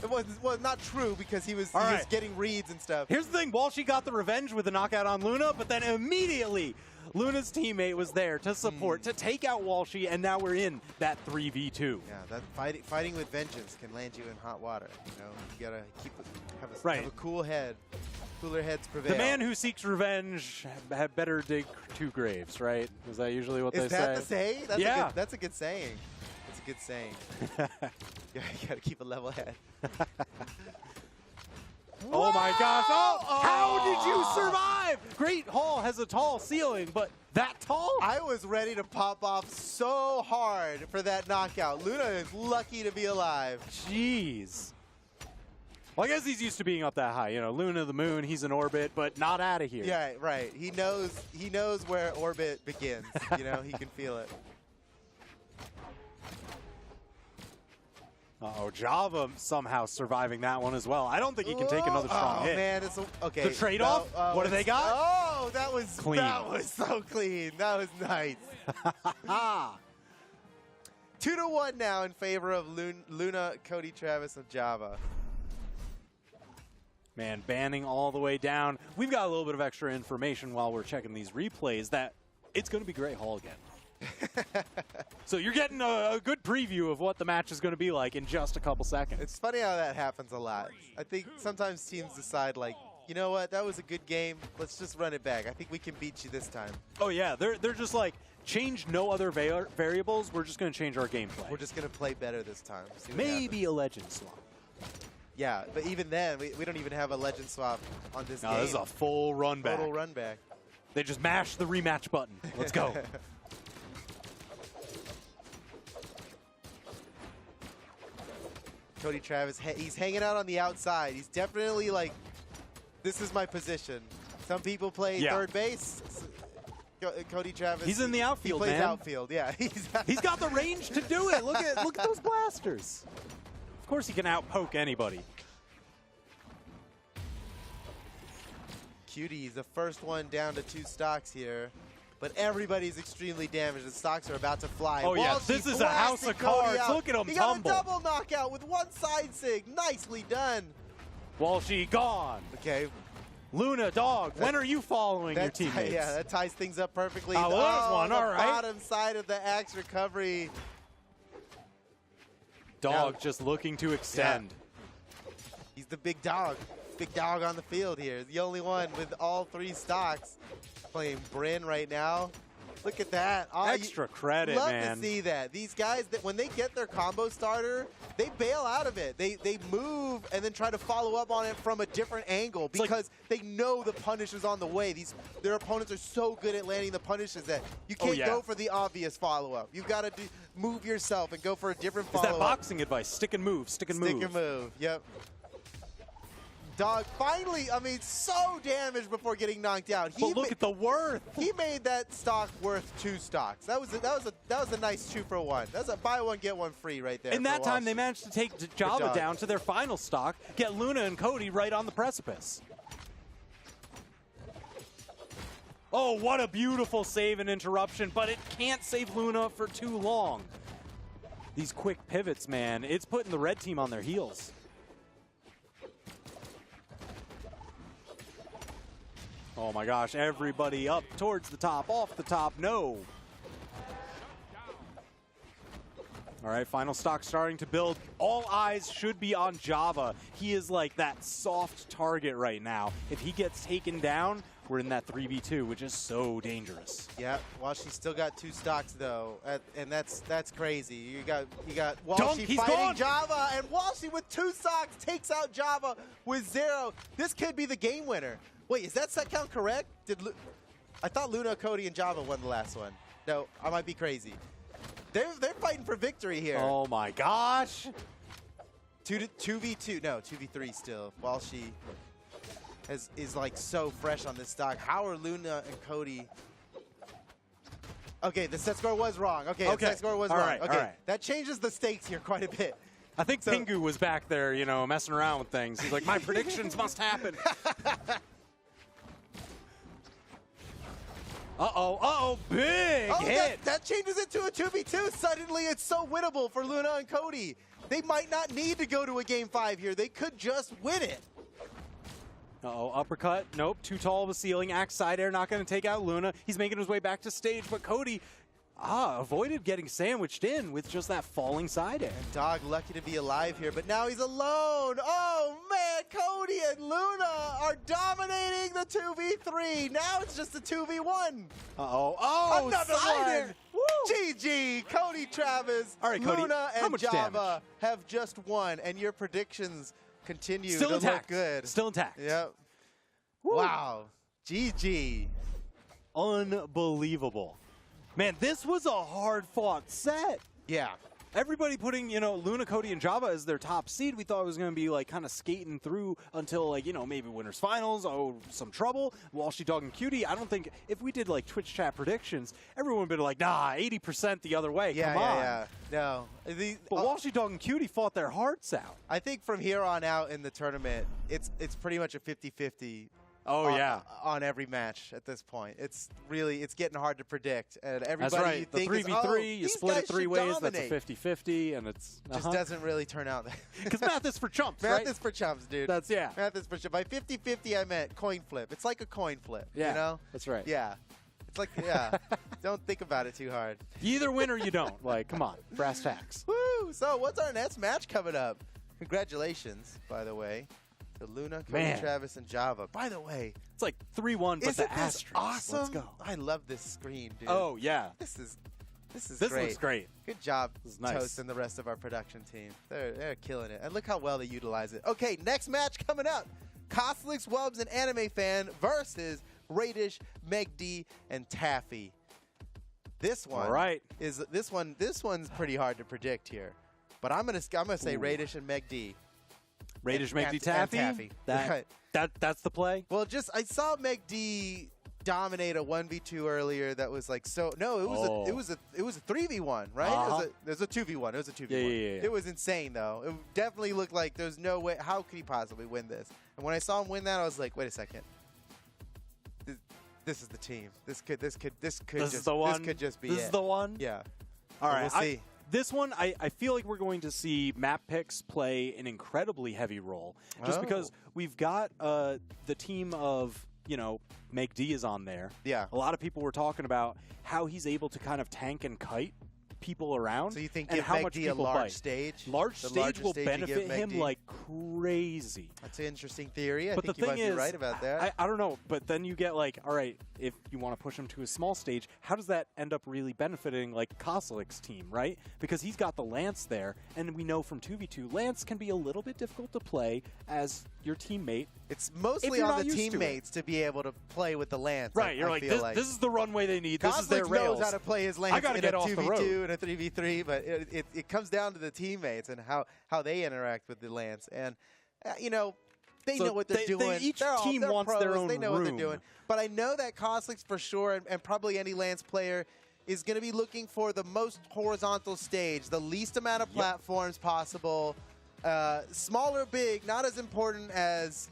S8: it was not true because he was
S5: All right.
S8: getting reads and stuff.
S5: Here's the thing. Walshy got the revenge with the knockout on Luna, but then immediately Luna's teammate was there to support, to take out Walshy, and now we're in that 3v2.
S8: Yeah, that fighting with vengeance can land you in hot water. You gotta have a cool head. Cooler heads prevail.
S5: The man who seeks revenge had better dig 2 graves, right? Is that usually what
S8: Is
S5: they
S8: that
S5: say?
S8: the saying? That's a good saying. That's a good saying. You gotta keep a level head.
S5: Oh my gosh! Oh,
S8: Oh!
S5: how did you survive? Great Hall has a tall ceiling, but that tall?
S8: I was ready to pop off so hard for that knockout. Luna is lucky to be alive.
S5: Jeez. Well, I guess he's used to being up that high. You know, Luna the moon, he's in orbit, but not out of here.
S8: Yeah, right. He knows where orbit begins. You know, he can feel it.
S5: Uh-oh, Java somehow surviving that one as well. I don't think he can take another strong hit.
S8: Oh man, okay.
S5: The trade-off? What do they got?
S8: Oh, that was
S5: Clean.
S8: That was so clean. That was nice. 2-1 now in favor of Luna, Cody Travis of Java.
S5: Man, banning all the way down. We've got a little bit of extra information while we're checking these replays that it's going to be Great Hall again. So you're getting a good preview of what the match is going to be like in just a couple seconds.
S8: It's funny how that happens a lot. I think sometimes teams decide, like, you know what, that was a good game. Let's just run it back. I think we can beat you this time.
S5: Oh, yeah. They're just like, change no other variables. We're just going to change our gameplay.
S8: We're just going to play better this time. See what
S5: Maybe a legend swap.
S8: Yeah, but even then, we don't even have a legend swap on this game.
S5: No, this is a full run back.
S8: Total run back.
S5: They just mashed the rematch button. Let's go.
S8: Cody Travis, he's hanging out on the outside. He's definitely like, this is my position. Some people play third base. Cody Travis.
S5: He's in the outfield,
S8: he plays
S5: man.
S8: outfield, yeah.
S5: He's got the range to do it. Look at those blasters. Of course he can outpoke anybody.
S8: Cutie, the first one down to 2 stocks here. But everybody's extremely damaged. The stocks are about to fly.
S5: Oh, yeah.
S8: Walshy
S5: This is a house of cards. Look at him
S8: he
S5: tumble.
S8: got a double knockout with 1 side sig. Nicely done.
S5: Walshy gone.
S8: Okay.
S5: Luna, dog, when are you following your teammates?
S8: Yeah, that ties things up perfectly.
S5: Oh, well, there's one.
S8: The
S5: All right.
S8: bottom side of the axe recovery.
S5: Dog
S8: Now-
S5: just looking to extend.
S8: He's the big dog. Big dog on the field here. The only one with all 3 stocks. Playing Bryn right now. Look at that. Oh,
S5: Extra credit,
S8: love
S5: man.
S8: to see that. These guys, when they get their combo starter, they bail out of it. They move and then try to follow up on it from a different angle because they know the punish is on the way. Their opponents are so good at landing the punishes that you can't go for the obvious follow-up. You've got to move yourself and go for a different
S5: It's
S8: follow-up.
S5: that boxing advice. Stick and move. Stick and move.
S8: Stick and move. Yep. Dog finally, I mean, so damaged before getting knocked out.
S5: But look at the worth.
S8: He made that stock worth 2 stocks. That was a nice 2-for-1. That's a buy one get one free right there.
S5: In that
S8: for
S5: time, they
S8: Walsh.
S5: managed to take Java down to their final stock, get Luna and Cody right on the precipice. Oh, what a beautiful save and interruption, but it can't save Luna for too long. These quick pivots, man, it's putting the red team on their heels. Oh my gosh, everybody up towards the top, off the top, no. All right, final stock starting to build. All eyes should be on Java. He is like that soft target right now. If he gets taken down, we're in that 3v2, which is so dangerous.
S8: Yeah, Walshy still got 2 stocks though, and that's crazy. You got
S5: Dunk,
S8: Walshy
S5: he's
S8: fighting
S5: gone.
S8: Java, and Walshy with 2 stocks takes out Java with 0. This could be the game winner. Wait, is that set count correct? I thought Luna, Cody, and Java won the last one. No, I might be crazy. They're fighting for victory here.
S5: Oh my gosh.
S8: 2v2, no, 2v3 still. Walshy is like so fresh on this stock. How are Luna and Cody? Okay, the set score was wrong. Okay, the set score was
S5: All
S8: wrong.
S5: right,
S8: Okay,
S5: all right.
S8: that changes the stakes here quite a bit.
S5: I think Pingu was back there, you know, messing around with things. He's like, my predictions must happen. Uh-oh, big hit.
S8: That changes it to a 2v2. Suddenly, it's so winnable for Luna and Cody. They might not need to go to a game 5 here. They could just win it.
S5: Uh-oh, uppercut. Nope, too tall of a ceiling. Axe side air, not going to take out Luna. He's making his way back to stage, but Cody avoided getting sandwiched in with just that falling side air.
S8: Dog lucky to be alive here, but now he's alone. Oh, man, Cody and Luna are dominating the 2v3. Now it's just a 2v1.
S5: Uh-oh.
S8: Another
S5: side
S8: one.
S5: air.
S8: GG, Cody Travis,
S5: All right, Cody,
S8: Luna,
S5: how
S8: and
S5: much
S8: Java
S5: damage?
S8: have just won, and your predictions continue
S5: Still
S8: to
S5: intact.
S8: look good.
S5: Still intact.
S8: Yep. Wow. GG.
S5: Unbelievable. Man, this was a hard-fought set.
S8: Yeah.
S5: everybody putting, Luna, Cody, and Java as their top seed. We thought it was going to be like kind of skating through until like, maybe winners finals. Oh, some trouble. Walshy Dog and Cutie. I don't think if we did like Twitch chat predictions, everyone would be like, nah, 80% the other way.
S8: Yeah,
S5: Come on.
S8: yeah. No.
S5: But Walshy Dog and Cutie fought their hearts out.
S8: I think from here on out in the tournament, it's pretty much a 50-50.
S5: Oh, yeah.
S8: On every match at this point. It's getting hard to predict. And everybody
S5: That's right.
S8: you
S5: The
S8: think
S5: 3v3, you split it 3 ways,
S8: dominate.
S5: that's a 50-50, and it's...
S8: Just doesn't really turn out that.
S5: Because math is for chumps,
S8: Math
S5: right?
S8: is for chumps, dude.
S5: That's, yeah.
S8: Math is for chumps. By 50-50, I meant coin flip. It's like a coin flip,
S5: Yeah,
S8: you know?
S5: that's right.
S8: Yeah. It's like, yeah. Don't think about it too hard.
S5: You either win or you don't. Like, come on. Brass tacks.
S8: Woo! So what's our next match coming up? Congratulations, by the way. To Luna, Cody,
S5: Man.
S8: Travis, and Java. By the way,
S5: It's like 3-1, but
S8: isn't
S5: the
S8: this
S5: asterisk.
S8: awesome?
S5: Let's go.
S8: I love this screen, dude.
S5: Oh, yeah.
S8: This is
S5: This
S8: great.
S5: looks great.
S8: Good job,
S5: This is nice.
S8: Toast and the rest of our production team. They're killing it. And look how well they utilize it. Okay, next match coming up. Costlix, Wubs, and Anime Fan versus Radish, Meg D, and Taffy. This one
S5: All right.
S8: is this one's pretty hard to predict here. But I'm gonna say
S5: Ooh.
S8: Radish and Meg D.
S5: Radish
S8: And-
S5: make
S8: and-
S5: D
S8: and
S5: Taffy?
S8: Taffy.
S5: That,
S8: Right.
S5: that's the play?
S8: Well, I saw Meg D dominate a 1v2 earlier that was like so no, it was a 3v1, right?
S5: Uh-huh.
S8: It was a 2v1. It was a 2v1.
S5: Yeah.
S8: It was insane though. It definitely looked like there's no way how could he possibly win this? And when I saw him win that, I was like, wait a second. This is the team. This could
S5: This
S8: just
S5: is the one.
S8: This could just be
S5: This
S8: it.
S5: is the one.
S8: Yeah.
S5: All
S8: But
S5: right.
S8: we'll see.
S5: This one, I feel like we're going to see map picks play an incredibly heavy role, just because we've got the team of, Meg D is on there.
S8: Yeah.
S5: A lot of people were talking about how he's able to kind of tank and kite people around.
S8: So you think
S5: and
S8: give
S5: how
S8: Meg
S5: much
S8: D a
S5: people
S8: large
S5: bite.
S8: stage?
S5: Large
S8: The
S5: stage
S8: larger
S5: will
S8: stage you give
S5: benefit
S8: Meg
S5: him
S8: D?
S5: like crazy.
S8: That's an interesting theory. I
S5: But
S8: think
S5: the
S8: you
S5: thing
S8: might
S5: is,
S8: be right about that.
S5: I don't know. But then you get like, all right, if you want to push him to a small stage, how does that end up really benefiting like Kozlik's team, right? Because he's got the Lance there, and we know from 2v2, Lance can be a little bit difficult to play as your teammate.
S8: It's mostly
S5: you're
S8: on
S5: not
S8: the
S5: used to it.
S8: teammates to be able to play with the Lance.
S5: Right, you're
S8: I
S5: like,
S8: feel
S5: this is the runway they need. This is their
S8: Kozlik
S5: rails.
S8: knows how to play his Lance
S5: gotta
S8: in
S5: get
S8: a
S5: off the
S8: 2v2
S5: road.
S8: and a 3v3, but it comes down to the teammates and how they interact with the Lance. And, they
S5: So
S8: know what they're doing.
S5: each
S8: They're
S5: team
S8: they're
S5: wants
S8: pros.
S5: their own
S8: They know what
S5: room.
S8: they're doing. But I know that Kozlik's for sure, and probably any Lance player, is going to be looking for the most horizontal stage, the least amount of platforms possible. Small or big, not as important as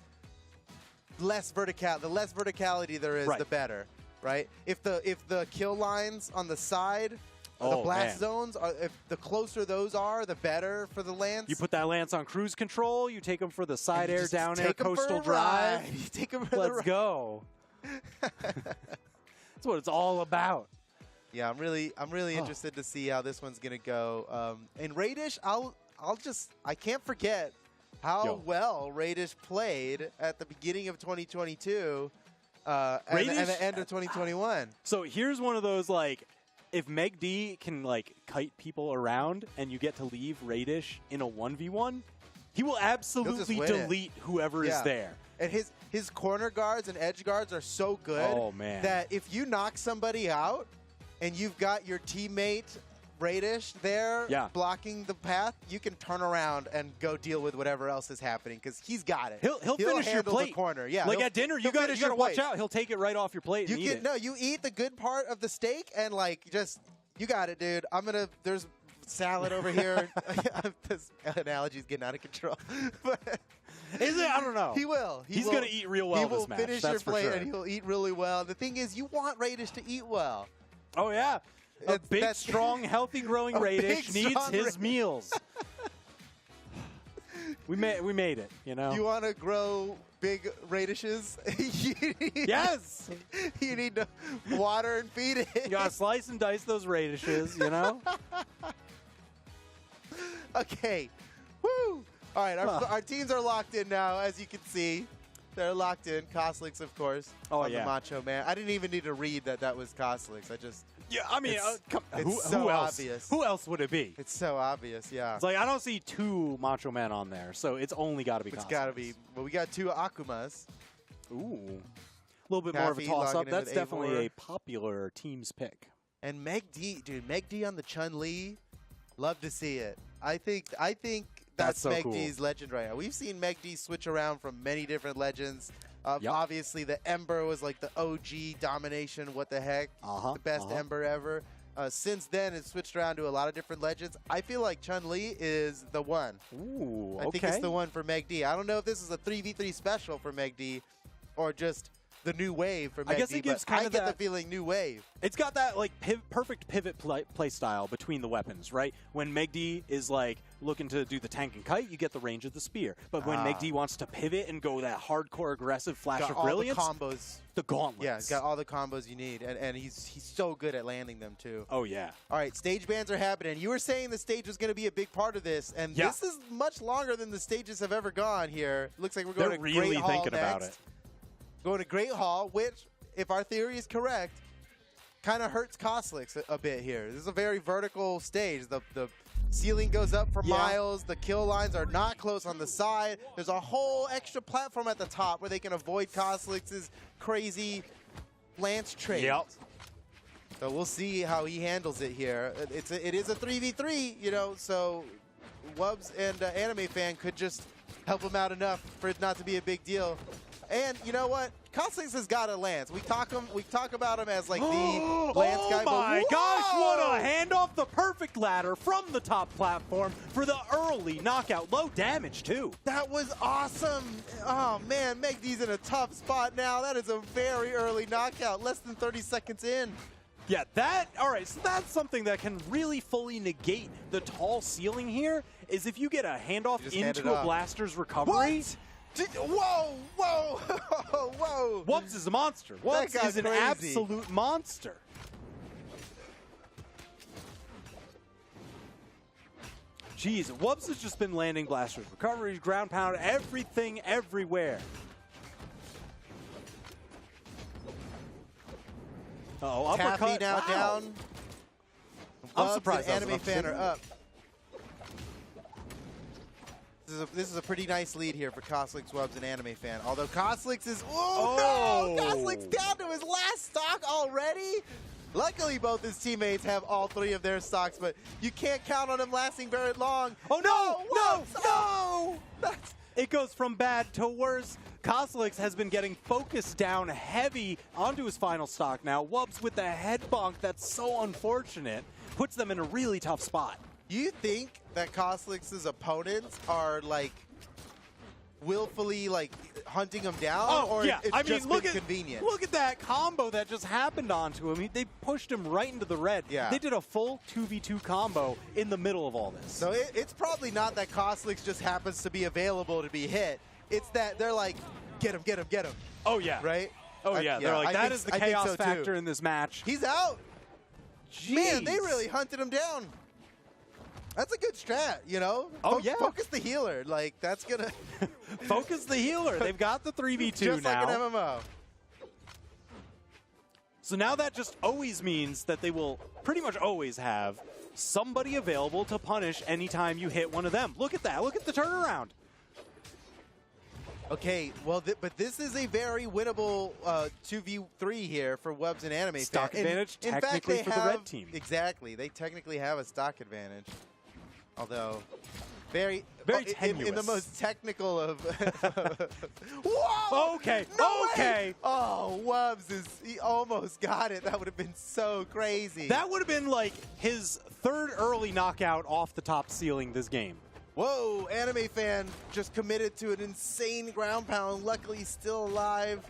S8: the less verticality there is,
S5: Right.
S8: the better, right? If the kill lines on the side, or the
S5: Oh,
S8: blast
S5: man.
S8: zones, if the closer those are, the better for the Lance.
S5: You put that Lance on cruise control. You take him for the side
S8: And you
S5: air,
S8: just
S5: down air,
S8: take 'em for
S5: coastal
S8: a
S5: drive.
S8: ride. You take 'em for the
S5: Let's
S8: ride.
S5: go. That's what it's all about.
S8: Yeah, I'm really interested to see how this one's gonna go. In Radish, I can't forget how well Radish played at the beginning of 2022 and
S5: Radish-
S8: the end of 2021.
S5: So here's one of those like, if Meg D can like kite people around and you get to leave Radish in a 1v1, he will absolutely
S8: win it.
S5: delete whoever
S8: Yeah.
S5: is there.
S8: And his corner guards and edge guards are so good
S5: Oh, man.
S8: that if you knock somebody out and you've got your teammate Radish there
S5: Yeah.
S8: blocking the path, you can turn around and go deal with whatever else is happening because he's got it.
S5: He'll finish your
S8: handle
S5: plate.
S8: the corner. Yeah,
S5: like
S8: he'll-
S5: at dinner, you
S8: he'll
S5: got
S8: finish
S5: to
S8: your
S5: watch
S8: plate.
S5: out. He'll take it right off your plate
S8: You
S5: and eat
S8: get
S5: it.
S8: no, you eat the good part of the steak and like just you got it, dude. There's salad over here. This analogy's getting out of control. But
S5: Is it? I don't know.
S8: he will.
S5: He's gonna eat real well
S8: He
S5: this
S8: will
S5: match,
S8: finish
S5: that's
S8: your
S5: for
S8: plate
S5: sure.
S8: and he'll eat really well. The thing is, you want Radish to eat well.
S5: Oh yeah, a big,
S8: that's-
S5: strong, healthy, growing
S8: A
S5: Radish
S8: big,
S5: needs
S8: strong
S5: his
S8: Radish.
S5: meals. we made it. You know.
S8: You want to grow big radishes?
S5: Yes.
S8: You need to water and feed it.
S5: You gotta slice and dice those radishes. You know.
S8: Okay. Woo! All right,
S5: Huh.
S8: our teams are locked in now, as you can see. They're locked in. Kostlix, of course.
S5: Oh,
S8: on
S5: yeah.
S8: the Macho Man. I didn't even need to read that was Kostlix. I just,
S5: Yeah, I mean,
S8: It's-
S5: who,
S8: it's so
S5: who else?
S8: obvious.
S5: Who else would it be?
S8: it's so obvious, yeah.
S5: It's like I don't see two Macho Men on there, so it's only got to be.
S8: It's got to be. Well, we got two Akumas.
S5: Ooh, a little bit more of a
S8: Taffy
S5: toss-up.
S8: logging in
S5: That's
S8: with
S5: definitely
S8: Eivor.
S5: a popular team's pick.
S8: And Meg D, dude, Meg D on the Chun-Li. Love to see it. I think
S5: That's
S8: that's
S5: so
S8: Meg
S5: cool.
S8: D's legend right now. We've seen Meg D switch around from many different legends.
S5: Yep.
S8: Obviously, the Ember was like the OG domination. What the heck? The best Ember ever. Since then, it's switched around to a lot of different legends. I feel like Chun-Li is the one.
S5: Ooh,
S8: I think it's the one for Meg D. I don't know if this is a 3v3 special for Meg D or just the new wave for Meg
S5: guess
S8: D,
S5: it gives
S8: but
S5: kind
S8: I
S5: of
S8: get
S5: that-
S8: the feeling new wave.
S5: It's got that like perfect pivot play style between the weapons, right? When Meg D is like looking to do the tank and kite, you get the range of the spear. But when Meg D wants to pivot and go that hardcore aggressive flash
S8: Got
S5: of
S8: all
S5: brilliance,
S8: the combos.
S5: the gauntlets.
S8: Yeah, he's got all the combos you need, and he's so good at landing them too.
S5: Oh yeah.
S8: All right, stage bans are happening. You were saying the stage was going to be a big part of this, and
S5: Yeah.
S8: this is much longer than the stages have ever gone here. Looks like we're going
S5: They're
S8: to
S5: really
S8: Great Hall
S5: thinking about
S8: next.
S5: it.
S8: Going to Great Hall, which, if our theory is correct, kind of hurts Costlix a bit here. This is a very vertical stage. The ceiling goes up for
S5: Yeah.
S8: miles. The kill lines are not close on the side. There's a whole extra platform at the top where they can avoid Costlix's crazy lance trade.
S5: Yep.
S8: So we'll see how he handles it here. It is a 3v3, you know, so Wubs and Anime Fan could just help him out enough for it not to be a big deal. And you know what? Costlix has got a lance. We talk about him as like the lance guy.
S5: Oh my gosh, what
S8: Whoa!
S5: a handoff, the perfect ladder from the top platform for the early knockout. Low damage too.
S8: That was awesome. Oh man, Meg D's in a tough spot now. That is a very early knockout, less than 30 seconds in.
S5: Yeah, all right, so that's something that can really fully negate the tall ceiling here, is if you get a handoff
S8: You just hand
S5: into
S8: it
S5: a
S8: off.
S5: blaster's recovery.
S8: What? Whoa, whoa, whoa.
S5: Wubs is a monster. Wubs
S8: got
S5: is an
S8: crazy.
S5: absolute monster. Jeez, Wubs has just been landing blasters, recoveries, ground pound, everything, everywhere. Uh-oh, uppercut.
S8: Taffy now
S5: Wow.
S8: down.
S5: I'm
S8: Wubs
S5: surprised
S8: and
S5: that was
S8: Anime
S5: an
S8: Fan are
S5: upset.
S8: up. This is a pretty nice lead here for Costlix, Wubs, and Anime Fan. Although Costlix is... Oh, no! Costlix down to his last stock already? Luckily, both his teammates have all three of their stocks, but you can't count on him lasting very long.
S5: Oh, no!
S8: Wubs!
S5: No!
S8: That's...
S5: It goes from bad to worse. Costlix has been getting focused down heavy onto his final stock now. Wubs with the head bonk, that's so unfortunate, puts them in a really tough spot.
S8: You think that Costlix's opponents are, like, willfully, like, hunting him down? Or it's just been convenient?
S5: Look at that combo that just happened onto him. They pushed him right into the red.
S8: Yeah.
S5: They did a full 2v2 combo in the middle of all this.
S8: So it's probably not that Costlix just happens to be available to be hit. It's that they're like, get him, get him, get him,
S5: oh, yeah.
S8: right?
S5: Oh, yeah. They're like,
S8: I
S5: that
S8: think-
S5: is the
S8: I think
S5: chaos
S8: so, too.
S5: factor in this match.
S8: He's out. Man, they
S5: Jeez.
S8: really hunted him down. That's a good strat, you know?
S5: Oh, yeah.
S8: Focus the healer. Like, that's going to...
S5: Focus the healer. They've got the 3v2
S8: just
S5: now.
S8: like an MMO.
S5: So now that just always means that they will pretty much always have somebody available to punish anytime you hit one of them. Look at that. Look at the turnaround.
S8: Okay, well, but this is a very winnable 2v3 here for Wubs and Anime
S5: Stock
S8: Fan.
S5: advantage
S8: In fact,
S5: technically
S8: they
S5: for the
S8: have,
S5: red team.
S8: Exactly. They technically have a stock advantage. Although,
S5: Very
S8: in the
S5: tenuous.
S8: most technical of... Whoa!
S5: Okay,
S8: No
S5: okay.
S8: way! Oh, Wubs he almost got it. That would have been so crazy.
S5: That would have been like his third early knockout off the top ceiling this game.
S8: Whoa, Anime Fan just committed to an insane ground pound. Luckily, still alive.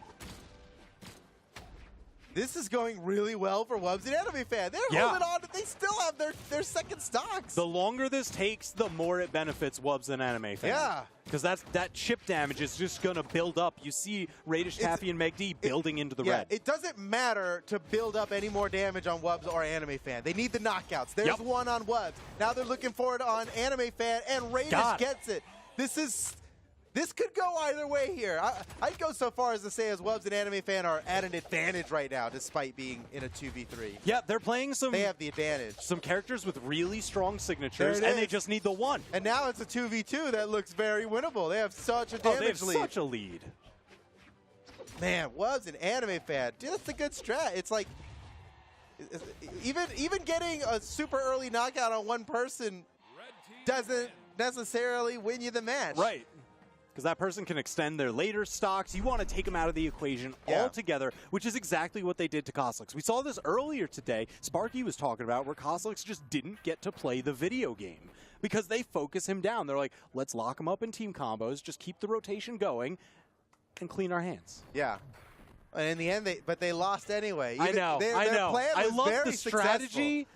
S8: This is going really well for Wubs and Anime Fan. They're
S5: Yeah.
S8: holding on. They still have their second stocks.
S5: The longer this takes, the more it benefits Wubs and Anime Fan.
S8: Yeah.
S5: Because that chip damage is just going to build up. You see Radish, Taffy, and Meg D building into the
S8: yeah,
S5: red.
S8: it doesn't matter to build up any more damage on Wubs or Anime Fan. They need the knockouts. There's
S5: Yep.
S8: one on Wubs. Now they're looking forward on Anime Fan, and Radish
S5: God.
S8: gets it. This could go either way here. I'd go so far as to say as Wubs and Anime Fan are at an advantage right now, despite being in a 2v3.
S5: Yeah, they're playing some
S8: They have the advantage.
S5: some characters with really strong signatures,
S8: There it
S5: and they
S8: is.
S5: just need the one.
S8: And now it's a 2v2 that looks very winnable. They have such a
S5: Oh,
S8: damage
S5: they have
S8: lead.
S5: such a lead.
S8: Man, Wubs and Anime Fan. Dude, that's a good strat. It's like Even getting a super early knockout on one person doesn't necessarily win you the match.
S5: Right. Because that person can extend their later stocks. You want to take them out of the equation altogether, which is exactly what they did to Koslix. We saw this earlier today. Sparky was talking about where Koslix just didn't get to play the video game because they focus him down. They're like, let's lock him up in team combos, just keep the rotation going, and clean our hands.
S8: Yeah. And in the end, they lost anyway.
S5: I know.
S8: Their plan
S5: I
S8: was
S5: love
S8: very
S5: the strategy.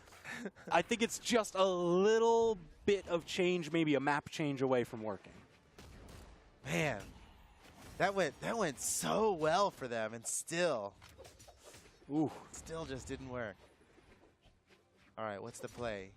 S8: successful.
S5: I think it's just a little bit of change, maybe a map change away from working.
S8: Man, that went so well for them, and still just didn't work. All right, what's the play?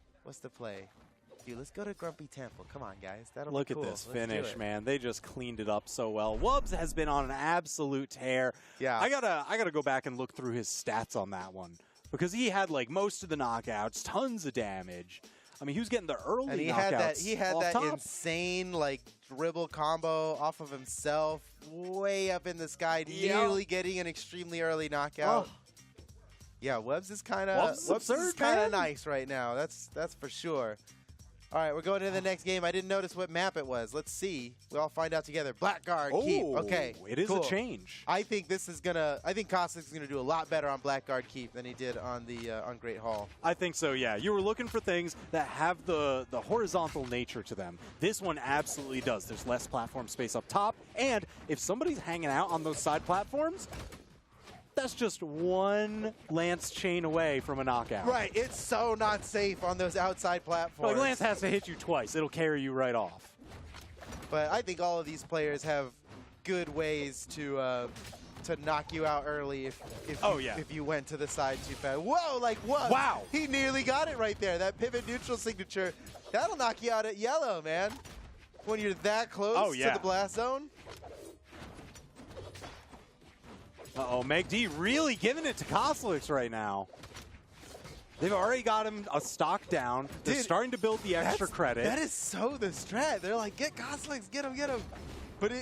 S8: Dude, let's go to Grumpy Temple. Come on, guys. That'll
S5: Look
S8: be cool.
S5: at this
S8: Let's do
S5: finish,
S8: it.
S5: man. They just cleaned it up so well. Wubbs has been on an absolute tear.
S8: Yeah.
S5: I gotta go back and look through his stats on that one because he had like most of the knockouts, tons of damage. I mean, he was getting the early
S8: And he
S5: knockouts.
S8: had
S5: off
S8: that
S5: top.
S8: insane like dribble combo off of himself, way up in the sky,
S5: Yeah.
S8: nearly getting an extremely early knockout.
S5: Oh.
S8: Yeah, Wubbs is kind
S5: Wubbs is
S8: of
S5: absurd, man.
S8: nice right now. That's for sure. All right, we're going to the next game. I didn't notice what map it was. Let's see. We all find out together. Blackguard Keep. Okay,
S5: it is
S8: cool.
S5: a change.
S8: I think Koslix is gonna do a lot better on Blackguard Keep than he did on the on Great Hall.
S5: I think so, yeah. You were looking for things that have the horizontal nature to them. This one absolutely does. There's less platform space up top, and if somebody's hanging out on those side platforms, that's just one Lance chain away from a knockout.
S8: Right, it's so not safe on those outside platforms.
S5: Like Lance has to hit you twice. It'll carry you right off.
S8: But I think all of these players have good ways to knock you out early if you went to the side too fast. Whoa, like what?
S5: Wow.
S8: He nearly got it right there. That pivot neutral signature, that'll knock you out at yellow, man. When you're that close to the blast zone.
S5: Uh-oh, Meg D really giving it to Koslix right now. They've already got him a stock down. They're
S8: Dude,
S5: starting to build the extra credit.
S8: That is so the strat. They're like, get Koslix, get him. But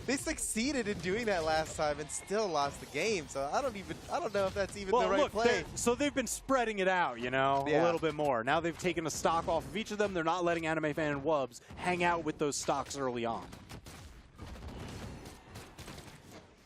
S8: they succeeded in doing that last time and still lost the game. So I don't know if that's even the right play.
S5: So they've been spreading it out, you know, a little bit more. Now they've taken a stock off of each of them. They're not letting Anime Fan and Wubbs hang out with those stocks early on.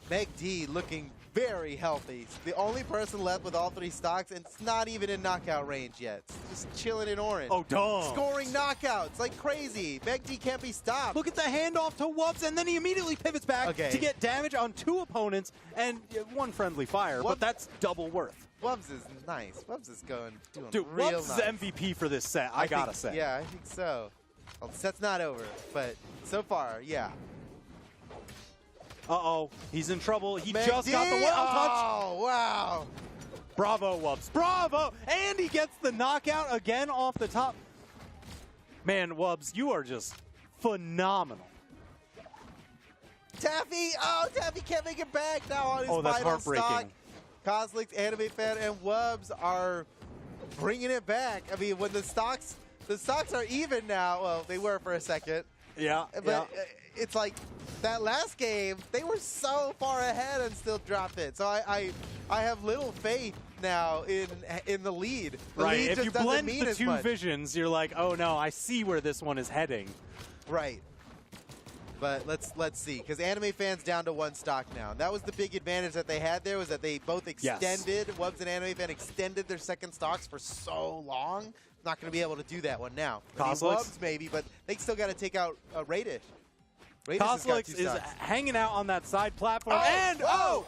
S8: Meg D looking very healthy. The only person left with all three stocks, and it's not even in knockout range yet. It's just chilling in orange.
S5: Oh, dumb.
S8: Scoring knockouts like crazy. Meg D can't be stopped.
S5: Look at the handoff to Wubbs, and then he immediately pivots back to get damage on two opponents and one friendly fire, but that's double worth.
S8: Wubbs is nice. Wubbs is doing
S5: Dude,
S8: real
S5: Wubbs
S8: nice.
S5: is MVP for this set, I gotta say.
S8: Yeah, I think so. Well, the set's not over, but so far, yeah.
S5: Uh-oh, he's in trouble. He
S8: Meg
S5: just
S8: D?
S5: got the wild touch.
S8: Oh, wow.
S5: Bravo, Wubbs. Bravo! And he gets the knockout again off the top. Man, Wubbs, you are just phenomenal.
S8: Taffy! Oh, Taffy can't make it back now on his
S5: that's
S8: final
S5: heartbreaking.
S8: stock. Koslix, Anime Fan, and Wubbs are bringing it back. I mean, when the stocks are even now. Well, they were for a second.
S5: Yeah,
S8: But it's like that last game, they were so far ahead and still dropped it. So I have little faith now in the lead. The
S5: right,
S8: lead
S5: if
S8: just
S5: you
S8: doesn't
S5: blend
S8: mean
S5: the
S8: as
S5: two
S8: much.
S5: visions, you're like, oh no, I see where this one is heading.
S8: Right. But let's see, because Anime Fan's down to one stock now. That was the big advantage that they had there, was that they both extended, Wubbs and Anime Fan extended their second stocks for so long. Not going to be able to do that one now. I mean,
S5: Koslix?
S8: Wubbs maybe, but they still got to take out Radish.
S5: Koslix is hanging out on that side platform, and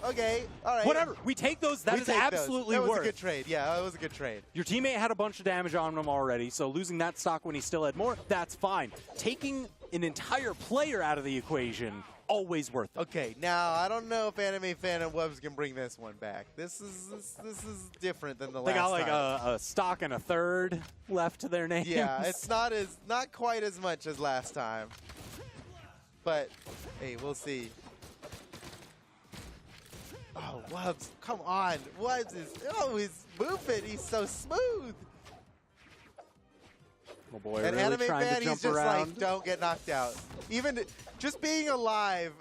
S8: okay, all right,
S5: whatever. We take those. That
S8: We
S5: is
S8: take those.
S5: absolutely
S8: That was
S5: worth.
S8: a good trade. Yeah, that was a good trade.
S5: Your teammate had a bunch of damage on him already, so losing that stock when he still had more, that's fine. Taking an entire player out of the equation, always worth it.
S8: Okay, now I don't know if Anime Fan and Wubbs can bring this one back. This is different than the
S5: They
S8: last
S5: got like
S8: time.
S5: a stock and a third left to their names.
S8: Yeah, it's not quite as much as last time. But hey, we'll see. Oh, Wubbs, come on. Wubbs is he's moving. He's so smooth.
S5: Oh boy,
S8: And
S5: really
S8: Anime
S5: trying
S8: Fan,
S5: to jump
S8: he's just
S5: around.
S8: like, don't get knocked out. Even just being alive,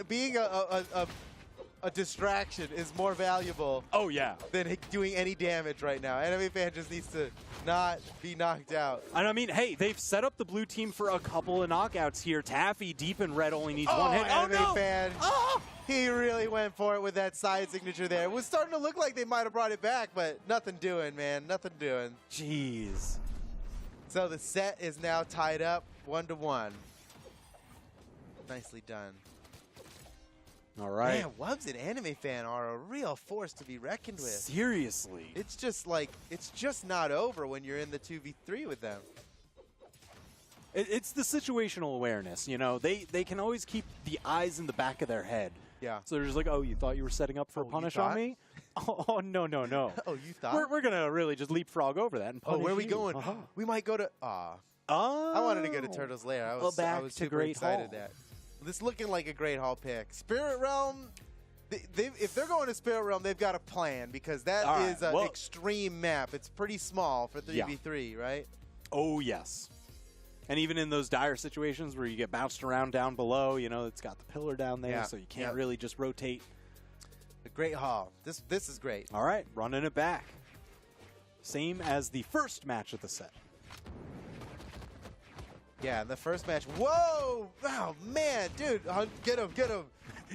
S8: being a a distraction is more valuable
S5: Oh, yeah.
S8: than doing any damage right now. Anime Fan just needs to not be knocked out.
S5: And I mean, hey, they've set up the blue team for a couple of knockouts here. Taffy, deep in red, only needs one hit.
S8: Anime Fan. Oh! He really went for it with that side signature there. It was starting to look like they might have brought it back, but nothing doing, man. Nothing doing.
S5: Jeez.
S8: So the set is now tied up 1-1. Nicely done.
S5: All right.
S8: Man, Wubs and Anime Fan are a real force to be reckoned with.
S5: Seriously.
S8: It's just like, it's just not over when you're in the 2v3 with them.
S5: It's the situational awareness, you know. They can always keep the eyes in the back of their head.
S8: Yeah.
S5: So they're just like, oh, you thought you were setting up for a
S8: you
S5: punish on
S8: thought?
S5: me? Oh, no, no, no.
S8: Oh, you thought?
S5: We're going to really just leapfrog over that and
S8: Oh,
S5: punish
S8: where are we
S5: you.
S8: going?
S5: Uh-huh.
S8: We might go to. I wanted to go to Turtle's Lair. I was
S5: back to
S8: super
S5: Great
S8: excited
S5: Hall.
S8: that. This looking like a Great Hall pick. Spirit Realm. If they're going to Spirit Realm, they've got a plan because that
S5: All right,
S8: is an
S5: well-
S8: extreme map. It's pretty small for 3v3, right?
S5: Oh, yes. And even in those dire situations where you get bounced around down below, you know, it's got the pillar down there,
S8: Yeah.
S5: so you can't
S8: Yep.
S5: really just rotate.
S8: The Great Hall. This is great.
S5: All right, running it back. Same as the first match of the set.
S8: Yeah, the first match. Whoa! Oh, man, dude. Get him, get him.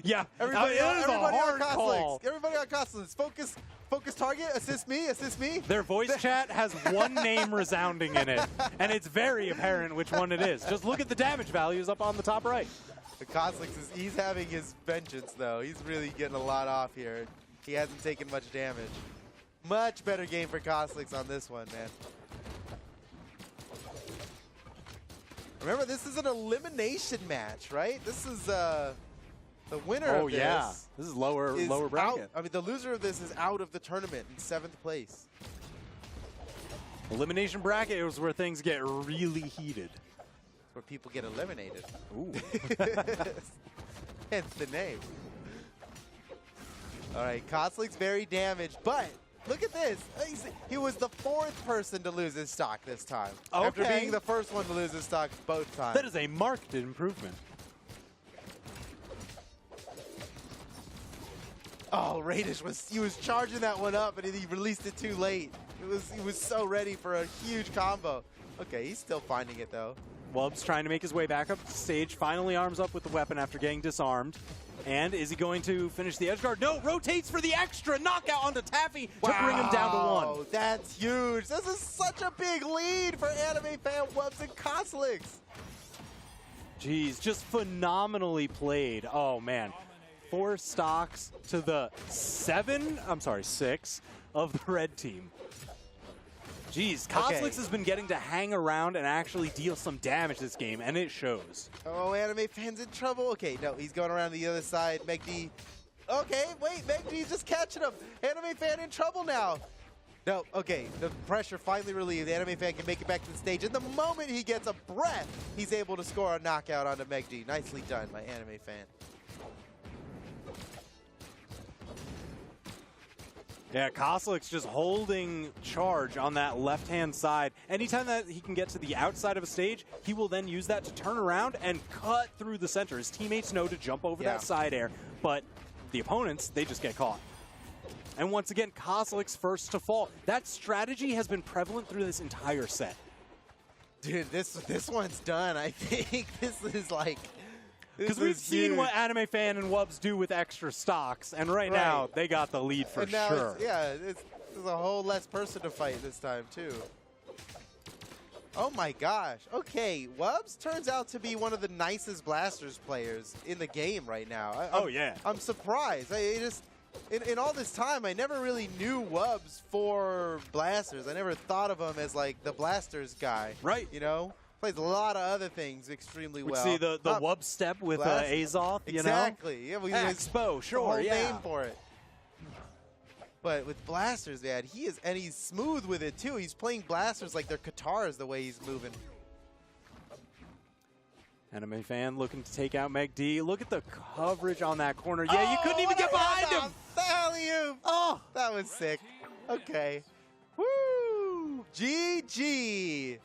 S5: Yeah,
S8: Everybody,
S5: it
S8: on,
S5: is
S8: everybody
S5: a
S8: on
S5: hard call.
S8: Coslinks. Everybody on Coslinks. Focus target. Assist me. Assist me.
S5: Their voice chat has one name resounding in it, and it's very apparent which one it is. Just look at the damage values up on the top right.
S8: The Coslinks he's having his vengeance though. He's really getting a lot off here. He hasn't taken much damage. Much better game for Coslinks on this one, man. Remember, this is an elimination match, right? This is the winner
S5: Oh
S8: of this.
S5: yeah, this is lower
S8: is
S5: bracket.
S8: out. I mean, the loser of this is out of the tournament in 7th place.
S5: Elimination bracket is where things get really heated.
S8: Where people get eliminated.
S5: Ooh.
S8: Hence the name. All right, Koslink's very damaged, but look at this. He was the 4th person to lose his stock this time. After
S5: Okay.
S8: being the first one to lose his stock both times.
S5: That is a marked improvement.
S8: Oh, Radish was charging that one up, and he released it too late. He was so ready for a huge combo. Okay, he's still finding it though.
S5: Wubs trying to make his way back up the stage, finally arms up with the weapon after getting disarmed. And is he going to finish the edge guard? No, rotates for the extra knockout onto Taffy to bring him down to 1.
S8: That's huge. This is such a big lead for Anime Fan Wubs and Koslinks.
S5: Jeez, just phenomenally played. Oh, man. 4 stocks to the 6 of the red team. Jeez,
S8: Okay.
S5: Koslinks has been getting to hang around and actually deal some damage this game, and it shows.
S8: Oh, Anime Fan's in trouble. Okay, no, he's going around the other side. Megd. Okay, wait, Megd's just catching him. Anime Fan in trouble now. No, okay, the pressure finally relieved. Anime Fan can make it back to the stage. And the moment he gets a breath, he's able to score a knockout onto Megd. Nicely done by Anime Fan.
S5: Yeah, Koslink's just holding charge on that left-hand side. Anytime that he can get to the outside of a stage, he will then use that to turn around and cut through the center. His teammates know to jump over
S8: Yeah.
S5: that side air, but the opponents, they just get caught. And once again, Koslink's first to fall. That strategy has been prevalent through this entire set.
S8: Dude, this one's done. I think this is like...
S5: Because we've seen what Anime Fan and Wubs do with extra stocks, and right now, they got the lead for
S8: and now
S5: sure.
S8: there's a whole less person to fight this time, too. Oh my gosh. Okay, Wubs turns out to be one of the nicest Blasters players in the game right now. I'm surprised. In all this time, I never really knew Wubs for Blasters. I never thought of him as like the Blasters guy.
S5: Right.
S8: You know? Plays a lot of other things extremely
S5: We
S8: well.
S5: see the Wub step with Azoth, you know?
S8: Exactly. Yeah,
S5: Expo, sure,
S8: the whole
S5: yeah.
S8: name for it. But with Blasters, man, he's smooth with it too. He's playing Blasters like they're guitars the way he's moving.
S5: Anime Fan looking to take out Megd. Look at the coverage on that corner. Yeah, you couldn't even get behind him. Oh,
S8: that was sick. Okay. Woo! GG.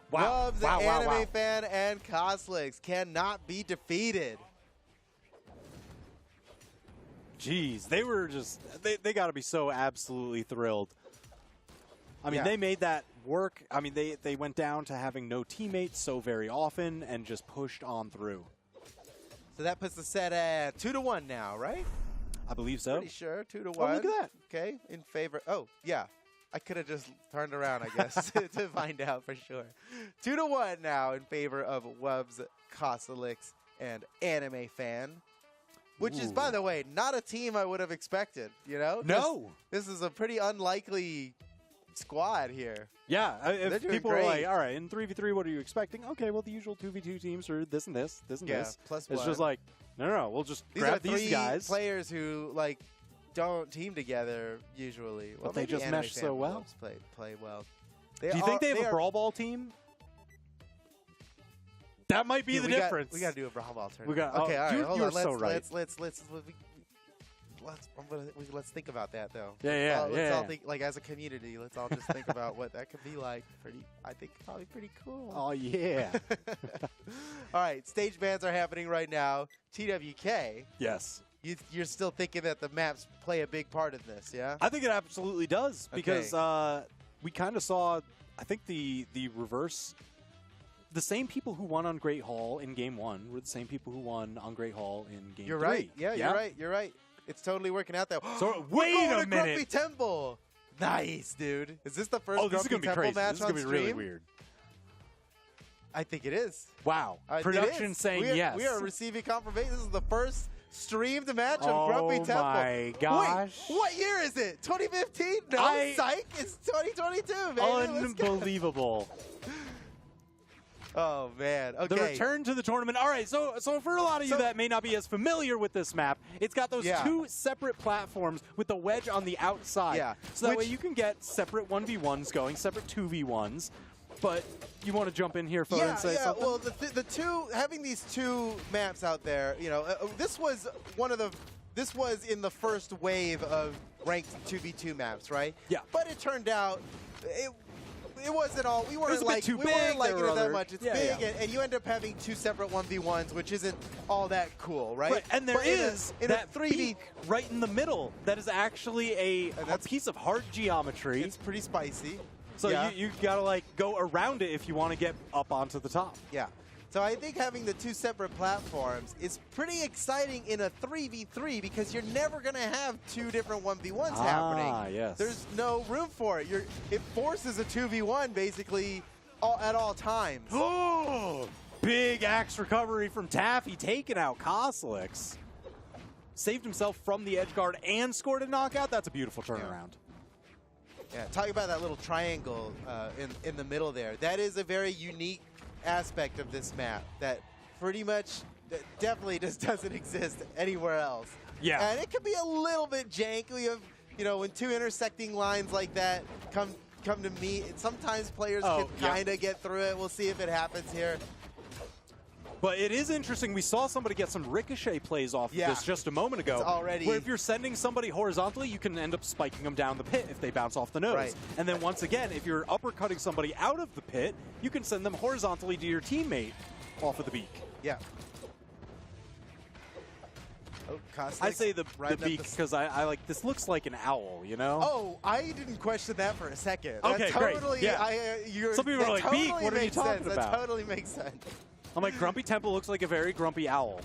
S5: Wow.
S8: Wubs,
S5: Wow, wow,
S8: Anime
S5: wow.
S8: Fan, and Koslink's cannot be defeated.
S5: Jeez, they were just they got to be so absolutely thrilled. I mean,
S8: Yeah.
S5: they made that work. I mean, they went down to having no teammates so very often and just pushed on through.
S8: So that puts the set at 2-1 now, right?
S5: I believe so.
S8: Pretty sure 2-1.
S5: Oh, look at that.
S8: Okay, in favor. Oh, yeah. I could have just turned around, I guess, to find out for sure. 2-1 now in favor of Wubs, Kosalix, and Anime Fan. Which is, by
S5: Ooh.
S8: the way, not a team I would have expected, you know?
S5: No.
S8: This is a pretty unlikely squad here.
S5: Yeah,
S8: They're
S5: if
S8: doing
S5: people are
S8: great.
S5: like, all right, in 3v3, what are you expecting? Okay, well, the usual 2v2 teams are this and this, this and
S8: Yeah,
S5: this.
S8: plus
S5: it's
S8: one.
S5: just like, no, we'll just
S8: These are
S5: grab
S8: three
S5: these guys.
S8: players who, like, don't team together usually. Well,
S5: they
S8: maybe
S5: just
S8: Anime
S5: mesh
S8: Fan
S5: so well.
S8: Wubs play well.
S5: Do you think they have a
S8: are-
S5: Brawl Ball team? That might be
S8: Dude,
S5: the
S8: we got-
S5: difference.
S8: we got to do a Brawl Ball tournament.
S5: We got-
S8: okay,
S5: oh,
S8: all right,
S5: you-
S8: hold
S5: you
S8: on.
S5: are so right.
S8: Let's think about that though.
S5: Yeah,
S8: Let's all
S5: yeah.
S8: think, like, as a community, let's all just think about what that could be like. I think probably pretty cool.
S5: Oh, yeah.
S8: All right, stage bans are happening right now. TWK,
S5: Yes.
S8: you're still thinking that the maps play a big part in this, yeah?
S5: I think it absolutely does because we kind of saw, I think the reverse. The same people who won on Great Hall in Game 1 were the same people who won on Great Hall in Game 3.
S8: You're right. Yeah, you're right. You're right. It's totally working out that way.
S5: So,
S8: We're
S5: wait
S8: going
S5: a
S8: to Grumpy
S5: minute.
S8: Temple. Nice, dude. Is this the first
S5: Oh, this is
S8: Grumpy
S5: going to be
S8: Temple
S5: crazy.
S8: match
S5: This is
S8: on
S5: going to be really
S8: stream?
S5: weird.
S8: I think it is.
S5: Wow.
S8: It
S5: Production
S8: is.
S5: saying
S8: we are,
S5: yes.
S8: We are receiving confirmation. This is the first streamed match of
S5: Oh
S8: Grumpy Temple.
S5: my gosh.
S8: Wait, what year is it? 2015? No, psych. It's 2022, baby. Let's go.
S5: Unbelievable.
S8: Oh, man. Okay.
S5: The return to the tournament. All right, so for a lot of you
S8: So-
S5: that may not be as familiar with this map, it's got those
S8: Yeah.
S5: two separate platforms with the wedge on the outside.
S8: Yeah.
S5: So that way
S8: Which-
S5: you can get separate 1v1s going, separate 2v1s. But you want to jump in here, Foden, and say something?
S8: Well, the two having these two maps out there, you know, this was in the first wave of ranked 2v2 maps, right?
S5: Yeah.
S8: But it turned out it wasn't all. We weren't
S5: was a bit
S8: like
S5: too
S8: we
S5: big,
S8: weren't liking
S5: there were
S8: it that
S5: other-
S8: much. It's
S5: yeah,
S8: big,
S5: yeah.
S8: And you end up having two separate 1v1s, which isn't all that cool, right?
S5: Right, and there
S8: But
S5: is
S8: in
S5: that
S8: a 3v.
S5: peak right in the middle that is actually a
S8: that's-
S5: piece of hard geometry.
S8: It's pretty spicy.
S5: So
S8: yeah.
S5: you gotta like go around it if you want to get up onto the top.
S8: Yeah. So I think having the two separate platforms is pretty exciting in a 3v3 because you're never going to have two different 1v1s happening.
S5: Yes.
S8: There's no room for it. It forces a 2v1 basically at all times.
S5: Oh, big axe recovery from Taffy, taking out Kosalix. Saved himself from the edge guard and scored a knockout. That's a beautiful turnaround.
S8: Yeah, talking about that little triangle in the middle there. That is a very unique aspect of this map that pretty much that definitely just doesn't exist anywhere else.
S5: Yeah.
S8: And it can be a little bit jank. We have, you know, when two intersecting lines like that come to meet, sometimes players can
S5: yeah.
S8: kind of get through it. We'll see if it happens here.
S5: But it is interesting. We saw somebody get some ricochet plays off
S8: Yeah.
S5: of this just a moment ago.
S8: It's already-
S5: Where if you're sending somebody horizontally, you can end up spiking them down the pit if they bounce off the nose.
S8: Right.
S5: And then once again, if you're uppercutting somebody out of the pit, you can send them horizontally to your teammate off of the beak.
S8: Yeah. Oh, Kosalix
S5: I say the
S8: riding up
S5: beak because I like this looks like an owl, you know?
S8: Oh, I didn't question that for a second.
S5: Okay,
S8: that
S5: great.
S8: totally,
S5: Yeah.
S8: you're,
S5: Some people
S8: that
S5: are like, "Beak,
S8: totally
S5: what are you
S8: makes
S5: talking
S8: sense.
S5: about?"
S8: That totally makes sense.
S5: I'm like, Grumpy Temple looks like a very grumpy owl.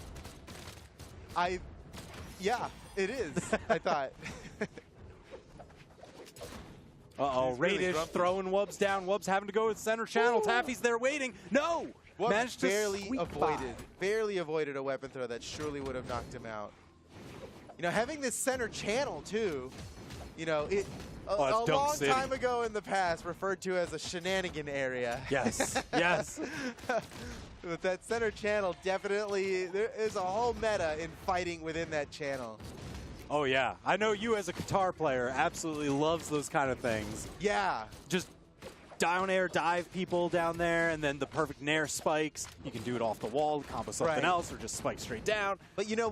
S8: Yeah, it is. I thought.
S5: Uh-oh,
S8: He's really
S5: Radish
S8: grumpy.
S5: throwing Wubs down. Wubs having to go to the center channel.
S8: Ooh.
S5: Taffy's there waiting. No!
S8: Wubs
S5: Managed to
S8: barely
S5: squeak
S8: avoided a weapon throw that surely would have knocked him out. You know, having this center channel too, you know, it
S5: that's
S8: a
S5: Dunk
S8: long
S5: City.
S8: time ago in the past referred to as a shenanigan area.
S5: by. Yes, yes.
S8: But that center channel definitely, there is a whole meta in fighting within that channel.
S5: Oh, yeah. I know you as a guitar player absolutely loves those kind of things.
S8: Yeah.
S5: Just down air dive people down there, and then the perfect nair spikes. You can do it off the wall, combo something
S8: Right.
S5: else, or just spike straight down.
S8: But you know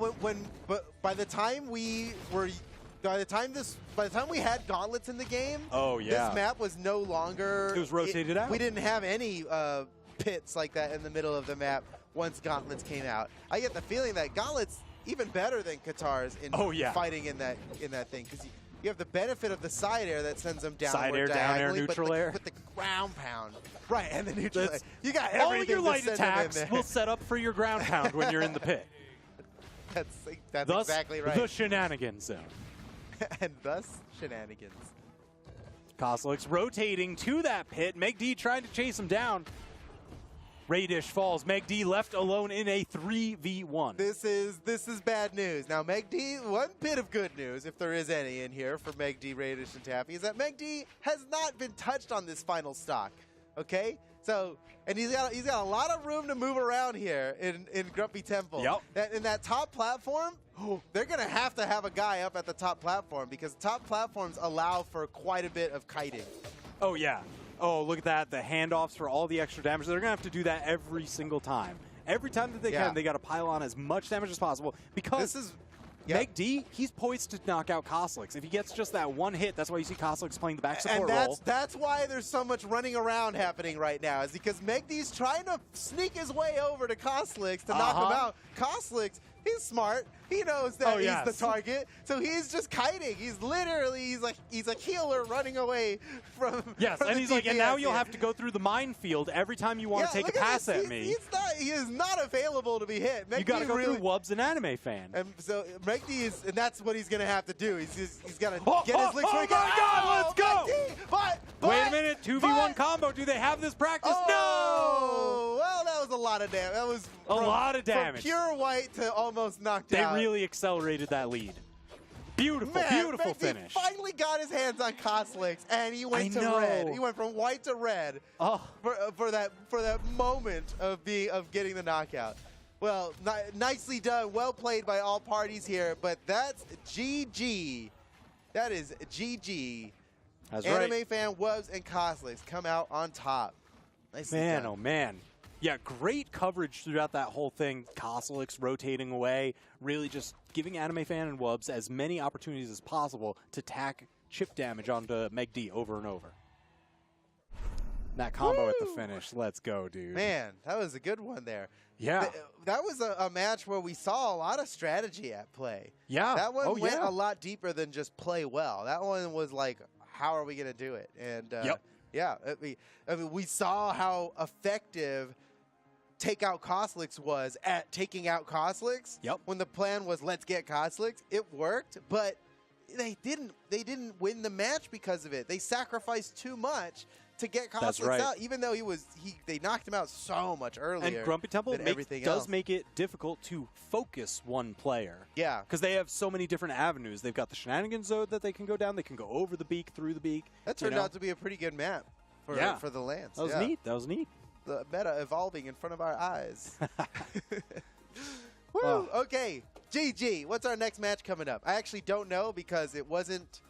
S8: but by the time we had gauntlets in the game,
S5: Oh, yeah.
S8: this map was no longer.
S5: It was rotated out.
S8: We didn't have any pits like that in the middle of the map once gauntlets came out. I get the feeling that gauntlets even better than Qatar's in
S5: Oh, yeah.
S8: fighting in that thing, because you have the benefit of the side air that sends them downward
S5: Side air, down air,
S8: diagonally,
S5: neutral
S8: but
S5: air.
S8: with the ground pound. Right, and the neutral air.
S5: That's-
S8: You got
S5: All
S8: everything
S5: your
S8: to
S5: light
S8: send them in
S5: attacks
S8: there.
S5: will set up for your ground pound when you're in the pit.
S8: That's
S5: Thus,
S8: exactly right.
S5: the shenanigans zone.
S8: And thus, shenanigans.
S5: Kozilek's rotating to that pit. Meg D trying to chase him down. Radish falls. Meg D left alone in a 3v1.
S8: This is bad news. Now, Meg D, one bit of good news, if there is any in here for Meg D, Radish, and Taffy, is that Meg D has not been touched on this final stock. Okay? So, and he's got a lot of room to move around here in Grumpy Temple.
S5: Yep.
S8: In that top platform, they're going to have a guy up at the top platform because top platforms allow for quite a bit of kiting.
S5: Oh, yeah. Oh, look at that. The handoffs for all the extra damage. They're going to have to do that every single time. Every time that they
S8: Yeah.
S5: can, they got to pile on as much damage as possible because
S8: This is
S5: Meg D, he's poised to knock out Kozilek. If he gets just that one hit, that's why you see Kozilek's playing the back support
S8: and
S5: role.
S8: that's why there's so much running around happening right now, is because Meg D's trying to sneak his way over to Kozilek to knock him out. Kozilek, he's smart. He knows that he's the target, so he's just kiting. He's literally he's a healer running away from.
S5: Yes,
S8: from
S5: and
S8: the
S5: he's like, and now
S8: DPS
S5: you'll
S8: here.
S5: have to go through the minefield every time you want to take a
S8: look
S5: pass
S8: this.
S5: at me.
S8: He is not available to be hit. Meg
S5: You got to
S8: D
S5: go
S8: really,
S5: through Wubs and Anime Fan.
S8: And so Meg D is, and that's what he's gonna have to do. He's got to
S5: Oh,
S8: get his licks
S5: oh
S8: where he
S5: my
S8: can.
S5: God, let's go!
S8: Meg D, but
S5: Wait a minute, 2v1 combo. Do they have this practice?
S8: Oh, well, that was a lot of damage. That was
S5: A lot of damage.
S8: From pure white to almost knocked
S5: No! They
S8: out.
S5: really accelerated that lead. Beautiful,
S8: Man,
S5: beautiful
S8: Meg D
S5: finish.
S8: finally got his hands on Kozilek, and he went
S5: I
S8: to
S5: know.
S8: red. He went from white to red
S5: Oh,
S8: for that moment of getting the knockout. Well, nicely done. Well played by all parties here, but that's GG. That is GG.
S5: that's
S8: Anime
S5: right.
S8: Fan, Wubs, and Kozilek come out on top. Nicely
S5: Man,
S8: done.
S5: oh man. Yeah, great coverage throughout that whole thing. Kozilek's rotating away, really just giving Anime Fan and Wubs as many opportunities as possible to tack chip damage onto Meg D over and over. That combo at the
S8: Woo!
S5: finish. Let's go, dude.
S8: Man, that was a good one there.
S5: Yeah.
S8: That was a match where we saw a lot of strategy at play.
S5: Yeah.
S8: That one
S5: Oh,
S8: went
S5: yeah.
S8: a lot deeper than just play well. That one was like, how are we going to do it? And
S5: Yep.
S8: yeah, I mean, we saw how effective Take Out Kozilek was at taking out Kozilek.
S5: Yep.
S8: When the plan was let's get Kozilek, it worked, but they didn't win the match because of it. They sacrificed too much to get
S5: That's
S8: Kozilek
S5: right.
S8: out, even though they knocked him out so much earlier.
S5: And Grumpy Temple
S8: than everything
S5: does
S8: else.
S5: make it difficult to focus one player.
S8: Yeah.
S5: Because they have so many different avenues. They've got the shenanigans zone that they can go down. They can go over the beak, through the beak.
S8: That turned out to be a pretty good map for the Lance.
S5: That was
S8: yeah.
S5: neat. That was neat.
S8: The meta evolving in front of our eyes. Woo!
S5: Oh.
S8: Okay, GG. What's our next match coming up? I actually don't know because it wasn't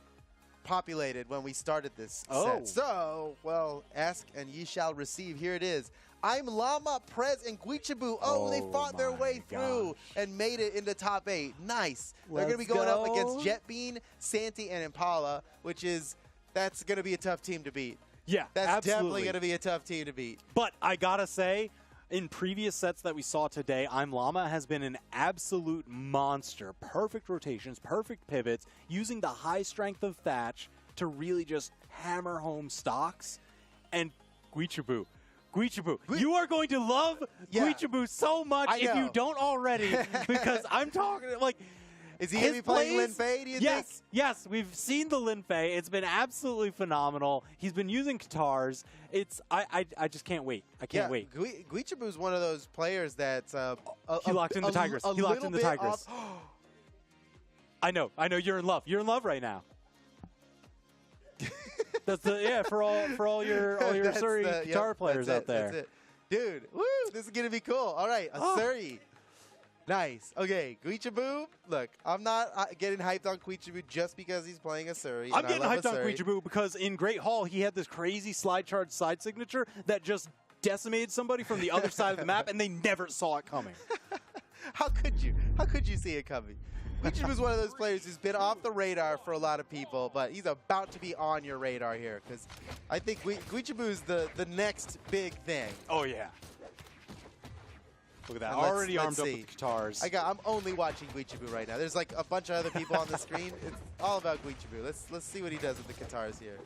S8: populated when we started this
S5: Oh.
S8: set. So, well, ask and ye shall receive. Here it is. I'm Llama, Prez, and Guichibu. Oh, they
S5: Oh
S8: fought their
S5: my
S8: way through
S5: gosh.
S8: and made it into top 8. Nice. They're going to be
S5: Let's
S8: going up
S5: go.
S8: against Jetbean, Santi, and Impala, that's going to be a tough team to beat.
S5: Yeah,
S8: That's
S5: absolutely.
S8: definitely going to be a tough team to beat.
S5: But I gotta say, in previous sets that we saw today, I'm Llama has been an absolute monster. Perfect rotations, perfect pivots, using the high strength of Thatch to really just hammer home stocks. And Guichibu, you are going to love
S8: Yeah.
S5: Guichibu so much
S8: I
S5: if you
S8: know.
S5: don't already, because I'm talking like.
S8: Is he going to be
S5: his
S8: playing Lin
S5: plays-
S8: Fei, do you
S5: yes,
S8: think?
S5: Yes, we've seen the Lin Fei. It's been absolutely phenomenal. He's been using Katars. I just can't wait. I can't wait.
S8: Guichibu's one of those players that's
S5: He locked in the Tigers. He locked in the Tigers. I know. You're in love. You're in love right now. That's for all your
S8: That's
S5: Surrey
S8: the-
S5: guitar
S8: yep,
S5: players
S8: that's
S5: out
S8: it,
S5: there.
S8: That's it. Dude, woo, this is going to be cool. All right, a
S5: Oh.
S8: Surrey. Nice. Okay, Guichibu. Look, I'm not getting hyped on Guichibu just because he's playing a Surrey.
S5: I'm
S8: and I
S5: getting
S8: love
S5: hyped
S8: a
S5: on
S8: Surrey.
S5: Guichibu because in Great Hall he had this crazy slide charge side signature that just decimated somebody from the other side of the map, and they never saw it coming.
S8: How could you? How could you see it coming? Guichibu's one of those players who's been off the radar for a lot of people, but he's about to be on your radar here because I think Guichibu's the next big thing.
S5: Oh yeah. Look at that.
S8: And let's-
S5: Already
S8: let's
S5: armed up
S8: see.
S5: with guitars.
S8: I'm only watching Guichibu right now. There's like a bunch of other people on the screen. It's all about Guichibu. Let's see what he does with the guitars here.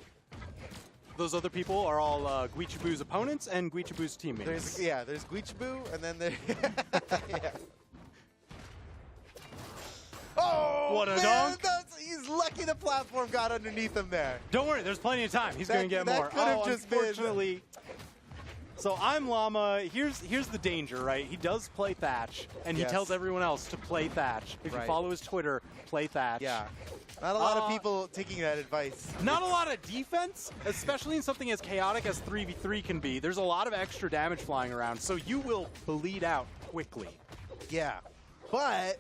S5: Those other people are all Guichibu's opponents and Guichibu's teammates.
S8: There's Guichibu, and then there. Yeah. Oh,
S5: What a
S8: man,
S5: dunk.
S8: He's lucky the platform got underneath him there.
S5: Don't worry, there's plenty of time. He's going to get
S8: That
S5: more.
S8: could have just been-
S5: Unfortunately. So I'm Llama. Here's the danger, right? He does play Thatch, and he
S8: Yes.
S5: tells everyone else to play Thatch. If
S8: Right.
S5: you follow his Twitter, play Thatch.
S8: Yeah. Not a lot of
S5: Uh,
S8: people taking that advice.
S5: Not a lot of defense, especially in something as chaotic as 3v3 can be. There's a lot of extra damage flying around, so you will bleed out quickly.
S8: Yeah. But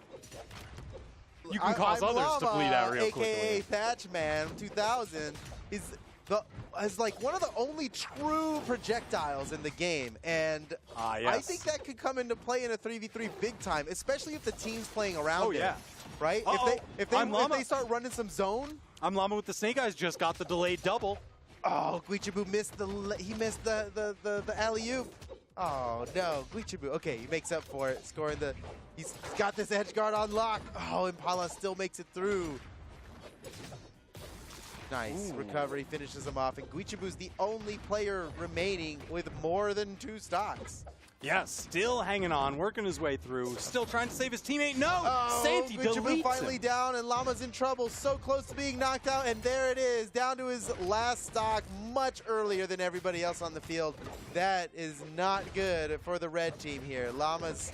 S5: You can cause
S8: I'm
S5: others to
S8: Llama,
S5: bleed out real
S8: AKA
S5: quickly.
S8: Thatchman 2000 is like one of the only true projectiles in the game, and
S5: Ah,
S8: I
S5: yes.
S8: think that could come into play in a 3v3 big time, especially if the team's playing around
S5: Oh,
S8: it.
S5: yeah.
S8: Right?
S5: Uh-oh.
S8: If
S5: I'm Llama.
S8: they start running some zone,
S5: I'm Llama with the Snake Eyes, just got the delayed double.
S8: oh, Guichibu missed the alley-oop. Oh no, Guichibu. Okay, he makes up for it, scoring the. He's got this edge guard on lock. Oh, Impala still makes it through. Nice recovery, finishes him off, and Guichibu's the only player remaining with more than 2 stocks.
S5: Yeah, still hanging on, working his way through, still trying to save his teammate. No,
S8: Oh,
S5: Santi
S8: Guichibu
S5: deletes
S8: finally
S5: him.
S8: down, and Llama's in trouble. So close to being knocked out, and there it is, down to his last stock, much earlier than everybody else on the field. That is not good for the red team here. Llama's,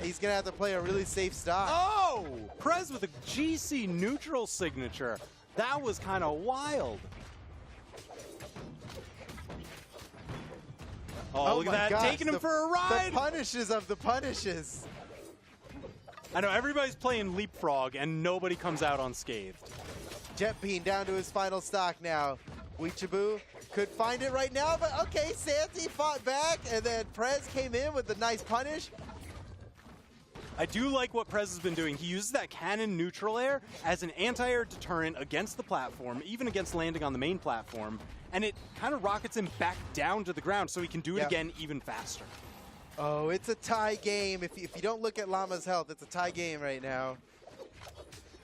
S8: he's gonna have to play a really safe stock.
S5: Oh, Prez with a GC neutral signature. That was kind of wild. Oh, look
S8: my
S5: at that,
S8: gosh,
S5: taking him for a ride.
S8: The punishes of the punishes.
S5: I know, everybody's playing Leapfrog, and nobody comes out unscathed.
S8: Jetbean down to his final stock now. Guichibu could find it right now, but okay, Santi fought back, and then Prez came in with the nice punish.
S5: I do like what Prez has been doing. He uses that cannon neutral air as an anti-air deterrent against the platform, even against landing on the main platform, and it kind of rockets him back down to the ground so he can do it
S8: Yep.
S5: again even faster.
S8: Oh, it's a tie game. If you don't look at Llama's health, it's a tie game right now.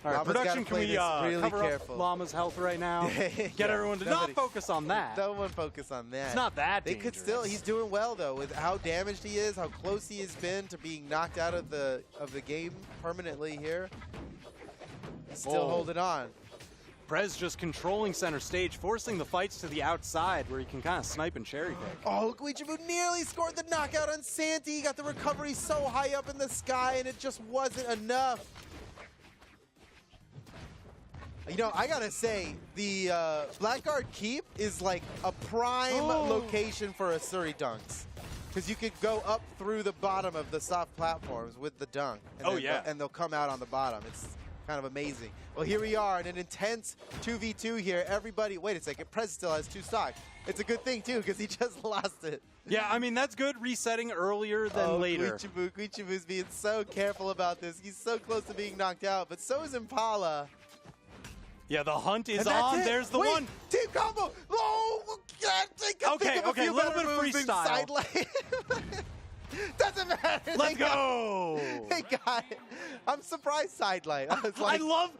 S5: All right,
S8: Llama's
S5: production,
S8: gotta
S5: can
S8: play
S5: we
S8: this really
S5: cover
S8: careful.
S5: up Llama's health right now? Get
S8: Yeah,
S5: everyone to
S8: somebody-
S5: not focus on that.
S8: No one focus on that.
S5: It's not that
S8: They
S5: dangerous.
S8: could still. He's doing well though, with how damaged he is, how close he has been to being knocked out of the game permanently here. He's still
S5: Oh.
S8: holding on.
S5: Prez just controlling center stage, forcing the fights to the outside where he can kind of snipe and cherry pick.
S8: Oh, Guichibu nearly scored the knockout on Santi. He got the recovery so high up in the sky, and it just wasn't enough. You know, I gotta say, the Blackguard Keep is like a prime location for Asuri dunks. Because you could go up through the bottom of the soft platforms with the dunk. And
S5: Oh,
S8: then
S5: yeah.
S8: and they'll come out on the bottom. It's kind of amazing. Well, here we are in an intense 2v2 here. Everybody, wait a second, Prez still has 2 stocks. It's a good thing, too, because he just lost it.
S5: Yeah, I mean, that's good resetting earlier than later.
S8: Guichibu's being so careful about this. He's so close to being knocked out, but so is Impala.
S5: Yeah, the hunt is
S8: And that's
S5: on.
S8: it.
S5: There's the
S8: Wait,
S5: one.
S8: Team combo. Oh, can't think of
S5: Okay,
S8: a few
S5: little
S8: better
S5: bit of
S8: moves than
S5: freestyle.
S8: side lane. Doesn't matter.
S5: Let's
S8: They got-
S5: go.
S8: They got it. I'm surprised side lane. I was
S5: I
S8: like,
S5: love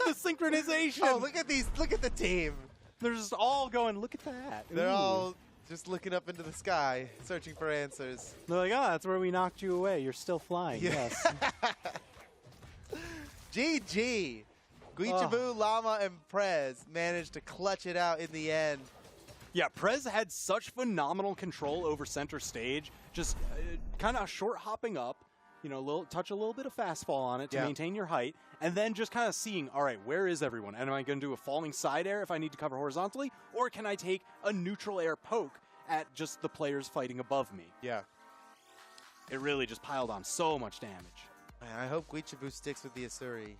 S5: the synchronization.
S8: oh, look at these. Look at the team.
S5: They're just all going, look at that.
S8: They're
S5: Ooh.
S8: all just looking up into the sky, searching for answers.
S5: They're like, oh, that's where we knocked you away. You're still flying.
S8: Yeah.
S5: Yes.
S8: GG. Guichibu, Llama, and Prez managed to clutch it out in the end.
S5: Yeah, Prez had such phenomenal control over center stage, just kind of short hopping up, you know, touch a little bit of fastfall on it to
S8: Yeah.
S5: maintain your height, and then just kind of seeing, all right, where is everyone? And am I going to do a falling side air if I need to cover horizontally, or can I take a neutral air poke at just the players fighting above me?
S8: Yeah.
S5: It really just piled on so much damage.
S8: Man, I hope Guichibu sticks with the Asuri.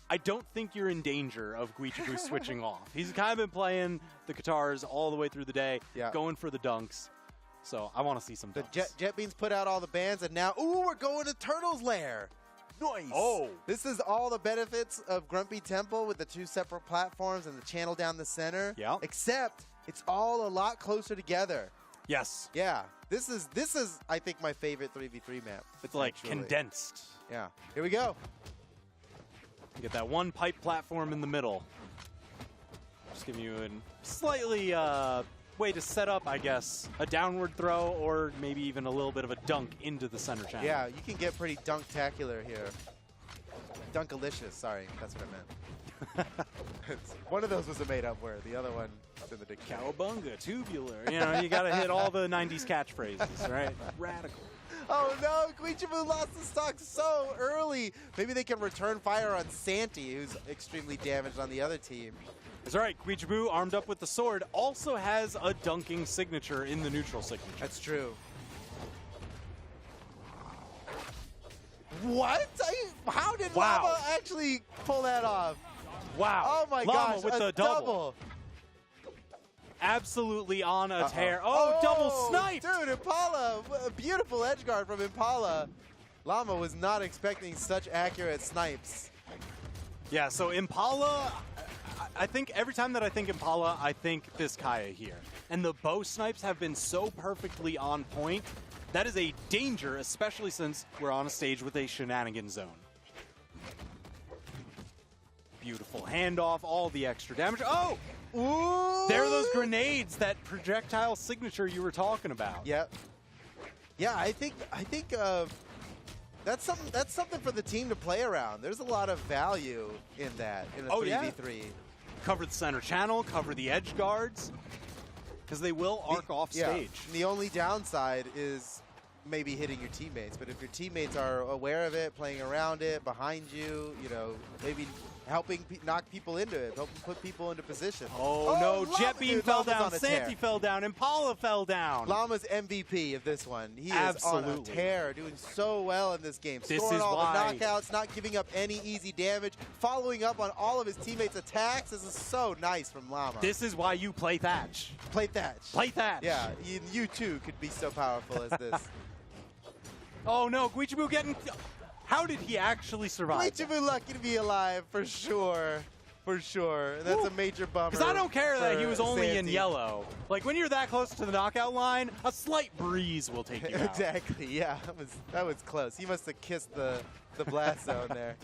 S5: I don't think you're in danger of Guichibu switching off. He's kind of been playing the guitars all the way through the day,
S8: Yeah.
S5: going for the dunks. So I want to see some
S8: The
S5: dunks.
S8: Jetbeans put out all the bans, and now, ooh, we're going to Turtle's Lair. Nice.
S5: Oh.
S8: This is all the benefits of Grumpy Temple with the 2 separate platforms and the channel down the center.
S5: Yeah.
S8: Except it's all a lot closer together.
S5: Yes.
S8: Yeah, this is I think my favorite 3v3 map.
S5: It's like
S8: actually.
S5: condensed.
S8: Yeah. Here we go.
S5: You get that one pipe platform in the middle. Just giving you a slightly way to set up, I guess, a downward throw or maybe even a little bit of a dunk into the center channel.
S8: Yeah, you can get pretty dunktacular here. Dunkalicious, sorry, that's what I meant. One of those was a made-up word. The other one is in the dictionary.
S5: Cowabunga, tubular. You know, you got to hit all the 90s catchphrases, right? Radical.
S8: Oh no, Guichabu lost the stock so early. Maybe they can return fire on Santi, who's extremely damaged on the other team.
S5: That's right. Guichabu, armed up with the sword, also has a dunking signature in the neutral signature.
S8: That's true. What? How did
S5: Wow.
S8: Llama actually pull that off?
S5: Wow.
S8: Oh my
S5: Llama
S8: gosh,
S5: with
S8: a
S5: the double. Absolutely on a tear.
S8: Oh,
S5: Double snipe.
S8: Dude, Impala, a beautiful edge guard from Impala. Llama was not expecting such accurate snipes.
S5: Yeah, so Impala, I think every time that I think Impala, I think this Kaya here. And the bow snipes have been so perfectly on point. That is a danger, especially since we're on a stage with a shenanigan zone. Beautiful handoff, all the extra damage. Oh!
S8: Ooh!
S5: There are those grenades, that projectile signature you were talking about.
S8: Yep. Yeah, I think that's something for the team to play around. There's a lot of value in that in a 3v3.
S5: Cover the center channel, cover the edge guards, because they will arc off stage.
S8: The only downside is maybe hitting your teammates, but if your teammates are aware of it, playing around it, behind you, you know, maybe helping knock people into it, helping put people into position.
S5: Oh no,
S8: Llama,
S5: Jet Beam
S8: dude,
S5: fell
S8: Llama's
S5: down,
S8: on a
S5: Santi
S8: tear.
S5: fell down, Impala fell down.
S8: Llama's MVP of this one. He is on a
S5: Absolutely.
S8: tear, doing so well in this game.
S5: This
S8: Scoring
S5: is
S8: all
S5: why.
S8: the knockouts, not giving up any easy damage, following up on all of his teammates' attacks. This is so nice from Llama.
S5: This is why you play Thatch.
S8: Play Thatch.
S5: Play Thatch.
S8: Yeah, you too could be so powerful as this.
S5: Oh no, Guichabu getting... How did he actually survive?
S8: Guichabu lucky to be alive, for sure. For sure. That's a major bummer.
S5: Because I don't care that he was
S8: for
S5: only in
S8: Santi.
S5: yellow. Like, when you're that close to the knockout line, a slight breeze will take you out.
S8: Exactly, yeah. That was close. He must have kissed the blast zone there.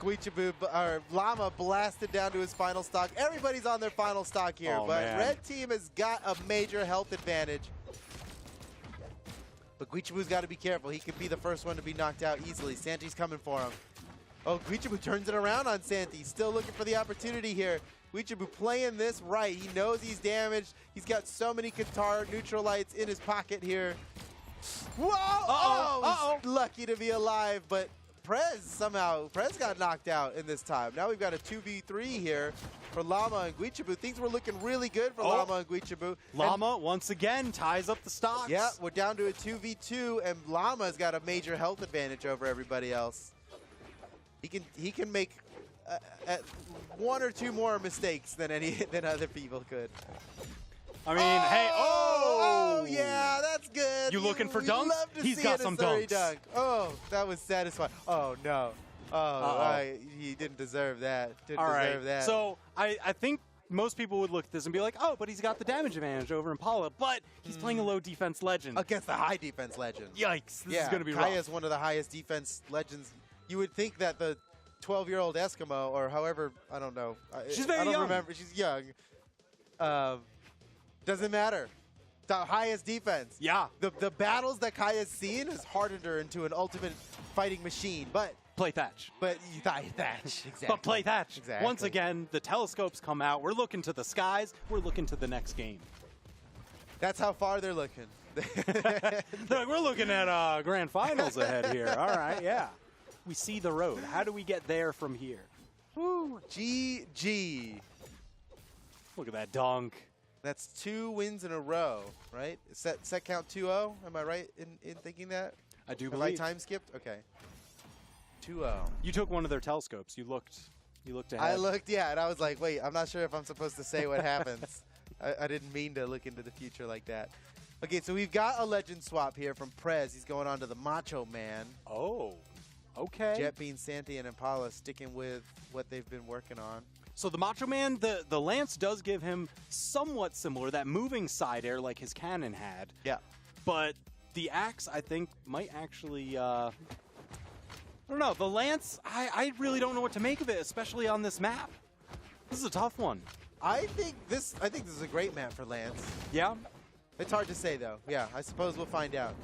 S8: Guichabu, or Llama blasted down to his final stock. Everybody's on their final stock here,
S5: Oh,
S8: but
S5: man.
S8: red team has got a major health advantage. But Guichabu's got to be careful. He could be the first one to be knocked out easily. Santi's coming for him. Oh, Guichabu turns it around on Santi. Still looking for the opportunity here. Guichabu playing this right. He knows he's damaged. He's got so many Qatar neutralites in his pocket here. Whoa! Oh, he's lucky to be alive, but Prez got knocked out in this time. Now we've got a 2v3 here for Llama and Guichabu. Things were looking really good for Llama and Guichabu.
S5: Llama, once again, ties up the stocks.
S8: Yeah, we're down to a 2v2, and Llama's got a major health advantage over everybody else. He can make one or two more mistakes than other people could.
S5: I mean, hey,
S8: Oh, yeah, that's good.
S5: You looking for
S8: we
S5: dunks?
S8: love to
S5: He's
S8: see
S5: got
S8: an
S5: some
S8: Asuri
S5: dunks.
S8: Dunk. Oh, that was satisfying. Oh, no. He didn't deserve that. Didn't
S5: all right.
S8: deserve that.
S5: So I think most people would look at this and be like, oh, but he's got the damage advantage over Impala, but he's playing a low defense legend.
S8: Against the high defense legend.
S5: Yikes, this is going to be
S8: Kaya's
S5: rough.
S8: one of the highest defense legends. You would think that the 12-year-old Eskimo, or however, I don't know.
S5: She's very
S8: I don't
S5: young.
S8: remember. She's young. Doesn't matter. The highest defense.
S5: Yeah.
S8: The battles that Kaya's seen has hardened her into an ultimate fighting machine. But
S5: Play Thatch.
S8: Thatch, exactly.
S5: But play Thatch.
S8: Exactly.
S5: Once again, the telescopes come out. We're looking to the skies. We're looking to the next game.
S8: That's how far they're looking.
S5: Look, we're looking at grand finals ahead here. All right, yeah. We see the road. How do we get there from here?
S8: Woo. GG.
S5: Look at that dunk.
S8: That's 2 wins in a row, right? Set count 2-0. Am I right in thinking that?
S5: I do
S8: Have I
S5: believe.
S8: time skipped? Okay. 2-0.
S5: You took one of their telescopes. You looked ahead.
S8: I looked, yeah, and I was like, wait, I'm not sure if I'm supposed to say what happens. I didn't mean to look into the future like that. Okay, so we've got a legend swap here from Prez. He's going on to the Macho Man.
S5: Oh, okay.
S8: Jet Bean, Santi, and Impala sticking with what they've been working on.
S5: So the Macho Man, the lance does give him somewhat similar, that moving side air like his cannon had.
S8: Yeah.
S5: But the axe, I think, might actually, I don't know. The lance, I really don't know what to make of it, especially on this map. This is a tough one.
S8: I think this is a great map for Lance.
S5: Yeah?
S8: It's hard to say though. Yeah, I suppose we'll find out.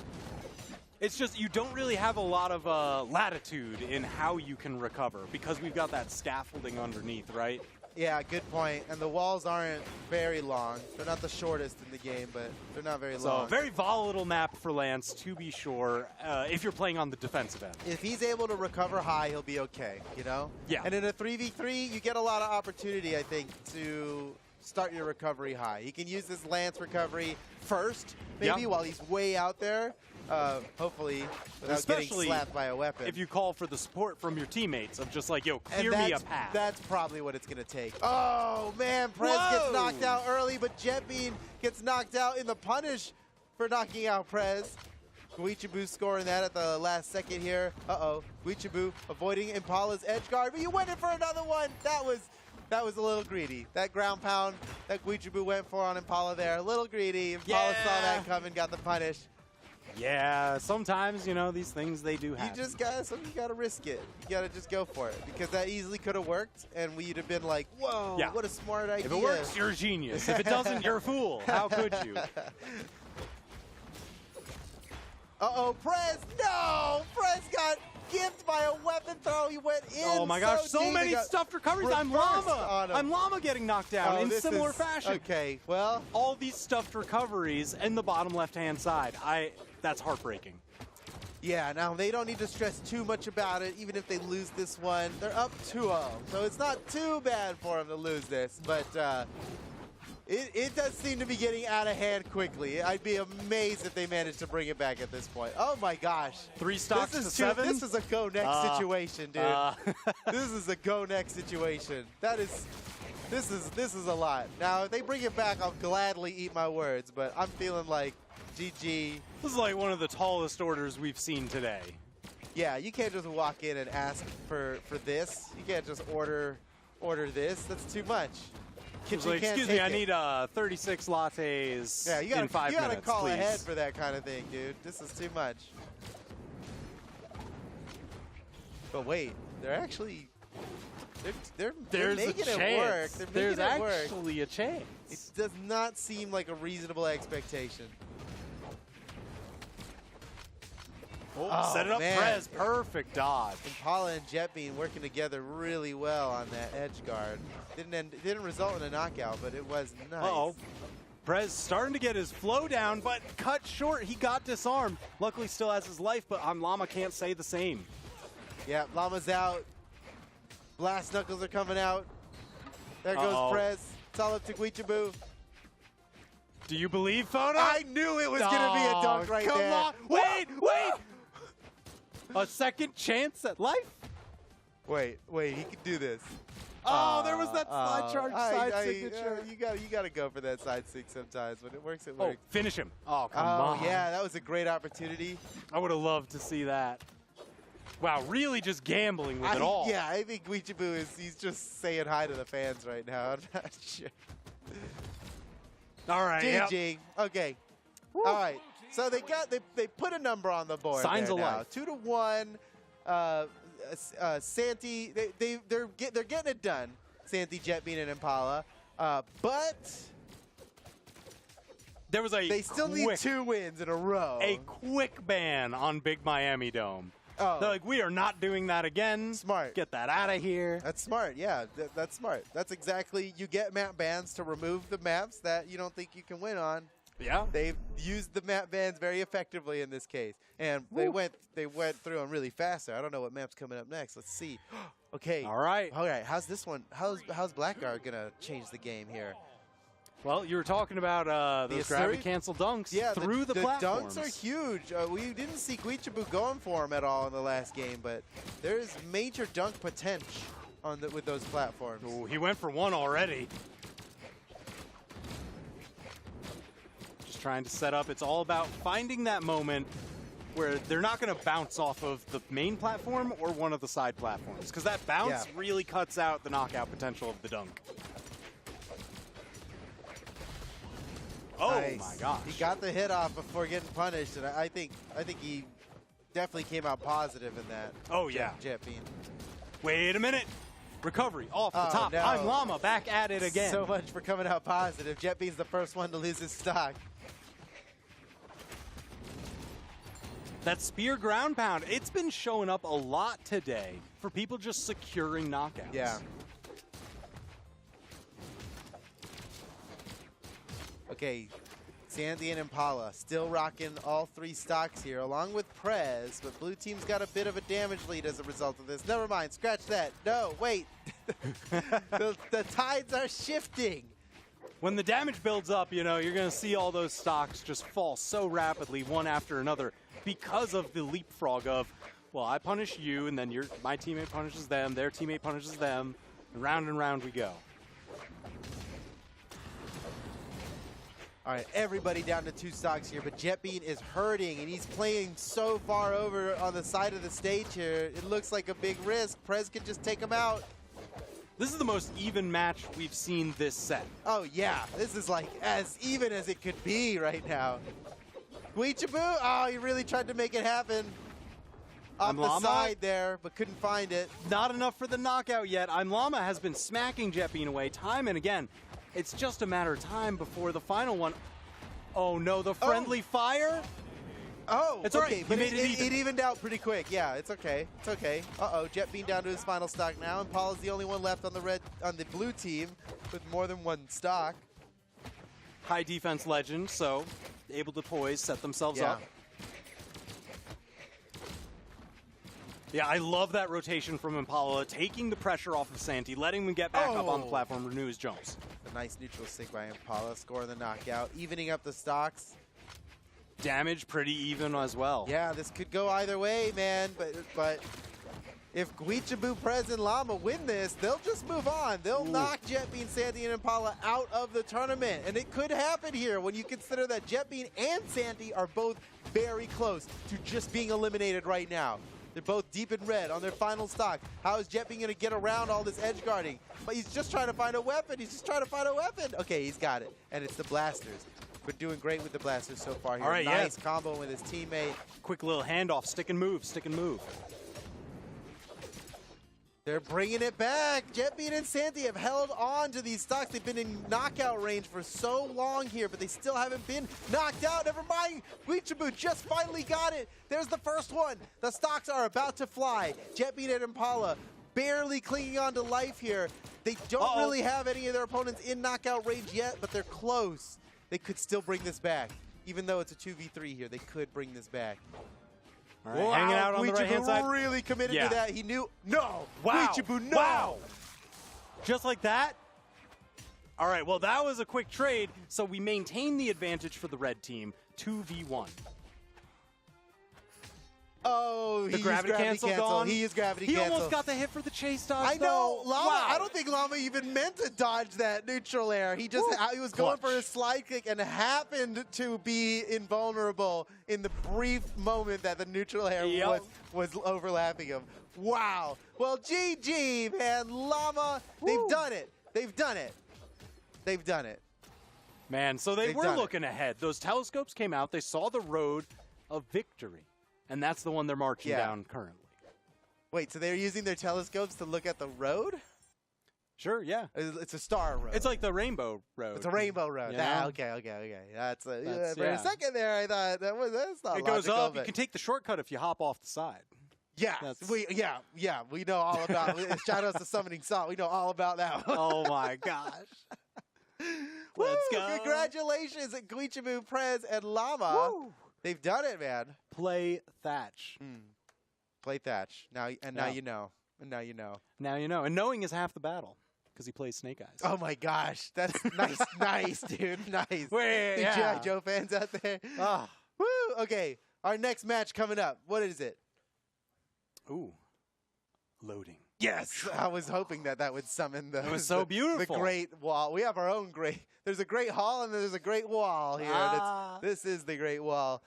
S5: It's just you don't really have a lot of latitude in how you can recover because we've got that scaffolding underneath, right?
S8: Yeah, good point. And the walls aren't very long. They're not the shortest in the game, but they're not very
S5: So
S8: long.
S5: very volatile map for Lance, to be sure, if you're playing on the defensive end.
S8: If he's able to recover high, he'll be okay, you know?
S5: Yeah.
S8: And in a 3v3, you get a lot of opportunity, I think, to start your recovery high. He can use this Lance recovery first, maybe,
S5: Yeah.
S8: while he's way out there, hopefully, without getting
S5: Especially
S8: slapped by a weapon.
S5: If you call for the support from your teammates of just like, yo,
S8: And
S5: clear me a
S8: that's-
S5: path.
S8: That's probably what it's going to take. Oh, man, Prez
S5: Whoa!
S8: gets knocked out early, but Jetbean gets knocked out in the punish for knocking out Prez. Guichibu scoring that at the last second here. Uh-oh, Guichibu avoiding Impala's edge guard, but you went in for another one. That was a little greedy. That ground pound that Guichibu went for on Impala there, a little greedy. Impala saw that
S5: Yeah.
S8: coming, got the punish.
S5: Yeah, sometimes, you know, these things, they do
S8: You
S5: happen.
S8: just gotta risk it. You gotta just go for it because that easily could have worked, and we'd have been like, "Whoa,
S5: Yeah.
S8: what a smart idea!"
S5: If it works, you're a genius. If it doesn't, you're a fool. How could you?
S8: Uh-oh, Prez! No, Prez got gimped by a weapon throw. He went in.
S5: Oh my gosh, so
S8: deep,
S5: many
S8: he got
S5: stuffed recoveries. I'm
S8: reversed
S5: Llama.
S8: on him.
S5: I'm Llama getting knocked down
S8: Oh,
S5: in
S8: this
S5: similar
S8: is-
S5: fashion.
S8: Okay, well,
S5: All these stuffed recoveries in the bottom left-hand side. That's heartbreaking.
S8: yeah. Now they don't need to stress too much about it. Even if they lose this one, they're up 2-0, so it's not too bad for them to lose this. But it does seem to be getting out of hand quickly. I'd be amazed if they managed to bring it back at this point. Oh my gosh.
S5: 3 stocks
S8: This
S5: to
S8: is
S5: 7.
S8: This is a go next situation, dude. This is a go next situation. This is a lot. Now, if they bring it back, I'll gladly eat my words, but I'm feeling like GG.
S5: This is like one of the tallest orders we've seen today.
S8: Yeah, you can't just walk in and ask for this. You can't just order this. That's too much.
S5: It's
S8: Kitchen
S5: like,
S8: can't
S5: excuse me,
S8: take
S5: I
S8: it.
S5: need 36 lattes
S8: Yeah,
S5: in 5
S8: you gotta
S5: minutes,
S8: call
S5: please.
S8: ahead for that kind of thing, dude. This is too much. But wait, they're actually they're
S5: There's a
S8: making
S5: chance.
S8: it work. They're
S5: There's
S8: making it work.
S5: actually a chance.
S8: It does not seem like a reasonable expectation. Oh,
S5: Set it up,
S8: man.
S5: Prez. Perfect dodge.
S8: Impala and Jetbean working together really well on that edge guard. Didn't result in a knockout, but it was nice.
S5: Uh-oh. Prez starting to get his flow down, but cut short. He got disarmed. Luckily still has his life, but Llama can't say the same.
S8: Yeah, Llama's out. Blast Knuckles are coming out. There goes
S5: Uh-oh.
S8: Prez. It's all up to Guichibu.
S5: Do you believe, Fono?
S8: I knew it was going to be a dunk right
S5: Come
S8: there.
S5: on. Wait. A second chance at life?
S8: Wait, he can do this.
S5: Oh, there was that slide charge side
S8: I-
S5: signature.
S8: you got to go for that side sig sometimes. When it works, it
S5: Oh,
S8: works.
S5: finish him. Oh, come
S8: Oh,
S5: on.
S8: yeah, that was a great opportunity.
S5: I would have loved to see that. Wow, really just gambling with it all.
S8: Yeah, I think Guichibu he's just saying hi to the fans right now. I'm not sure.
S5: All right. yep.
S8: GG. Okay. All right. So they put a number on the board.
S5: Signs
S8: there
S5: of
S8: now.
S5: life.
S8: 2-1. Santi, they're getting it done. Santi, Jetbean, and Impala. But
S5: There was a
S8: they still need
S5: quick,
S8: 2 wins in a row.
S5: a quick ban on Big Miami Dome.
S8: Oh.
S5: They're like, we are not doing that again.
S8: Smart.
S5: Get that out of here.
S8: That's smart. Yeah, that's smart. That's exactly. You get map bans to remove the maps that you don't think you can win on.
S5: Yeah.
S8: They've used the map bans very effectively in this case, and they went through them really fast there. I don't know what map's coming up next. Let's see. Okay.
S5: All right.
S8: How's this one? How's Blackguard gonna change the game here?
S5: Well, you were talking about those
S8: The
S5: gravity
S8: Asuri-
S5: cancel dunks
S8: Yeah,
S5: through the platforms.
S8: dunks are huge. We didn't see Guichibu going for him at all in the last game, but there is major dunk potential with those platforms.
S5: Ooh, he went for one already. Just trying to set up. It's all about finding that moment where they're not going to bounce off of the main platform or one of the side platforms, because that bounce
S8: Yeah.
S5: really cuts out the knockout potential of the dunk. Oh
S8: Nice.
S5: my gosh.
S8: He got the hit off before getting punished, and I think he definitely came out positive in that.
S5: Oh, yeah.
S8: Jet Bean.
S5: Wait a minute. Recovery off the
S8: Oh,
S5: top.
S8: no.
S5: I'm Llama back at it again.
S8: So much for coming out positive. Jet Bean's the first one to lose his stock.
S5: That spear ground pound, it's been showing up a lot today for people just securing knockouts.
S8: Yeah. Okay, Sandy and Impala still rocking all 3 stocks here, along with Prez, but blue team's got a bit of a damage lead as a result of this. Never mind, scratch that. No, wait. the tides are shifting.
S5: When the damage builds up, you know, you're going to see all those stocks just fall so rapidly one after another because of the leapfrog of, well, I punish you, and then my teammate punishes them, their teammate punishes them, and round we go.
S8: All right, everybody down to 2 stocks here, but Jet Bean is hurting, and he's playing so far over on the side of the stage here. It looks like a big risk. Prez could just take him out.
S5: This is the most even match we've seen this set.
S8: Oh, yeah. This is like as even as it could be right now. Guichabu, oh, he really tried to make it happen. Off the
S5: Llama?
S8: side there, but couldn't find it.
S5: Not enough for the knockout yet. I'm Llama has been smacking Jet Bean away time and again. It's just a matter of time before the final one. Oh, no, the friendly fire?
S8: Oh,
S5: It's all
S8: okay,
S5: right.
S8: but
S5: He made it even.
S8: it evened out pretty quick. Yeah, it's okay. It's okay. Uh-oh, Jet Bean down to his final stock now, and Paul is the only one left on the blue team with more than 1 stock.
S5: High defense legend, so able to poise, set themselves
S8: Yeah.
S5: up. Yeah, I love that rotation from Impala, taking the pressure off of Santi, letting him get back up on the
S8: Oh.
S5: platform, renew his jumps.
S8: A nice neutral stick by Impala, scoring the knockout, evening up the stocks.
S5: Damage pretty even as well.
S8: Yeah, this could go either way, man. But if Guichabu, Prez, and Llama win this, they'll just move on. They'll knock Jet Bean, Sandy, and Impala out of the tournament. And it could happen here when you consider that Jet Bean and Sandy are both very close to just being eliminated right now. They're both deep in red on their final stock. How is Jet Bean going to get around all this edge guarding? But he's just trying to find a weapon. He's just trying to find a weapon. Okay, he's got it. And it's the blasters. We're doing great with the blasters so far here.
S5: All right,
S8: nice
S5: yeah.
S8: combo with his teammate.
S5: Quick little handoff, stick and move, stick and move.
S8: They're bringing it back. Jet Bean and Sandy have held on to these stocks. They've been in knockout range for so long here, but they still haven't been knocked out. Never mind. Guichabu just finally got it. There's the first one. The stocks are about to fly. Jet Bean and Impala barely clinging on to life here. They don't really have any of their opponents in knockout range yet, but they're close. They could still bring this back. Even though it's a 2v3 here, they could bring this back.
S5: All right, hanging out on the right-hand
S8: Guichabu
S5: side.
S8: really committed
S5: Yeah.
S8: to that. He knew. No.
S5: Wow.
S8: Guichabu, no.
S5: Wow. Just like that? All right, well, that was a quick trade, so we maintain the advantage for the red team, 2v1.
S8: Oh,
S5: The
S8: he
S5: gravity
S8: used
S5: cancel
S8: cancel.
S5: gone.
S8: He used gravity
S5: He
S8: cancel.
S5: almost got the hit for the chase dodge,
S8: I know,
S5: though.
S8: Llama.
S5: Wow.
S8: I don't think Llama even meant to dodge that neutral air. He just he was going for
S5: Clutch.
S8: his slide kick and happened to be invulnerable in the brief moment that the neutral air
S5: Yep.
S8: was overlapping him. Wow. Well, GG, man. Llama, they've done it. They've done it. They've done it.
S5: Man, so they
S8: They've
S5: were
S8: done it.
S5: looking ahead. Those telescopes came out. They saw the road of victory, and that's the one they're marching
S8: Yeah.
S5: down currently.
S8: Wait, so they're using their telescopes to look at the road?
S5: Sure, yeah.
S8: It's a star road.
S5: It's like the Rainbow Road.
S8: It's a rainbow road.
S5: You
S8: Ah,
S5: know?
S8: okay. That's for
S5: yeah.
S8: a second there. I thought that's not.
S5: It goes
S8: logical,
S5: up. You
S8: but-
S5: can take the shortcut if you hop off the side.
S8: Yeah,
S5: That's-
S8: we know all about. Shout out to Summoning Salt. We know all about that one.
S5: Oh my gosh.
S8: Woo,
S5: Let's go.
S8: Congratulations, Guichabu, Prez, and Llama.
S5: Woo.
S8: They've done it, man.
S5: Play Thatch.
S8: Play Thatch now, and now
S5: Yeah.
S8: you know. And now you know.
S5: Now you know. And knowing is half the battle because he plays Snake Eyes.
S8: Oh my gosh, that's nice, nice, dude, nice.
S5: Wait,
S8: The
S5: yeah.
S8: G.I. Joe fans out there.
S5: Ah.
S8: Woo. Okay, our next match coming up. What is it?
S5: Ooh. Loading.
S8: Yes, I was hoping that would summon the.
S5: It was so
S8: the
S5: beautiful.
S8: Great Wall. We have our own great. There's a Great Hall and there's a Great Wall here.
S5: Ah.
S8: And this is the Great Wall.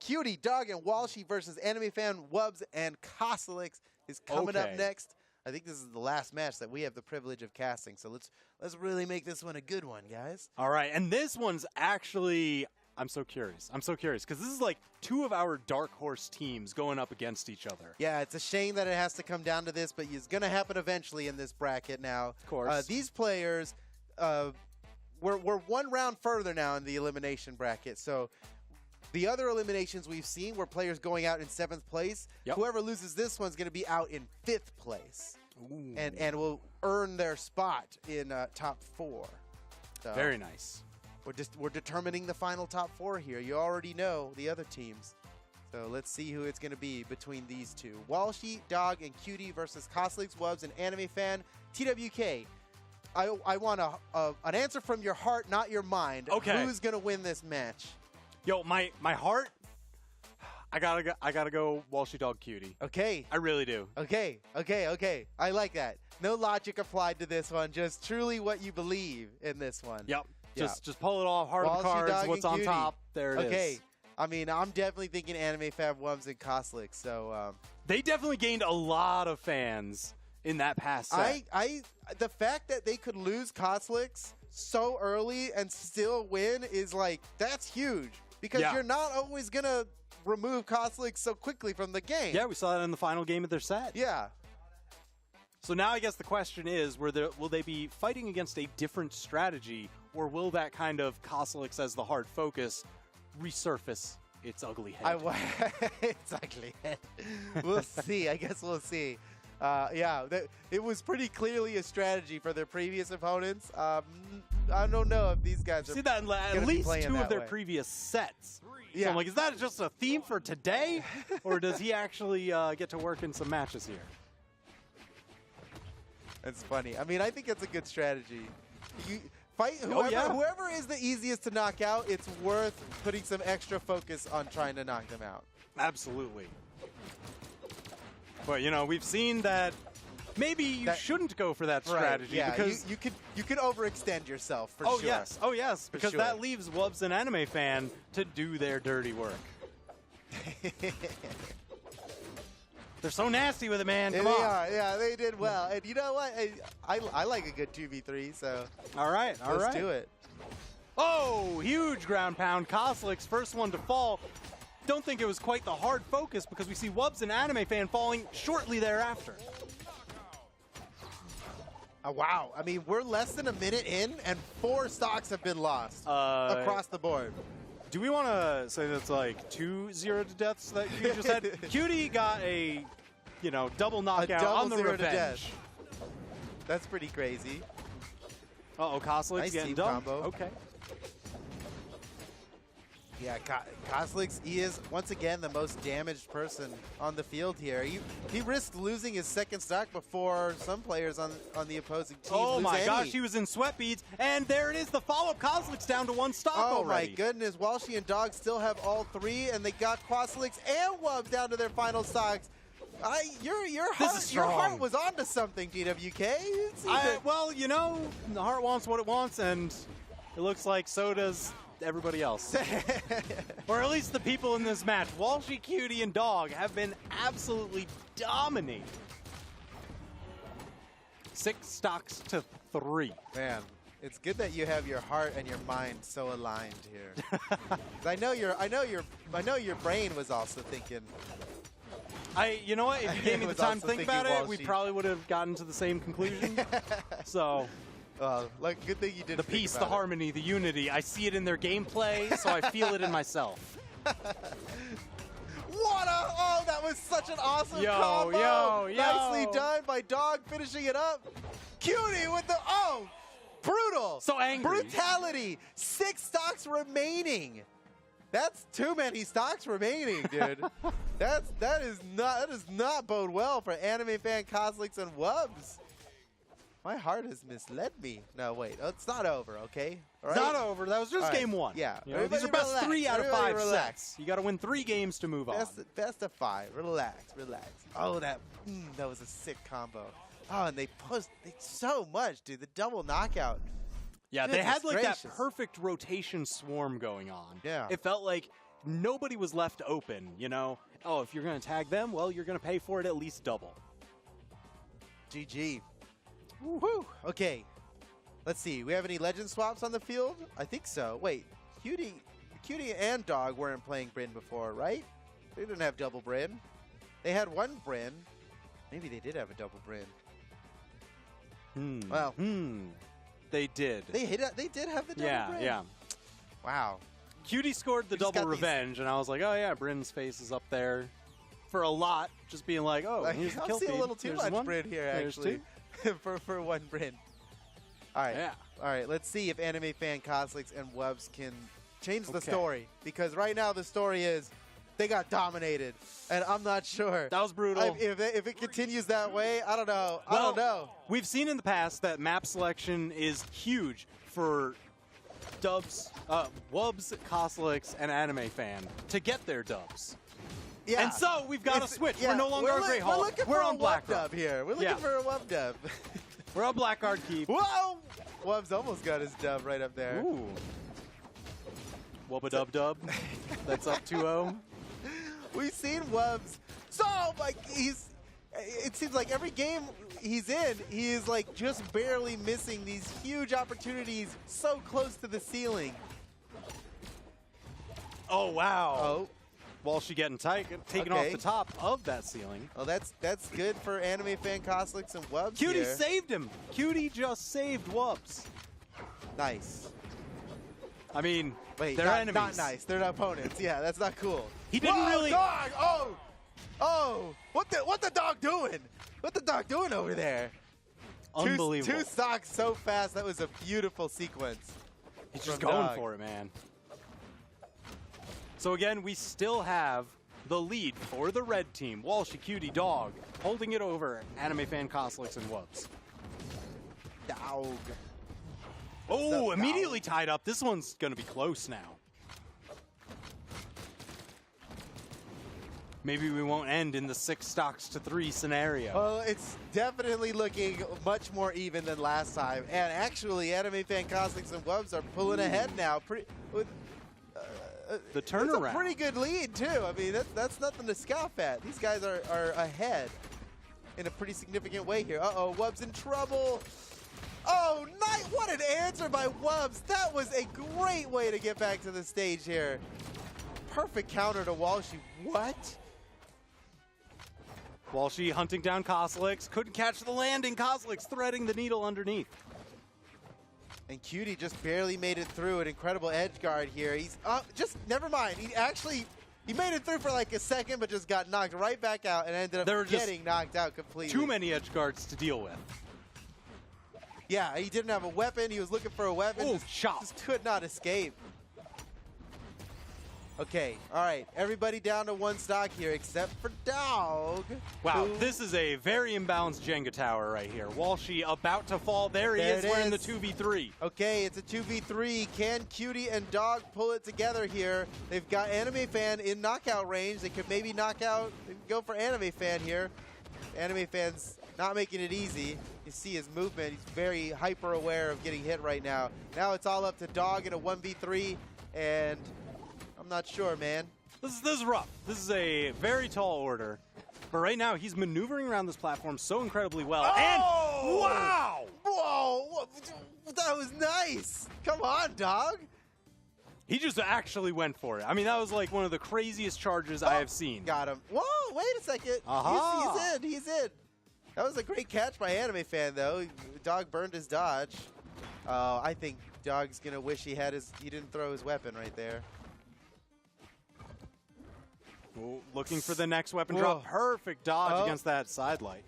S8: Cutie, Dog, and Walshy versus Anime Fan, Wubs, and Koslix is coming up
S5: Okay.
S8: next. I think this is the last match that we have the privilege of casting, so let's really make this one a good one, guys.
S5: All right, and this one's actually, I'm so curious because this is like two of our dark horse teams going up against each other.
S8: Yeah, it's a shame that it has to come down to this, but it's going to happen eventually in this bracket now. Of
S5: course.
S8: These players, we're one round further now in the elimination bracket, so the other eliminations we've seen were players going out in 7th place.
S5: Yep.
S8: Whoever loses this one's going to be out in 5th place
S5: Ooh.
S8: and will earn their spot in top 4. So
S5: Very nice.
S8: we're determining the final top 4 here. You already know the other teams. So let's see who it's going to be between these two. Walshy, Dog, and Cutie versus Koslix, Wubs, and Anime Fan. TWK, I want an answer from your heart, not your mind.
S5: Okay.
S8: Who's going to win this match?
S5: Yo, my heart, I gotta go Walshy Dog Cutie.
S8: Okay.
S5: I really do.
S8: Okay. I like that. No logic applied to this one. Just truly what you believe in this one.
S5: Yep.
S8: Yeah.
S5: Just pull it off. Heart of the
S8: Walshy,
S5: cards.
S8: Dog,
S5: What's
S8: and
S5: on
S8: Cutie.
S5: top? There it is.
S8: Okay. I mean, I'm definitely thinking Anime Fab, Wubs, and Koslix. So
S5: They definitely gained a lot of fans in that past set.
S8: the fact that they could lose Koslix so early and still win is like, that's huge. Because
S5: Yeah.
S8: you're not always going to remove Koslix so quickly from the game.
S5: Yeah, we saw that in the final game of their set.
S8: Yeah.
S5: So now I guess the question is, will they be fighting against a different strategy, or will that kind of Koslix as the hard focus resurface its ugly head?
S8: It's ugly. We'll see. I guess we'll see. It was pretty clearly a strategy for their previous opponents. I don't know if these guys are
S5: See that in at
S8: gonna be
S5: least
S8: playing
S5: two of
S8: that
S5: their
S8: way.
S5: previous sets. So
S8: Yeah.
S5: I'm like, is that just a theme for today, or does he actually get to work in some matches here?
S8: That's funny. I mean, I think it's a good strategy. You fight
S5: Oh, yeah.
S8: whoever is the easiest to knock out. It's worth putting some extra focus on trying to knock them out.
S5: Absolutely. But we've seen that maybe you shouldn't go for that strategy
S8: Yeah.
S5: because
S8: you could overextend yourself for
S5: oh
S8: sure.
S5: yes, because
S8: sure.
S5: that leaves Wubs and Anime Fan to do their dirty work. They're so nasty with it, man. Come
S8: they
S5: on.
S8: are. Yeah, they did well. And you know what? I like a good 2v3, so
S5: All right.
S8: let's do it.
S5: Oh, huge ground pound. Koslix, first one to fall. Don't think it was quite the hard focus because we see Wubs and Anime Fan falling shortly thereafter.
S8: Wow. I mean, we're less than a minute in, and 4 stocks have been lost across the board.
S5: Do we want to say that's like 2 0 to deaths that you just had? Cutie got a, double knockout
S8: double
S5: on the
S8: 0 to
S5: revenge.
S8: death. That's pretty crazy.
S5: Uh-oh, Koslix
S8: Nice
S5: getting
S8: team
S5: done.
S8: combo.
S5: Okay.
S8: Yeah, Koslix, he is, once again, the most damaged person on the field here. He risked losing his second stock before some players on the opposing team
S5: Oh
S8: lose
S5: my
S8: any.
S5: gosh, he was in sweat beads, and there it is, the follow-up. Koslix down to 1 stock
S8: Oh
S5: already.
S8: my goodness, Walshy and Dog still have all 3, and they got Koslix and Wubs down to their final stocks. Your heart was onto something, GWK.
S5: Well, the heart wants what it wants, and it looks like so does everybody else. Or at least the people in this match. Walshy, Cutie, and Dog have been absolutely dominating. 6 stocks to 3.
S8: Man, it's good that you have your heart and your mind so aligned here. 'Cause I know your brain was also thinking.
S5: You know what? If you gave me the
S8: was
S5: time to
S8: also
S5: think about
S8: thinking
S5: it, we
S8: Walshy.
S5: probably would have gotten to the same conclusion. So,
S8: Good thing you did.
S5: the peace, the harmony, the unity, I see it in their gameplay, so I feel it in myself.
S8: Oh, that was such an awesome
S5: Yo,
S8: combo.
S5: yo.
S8: Nicely done by Dog, finishing it up. Cutie with the brutal.
S5: So angry.
S8: Brutality. 6 stocks remaining. That's too many stocks remaining, dude. that does not bode well for Anime Fan, Koslix, and Wubs. My heart has misled me. No, wait. It's not over, okay? All
S5: It's
S8: right?
S5: not over. That was just
S8: All right.
S5: game 1.
S8: Yeah.
S5: These are
S8: Everybody
S5: best
S8: relax.
S5: 3 out of
S8: Everybody
S5: 5
S8: relax.
S5: sets. You got to win 3 games to move on.
S8: Best of 5. Relax. Oh, that was a sick combo. Oh, and they pushed so much, dude. The double knockout.
S5: Yeah, they had
S8: Goodness
S5: like
S8: gracious.
S5: that perfect rotation swarm going on.
S8: Yeah.
S5: It felt like nobody was left open, you know? Oh, if you're going to tag them, well, you're going to pay for it at least double.
S8: GG. Woo. Okay. Let's see. We have any legend swaps on the field? I think so. Wait. Cutie and Dog weren't playing Bryn before, right? They didn't have double Bryn. They had one Bryn. Maybe they did have a double Bryn. Well,
S5: They did.
S8: they did have the double Bryn.
S5: Yeah.
S8: Wow.
S5: Cutie scored the
S8: We just
S5: double
S8: got these-
S5: revenge, and I was like, oh, yeah, Bryn's face is up there for a lot. Just being like, oh, here's the
S8: I'm
S5: kill
S8: seeing
S5: feed.
S8: a little too
S5: There's
S8: much
S5: one.
S8: Bryn here,
S5: There's
S8: actually, for one Bryn. All right.
S5: Yeah.
S8: All right, let's see if Anime Fan Coslicks and Wubs can change the
S5: Okay.
S8: story. Because right now the story is they got dominated. And I'm not sure.
S5: That was brutal.
S8: If it continues that way, I don't know. I don't know.
S5: We've seen in the past that map selection is huge for dubs, Wubs, Coslicks, and Anime Fan to get their dubs.
S8: Yeah.
S5: And so we've got to
S8: It's-
S5: switch.
S8: yeah,
S5: We're no longer on Grey Hall.
S8: We're looking
S5: We're
S8: for
S5: on
S8: a
S5: Black
S8: Wub dub here. We're looking
S5: Yeah.
S8: for a Wub dub.
S5: We're on Blackguard Keep.
S8: Whoa! Wubs almost got his dub right up there.
S5: Ooh. Wubba dub dub. That's up 2-0.
S8: We've seen Wubs. So, like, it seems like every game he's in, he is, like, just barely missing these huge opportunities so close to the ceiling.
S5: Oh, wow.
S8: Oh,
S5: Walshy getting taken off
S8: Okay.
S5: the top of that ceiling.
S8: well, that's good for Anime Fan Coslicks and Wubs
S5: Cutie
S8: here.
S5: saved him. Cutie just saved Wubs.
S8: Nice.
S5: I mean,
S8: Wait,
S5: they're
S8: not,
S5: enemies.
S8: not nice. They're opponents. Yeah, that's not cool.
S5: He didn't
S8: Whoa,
S5: really-
S8: Dog! Oh! What the dog doing? What the dog doing over there?
S5: Unbelievable.
S8: Two stocks so fast. That was a beautiful sequence.
S5: He's just
S8: from
S5: going
S8: Dog.
S5: for it, man. So again, we still have the lead for the red team. Walshy, Cutie, Dog, holding it over Anime Fan, Coslicks, and Wubs.
S8: Dog.
S5: Oh,
S8: up,
S5: immediately tied up. This one's going to be close now. Maybe we won't end in the 6 stocks to 3 scenario.
S8: Well, it's definitely looking much more even than last time. And actually, Anime Fan Coslicks and Wubs are pulling ahead now.
S5: The
S8: It's
S5: turnaround.
S8: a pretty good lead, too. I mean, that's nothing to scoff at. These guys are ahead in a pretty significant way here. Uh-oh, Wubs in trouble. Oh, what an answer by Wubs. That was a great way to get back to the stage here. Perfect counter to Walshy. What?
S5: Walshy hunting down Coslicks. Couldn't catch the landing. Coslicks threading the needle underneath.
S8: And Cutie just barely made it through. An incredible edge guard here. He's just never mind. He made it through for like a second, but just got knocked right back out and ended
S5: There were
S8: up
S5: just
S8: getting knocked out completely.
S5: Too many edge guards to deal with.
S8: Yeah, he didn't have a weapon. He was looking for a weapon.
S5: Ooh, chop.
S8: Just could not escape. Okay, all right. Everybody down to 1 stock here except for Dog.
S5: Wow,
S8: who-
S5: this is a very imbalanced Jenga tower right here. Walshy about to fall. There he
S8: There
S5: is.
S8: it
S5: We're in the
S8: is.
S5: 2v3.
S8: Okay, it's a 2v3. Can Cutie and Dog pull it together here? They've got Anime Fan in knockout range. They could maybe knock out, they can go for Anime Fan here. Anime Fan's not making it easy. You see his movement. He's very hyper aware of getting hit right now. Now it's all up to Dog in a 1v3, and I'm not sure, man.
S5: This is rough. This is a very tall order. But right now, he's maneuvering around this platform so incredibly well. And wow!
S8: Whoa! That was nice. Come on, Dog.
S5: He just actually went for it. I mean, that was like one of the craziest charges I have seen.
S8: Got him. Whoa, wait a second.
S5: Aha.
S8: He's in. That was a great catch by Anime Fan, though. Dog burned his dodge. I think Dog's going to wish he didn't throw his weapon right there.
S5: Ooh, looking for the next weapon
S8: Whoa.
S5: drop. Perfect dodge
S8: Oh.
S5: against that side light.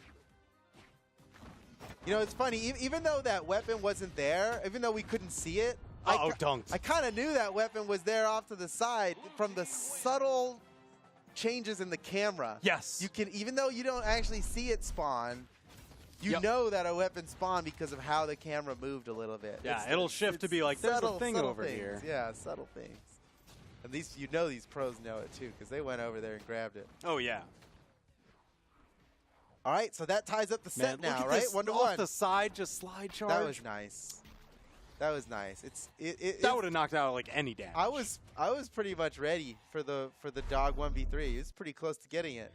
S8: You know, it's funny. Even though that weapon wasn't there, even though we couldn't see it,
S5: Uh-oh, dunked.
S8: I kind of knew that weapon was there off to the side from the subtle changes in the camera.
S5: Yes.
S8: You can, even though you don't actually see it spawn, you
S5: Yep.
S8: know that a weapon spawned because of how the camera moved a little bit.
S5: Yeah, it'll shift to be like, there's a
S8: subtle-
S5: thing
S8: subtle
S5: over
S8: things.
S5: here.
S8: Yeah, subtle things. And these pros know it too because they went over there and grabbed it.
S5: Oh, yeah.
S8: All right, so that ties up the set
S5: Man, look
S8: now,
S5: at
S8: right?
S5: this
S8: 1-1.
S5: off the side, just slide charge.
S8: That was nice. That was nice.
S5: That would have knocked out like any damage.
S8: I was pretty much ready for the dog 1v3. He was pretty close to getting it.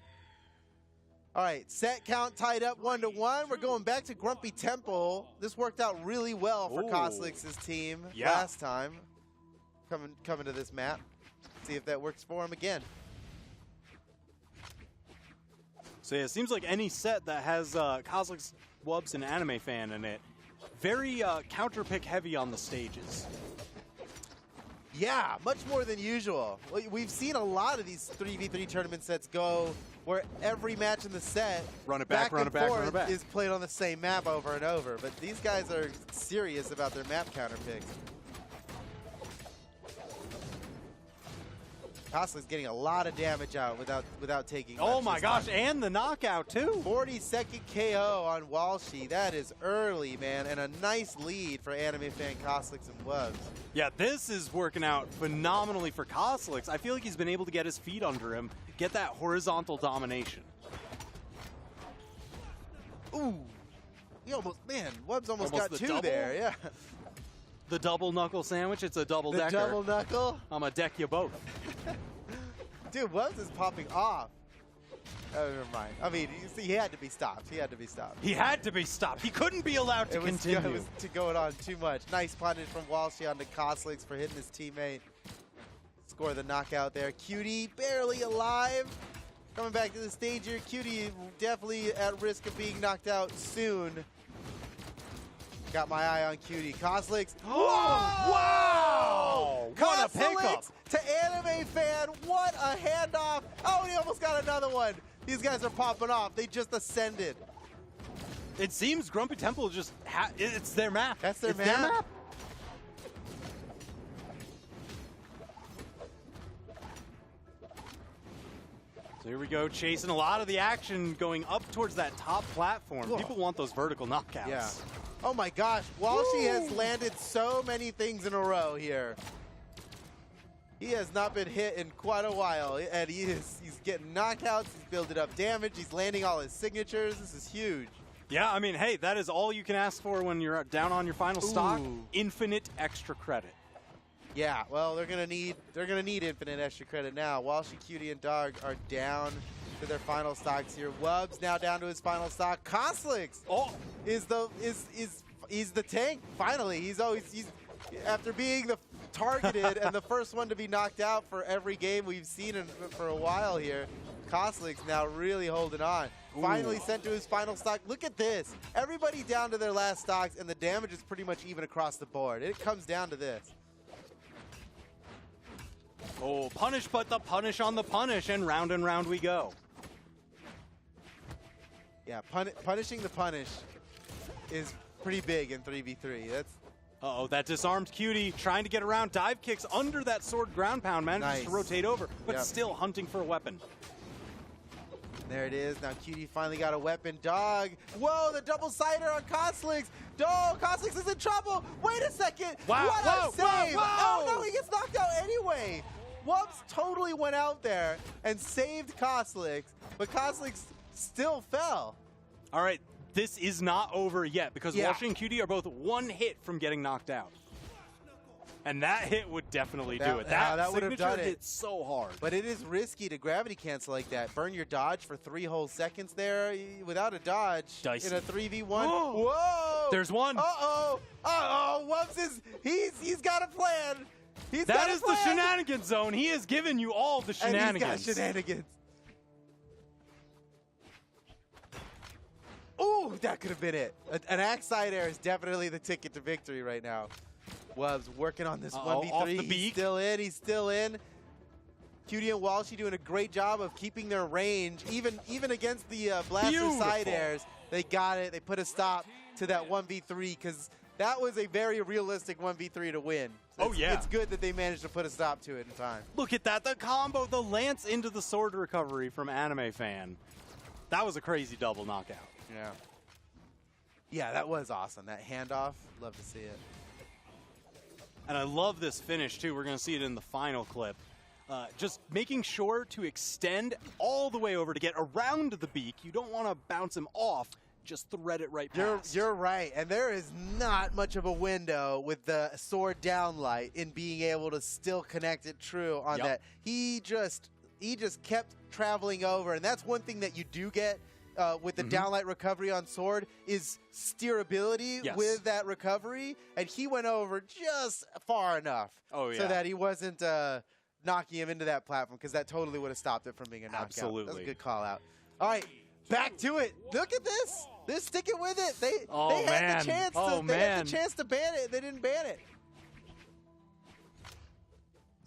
S8: All right, set count tied up 1-1. We're going back to Grumpy Temple. This worked out really well for
S5: Ooh.
S8: Koslix's team last time. Coming to this map. See if that works for him again.
S5: So yeah, it seems like any set that has Koslix, Wubs, and Anime Fan in it, very counter pick heavy on the stages.
S8: Yeah, much more than usual. We've seen a lot of these 3v3 tournament sets go where every match in the set,
S5: Run it back, run
S8: and
S5: it back, run
S8: forth,
S5: it back.
S8: is played on the same map over and over. But these guys are serious about their map counter picks. Koslix's getting a lot of damage out without taking
S5: Oh
S8: much
S5: my
S8: this
S5: gosh,
S8: time.
S5: and the knockout too.
S8: 40-second KO on Walshy. That is early, man, and a nice lead for Anime Fan, Koslix, and Wubs.
S5: Yeah, this is working out phenomenally for Koslix. I feel like he's been able to get his feet under him, get that horizontal domination.
S8: Ooh, he almost, man, Wubs almost
S5: Almost
S8: got
S5: the
S8: two
S5: double?
S8: there, yeah.
S5: The double knuckle sandwich, it's a double
S8: The
S5: decker.
S8: double knuckle.
S5: I'm gonna deck you both.
S8: Dude, Wubs is popping off. Oh, never mind. I mean, you see, he had to be stopped. He had to be stopped.
S5: He had to be stopped. He couldn't be allowed to
S8: It was
S5: continue.
S8: going on too much. Nice punish from Walshy onto Koslix for hitting his teammate. Score the knockout there. Cutie barely alive. Coming back to the stage here. Cutie definitely at risk of being knocked out soon. Got my eye on Cutie. Koslix.
S5: Oh, wow! What a pickup!
S8: Koslix to Anime Fan. What a handoff. Oh, and he almost got another one. These guys are popping off. They just ascended.
S5: It seems Grumpy Temple just it's their map.
S8: That's their
S5: It's
S8: map.
S5: So here we go, chasing a lot of the action going up towards that top platform.
S8: Whoa.
S5: People want those vertical knockouts.
S8: Yeah. Oh my gosh, Walshy has landed so many things in a row here. He has not been hit in quite a while, and he's getting knockouts, he's building up damage, he's landing all his signatures. This is huge.
S5: Yeah, I mean, hey, that is all you can ask for when you're down on your final stock.
S8: Ooh.
S5: Infinite extra credit.
S8: Yeah, well, they're gonna need infinite extra credit now. Walshy, Cutie, and Dog are down to their final stocks here. Wubs now down to his final stock. Koslix is the tank. Finally, he's after being the targeted and the first one to be knocked out for every game we've seen for a while here. Koslix now really holding on. Finally sent to his final stock. Look at this. Everybody down to their last stocks, and the damage is pretty much even across the board. It comes down to this.
S5: Oh, punish, but the punish on the punish, and round we go.
S8: Yeah, punishing the punish is pretty big in 3v3. That's
S5: Uh-oh, that disarmed Cutie, trying to get around. Dive kicks under that sword ground pound, manages to
S8: Nice.
S5: rotate over, but
S8: Yep.
S5: still hunting for a weapon.
S8: There it is. Now Cutie finally got a weapon. Dog. Whoa, the double sider on Koslix. Dog, Koslix is in trouble. Wait a second.
S5: Wow,
S8: What
S5: whoa,
S8: a save.
S5: whoa, whoa.
S8: Oh, no, he gets knocked out anyway. Wubs totally went out there and saved Koslix, but Koslix still fell.
S5: All right, this is not over yet because
S8: Yeah.
S5: Walshy and Cutie are both one hit from getting knocked out. And that hit would definitely do it.
S8: that would have
S5: signature
S8: done it.
S5: hit so hard.
S8: But it is risky to gravity cancel like that. Burn your dodge for 3 whole seconds there without a dodge
S5: Dicey.
S8: in a 3v1. Whoa!
S5: There's one.
S8: Uh-oh! Uh-oh! Wubs he's got a plan. He's
S5: That
S8: got a
S5: is the
S8: plan.
S5: shenanigans zone. He has given you all the
S8: And
S5: shenanigans.
S8: he's got shenanigans. Ooh, that could have been it. An axe side air is definitely the ticket to victory right now. Wubs working on this
S5: Uh-oh,
S8: 1v3.
S5: off the
S8: He's
S5: beak.
S8: still in. He's still in. Cutie and Walshy doing a great job of keeping their range, even against the blaster side
S5: Beautiful.
S8: airs. They got it. They put a stop to that 1v3 because that was a very realistic 1v3 to win.
S5: Oh, yeah.
S8: It's good that they managed to put a stop to it in time.
S5: Look at that. The combo, the lance into the sword recovery from Anime Fan. That was a crazy double knockout.
S8: Yeah. Yeah, that was awesome. That handoff, love to see it.
S5: And I love this finish, too. We're going to see it in the final clip. Just making sure to extend all the way over to get around the beak. You don't want to bounce him off. just thread it right past.
S8: You're right, and there is not much of a window with the sword downlight in being able to still connect it true on
S5: Yep.
S8: that. He just kept traveling over, and that's one thing that you do get with the downlight recovery on sword is steerability
S5: Yes.
S8: with that recovery, and he went over just far enough
S5: Oh,
S8: so
S5: yeah.
S8: that he wasn't knocking him into that platform, because that totally would have stopped it from being a knockout. That's a
S5: Absolutely.
S8: good call out. All right, back to it. Look at this. They're sticking with it. They had
S5: man.
S8: the chance
S5: Oh,
S8: they had
S5: man.
S8: the chance to ban it. They didn't ban it.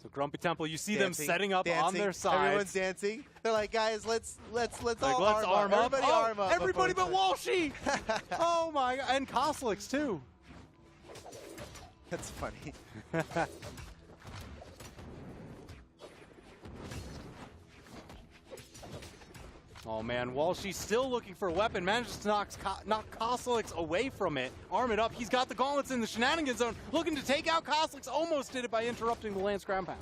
S5: So Grumpy Temple, you see them
S8: Dancing,
S5: setting up on
S8: dancing.
S5: their sides.
S8: Everyone's dancing. They're like, guys, let's
S5: Like,
S8: all
S5: let's arm up.
S8: Everybody
S5: Oh,
S8: arm up.
S5: everybody
S8: before
S5: but
S8: we-
S5: Walshy. Oh my god, and Koslix too.
S8: That's funny.
S5: Oh man, Walshy still looking for a weapon, manages to knock Koslix away from it. Arm it up, he's got the gauntlets in the shenanigan zone, looking to take out Koslix, almost did it by interrupting the Lance ground pound.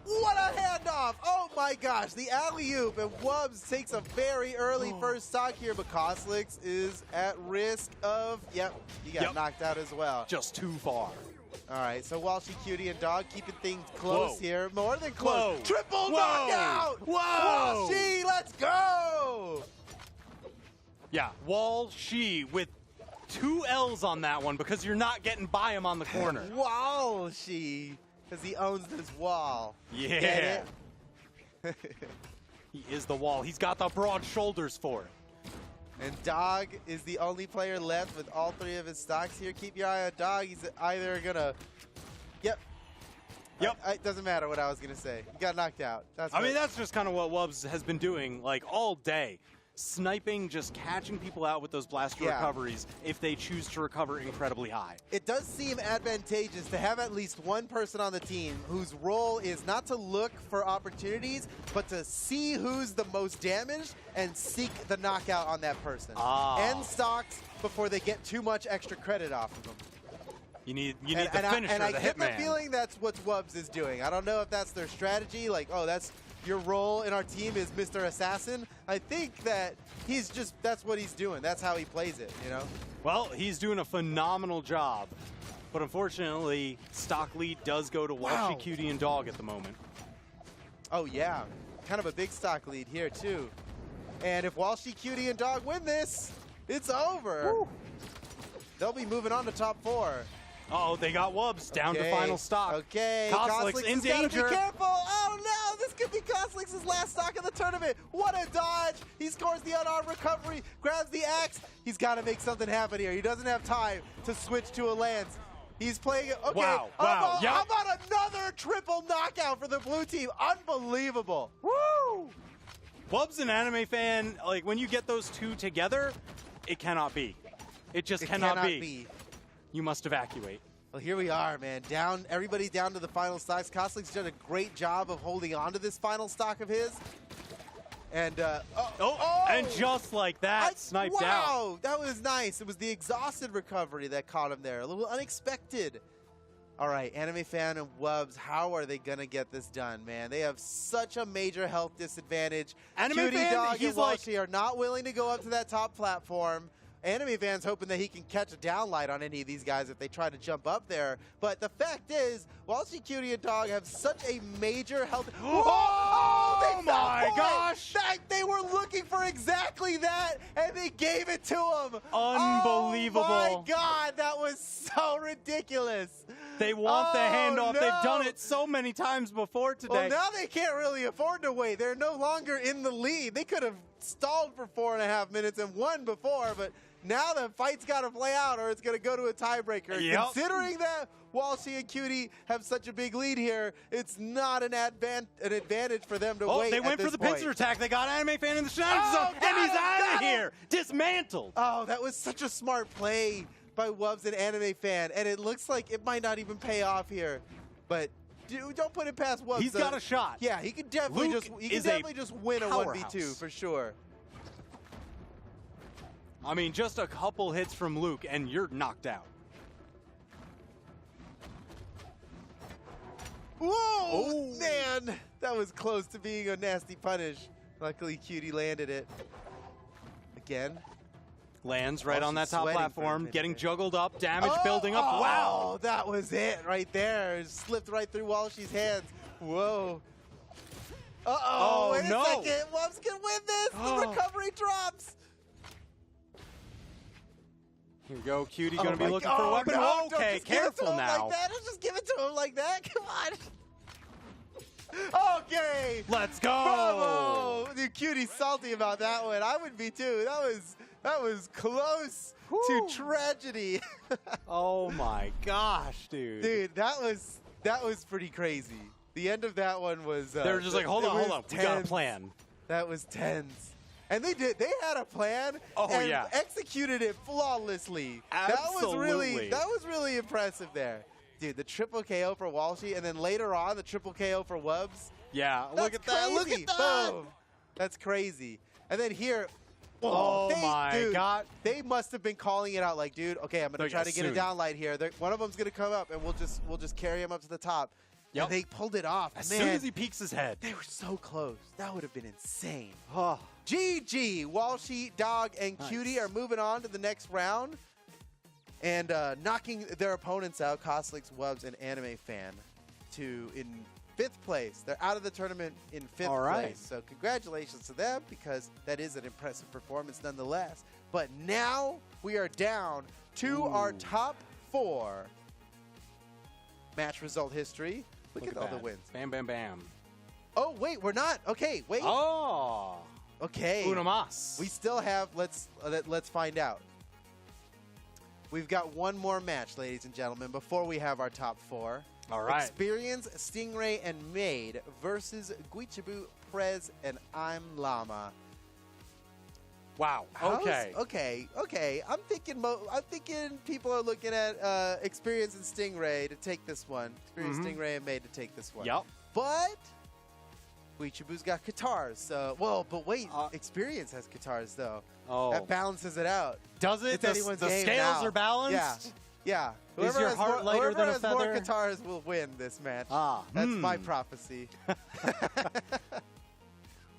S8: What a handoff! Oh my gosh, the alley-oop, and Wubbs takes a very early first stock here, but Koslix is at risk of, he got
S5: Yep.
S8: knocked out as well.
S5: Just too far.
S8: All right, so Walshy, Cutie, and Dog keeping things close
S5: Whoa.
S8: here. More than close.
S5: Whoa.
S8: Triple
S5: Whoa.
S8: knockout!
S5: Whoa.
S8: Walshy, let's go!
S5: Yeah, Walshy with 2 L's on that one because you're not getting by him on the corner.
S8: Walshy, because he owns this wall.
S5: Yeah.
S8: Get it?
S5: He is the wall. He's got the broad shoulders for it.
S8: And Dog is the only player left with all 3 of his stocks here. Keep your eye on Dog. He's either gonna... Yep. It doesn't matter what I was gonna say. He got knocked out.
S5: I mean, that's just kind of what Wubbs has been doing, like, all day. Sniping, just catching people out with those blaster
S8: Yeah.
S5: recoveries if they choose to recover incredibly high.
S8: It does seem advantageous to have at least one person on the team whose role is not to look for opportunities, but to see who's the most damaged and seek the knockout on that person. End stocks before they get too much extra credit off of them.
S5: You need the finisher,
S8: and I
S5: the
S8: get the
S5: hitman.
S8: feeling that's what Wubbs is doing. I don't know if that's their strategy, like, oh, that's your role in our team is Mr. Assassin. I think that that's what he's doing. That's how he plays it, you know?
S5: Well, he's doing a phenomenal job. But unfortunately, stock lead does go to Walshy,
S8: Wow.
S5: Cutie, and Dog at the moment.
S8: Oh, yeah. Kind of a big stock lead here, too. And if Walshy, Cutie, and Dog win this, it's over.
S5: Woo.
S8: They'll be moving on to top 4.
S5: Uh-oh, they got Wubbs down to
S8: Okay.
S5: final stock.
S8: Okay,
S5: Koslix in
S8: has gotta
S5: danger.
S8: Be careful! Oh no, this could be Koslix's last stock of the tournament. What a dodge! He scores the unarmed recovery, grabs the axe. He's got to make something happen here. He doesn't have time to switch to a lance. He's playing it. Okay.
S5: Wow,
S8: How
S5: yep.
S8: about another triple knockout for the blue team? Unbelievable. Woo!
S5: Wubbs an anime fan, like when you get those two together, it cannot be. It just cannot be. You must evacuate.
S8: Well, here we are, man. Everybody down to the final stocks. Koslix's done a great job of holding on to this final stock of his. And,
S5: And just like that, sniped out.
S8: Wow, that was nice. It was the exhausted recovery that caught him there. A little unexpected. All right, Anime Fan and Wubbs, how are they going to get this done, man? They have such a major health disadvantage.
S5: Anime
S8: Cutie
S5: Fan,
S8: Dog
S5: he's
S8: and Walshy are not willing to go up to that top platform. Anime Fan's hoping that he can catch a downlight on any of these guys if they try to jump up there. But the fact is, Walshy, Cutie, and Dog have such a major health...
S5: Oh,
S8: they
S5: my
S8: fell for it!
S5: gosh!
S8: They were looking for exactly that, and they gave it to him.
S5: Unbelievable.
S8: Oh, my God. That was so ridiculous.
S5: They want the
S8: Oh,
S5: handoff. They've
S8: no.
S5: done it so many times before today.
S8: Well, now they can't really afford to wait. They're no longer in the lead. They could have stalled for 4.5 minutes and won before, but now the fight's got to play out or it's going to go to a tiebreaker.
S5: Yep.
S8: Considering that Walshy and Cutie have such a big lead here, it's not an advantage for them to wait.
S5: They went
S8: at
S5: for
S8: this
S5: the
S8: point.
S5: pincer attack. They got Anime Fan in the shenanigans
S8: Oh,
S5: zone,
S8: got
S5: and he's
S8: him,
S5: out
S8: got
S5: of
S8: him.
S5: here. Dismantled.
S8: Oh, that was such a smart play by Wubbs and Anime Fan, and it looks like it might not even pay off here. But don't put it past Wubbs.
S5: He's got a shot.
S8: Yeah, he could definitely
S5: Luke is a
S8: just win a
S5: powerhouse.
S8: 1v2 for sure.
S5: I mean, just a couple hits from Luke, and you're knocked out.
S8: Whoa, man, that was close to being a nasty punish. Luckily, Cutie landed it. again.
S5: Lands right
S8: Oh,
S5: on that
S8: she's
S5: top
S8: sweating for a
S5: platform,
S8: minute
S5: getting
S8: there.
S5: juggled up, damage building up.
S8: Oh,
S5: Wow!
S8: that was it right there. It slipped right through Walshy's hands. Whoa. Uh-oh,
S5: Oh,
S8: wait a
S5: no.
S8: second. Wubs can win this. The recovery drops.
S5: Here we go, Cutie
S8: Oh
S5: gonna be
S8: my
S5: looking
S8: God.
S5: for a weapon.
S8: No,
S5: Oh,
S8: don't
S5: okay,
S8: just give it to
S5: careful
S8: him
S5: now.
S8: Like that. Don't just give it to him like that. Come on. Okay.
S5: Let's go!
S8: Bravo! The Cutie's salty about that one. I would be too. That was close to tragedy.
S5: Oh my gosh, dude.
S8: Dude, that was pretty crazy. The end of that one was.
S5: They were just like, hold
S8: it
S5: on,
S8: was
S5: we got a
S8: tense.
S5: plan.
S8: That was tense. And they had a plan
S5: Oh,
S8: and
S5: yeah.
S8: executed it flawlessly.
S5: Absolutely.
S8: That was really impressive there. Dude, the triple KO for Walshy, and then later on the triple KO for Wubs.
S5: Yeah, look at
S8: That's
S5: that. Look
S8: crazy.
S5: at that.
S8: Boom. That's crazy. And then here,
S5: Oh my
S8: dude,
S5: God.
S8: They must have been calling it out like, dude, okay, I'm gonna
S5: Look,
S8: try to get a
S5: soon.
S8: downlight here. One of them's gonna come up, and we'll just carry him up to the top.
S5: Yep.
S8: And they pulled it off.
S5: As
S8: Man,
S5: soon as he peeks his head.
S8: they were so close. That would have been insane.
S5: Oh,
S8: GG. Walshy, Dog, and
S5: Nice.
S8: Cutie are moving on to the next round and knocking their opponents out, Costlix, Wubs, and Anime Fan, in 5th place. They're out of the tournament in 5th
S5: All right.
S8: place. So congratulations to them because that is an impressive performance nonetheless. But now we are down to our top 4 match result history. Look at all the
S5: that.
S8: wins.
S5: Bam, bam, bam.
S8: Oh, wait, we're not. Okay, wait.
S5: Oh,
S8: Okay.
S5: una más.
S8: We still have. Let's find out. We've got one more match, ladies and gentlemen, before we have our top 4.
S5: All right.
S8: Experience, Stingray, and Maid versus Guichibu, Prez, and I'm Llama.
S5: Wow. Okay.
S8: Okay. I'm thinking people are looking at Experience and Stingray to take this one. Experience, Stingray, and Maid to take this one.
S5: Yep.
S8: But Guichibu's got Katars, so but wait, Experience has Katars though.
S5: Oh.
S8: That balances it out.
S5: Does it?
S8: It's
S5: The
S8: anyone's
S5: the
S8: game
S5: scales
S8: now.
S5: are balanced?
S8: Yeah.
S5: Is your
S8: has
S5: heart
S8: more,
S5: lighter
S8: whoever
S5: than a
S8: has more
S5: feather?
S8: Katars will win this match.
S5: Ah.
S8: That's my prophecy.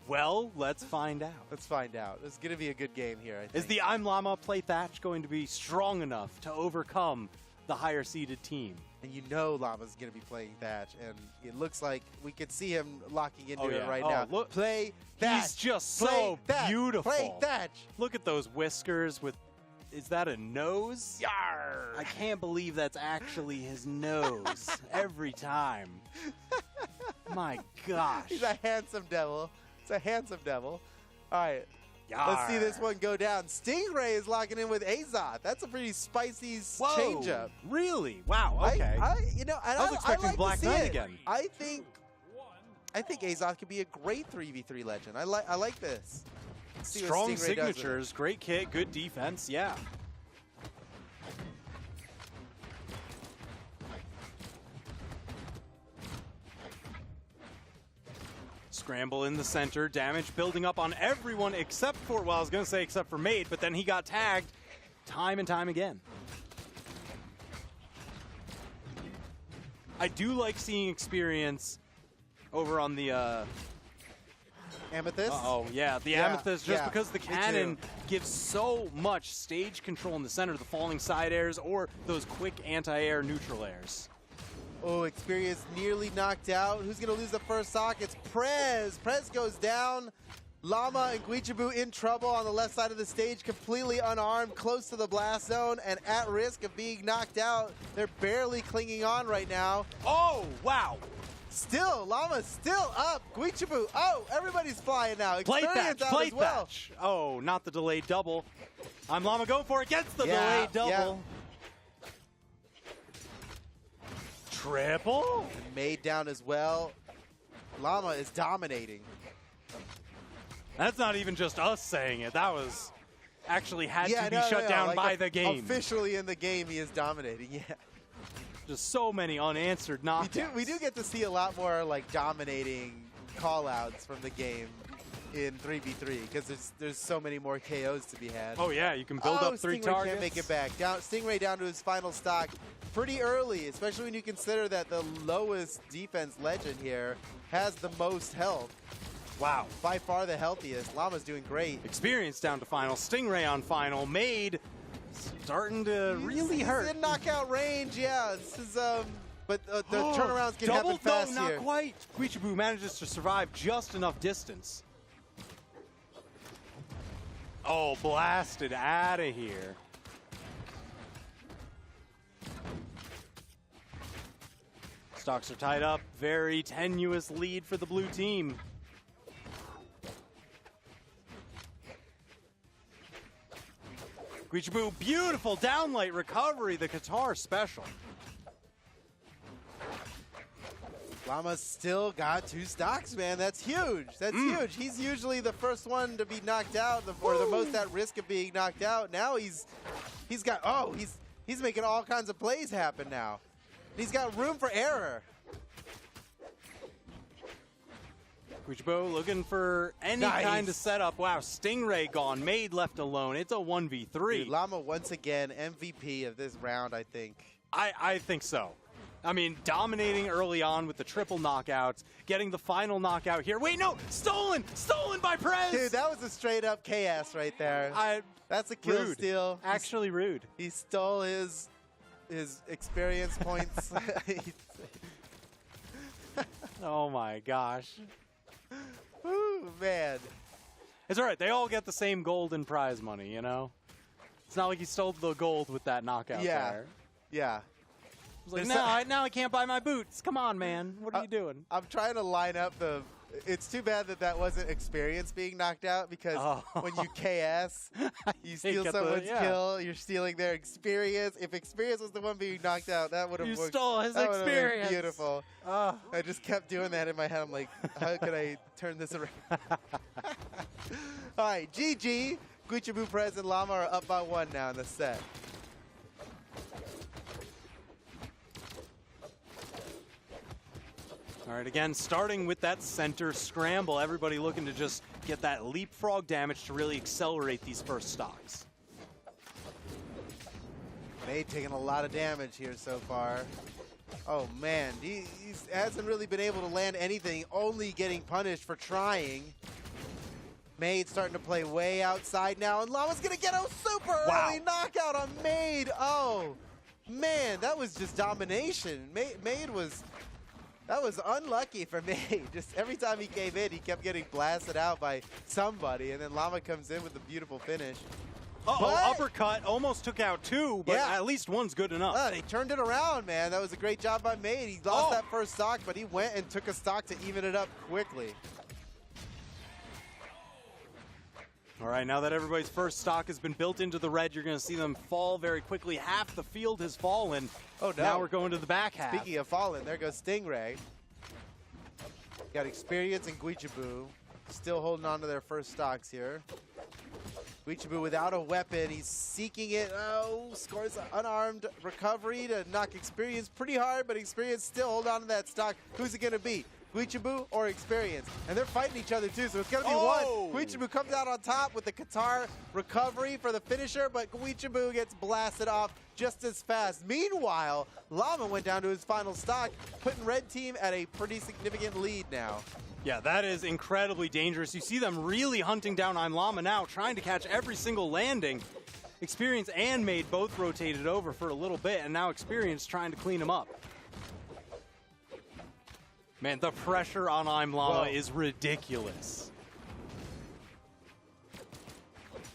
S5: Well, let's find out.
S8: Let's find out. It's going to be a good game here, I think.
S5: Is the I'm Llama play Thatch going to be strong enough to overcome the higher seeded team?
S8: And you know Llama's going to be playing Thatch, and it looks like we could see him locking into
S5: Oh,
S8: it
S5: yeah.
S8: right
S5: Oh,
S8: now.
S5: look.
S8: Play Thatch.
S5: He's just
S8: Play
S5: so
S8: Thatch.
S5: beautiful.
S8: Play Thatch.
S5: Look at those whiskers with. Is that a nose?
S8: Yar.
S5: I can't believe that's actually his nose every time. My gosh.
S8: He's a handsome devil. It's a handsome devil. All right. Let's see this one go down. Stingray is locking in with Azoth. That's a pretty spicy
S5: Whoa.
S8: change-up.
S5: Really? Wow. Okay.
S8: I
S5: was expecting
S8: like to
S5: Black
S8: see
S5: Knight
S8: it.
S5: again.
S8: I think Azoth could be a great 3v3 legend. I like this. Let's see what
S5: Strong
S8: Stingray does with it.
S5: signatures, great kit, good defense. Yeah. Scramble in the center, damage building up on everyone except for, well, I was going to say except for Maid, but then he got tagged time and time again. I do like seeing Experience over on the
S8: Amethyst?
S5: oh yeah, the
S8: Yeah,
S5: Amethyst, just
S8: yeah,
S5: because the
S8: me
S5: cannon
S8: too.
S5: gives so much stage control in the center, the falling side airs or those quick anti-air neutral airs.
S8: Oh, Experience nearly knocked out. Who's going to lose the first stock? It's Prez. Prez goes down. Llama and Guichibu in trouble on the left side of the stage, completely unarmed, close to the blast zone, and at risk of being knocked out. They're barely clinging on right now.
S5: Oh, wow.
S8: Still, Llama's still up. Guichibu, oh, everybody's flying now.
S5: Plate
S8: Experience
S5: thatch,
S8: out
S5: plate
S8: as well.
S5: thatch. Oh, not the delayed double. I'm Llama going for it, gets the
S8: Yeah,
S5: delayed double. Triple?
S8: And Maid down as well. Llama is dominating.
S5: That's not even just us saying it. That was actually had to be
S8: no,
S5: shut down
S8: like
S5: by the game.
S8: Officially in the game, he is dominating, yeah.
S5: Just so many unanswered knockouts.
S8: We do get to see a lot more like dominating call-outs from the game in 3v3 because there's so many more KOs to be had.
S5: Oh yeah, you can build up 3
S8: Stingray
S5: targets.
S8: can't make it back. Stingray down to his final stock pretty early, especially when you consider that the lowest defense legend here has the most health.
S5: Wow.
S8: By far the healthiest. Llama's doing great.
S5: Experience down to final. Stingray on final. Made starting to really hurt.
S8: He's in knockout range, yeah. This is, but the turnarounds can
S5: Double
S8: happen fast
S5: though, not
S8: here.
S5: quite. Guichibu manages to survive just enough distance. Oh, blasted out of here. Stocks are tied up. Very tenuous lead for the blue team. Guichibu, beautiful downlight recovery, the Qatar special.
S8: Llama's still got 2 stocks, man. That's huge. That's huge. He's usually the first one to be knocked out, or the most at risk of being knocked out. Now he's making all kinds of plays happen now. He's got room for error.
S5: Guichibu looking for any kind of setup. Wow, Stingray gone. Made left alone. It's a 1v3.
S8: Dude, Llama once again MVP of this round, I think.
S5: I think so. I mean, dominating early on with the triple knockouts, getting the final knockout here. Wait, no! Stolen! Stolen by Prez!
S8: Dude, that was a straight up chaos right there. That's a kill
S5: Rude.
S8: steal.
S5: Actually rude.
S8: He stole his experience points.
S5: Oh my gosh.
S8: Ooh, man.
S5: It's all right. They all get the same golden prize money, you know? It's not like he stole the gold with that knockout there.
S8: Yeah.
S5: It's like, now I can't buy my boots. Come on, man. What are you doing?
S8: I'm trying to line up the... It's too bad that wasn't experience being knocked out, because when you KS, you steal someone's kill, you're stealing their experience. If experience was the one being knocked out, that would have worked.
S5: You stole his
S8: That would've been
S5: experience.
S8: beautiful. I just kept doing that in my head. I'm like, how can I turn this around? All right, GG. Guichibu, Prez, and Llama are up by 1 now in the set.
S5: All right, again, starting with that center scramble. Everybody looking to just get that leapfrog damage to really accelerate these first stocks.
S8: Made taking a lot of damage here so far. Oh, man. He hasn't really been able to land anything, only getting punished for trying. Made starting to play way outside now, and Llama's going to get a super early knockout on Made. Oh, man, that was just domination. Made was... That was unlucky for me. Just every time he came in, he kept getting blasted out by somebody, and then Llama comes in with a beautiful finish.
S5: Uppercut almost took out 2, but
S8: Yeah.
S5: at least 1's good enough.
S8: He turned it around, man. That was a great job by Made. He lost that first stock, but he went and took a stock to even it up quickly.
S5: All right, now that everybody's first stock has been built into the red, you're going to see them fall very quickly. Half the field has fallen.
S8: Oh, no.
S5: Now we're going to the back half.
S8: Speaking of falling, there goes Stingray. Got experience in Guichibu. Still holding on to their first stocks here. Guichibu without a weapon. He's seeking it. Oh, scores an unarmed recovery to knock experience pretty hard, but experience still hold on to that stock. Who's it going to be? Guichibu or experience? And they're fighting each other too, so it's going to be one. Guichibu comes out on top with the Qatar recovery for the finisher, but Guichibu gets blasted off just as fast. Meanwhile, Llama went down to his final stock, putting red team at a pretty significant lead now.
S5: Yeah, that is incredibly dangerous. You see them really hunting down I'm Llama now, trying to catch every single landing. Experience and Made both rotated over for a little bit, and now Experience trying to clean him up. Man, the pressure on I'm Llama is ridiculous.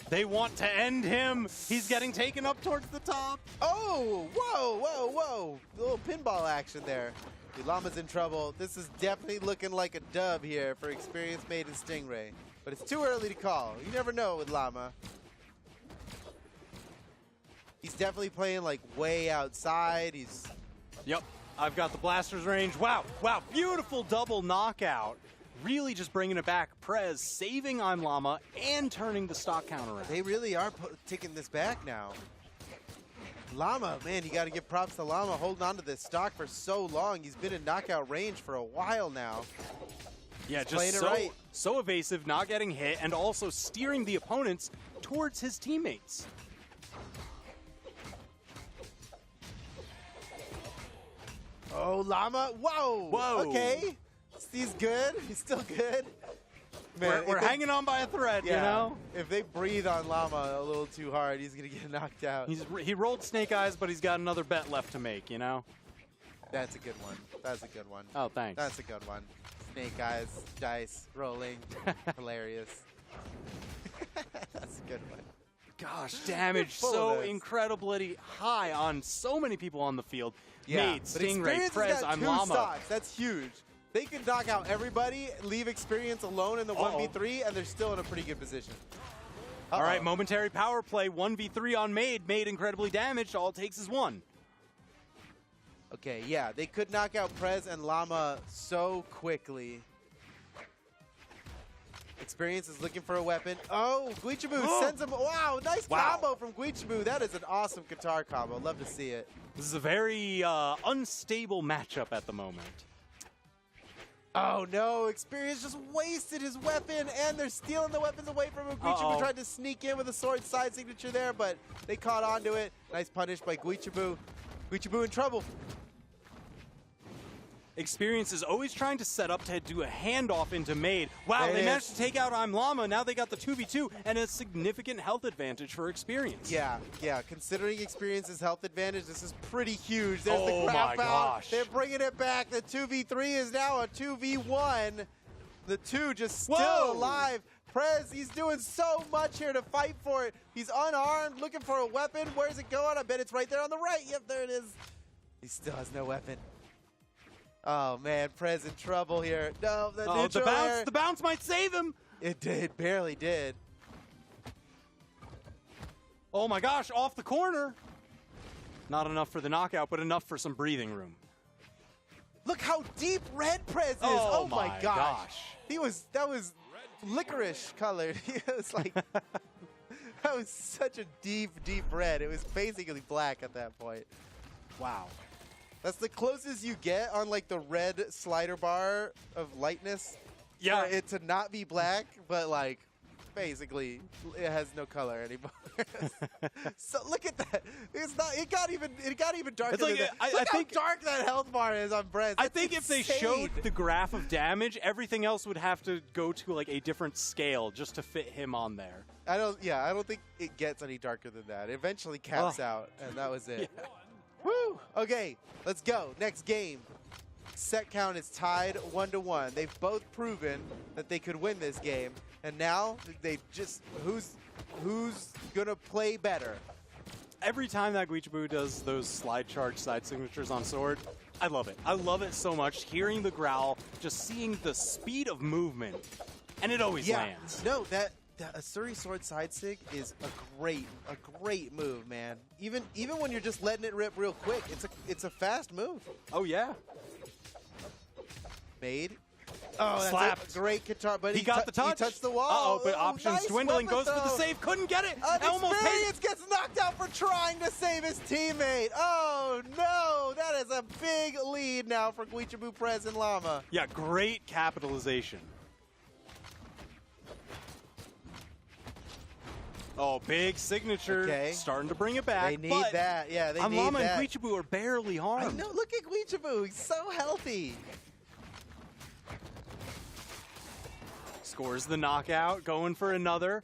S5: They want to end him. He's getting taken up towards the top.
S8: Oh, whoa, whoa, whoa. A little pinball action there. Dude, Llama's in trouble. This is definitely looking like a dub here for Experience, Made, and Stingray. But it's too early to call. You never know with Llama. He's definitely playing like way outside.
S5: Yep, I've got the blaster's range. Wow, beautiful double knockout. Really just bringing it back. Prez saving I'm Llama and turning the stock count around.
S8: They really are taking this back now. Llama, man, you got to give props to Llama holding on to this stock for so long. He's been in knockout range for a while now.
S5: Yeah,
S8: playing
S5: just
S8: it right.
S5: so evasive, not getting hit, and also steering the opponents towards his teammates.
S8: Oh, Llama. Whoa.
S5: Whoa.
S8: Okay. He's good. He's still good. Man,
S5: we're
S8: if they-
S5: hanging on by a thread, you know?
S8: If they breathe on Llama a little too hard, he's going to get knocked out.
S5: He rolled Snake Eyes, but he's got another bet left to make, you know?
S8: That's a good one. That's a good one.
S5: Oh, thanks.
S8: That's a good one. Snake Eyes, dice, rolling. Hilarious. That's a good one.
S5: Gosh, damage
S8: Full of
S5: so
S8: this.
S5: incredibly high on so many people on the field.
S8: Yeah,
S5: Made,
S8: but
S5: Stingray,
S8: Experience
S5: Prez,
S8: has got
S5: I'm
S8: 2
S5: Llama.
S8: stocks. That's huge. They can knock out everybody, leave Experience alone in the 1v3, and they're still in a pretty good position.
S5: All right, momentary power play, 1v3 on Made. Made incredibly damaged. All it takes is 1.
S8: Okay, yeah, they could knock out Prez and Llama so quickly. Experience is looking for a weapon. Oh, Guichabu sends him. Wow, nice combo from Guichabu. That is an awesome guitar combo. Love to see it.
S5: This is a very unstable matchup at the moment.
S8: Oh no, Experience just wasted his weapon, and they're stealing the weapons away from him. Guichabu tried to sneak in with a sword side signature there, but they caught on to it. Nice punish by Guichabu. Guichabu in trouble.
S5: Experience is always trying to set up to do a handoff into Made. Wow,
S8: There
S5: they
S8: it
S5: managed
S8: is.
S5: to take out I'm Llama. Now they got the 2v2 and a significant health advantage for Experience.
S8: Yeah. Considering Experience's health advantage, this is pretty huge. There's
S5: Oh
S8: the crap
S5: my
S8: out.
S5: gosh.
S8: They're bringing it back. The 2v3 is now a 2v1. The 2 just still
S5: Whoa.
S8: alive. Prez, he's doing so much here to fight for it. He's unarmed, looking for a weapon. Where's it going? I bet it's right there on the right. Yep, there it is. He still has no weapon. Oh, man, Prez in trouble here. No, the neutral air.
S5: The bounce might save him.
S8: It did, barely did.
S5: Oh my gosh, off the corner. Not enough for the knockout, but enough for some breathing room.
S8: Look how deep red Prez is.
S5: Oh
S8: Oh, my
S5: my
S8: gosh.
S5: gosh.
S8: That was licorice colored. It was like, that was such a deep, deep red. It was basically black at that point. Wow. That's the closest you get on like the red slider bar of lightness.
S5: Yeah.
S8: For it to not be black, but like basically it has no color anymore. So look at that. It's not. It got even darker.
S5: It's like,
S8: than that.
S5: I
S8: Look how
S5: think-
S8: dark that health bar is on Brez.
S5: I
S8: That's
S5: think if they
S8: insane.
S5: showed the graph of damage, everything else would have to go to like a different scale just to fit him on there.
S8: I don't think it gets any darker than that. It eventually caps out, and that was it.
S5: Yeah.
S8: Woo! Okay, let's go. Next game. Set count is tied 1-1. They've both proven that they could win this game, and now they just who's gonna play better?
S5: Every time that Guichabu does those slide charge side signatures on sword, I love it. I love it so much. Hearing the growl, just seeing the speed of movement, and it always lands.
S8: No, that Asuri sword side sig is a great move, man. Even when you're just letting it rip real quick, it's a fast move.
S5: Oh yeah.
S8: Made. Oh, that's
S5: Slapped.
S8: a great guitar, but
S5: He got the touch.
S8: He touched the wall.
S5: Uh-oh, but
S8: Oh,
S5: options
S8: nice
S5: dwindling.
S8: weapon
S5: Goes for the
S8: throw.
S5: save. Couldn't get it. Almost paid.
S8: Experience gets knocked out for trying to save his teammate. Oh, no. That is a big lead now for Guichabu, Prez, and Llama.
S5: Yeah, great capitalization. Oh, big signature.
S8: Okay.
S5: Starting to bring it back.
S8: They need
S5: but
S8: that. Yeah, they need
S5: Llama
S8: that.
S5: and Guichabu are barely
S8: I
S5: harmed.
S8: know. Look at Guichabu. He's so healthy.
S5: Scores the knockout, going for another.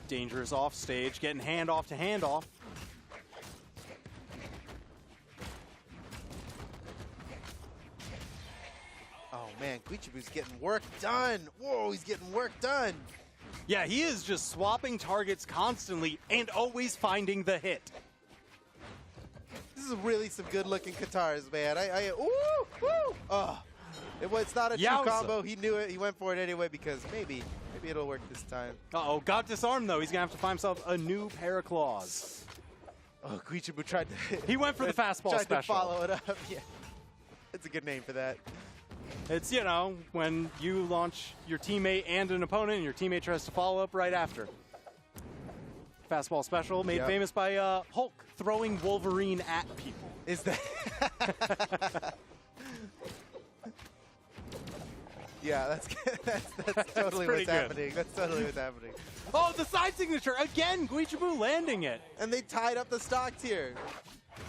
S5: Dangerous off stage, getting handoff to handoff.
S8: Oh, man. Guichabu's getting work done. Whoa, he's getting work done.
S5: Yeah, he is just swapping targets constantly and always finding the hit.
S8: This is really some good-looking guitars, man. Ooh, woo. Oh, it's not a true
S5: Yowza.
S8: combo. He knew it. He went for it anyway because maybe it'll work this time.
S5: Uh-oh, got disarmed though. He's gonna have to find himself a new pair of claws.
S8: Oh, Guichabu tried to.
S5: He went for the fastball
S8: tried
S5: special.
S8: to follow it up. Yeah, it's a good name for that.
S5: It's, you know, when you launch your teammate and an opponent and your teammate tries to follow up right after. Fastball special made
S8: Yep.
S5: famous by Hulk throwing Wolverine at people.
S8: Is that? Yeah, that's totally
S5: pretty
S8: what's
S5: good.
S8: happening. That's totally what's happening.
S5: Oh, the side signature again. Guichabu landing it.
S8: And they tied up the stocks here.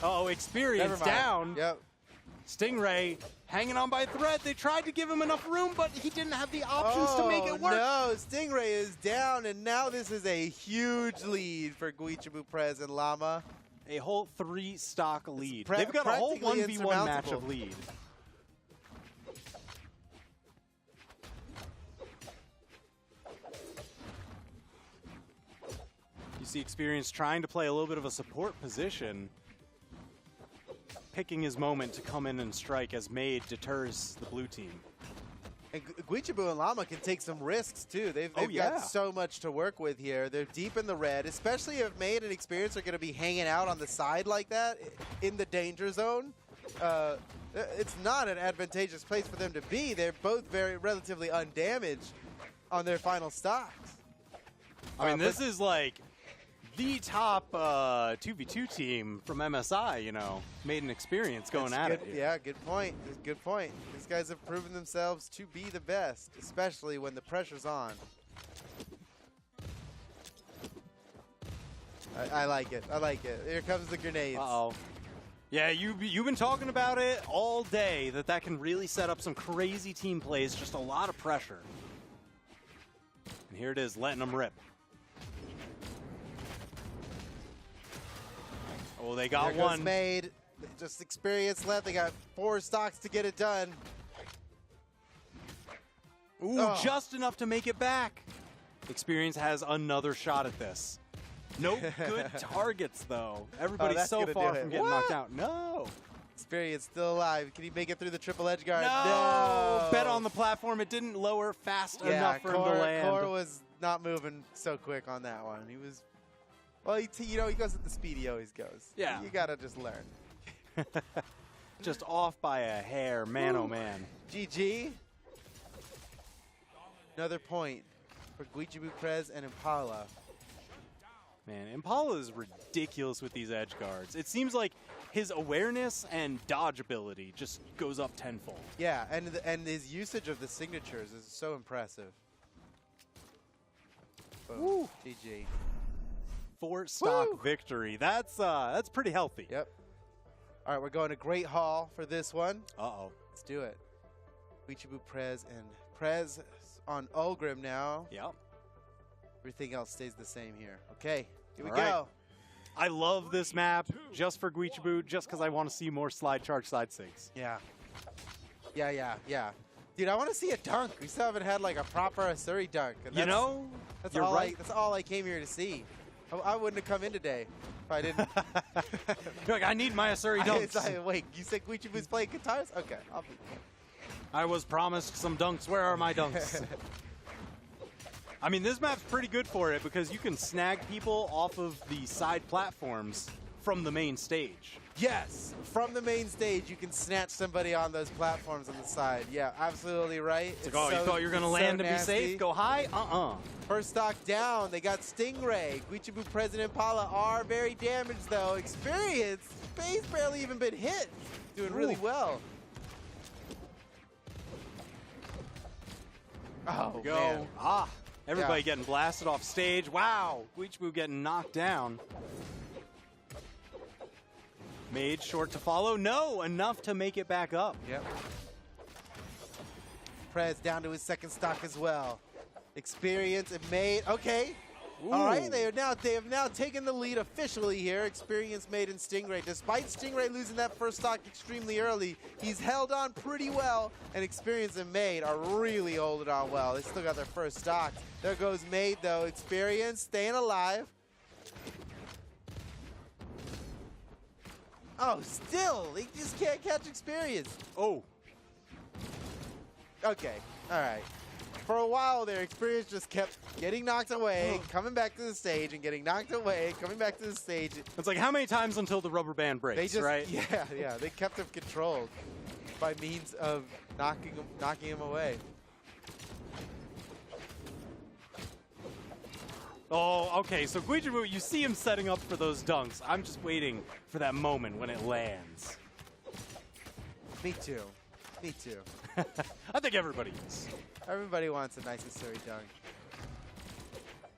S5: Oh, experience
S8: Never mind.
S5: down.
S8: Yep.
S5: Stingray hanging on by a thread. They tried to give him enough room, but he didn't have the options to make it work.
S8: No, Stingray is down, and now this is a huge lead for Guichibu, Prez, and Llama.
S5: A whole 3-stock lead.
S8: pra-
S5: They've got a whole
S8: practically
S5: 1v1 match
S8: insurmountable.
S5: of lead. You see Experience trying to play a little bit of a support position, picking his moment to come in and strike as Made deters the blue team.
S8: And Guichibu and Llama can take some risks, too. They've
S5: yeah.
S8: got so much to work with here. They're deep in the red, especially if Made and Experience are going to be hanging out on the side like that in the danger zone. It's not an advantageous place for them to be. They're both very relatively undamaged on their final stocks.
S5: I mean, this is like the top 2v2 team from MSI, you know, Made an Experience going
S8: That's
S5: at
S8: good.
S5: it. here.
S8: Yeah, good point. Good point. These guys have proven themselves to be the best, especially when the pressure's on. I like it. I like it. Here comes the grenades.
S5: Uh-oh. Yeah, you've been talking about it all day, that can really set up some crazy team plays, just a lot of pressure. And here it is, letting them rip. Oh, they got
S8: There goes
S5: one.
S8: Made. Just Experience left. They got 4 stocks to get it done.
S5: Ooh,
S8: Oh.
S5: just enough to make it back. Experience has another shot at this. No good targets, though. Everybody's
S8: that's
S5: so
S8: gonna
S5: far
S8: do it.
S5: from getting
S8: What?
S5: knocked out. No.
S8: Experience still alive. Can he make it through the triple edge guard?
S5: No. Bet on the platform. It didn't lower fast
S8: Yeah,
S5: enough for him to land.
S8: Core was not moving so quick on that one. He was, well, he goes at the speed he always goes.
S5: Yeah.
S8: You gotta just learn.
S5: Just off by a hair. Man, oh man.
S8: GG. Another point for Guichibu, Prez, and Impala.
S5: Man, Impala is ridiculous with these edge guards. It seems like his awareness and dodge ability just goes up tenfold.
S8: Yeah, and his usage of the signatures is so impressive. Boom.
S5: Woo.
S8: GG.
S5: 4-stock
S8: Woo.
S5: victory. That's pretty healthy.
S8: Yep. All right, we're going to Great Hall for this one.
S5: Uh-oh.
S8: Let's do it. Guichibu, Prez, and Prez on Ulgrim now.
S5: Yep.
S8: Everything else stays the same here. Okay, here we
S5: All right.
S8: go.
S5: I love this map just for Guichibu, just because I want to see more slide charge side sinks.
S8: Yeah. Yeah. Dude, I want to see a dunk. We still haven't had like a proper Asuri dunk. And
S5: You know,
S8: that's
S5: you're
S8: all
S5: right.
S8: that's all I came here to see. I wouldn't have come in today if I didn't.
S5: You're like, I need my Asuri
S8: It's
S5: dunks.
S8: like, wait, you said Guichibu's playing guitars? Okay, I'll be.
S5: I was promised some dunks. Where are my dunks? I mean, this map's pretty good for it because you can snag people off of the side platforms from the main stage.
S8: Yes, from the main stage, you can snatch somebody on those platforms on the side. Yeah, absolutely right.
S5: It's like, oh, you thought you were going to land and be safe? Go high?
S8: First stock down. They got Stingray. Guichibu, President Impala are very damaged, though. Experience. Space barely even been hit. Doing really well. Oh,
S5: Go.
S8: man.
S5: Everybody
S8: Yeah.
S5: getting blasted off stage. Wow. Guichibu getting knocked down. Made short to follow. No, enough to make it back up.
S8: Yep. Prez down to his second stock as well. Experience and Made. Okay. All right.
S5: Ooh.
S8: They have now taken the lead officially here. Experience, Made, and Stingray. Despite Stingray losing that first stock extremely early, he's held on pretty well. And Experience and Made are really holding on well. They still got their first stock. There goes Made though. Experience staying alive. Oh, still, he just can't catch Experience.
S5: Oh.
S8: Okay, all right. For a while there, Experience just kept getting knocked away, coming back to the stage, and getting knocked away, coming back to the stage.
S5: It's like how many times until the rubber band breaks,
S8: They just,
S5: right?
S8: yeah, they kept him controlled by means of knocking him away.
S5: Oh, okay. So Guichibu, you see him setting up for those dunks. I'm just waiting for that moment when it lands.
S8: Me too. Me too.
S5: I think everybody is.
S8: Everybody wants a nice Asuri dunk.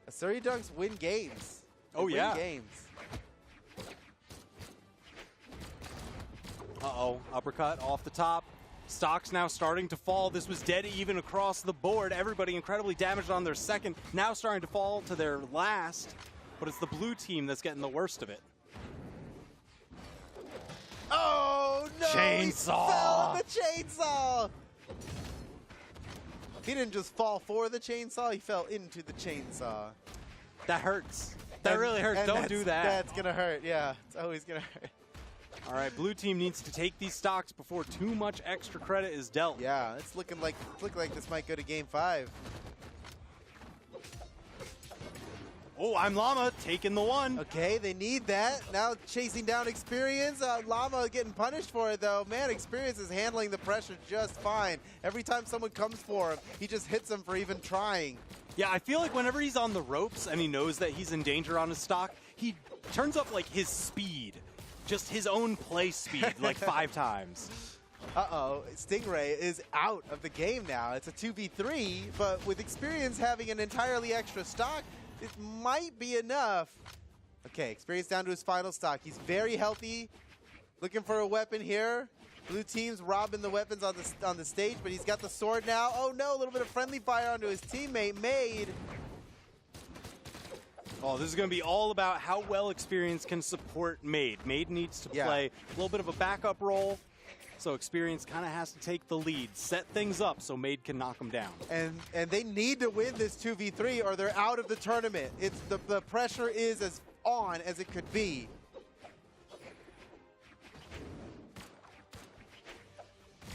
S8: Asuri dunks win games. They
S5: Oh,
S8: win
S5: yeah.
S8: games.
S5: Uh-oh. Uppercut off the top. Stocks now starting to fall. This was dead even across the board. Everybody incredibly damaged on their second. Now starting to fall to their last. But it's the blue team that's getting the worst of it.
S8: Oh, no!
S5: Chainsaw.
S8: He fell on the chainsaw! He didn't just fall for the chainsaw, he fell into the chainsaw.
S5: That hurts. That really hurts.
S8: And
S5: Don't do that.
S8: That's gonna hurt, yeah. It's always gonna hurt.
S5: All right, blue team needs to take these stocks before too much extra credit is dealt.
S8: Yeah, it's looking like this might go to game 5.
S5: Oh, I'm Llama taking the one.
S8: Okay, they need that. Now chasing down Experience. Llama getting punished for it, though. Man, Experience is handling the pressure just fine. Every time someone comes for him, he just hits them for even trying.
S5: Yeah, I feel like whenever he's on the ropes and he knows that he's in danger on his stock, he turns up like his speed, just his own play speed, like 5 times.
S8: Uh-oh, Stingray is out of the game now. It's a 2v3, but with Experience having an entirely extra stock, it might be enough. Okay, Experience down to his final stock. He's very healthy. Looking for a weapon here. Blue team's robbing the weapons on the stage, but he's got the sword now. Oh no, a little bit of friendly fire onto his teammate, Made.
S5: Oh, this is going to be all about how well Experience can support Made. Made needs to play a little bit of a backup role, so Experience kind of has to take the lead, set things up so Made can knock him down.
S8: And they need to win this 2v3 or they're out of the tournament. It's the pressure is as on as it could be.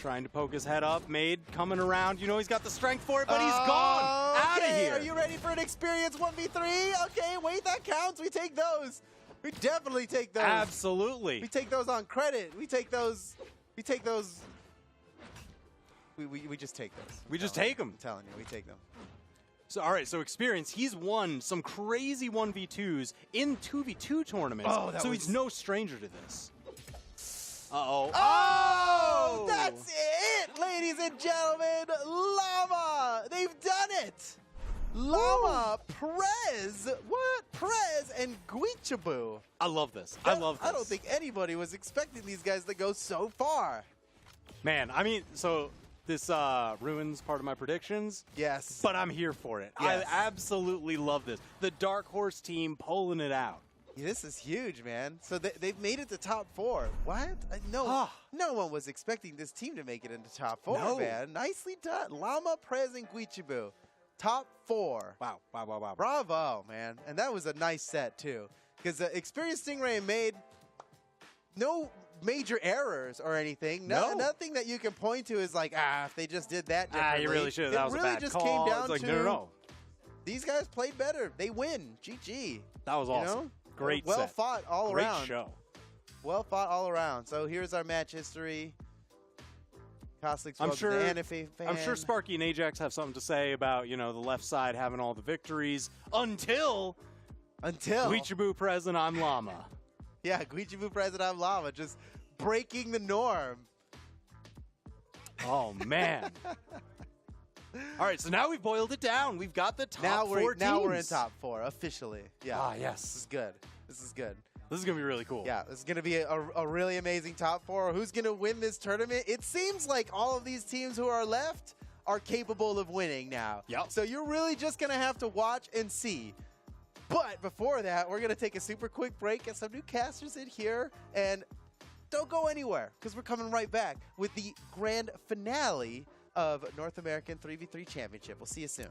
S5: Trying to poke his head up. Made coming around. You know he's got the strength for it, but he's gone. Out of
S8: Okay,
S5: here.
S8: are you ready for an Experience 1v3? Okay, wait, that counts. We take those. We definitely take those.
S5: Absolutely.
S8: We take those on credit. We take those. We take those. We just take those.
S5: We just take them.
S8: I'm telling you, we take them.
S5: So, all right, so Experience, he's won some crazy 1v2s in 2v2 tournaments,
S8: Oh, that
S5: so
S8: was-
S5: he's no stranger to this. Uh-oh.
S8: Oh, that's it, ladies and gentlemen. Llama, they've done it. Llama, Prez, what? Prez and Guichabu.
S5: I love this. I love this.
S8: I don't think anybody was expecting these guys to go so far.
S5: Man, I mean, so this ruins part of my predictions,
S8: Yes.
S5: but I'm here for it.
S8: Yes.
S5: I absolutely love this. The Dark Horse team pulling it out.
S8: Yeah, this is huge, man. So they've made it to top 4. What? No,
S5: Ah.
S8: no one was expecting this team to make it into top 4,
S5: No.
S8: man. Nicely done. Llama, Prez, and Guichabu. Top 4.
S5: Wow, wow, wow, wow.
S8: Bravo, man. And that was a nice set, too. Because Experience Stingray made no major errors or anything.
S5: No.
S8: Nothing that you can point to is like, if they just did that differently.
S5: You really should.
S8: It
S5: That was
S8: really
S5: a bad
S8: just
S5: call.
S8: came down
S5: It's like,
S8: to
S5: no.
S8: these guys played better. They win. GG.
S5: That was awesome.
S8: You know?
S5: Great
S8: well
S5: set.
S8: fought all
S5: Great
S8: around.
S5: show.
S8: Well fought all around. So here's our match history. Coslic's
S5: I'm
S8: welcome
S5: sure.
S8: to Anafe fan.
S5: I'm sure Sparky and Ajax have something to say about the left side having all the victories until Guichabu Prez and I'm Llama.
S8: Yeah, Guichabu President Llama just breaking the norm.
S5: Oh man. All right, so now we've boiled it down. We've got the top
S8: Now
S5: 4 teams.
S8: we're in top 4 officially. Yeah.
S5: Ah, yes.
S8: This is good. This is good.
S5: This is gonna be really cool.
S8: Yeah, this is going to be a really amazing top 4. Who's going to win this tournament? It seems like all of these teams who are left are capable of winning now.
S5: Yep.
S8: So you're really just going to have to watch and see. But before that, we're going to take a super quick break, get some new casters in here, and don't go anywhere because we're coming right back with the grand finale of North American 3v3 Championship. We'll see you soon.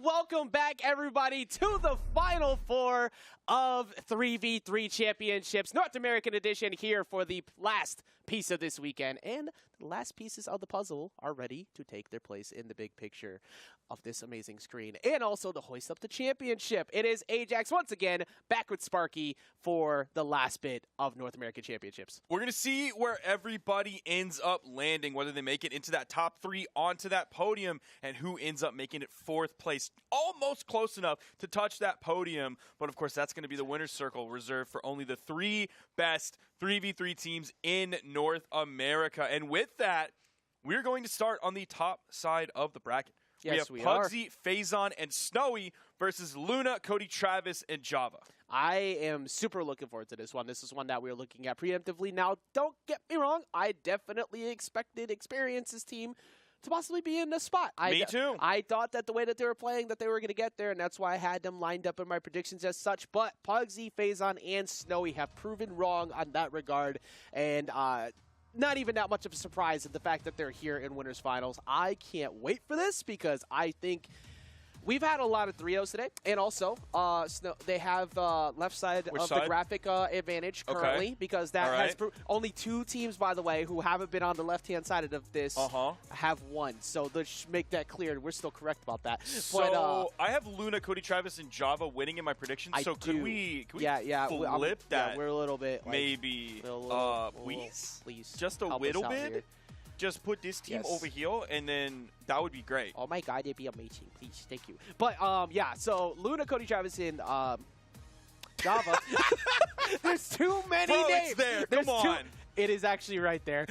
S6: welcome back, everybody, to the Final Four of 3v3 Championships, North American Edition, here for the last piece of this weekend. And the last pieces of the puzzle are ready to take their place in the big picture of this amazing screen, and also to hoist up the championship. It is Ajax once again back with Sparky for the last bit of North American Championships.
S4: We're going to see where everybody ends up landing, whether they make it into that top 3 onto that podium, and who ends up making it 4th place, almost close enough to touch that podium. But of course, that's going to be the winner's circle, reserved for only the 3 best 3v3 teams in North America. And with that, we're going to start on the top side of the bracket.
S6: Yes,
S4: we
S6: we
S4: have
S6: are.
S4: Pugsy, Phazon, and Snowy versus Luna, Cody Travis, and Java.
S6: I am super looking forward to this one. This is one that we're looking at preemptively. Now, don't get me wrong. I definitely expected Experience's team to possibly be in the spot.
S4: Me too.
S6: I thought that the way that they were playing, that they were going to get there, and that's why I had them lined up in my predictions as such. But Pugsy, Phazon, and Snowy have proven wrong on that regard, and not even that much of a surprise at the fact that they're here in Winners Finals. I can't wait for this because I think we've had a lot of 3-0s today, and also they have left side
S4: Which
S6: of
S4: side?
S6: the graphic advantage
S4: Okay.
S6: currently because that
S4: All
S6: has
S4: right.
S6: only 2 teams, by the way, who haven't been on the left-hand side of this have won. So let's make that clear. We're still correct about that.
S4: So
S6: But,
S4: I have Luna, Cody Travis, and Java winning in my predictions.
S6: I
S4: So
S6: do.
S4: could we
S6: yeah,
S4: flip that?
S6: Yeah, we're a little bit like,
S4: Maybe,
S6: please,
S4: just a
S6: help us
S4: little
S6: out
S4: bit.
S6: here.
S4: Just put this team
S6: Yes.
S4: over here, and then that would be great.
S6: Oh my God, it'd be amazing. Please, thank you. But yeah, so Luna, Cody Travis, and Java. There's too many
S4: Bro,
S6: names.
S4: it's there.
S6: There's
S4: Come on.
S6: It is actually right there.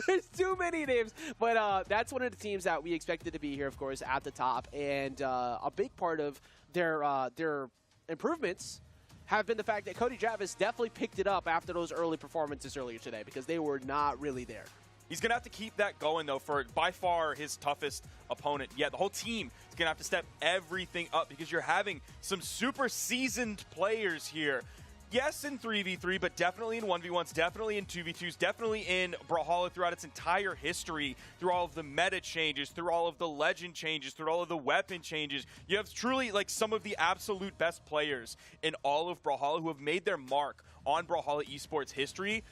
S6: There's too many names. But that's one of the teams that we expected to be here, of course, at the top. And a big part of their improvements have been the fact that Cody Travis definitely picked it up after those early performances earlier today because they were not really there.
S4: He's going to have to keep that going, though, for by far his toughest opponent. Yeah, the whole team is going to have to step everything up because you're having some super seasoned players here. Yes, in 3v3, but definitely in 1v1s, definitely in 2v2s, definitely in Brawlhalla throughout its entire history, through all of the meta changes, through all of the legend changes, through all of the weapon changes. You have truly like some of the absolute best players in all of Brawlhalla who have made their mark on Brawlhalla esports history.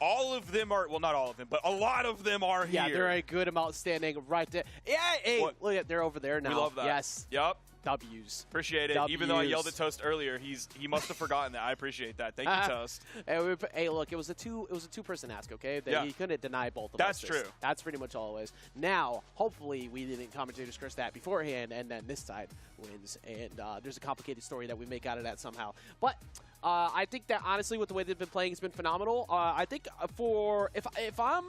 S4: All of them are, well, not all of them, but a lot of them are
S6: Yeah,
S4: here.
S6: they're a good amount standing right there. Yeah, hey,
S4: What?
S6: look at they're over there now.
S4: We love that.
S6: Yes,
S4: Yep.
S6: W's.
S4: Appreciate it. Even though I yelled at Toast earlier, he must have forgotten that. I appreciate that. Thank you, Toast.
S6: Hey, look, it was a two-person ask, okay?
S4: Yeah.
S6: He couldn't deny both of
S4: That's
S6: us.
S4: true.
S6: That's pretty much all it was. Now, hopefully, we didn't commentators curse that beforehand, and then this side wins. And there's a complicated story that we make out of that somehow. But I think that honestly, with the way they've been playing, it's been phenomenal. I think if I'm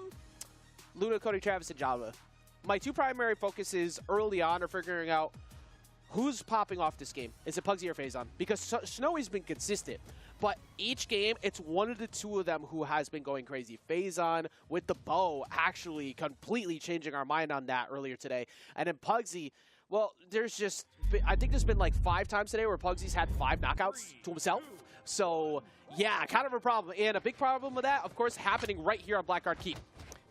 S6: Luna, Cody, Travis, and Java, my 2 primary focuses early on are figuring out who's popping off this game. Is it Pugsy or Phazon? Because Snowy's been consistent. But each game, it's one of the 2 of them who has been going crazy. Phazon with the bow actually completely changing our mind on that earlier today. And then Pugsy, well, I think there's been like 5 times today where Pugsy's had 5 knockouts to himself. So, yeah, kind of a problem. And a big problem with that, of course, happening right here on Blackguard Keep.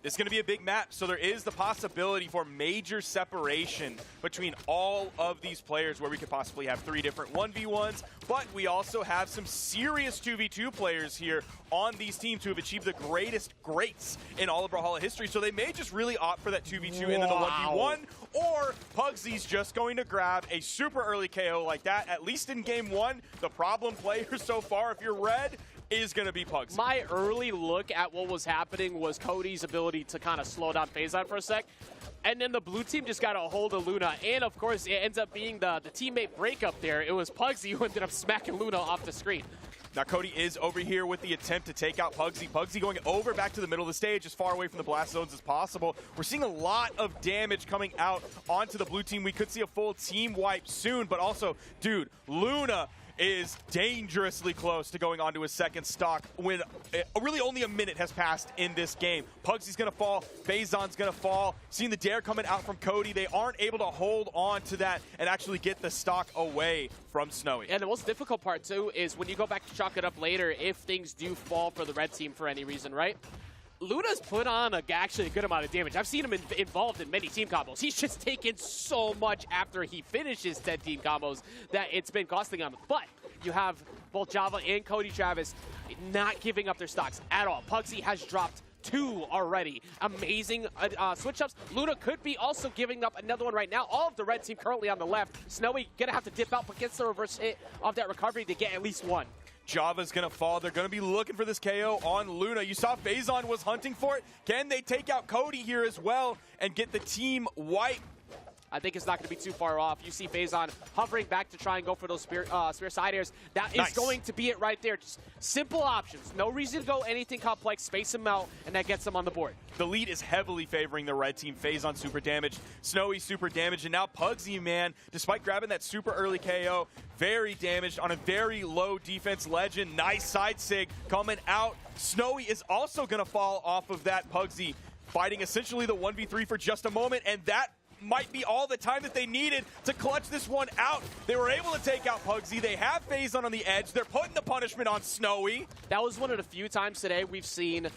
S4: It's going to be a big match, so there is the possibility for major separation between all of these players where we could possibly have 3 different 1v1s, but we also have some serious 2v2 players here on these teams who have achieved the greatest greats in all of Brawlhalla history, so they may just really opt for that 2v2 and then the 1v1, or Pugsy's just going to grab a super early KO like that, at least in game 1. The problem player so far, if you're red, is going to be Pugsy.
S6: My early look at what was happening was Cody's ability to kind of slow down Phazon for a sec. And then the blue team just got a hold of Luna. And, of course, it ends up being the teammate breakup there. It was Pugsy who ended up smacking Luna off the screen.
S4: Now Cody is over here with the attempt to take out Pugsy. Pugsy going over back to the middle of the stage as far away from the blast zones as possible. We're seeing a lot of damage coming out onto the blue team. We could see a full team wipe soon, but also, dude, Luna is dangerously close to going onto his second stock when really only a minute has passed in this game. Pugsy's going to fall. Phazon's going to fall. Seeing the dare coming out from Cody, they aren't able to hold on to that and actually get the stock away from Snowy.
S6: And the most difficult part, too, is when you go back to chalk it up later, if things do fall for the red team for any reason, right? Luna's put on actually a good amount of damage. I've seen him involved in many team combos. He's just taken so much after he finishes 10 team combos that it's been costing him. But you have both Java and Cody Travis not giving up their stocks at all. Pugsy has dropped 2 already. Amazing switch ups. Luna could be also giving up another one right now. All of the red team currently on the left. Snowy gonna have to dip out, but gets the reverse hit of that recovery to get at least 1.
S4: Java's going to fall. They're going to be looking for this KO on Luna. You saw Phazon was hunting for it. Can they take out Cody here as well and get the team wipe?
S6: I think it's not going to be too far off. You see Phazon hovering back to try and go for those spear side airs. That is going to be it right there. Just simple options. No reason to go anything complex. Space him out, and that gets them on the board.
S4: The lead is heavily favoring the red team. Phazon super damaged, Snowy super damaged, and now Pugsy, man, despite grabbing that super early KO, very damaged on a very low defense. Legend, nice side sig coming out. Snowy is also going to fall off of that. Pugsy fighting essentially the 1v3 for just a moment, and that might be all the time that they needed to clutch this one out. They were able to take out Pugsy. They have Phazon on the edge. They're putting the punishment on Snowy.
S6: That was one of the few times today we've seen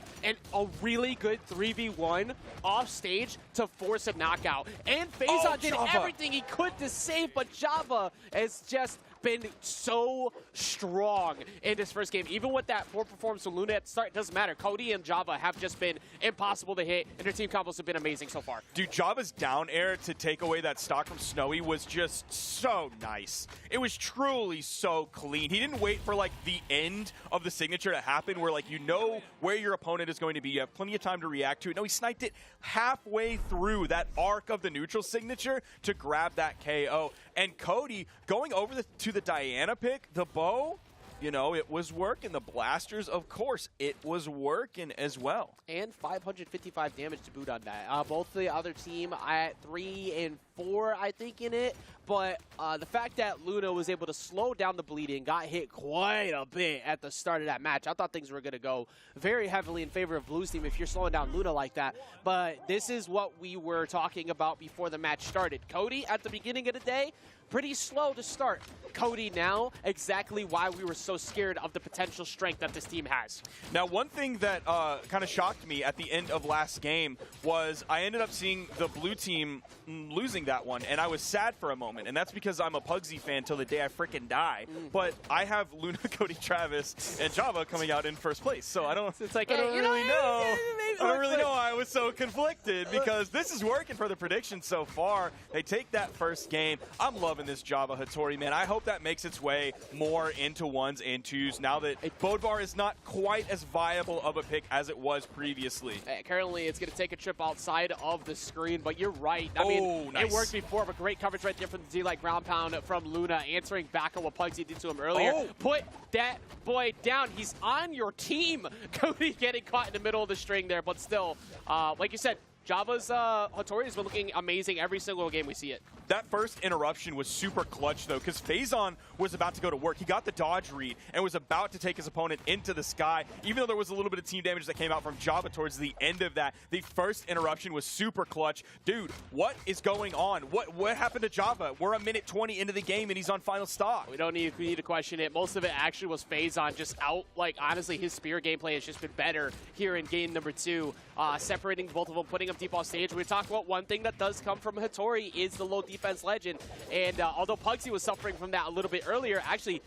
S6: a really good 3v1 off stage to force a knockout. And Phazon did everything he could to save, but Java has just been so strong in this first game. Even with that poor performance from Luna at the start, it doesn't matter. Cody and Java have just been impossible to hit, and their team combos have been amazing so far.
S4: Dude, Java's down air to take away that stock from Snowy was just so nice. It was truly so clean. He didn't wait for, like, the end of the signature to happen where, like, you know where your opponent is going to be. You have plenty of time to react to it. No, he sniped it halfway through that arc of the neutral signature to grab that KO. And Cody going over to the Diana pick, the bow, you know, it was working. The blasters, of course, it was working as well.
S6: And 555 damage to boot on that. Both the other team at 3 and 4, I think, in it. But the fact that Luna was able to slow down the bleeding, got hit quite a bit at the start of that match. I thought things were going to go very heavily in favor of Blue's team if you're slowing down Luna like that. But this is what we were talking about before the match started. Cody, at the beginning of the day, pretty slow to start. Cody now, exactly why we were so scared of the potential strength that this team has.
S4: Now, one thing that kind of shocked me at the end of last game was I ended up seeing the blue team losing that one, and I was sad for a moment, and that's because I'm a Pugsy fan till the day I freaking die. But I have Luna, Cody, Travis, and Java coming out in first place, so I don't. It's like I don't really know. I don't really know why I was so conflicted because this is working for the prediction so far. They take that first game. I'm loving this Java Hattori, man. I hope that makes its way more into 1s and 2s now that Bodvar is not quite as viable of a pick as it was previously.
S6: Currently, it's going to take a trip outside of the screen, but you're right. I mean,
S4: nice.
S6: It worked before, but great coverage right there from the D-like ground pound from Luna, answering back on what Pugsy did to him earlier. Put that boy down. He's on your team. Cody getting caught in the middle of the string there, but still, like you said, Java's Hattori has been looking amazing every single game we see it.
S4: That first interruption was super clutch, though, because Phazon was about to go to work. He got the dodge read and was about to take his opponent into the sky. Even though there was a little bit of team damage that came out from Java towards the end of that, the first interruption was super clutch. Dude, what is going on? What happened to Java? We're a minute 20 into the game, and he's on final stock.
S6: We don't need to question it. Most of it actually was Phazon just out. Like, honestly, his spear gameplay has just been better here in game number 2, separating both of them, putting them deep off stage. We talked about one thing that does come from Hattori is the low defense legend, and although Pugsy was suffering from that a little bit earlier, actually,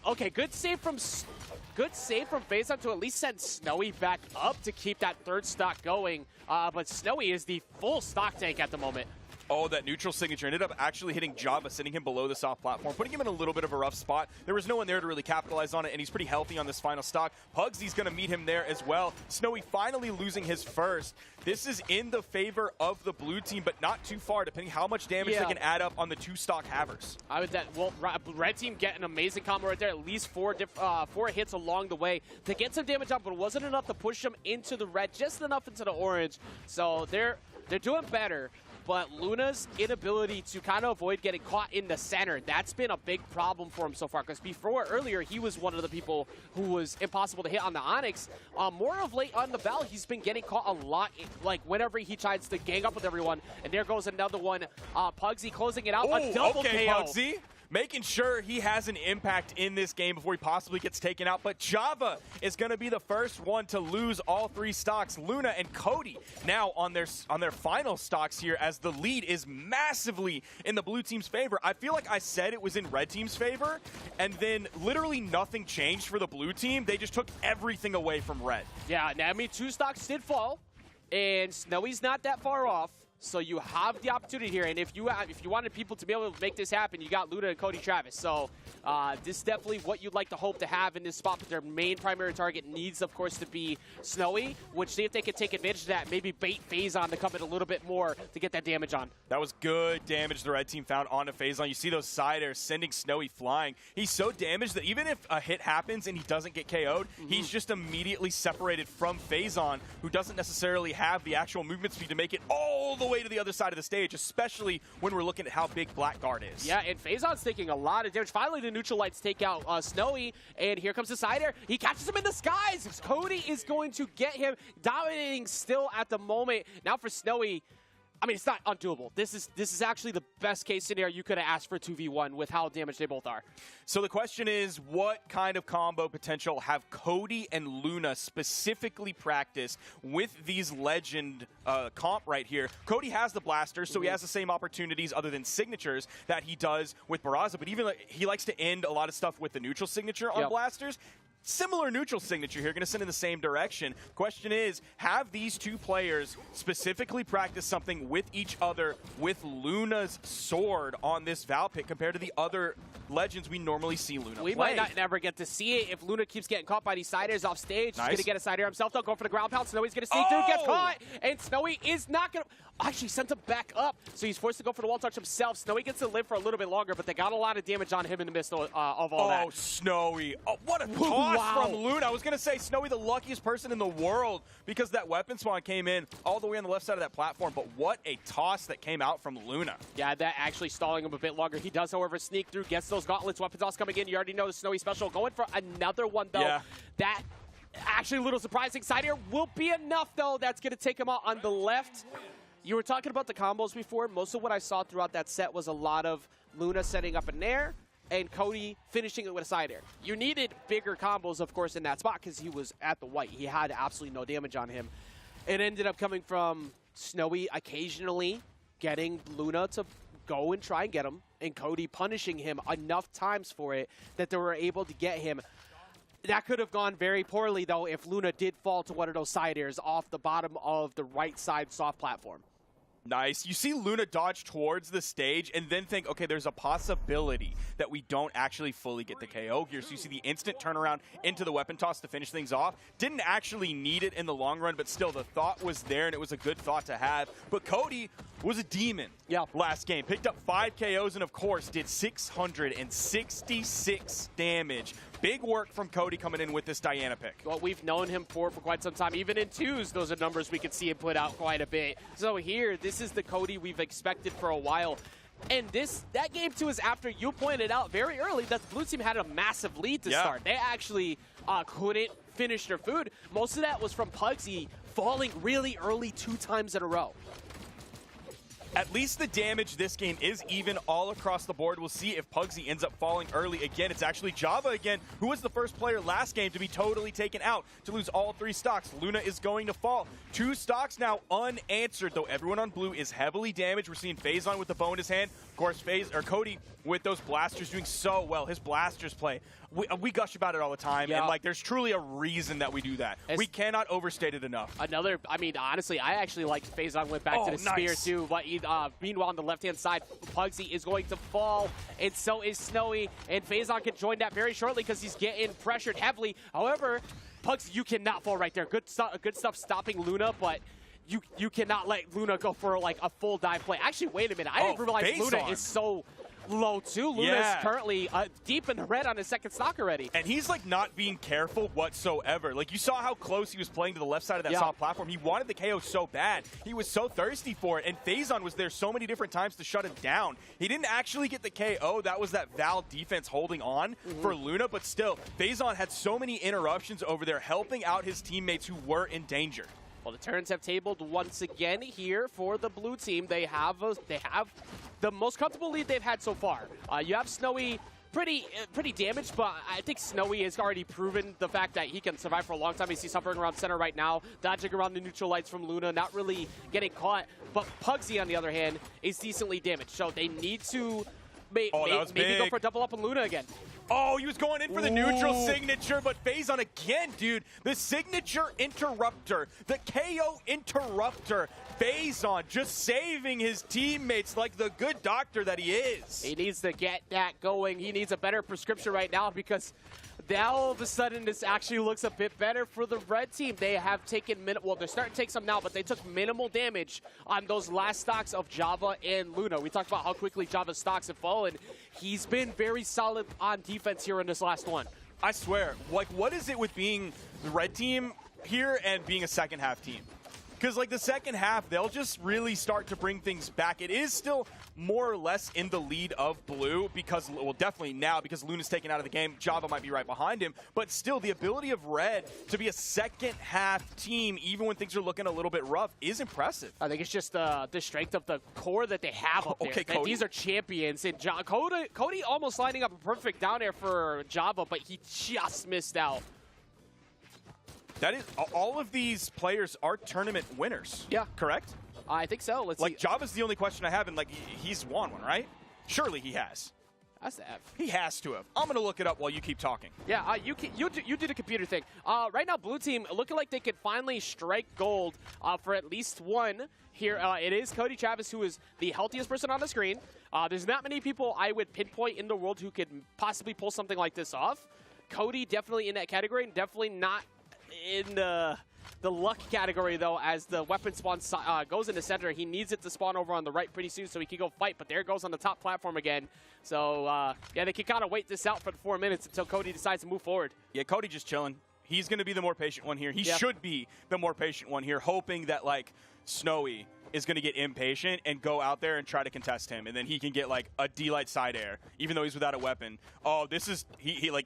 S6: okay, good save from Phazon to at least send Snowy back up to keep that third stock going, but Snowy is the full stock tank at the moment.
S4: Oh, that neutral signature ended up actually hitting Java, sending him below the soft platform, putting him in a little bit of a rough spot. There was no one there to really capitalize on it, and he's pretty healthy on this final stock. Pugsy's going to meet him there as well. Snowy finally losing his first. This is in the favor of the blue team, but not too far, depending how much damage they can add up on the 2 stock havers.
S6: Red team get an amazing combo right there, at least 4 hits along the way to get some damage up, but it wasn't enough to push them into the red, just enough into the orange. So they're doing better. But Luna's inability to kind of avoid getting caught in the center, that's been a big problem for him so far. Because earlier, he was one of the people who was impossible to hit on the Onyx. More of late on the Val, he's been getting caught a lot, like whenever he tries to gang up with everyone. And there goes another one. Pugsy closing it out. A double KO.
S4: Pugsy. making sure he has an impact in this game before he possibly gets taken out. But Java is going to be the first one to lose all 3 stocks. Luna and Cody now on their final stocks here, as the lead is massively in the blue team's favor. I feel like I said it was in red team's favor, and then literally nothing changed for the blue team. They just took everything away from red.
S6: Yeah, now, I mean, 2 stocks did fall, and Snowy's not that far off. So you have the opportunity here, and if you wanted people to be able to make this happen, you got Luna and Cody Travis. So this is definitely what you'd like to hope to have in this spot, but their main primary target needs, of course, to be Snowy, which see if they can take advantage of that, maybe bait Phazon to come in a little bit more to get that damage on.
S4: That was good damage the red team found onto Phazon. You see those side airs sending Snowy flying. He's so damaged that even if a hit happens and he doesn't get KO'd, he's just immediately separated from Phazon, who doesn't necessarily have the actual movement speed to make it all the way to the other side of the stage, especially when we're looking at how big Blackguard is.
S6: Yeah, and Phazon's taking a lot of damage. Finally, the neutral lights take out Snowy, and here comes the side air. He catches him in the skies. Cody is going to get him, dominating still at the moment. Now for Snowy, I mean, it's not undoable. This is actually the best case scenario you could have asked for 2v1 with how damaged they both are.
S4: So the question is, what kind of combo potential have Cody and Luna specifically practiced with these legend comp right here? Cody has the blaster, so he has the same opportunities other than signatures that he does with Barraza, but even he likes to end a lot of stuff with the neutral signature on blasters. Similar neutral signature here, going to send in the same direction. Question is, have these 2 players specifically practiced something with each other with Luna's sword on this Val Pit compared to the other legends we normally see Luna
S6: We
S4: play?
S6: might not never get to see it if Luna keeps getting caught by these side airs off stage.
S4: Nice.
S6: He's going to get a side air himself. They'll go for the ground pound. Snowy's going to see through, gets caught, and Snowy is not going to... Actually sent him back up, so he's forced to go for the wall touch himself. Snowy gets to live for a little bit longer, but they got a lot of damage on him in the midst of all that.
S4: Oh, Snowy. Oh, what a toss from Luna. I was going to say Snowy, the luckiest person in the world, because that weapon spawn came in all the way on the left side of that platform, but what a toss that came out from Luna.
S6: Yeah, that actually stalling him a bit longer. He does, however, sneak through, gets those gauntlets, weapon toss coming in. You already know the Snowy special. Going for another one, though.
S4: Yeah.
S6: That actually a little surprising. Side air will be enough, though. That's going to take him out on the left. You were talking about the combos before. Most of what I saw throughout that set was a lot of Luna setting up an air and Cody finishing it with a side air. You needed bigger combos, of course, in that spot because he was at the white. He had absolutely no damage on him. It ended up coming from Snowy occasionally getting Luna to go and try and get him, and Cody punishing him enough times for it that they were able to get him. That could have gone very poorly, though, if Luna did fall to one of those side airs off the bottom of the right side soft platform.
S4: Nice. You see Luna dodge towards the stage and then think, okay, there's a possibility that we don't actually fully get the KO here. So you see the instant turnaround into the weapon toss to finish things off. Didn't actually need it in the long run, but still the thought was there, and it was a good thought to have. But Cody was a demon last game. Picked up 5 KOs and, of course, did 666 damage. Big work from Cody coming in with this Diana pick.
S6: Well, we've known him for quite some time. Even in 2s, those are numbers we could see him put out quite a bit. So here, this is the Cody we've expected for a while. And that game 2 is after you pointed out very early that the blue team had a massive lead to start. They actually couldn't finish their food. Most of that was from Pugsy falling really early 2 times in a row.
S4: At least the damage this game is even all across the board. We'll see if Pugsy ends up falling early again. It's actually Java again, who was the first player last game to be totally taken out, to lose all 3 stocks. Luna is going to fall. 2 stocks now unanswered, though everyone on blue is heavily damaged. We're seeing Phazon with the bow in his hand. Of course, Cody with those blasters doing so well. His blasters play. We gush about it all the time, and like, there's truly a reason that we do that. We cannot overstate it enough.
S6: I mean, honestly, I actually liked Phazon went back to the spear too, but meanwhile on the left-hand side, Pugsy is going to fall, and so is Snowy, and Phazon can join that very shortly because he's getting pressured heavily. However, Pugsy, you cannot fall right there. Good stuff stopping Luna, but you cannot let Luna go for like a full dive play. Actually, wait a minute. I didn't realize Luna is so low too. Luna's currently deep in the red on his second stock already.
S4: And he's like not being careful whatsoever. Like, you saw how close he was playing to the left side of that soft platform. He wanted the KO so bad. He was so thirsty for it. And Phazon was there so many different times to shut him down. He didn't actually get the KO. That was that Val defense holding on for Luna. But still, Phazon had so many interruptions over there, helping out his teammates who were in danger.
S6: Well, the turns have tabled once again here for the blue team. They have the most comfortable lead they've had so far. You have Snowy pretty damaged, but I think Snowy has already proven the fact that he can survive for a long time. He's suffering around center right now, dodging around the neutral lights from Luna, not really getting caught. But Pugsy, on the other hand, is decently damaged. So they need to maybe go for a double up on Luna again.
S4: Oh, he was going in for the neutral signature, but Phazon again, dude. The signature interrupter, the KO interrupter. Phazon just saving his teammates like the good doctor that he is.
S6: He needs to get that going. He needs a better prescription right now because now all of a sudden this actually looks a bit better for the red team. They have taken well, they're starting to take some now, but they took minimal damage on those last stocks of Java and Luna. We talked about how quickly Java's stocks have fallen. He's been very solid on defense here in this last one.
S4: I swear, like, what is it with being the red team here and being a second half team? Because, like, the second half, they'll just really start to bring things back. It is still more or less in the lead of blue because, well, definitely now because Luna's taken out of the game. Java might be right behind him. But still, the ability of red to be a second half team, even when things are looking a little bit rough, is impressive.
S6: I think it's just the strength of the core that they have up there.
S4: Okay,
S6: That
S4: Cody.
S6: these are champions. And Cody almost lining up a perfect down air for Java, but he just missed out.
S4: That is, all of these players are tournament winners.
S6: Yeah.
S4: Correct?
S6: I think so. Let's
S4: Like,
S6: see.
S4: Java's the only question I have, and, like, he's won one, right? Surely he has.
S6: That's the F.
S4: He has to have. I'm going to look it up while you keep talking.
S6: Yeah, you did a computer thing. Right now, blue team looking like they could finally strike gold for at least one here. It is Cody Travis, who is the healthiest person on the screen. There's not many people I would pinpoint in the world who could possibly pull something like this off. Cody definitely in that category, and definitely not in the luck category, though, as the weapon spawn goes into center. He needs it to spawn over on the right pretty soon so he can go fight, but there it goes on the top platform again. So, yeah, they can kind of wait this out for the 4 minutes until Cody decides to move forward.
S4: Yeah, Cody just chilling. He's going to be the more patient one here. He should be the more patient one here, hoping that, like, Snowy is going to get impatient and go out there and try to contest him, and then he can get, like, a D-Light side air, even though he's without a weapon. Oh, this is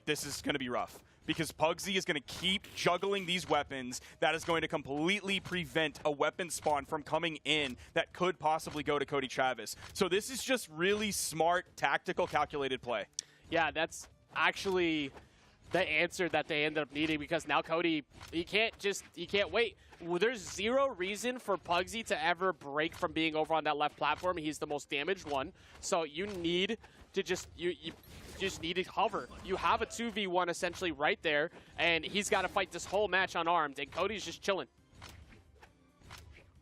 S4: this is going to be rough. Because Pugsy is going to keep juggling these weapons. That is going to completely prevent a weapon spawn from coming in that could possibly go to Cody Travis. So this is just really smart, tactical, calculated play.
S6: Yeah, that's actually the answer that they ended up needing, because now Cody, he can't wait. Well, there's zero reason for Pugsy to ever break from being over on that left platform. He's the most damaged one. So you need to just need to hover. You have a 2v1 essentially right there, and he's got to fight this whole match unarmed, and Cody's just chilling.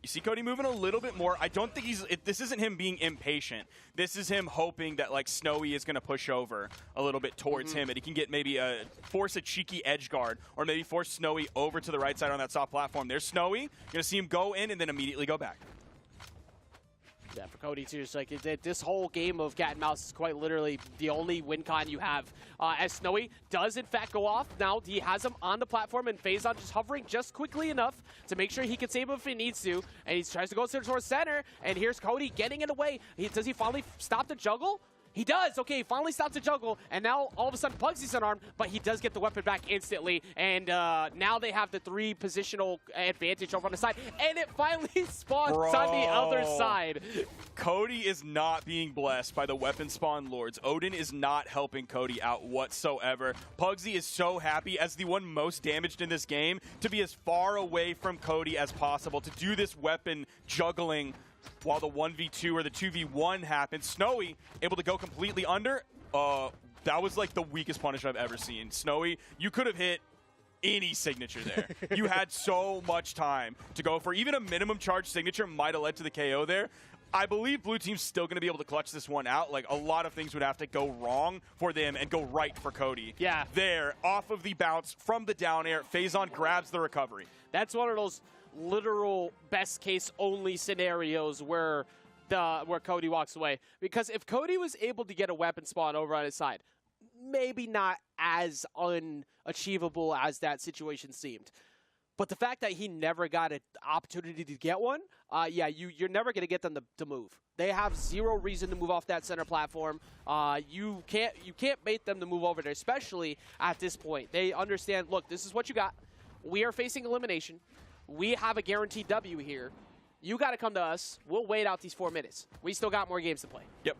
S4: You see Cody moving a little bit more. I don't think this isn't him being impatient. This is him hoping that, like, Snowy is going to push over a little bit towards him, and he can get maybe force a cheeky edge guard, or maybe force Snowy over to the right side on that soft platform. There's Snowy. You're going to see him go in and then immediately go back.
S6: Yeah, for Cody, too, it's like this whole game of cat and mouse is quite literally the only win con you have. As Snowy does, in fact, go off. Now he has him on the platform, and Phazon just hovering just quickly enough to make sure he can save him if he needs to. And he tries to go towards center, and here's Cody getting it away. Does he finally stop the juggle? He does. Okay, he finally stops the juggle, and now all of a sudden Pugsy's unarmed, but he does get the weapon back instantly, and now they have the 3 positional advantage over on the side, and it finally spawns on the other side.
S4: Cody is not being blessed by the weapon spawn lords. Odin is not helping Cody out whatsoever. Pugsy is so happy, as the one most damaged in this game, to be as far away from Cody as possible, to do this weapon juggling while the 1v2 or the 2v1 happens. Snowy able to go completely under. That was like the weakest punish I've ever seen. Snowy, you could have hit any signature there. You had so much time to go for. Even a minimum charge signature might have led to the KO there. I believe blue team's still going to be able to clutch this one out. Like, a lot of things would have to go wrong for them and go right for Cody.
S6: Yeah.
S4: There, off of the bounce from the down air, Phazon grabs the recovery.
S6: That's one of those literal best case only scenarios where Cody walks away. Because if Cody was able to get a weapon spawn over on his side, maybe not as unachievable as that situation seemed. But the fact that he never got an opportunity to get one, yeah, you're never going to get them to move. They have zero reason to move off that center platform. You can't bait them to move over there, especially at this point. They understand, look, this is what you got. We are facing elimination. We have a guaranteed W here. You got to come to us. We'll wait out these 4 minutes. We still got more games to play.
S4: Yep,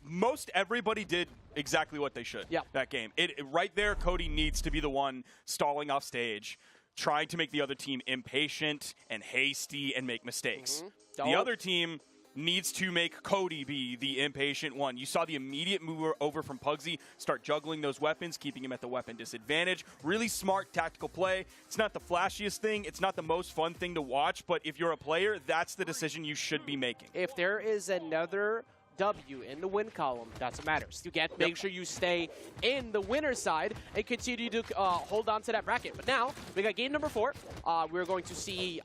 S4: most everybody did exactly what they should.
S6: Yep.
S4: That game. Right there, Cody needs to be the one stalling off stage, trying to make the other team impatient and hasty and make mistakes. The other team needs to make Cody be the impatient one. You saw the immediate move over from Pugsy, start juggling those weapons, keeping him at the weapon disadvantage. Really smart tactical play. It's not the flashiest thing. It's not the most fun thing to watch, but if you're a player, that's the decision you should be making.
S6: If there is another W in the win column, that's what matters. You get make sure you stay in the winner's side and continue to hold on to that bracket. But now we got game number 4. We're going to see.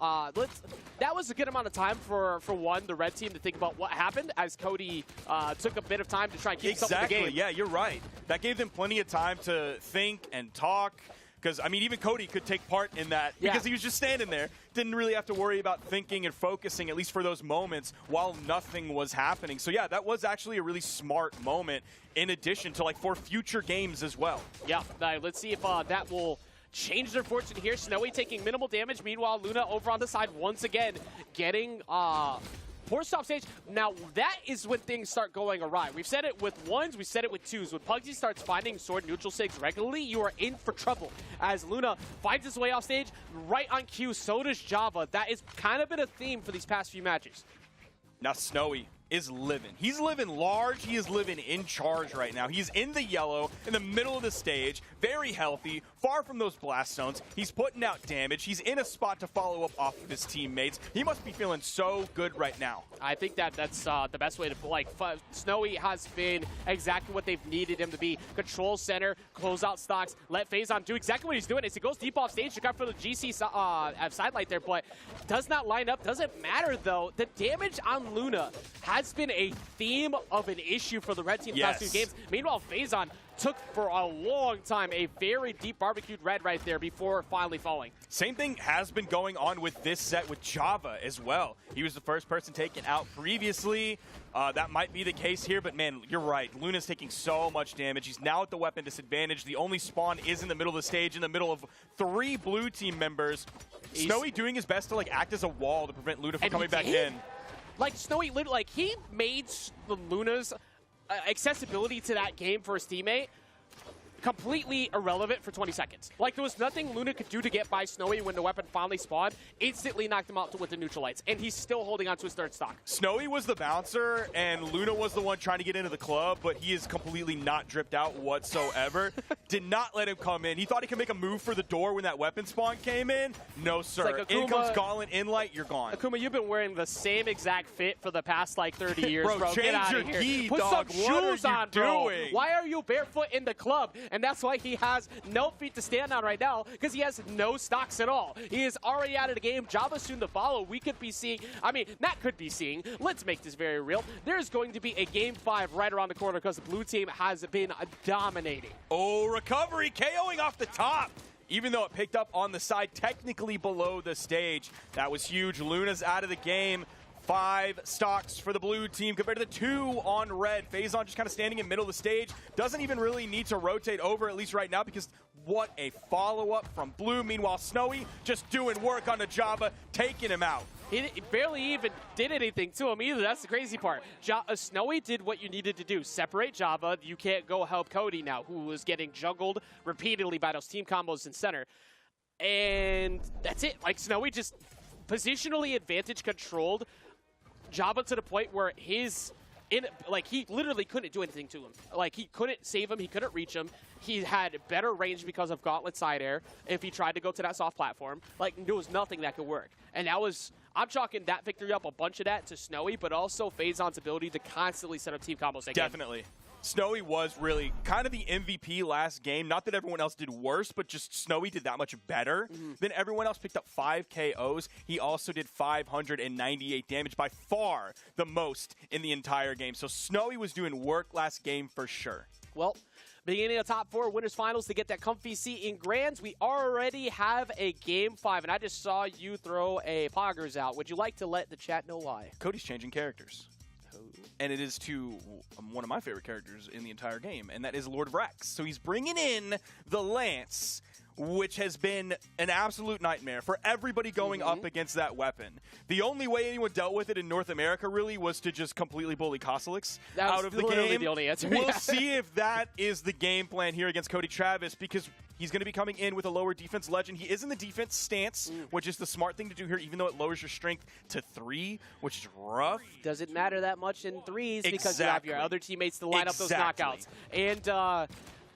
S6: That was a good amount of time for the red team to think about what happened, as Cody took a bit of time to try and keep something in the game.
S4: Yeah, you're right. That gave them plenty of time to think and talk. Because, I mean, even Cody could take part in that because he was just standing there. Didn't really have to worry about thinking and focusing, at least for those moments, while nothing was happening. So, yeah, that was actually a really smart moment in addition to, like, for future games as well.
S6: Yeah, let's see if that will change their fortune here. Snowy taking minimal damage. Meanwhile, Luna over on the side once again getting forced off stage. Now, that is when things start going awry. We've said it with 1s, we've said it with 2s. When Pugsy starts finding sword neutral sigs regularly, you are in for trouble. As Luna finds his way off stage, right on cue, so does Java. That has kind of been a theme for these past few matches.
S4: Now, Snowy is living. He's living large. He is living in charge right now. He's in the yellow, in the middle of the stage, very healthy, far from those blast zones. He's putting out damage. He's in a spot to follow up off of his teammates. He must be feeling so good right now.
S6: I think that's the best way to like. Snowy has been exactly what they've needed him to be. Control center, close out stocks, let Faison do exactly what he's doing. As he goes deep off stage to go for the GC sidelight there, but does not line up. Doesn't matter though. The damage on Luna has been a theme of an issue for the red team the past 2 games. Meanwhile, Faison took for a long time a very deep barbecued red right there before finally falling.
S4: Same thing has been going on with this set with Java as well. He was the first person taken out previously. That might be the case here, but man, you're right. Luna's taking so much damage. He's now at the weapon disadvantage. The only spawn is in the middle of the stage, in the middle of 3 blue team members. Snowy doing his best to like act as a wall to prevent Luna from coming back in.
S6: Like, Snowy, like, he made the Luna's accessibility to that game for his teammate completely irrelevant for 20 seconds. Like, there was nothing Luna could do to get by Snowy when the weapon finally spawned. Instantly knocked him out with the neutral lights, and he's still holding on to his 3rd stock.
S4: Snowy was the bouncer, and Luna was the one trying to get into the club, but he is completely not dripped out whatsoever. Did not let him come in. He thought he could make a move for the door when that weapon spawn came in. No, sir.
S6: Like Akuma,
S4: in comes Gauntlet, in light, you're gone.
S6: Akuma, you've been wearing the same exact fit for the past, like, 30 years, bro.
S4: Change
S6: Get out
S4: your
S6: of here.
S4: key,
S6: Put
S4: dog.
S6: some
S4: What
S6: shoes
S4: are you
S6: on, bro.
S4: doing?
S6: Why are you barefoot in the club? And that's why he has no feet to stand on right now, because he has no stocks at all. He is already out of the game. Java soon to follow. We could be seeing, I mean, Matt could be seeing, let's make this very real. There's going to be a game 5 right around the corner because the blue team has been dominating.
S4: Oh, recovery, KOing off the top. Even though it picked up on the side, technically below the stage. That was huge. Luna's out of the game. 5 stocks for the blue team compared to the 2 on red. Faison just kind of standing in the middle of the stage. Doesn't even really need to rotate over, at least right now, because what a follow-up from blue. Meanwhile, Snowy just doing work on the Java, taking him out.
S6: He barely even did anything to him either. That's the crazy part. Snowy did what you needed to do. Separate Java. You can't go help Cody now, who was getting juggled repeatedly by those team combos in center. And that's it. Like, Snowy just positionally advantage controlled Java to the point where he literally couldn't do anything to him. Like, he couldn't save him. He couldn't reach him. He had better range because of Gauntlet side air if he tried to go to that soft platform. Like, there was nothing that could work. And that was, I'm chalking that victory up, a bunch of that to Snowy, but also Faison's ability to constantly set up team combos.
S4: Definitely. Snowy was really kind of the MVP last game. Not that everyone else did worse, but just Snowy did that much better than everyone else. Picked up 5 KOs. He also did 598 damage, by far the most in the entire game. So Snowy was doing work last game for sure.
S6: Well, beginning of top 4 winners finals to get that comfy seat in Grands, we already have a game 5, and I just saw you throw a Poggers out. Would you like to let the chat know why?
S4: Cody's changing characters. And it is to one of my favorite characters in the entire game, and that is Lord of Rex. So he's bringing in the Lance which has been an absolute nightmare for everybody going up against that weapon. The only way anyone dealt with it in North America really was to just completely bully Kosalix out of the
S6: literally
S4: game.
S6: the only answer.
S4: We'll
S6: Yeah.
S4: see if that is the game plan here against Cody Travis, because he's going to be coming in with a lower defense legend. He is in the defense stance, which is the smart thing to do here, even though it lowers your strength to 3, which is rough.
S6: Doesn't matter that much in threes because you have your
S4: Exactly.
S6: other teammates to line up those
S4: Exactly.
S6: knockouts. And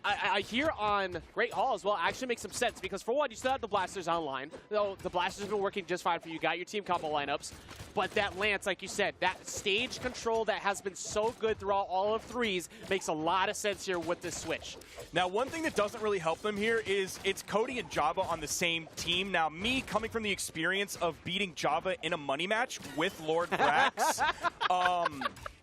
S6: I hear on Great Hall as well actually makes some sense because, for one, you still have the Blasters online. Though the Blasters have been working just fine for you. Got your team combo lineups. But that Lance, like you said, that stage control that has been so good throughout all of threes makes a lot of sense here with this switch.
S4: Now, one thing that doesn't really help them here is it's Cody and Java on the same team. Now, me coming from the experience of beating Java in a money match with Lord Brax,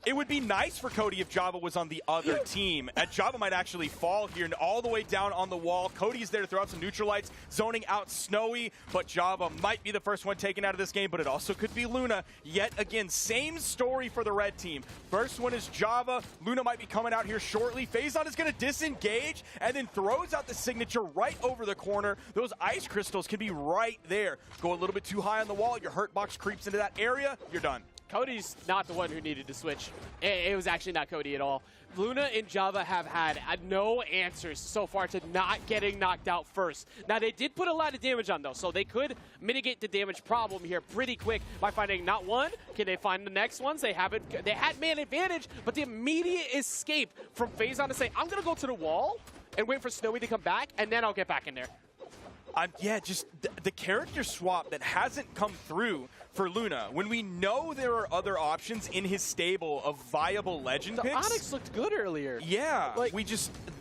S4: it would be nice for Cody if Java was on the other team. And Java might actually fall here and all the way down on the wall. Cody's there to throw out some neutralites, zoning out Snowy, but Java might be the first one taken out of this game, but it also could be Luna. Yet again, same story for the red team. First one is Java. Luna might be coming out here shortly. Phazon is going to disengage and then throws out the signature right over the corner. Those ice crystals can be right there. Go a little bit too high on the wall. Your hurt box creeps into that area. You're done.
S6: Cody's not the one who needed to switch. It was actually not Cody at all. Luna and Java have had no answers so far to not getting knocked out first. Now, they did put a lot of damage on, though, so they could mitigate the damage problem here pretty quick by finding not one. Can they find the next ones? They haven't. They had man advantage, but the immediate escape from Phazon to say, I'm going to go to the wall and wait for Snowy to come back, and then I'll get back in there.
S4: Yeah, just the character swap that hasn't come through for Luna. When we know there are other options in his stable of viable legend
S6: The
S4: picks.
S6: Onyx looked good earlier.
S4: Yeah,
S6: Like-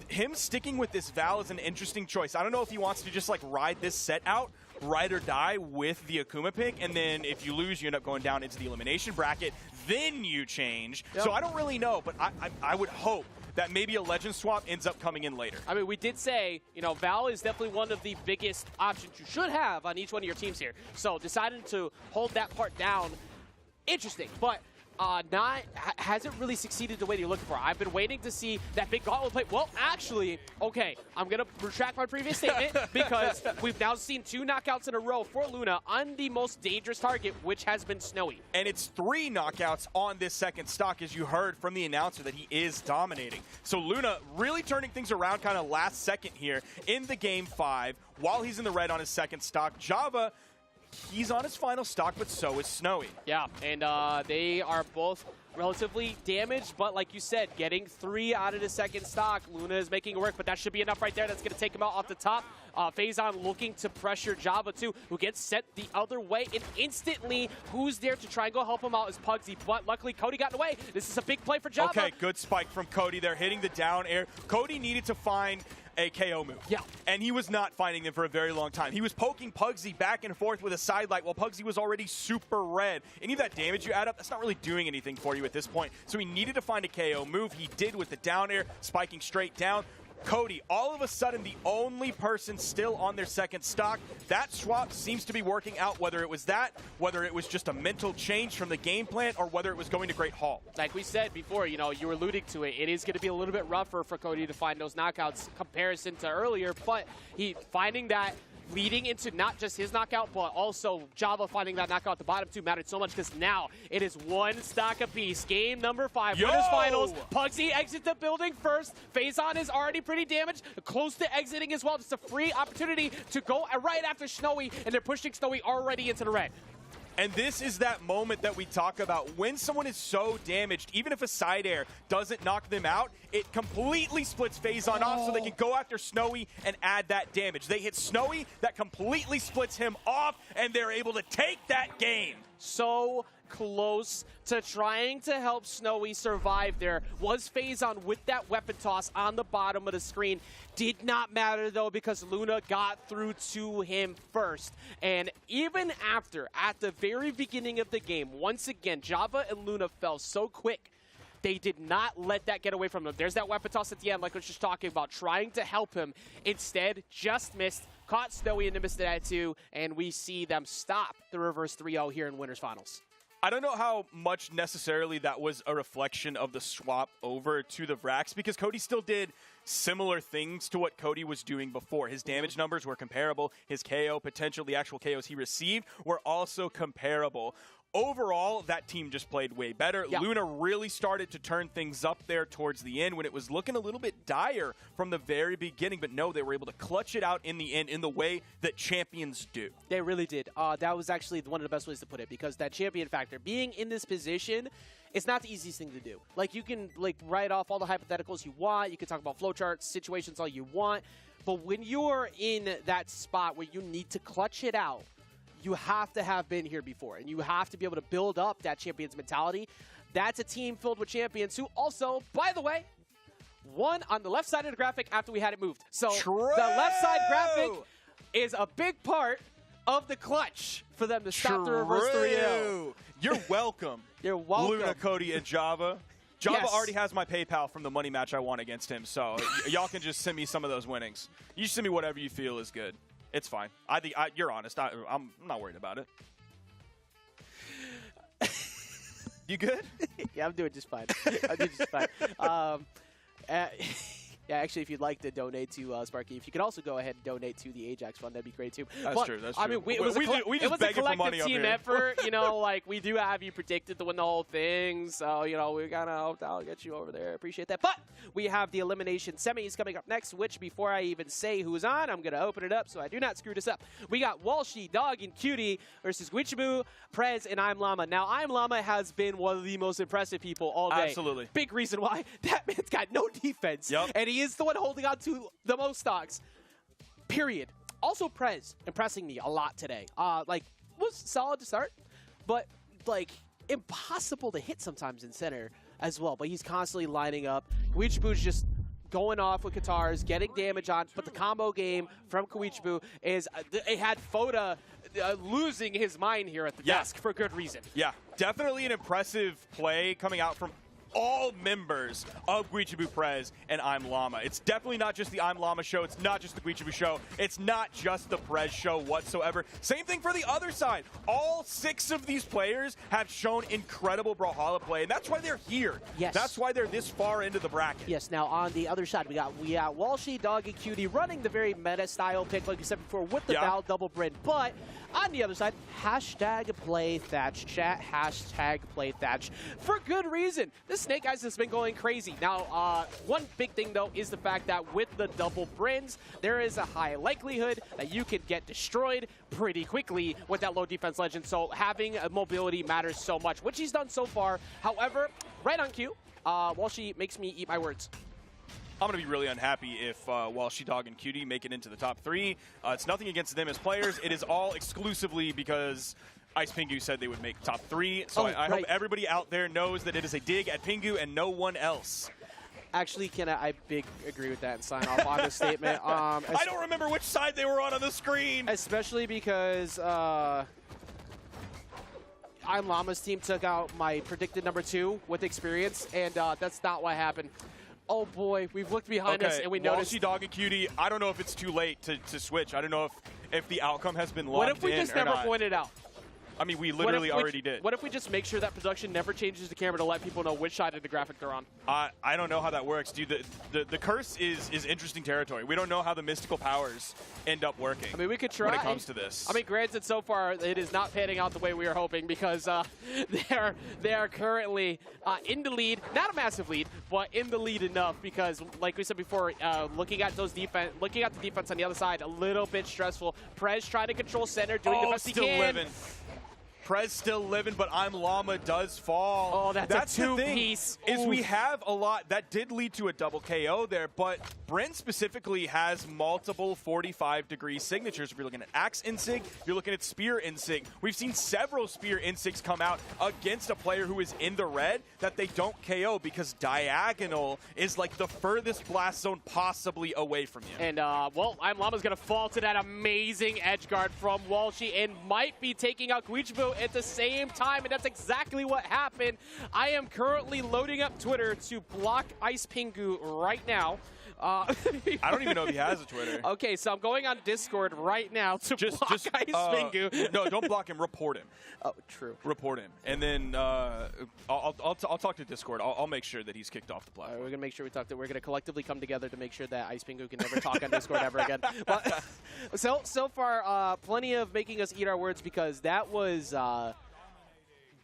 S4: him sticking with this Val is an interesting choice. I don't know if he wants to just like ride this set out, ride or die with the Akuma pick, and then if you lose, you end up going down into the elimination bracket. Then you change.
S6: Yep.
S4: So I don't really know, but I would hope that maybe a legend swap ends up coming in later.
S6: I mean, we did say, Val is definitely one of the biggest options you should have on each one of your teams here. So deciding to hold that part down, interesting. But hasn't really succeeded the way you're looking for. I've been waiting to see that big gauntlet play. Well, actually, okay, I'm going to retract my previous statement because we've now seen 2 knockouts in a row for Luna on the most dangerous target, which has been Snowy.
S4: And it's 3 knockouts on this second stock, as you heard from the announcer that he is dominating. So Luna really turning things around kind of last second here in the game 5 while he's in the red on his second stock. Java, he's on his final stock, but so is Snowy.
S6: Yeah, and they are both relatively damaged, but like you said, getting 3 out of the second stock, Luna is making it work, but that should be enough right there. That's going to take him out off the top. Phazon looking to pressure Java too, who gets set the other way, and instantly, who's there to try and go help him out is Pugsy, but luckily Cody got in the way. This is a big play for Java.
S4: Okay, good spike from Cody there, hitting the down air. Cody needed to find a KO move.
S6: Yeah.
S4: And he was not finding them for a very long time. He was poking Pugsy back and forth with a side light while Pugsy was already super red. Any of that damage you add up, that's not really doing anything for you at this point. So he needed to find a KO move. He did with the down air, spiking straight down. Cody, all of a sudden the only person still on their second stock. That swap seems to be working out, whether it was that, whether it was just a mental change from the game plan, or whether it was going to Great Hall.
S6: Like we said before, you were alluding to it. It is going to be a little bit rougher for Cody to find those knockouts comparison to earlier, but he finding that leading into not just his knockout, but also Java finding that knockout at the bottom too mattered so much because now it is 1 stock apiece. Game number 5,
S4: Yo!
S6: winners finals. Pugsy exits the building first. Phazon is already pretty damaged, close to exiting as well. Just a free opportunity to go right after Snowy, and they're pushing Snowy already into the red.
S4: And this is that moment that we talk about. When someone is so damaged, even if a side air doesn't knock them out, it completely splits Phazon off so they can go after Snowy and add that damage. They hit Snowy, that completely splits him off, and they're able to take that game.
S6: So close to trying to help Snowy survive there. Was Phazon with that weapon toss on the bottom of the screen. Did not matter, though, because Luna got through to him first. And even after, at the very beginning of the game, once again, Java and Luna fell so quick. They did not let that get away from them. There's that weapon toss at the end, like I was just talking about, trying to help him. Instead, just missed, caught Snowy in the midst of that too, and we see them stop the reverse 3-0 here in Winners Finals.
S4: I don't know how much necessarily that was a reflection of the swap over to the Vrax, because Cody still did similar things to what Cody was doing before. His damage numbers were comparable. His KO potential, the actual KOs he received, were also comparable. Overall, that team just played way better.
S6: Yeah.
S4: Luna really started to turn things up there towards the end when it was looking a little bit dire from the very beginning. But no, they were able to clutch it out in the end in the way that champions do.
S6: They really did. That was actually one of the best ways to put it, because that champion factor, being in this position, it's not the easiest thing to do. Like, you can write off all the hypotheticals you want. You can talk about flowcharts, situations all you want. But when you're in that spot where you need to clutch it out, you have to have been here before, and you have to be able to build up that champion's mentality. That's a team filled with champions who also, by the way, won on the left side of the graphic after we had it moved. So the left side graphic is a big part of the clutch for them to stop the reverse 3-0.
S4: You're welcome.
S6: You're welcome.
S4: Luna, Cody, and Java. Java
S6: Yes.
S4: already has my PayPal from the money match I won against him, so y'all can just send me some of those winnings. You send me whatever you feel is good. It's fine. I think you're honest. I'm not worried about it. You good?
S6: Yeah, I'm doing just fine. I'm doing just fine. Yeah, actually, if you'd like to donate to Sparky, if you could also go ahead and donate to the Ajax Fund, that'd be great too.
S4: That's
S6: But,
S4: true. That's
S6: I
S4: true.
S6: mean, it was
S4: just
S6: a
S4: begging for
S6: collective
S4: money up
S6: team
S4: here.
S6: effort. You know, we do have you predicted to win the whole thing, so we gotta hope I'll get you over there. Appreciate that. But we have the elimination semis coming up next, which before I even say who's on, I'm gonna open it up so I do not screw this up. We got Walshy, Dog, and Cutie versus Guichibu, Prez, and I'm Llama. Now, I'm Llama has been one of the most impressive people all day.
S4: Absolutely.
S6: Big reason why. That man's got no defense.
S4: Yep.
S6: And he is the one holding on to the most stocks. Period. Also, Prez impressing me a lot today. Was solid to start, but impossible to hit sometimes in center as well. But he's constantly lining up. Guichibu's just going off with Katars, getting damage on. But the combo game from Guichibu is it had Foda losing his mind here at the desk for good reason.
S4: Yeah, definitely an impressive play coming out from all members of Guichibu Prez and I'm Llama. It's definitely not just the I'm Llama show. It's not just the Guichibu show. It's not just the Prez show whatsoever. Same thing for the other side. All 6 of these players have shown incredible Brawlhalla play, and that's why they're here.
S6: Yes.
S4: That's why they're this far into the bracket.
S6: Yes, now on the other side, we got Walshy, Dog, and Cutie running the very meta-style pick, like we said before, with the Val double Brin. But on the other side, hashtag play Thatch chat, hashtag play Thatch. For good reason. This Snake Eyes has been going crazy. Now, one big thing, though, is the fact that with the double Brins, there is a high likelihood that you could get destroyed pretty quickly with that low defense legend. So having mobility matters so much, which he's done so far. However, right on cue, Walshy makes me eat my words.
S4: I'm going to be really unhappy if Walshy, Dog, and Cutie make it into the top 3. It's nothing against them as players. It is all exclusively because Ice Pingu said they would make top 3. So I hope everybody out there knows that it is a dig at Pingu and no one else.
S6: Actually, I big agree with that and sign off on this statement.
S4: I don't remember which side they were on the screen.
S6: Especially because I'm Llama's team took out my predicted number 2 with experience, and that's not what happened. Oh boy, we've looked behind us and we noticed.
S4: Walshy, Dog, and Cutie, I don't know if it's too late to switch. I don't know if the outcome has been locked in.
S6: What if we just never pointed out?
S4: I mean, we literally already did.
S6: What if we just make sure that production never changes the camera to let people know which side of the graphic they're on?
S4: I don't know how that works, dude. The curse is interesting territory. We don't know how the mystical powers end up working.
S6: I mean, we could try.
S4: When it comes to this.
S6: I mean, granted, so far it is not panning out the way we were hoping because they are currently in the lead, not a massive lead, but in the lead enough because, like we said before, looking at the defense on the other side, a little bit stressful. Prez trying to control center, doing the best he can.
S4: Living. Prez still living, but I'm Llama does fall.
S6: Oh, that's a 2-piece.
S4: Is we have a lot. That did lead to a double KO there, but Brent specifically has multiple 45-degree signatures. If you're looking at Axe Insig, if you're looking at Spear Insig. We've seen several Spear Insigs come out against a player who is in the red that they don't KO because Diagonal is like the furthest blast zone possibly away from you.
S6: And, well, I'm Llama's going to fall to that amazing edge guard from Walshy and might be taking out Guichibu at the same time, and that's exactly what happened. I am currently loading up Twitter to block Ice Pingu right now.
S4: I don't even know if he has a Twitter.
S6: Okay, so I'm going on Discord right now to block Ice Pingu.
S4: No, don't block him. Report him.
S6: Oh, true.
S4: Report him, and then I'll talk to Discord. I'll make sure that he's kicked off the
S6: All right,
S4: platform.
S6: we're gonna make sure we're gonna collectively come together to make sure that Ice Pingu can never talk on Discord ever again. But so far, plenty of making us eat our words, because that was.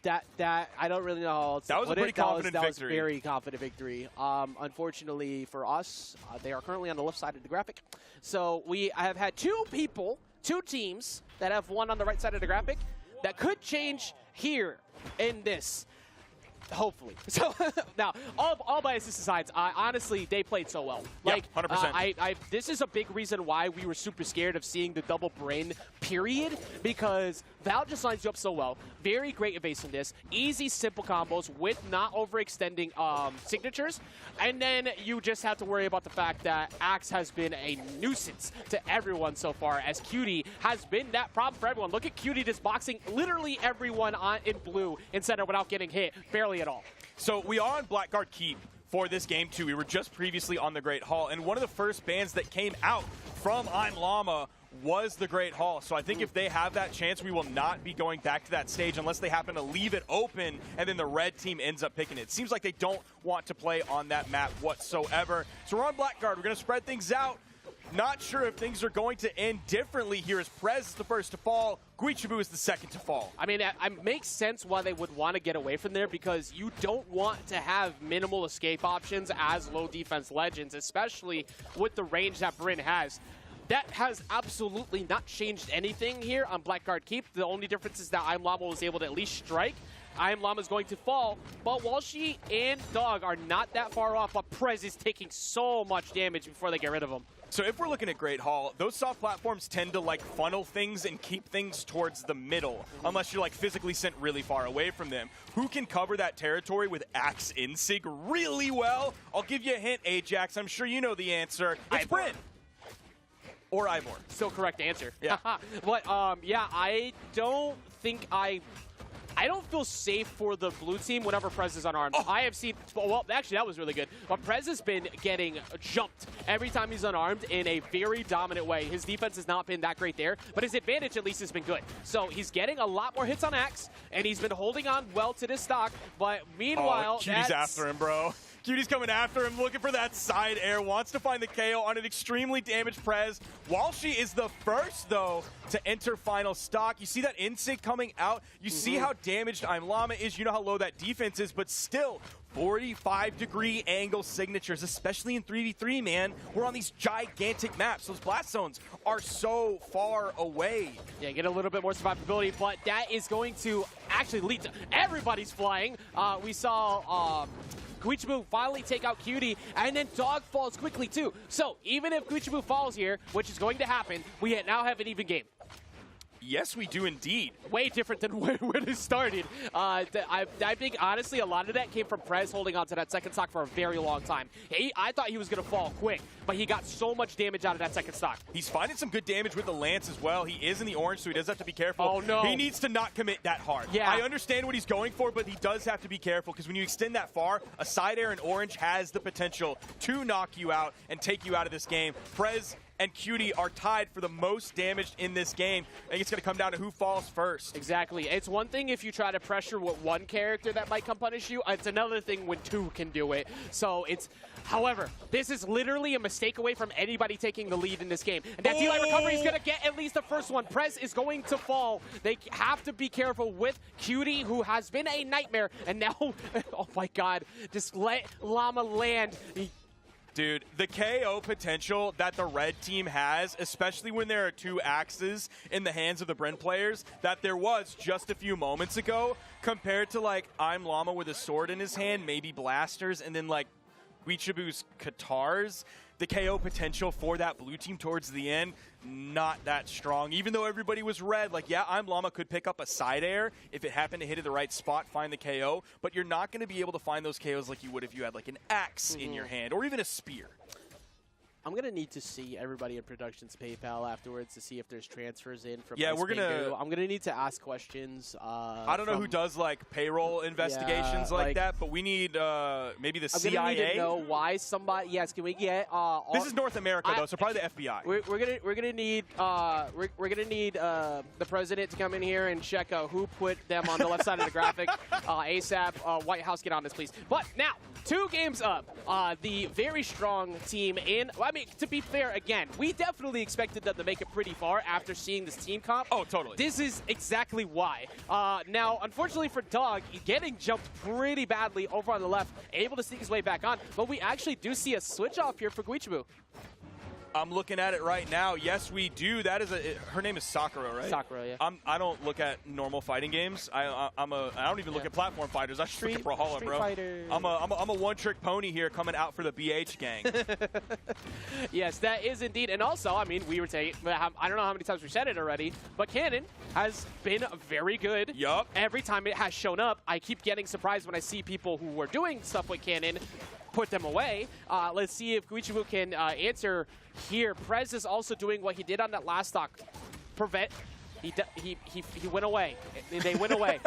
S6: That I don't really know how else to
S4: That was a
S6: put
S4: pretty
S6: it.
S4: confident
S6: That was
S4: victory.
S6: very confident victory. Unfortunately for us, they are currently on the left side of the graphic. So I have had two teams that have won on the right side of the graphic that could change here in this. Hopefully. So now, all biases aside, honestly, they played so well.
S4: Yeah,
S6: Like,
S4: 100%.
S6: This is a big reason why we were super scared of seeing the double brain, period, because Val just lines you up so well. Very great evasiveness, easy, simple combos with not overextending signatures, and then you just have to worry about the fact that Axe has been a nuisance to everyone so far, as Cutie has been that problem for everyone. Look at Cutie just boxing literally everyone in blue in center without getting hit, barely at all.
S4: So we are on Blackguard Keep for this game, too. We were just previously on the Great Hall, and one of the first bans that came out from I'm Llama was the Great Hall. So I think if they have that chance, we will not be going back to that stage unless they happen to leave it open and then the red team ends up picking it. It seems like they don't want to play on that map whatsoever. So we're on Blackguard. We're going to spread things out. Not sure if things are going to end differently here, as Prez is the first to fall. Guichabu is the second to fall.
S6: I mean, it makes sense why they would want to get away from there, because you don't want to have minimal escape options as low defense legends, especially with the range that Bryn has. That has absolutely not changed anything here on Blackguard Keep. The only difference is that I'm Llama was able to at least strike. I'm Llama is going to fall, but Walshy and Dog are not that far off, but Prez is taking so much damage before they get rid of him.
S4: So if we're looking at Great Hall, those soft platforms tend to like funnel things and keep things towards the middle, unless you're like physically sent really far away from them. Who can cover that territory with Axe Insig really well? I'll give you a hint, Ajax. I'm sure you know the answer. It's
S6: Ivor.
S4: Bryn. Or Ivor.
S6: Still correct answer.
S4: Yeah.
S6: But yeah, I don't think I don't feel safe for the blue team whenever Prez is unarmed.
S4: Oh.
S6: I have seen, well, actually, that was really good. But Prez has been getting jumped every time he's unarmed in a very dominant way. His defense has not been that great there, but his advantage at least has been good. So he's getting a lot more hits on Axe, and he's been holding on well to this stock. But meanwhile,
S4: Cutie's after him, bro. Cutie's coming after him, looking for that side air, wants to find the KO on an extremely damaged Prez. Walshy is the first, though, to enter final stock. You see that Insig coming out. You see how damaged I'm Llama is. You know how low that defense is, but still, 45-degree angle signatures, especially in 3v3, man. We're on these gigantic maps. Those blast zones are so far away.
S6: Yeah, get a little bit more survivability, but that is going to actually lead to everybody's flying. We saw Guichabu finally take out Cutie, and then Dog falls quickly too. So even if Guichabu falls here, which is going to happen, we now have an even game.
S4: Yes, we do indeed.
S6: Way different than when it started. I think, honestly, a lot of that came from Prez holding on to that second stock for a very long time. I thought he was going to fall quick, but he got so much damage out of that second stock.
S4: He's finding some good damage with the Lance as well. He is in the orange, so he does have to be careful.
S6: Oh, no.
S4: He needs to not commit that hard.
S6: Yeah.
S4: I understand what he's going for, but he does have to be careful, because when you extend that far, a side air in orange has the potential to knock you out and take you out of this game. Prez and Cutie are tied for the most damaged in this game. I think it's going to come down to who falls first.
S6: Exactly. It's one thing if you try to pressure with one character that might come punish you. It's another thing when two can do it. So it's, however, this is literally a mistake away from anybody taking the lead in this game. And that D-Light recovery is going to get at least the first one. Prez is going to fall. They have to be careful with Cutie, who has been a nightmare. And now, oh my God, just let Llama land.
S4: Dude, the KO potential that the red team has, especially when there are two axes in the hands of the Bryn players, that there was just a few moments ago, compared to, like, I'm Llama with a sword in his hand, maybe blasters, and then, like, Guichabu's Katars, the KO potential for that blue team towards the end, not that strong. Even though everybody was red, like, yeah, I'm Llama could pick up a side air if it happened to hit at the right spot, find the KO, but you're not going to be able to find those KOs like you would if you had, like, an axe in your hand, or even a spear.
S6: I'm gonna need to see everybody in production's PayPal afterwards to see if there's transfers in from.
S4: Yeah,
S6: Ice
S4: we're gonna-
S6: Bingo. I'm gonna need to ask questions.
S4: I don't know who
S6: from-
S4: does like payroll investigations like
S6: like-
S4: that, but we need maybe the
S6: I'm
S4: CIA.
S6: gonna need to know why somebody. Yes, can we get?
S4: This is North America though, so probably the FBI.
S6: We're gonna need the president to come in here and check who put them on the left side of the graphic ASAP. White House, get on this, please. But now, 2 games up. The very strong team in. I mean, to be fair, again, we definitely expected them to make it pretty far after seeing this team comp.
S4: Oh, totally.
S6: This is exactly why. Now, unfortunately for Dog, getting jumped pretty badly over on the left, able to sneak his way back on. But we actually do see a switch off here for Guichibu.
S4: I'm looking at it right now. Yes, we do. That is her name is Sakura, right?
S6: Sakura, yeah.
S4: I don't look at normal fighting games. I don't even look at platform fighters. I just look at Brawlhalla,
S6: Street
S4: bro.
S6: Fighter.
S4: I'm a one-trick pony here coming out for the BH gang.
S6: Yes, that is indeed. And also, I mean, we were saying, I don't know how many times we said it already, but Cannon has been very good.
S4: Yup.
S6: Every time it has shown up, I keep getting surprised when I see people who were doing stuff with Cannon put them away. Let's see if Guichibu can answer here. Prez is also doing what he did on that last stock. Prevent. He went away. They went away.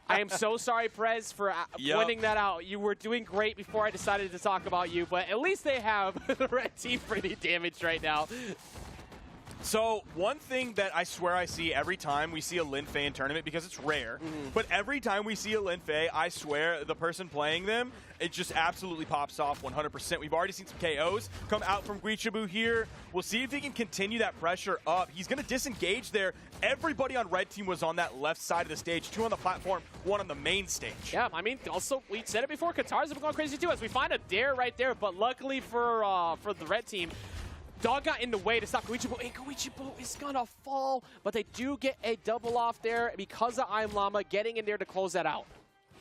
S6: I am so sorry, Prez, for pointing that out. You were doing great before I decided to talk about you, but at least they have the red team pretty damaged right now.
S4: So one thing that I swear I see every time we see a Lin Fei in tournament, because it's rare, but every time we see a Lin Fei, I swear the person playing them, it just absolutely pops off 100%. We've already seen some KOs come out from Guichibu here. We'll see if he can continue that pressure up. He's going to disengage there. Everybody on red team was on that left side of the stage, 2 on the platform, 1 on the main stage.
S6: Yeah, I mean, also, we said it before, Katars have been going crazy too, as we find a dare right there, but luckily for the red team, Dog got in the way to stop Guichibu, and Guichibu is gonna fall, but they do get a double off there because of I'm Llama getting in there to close that out.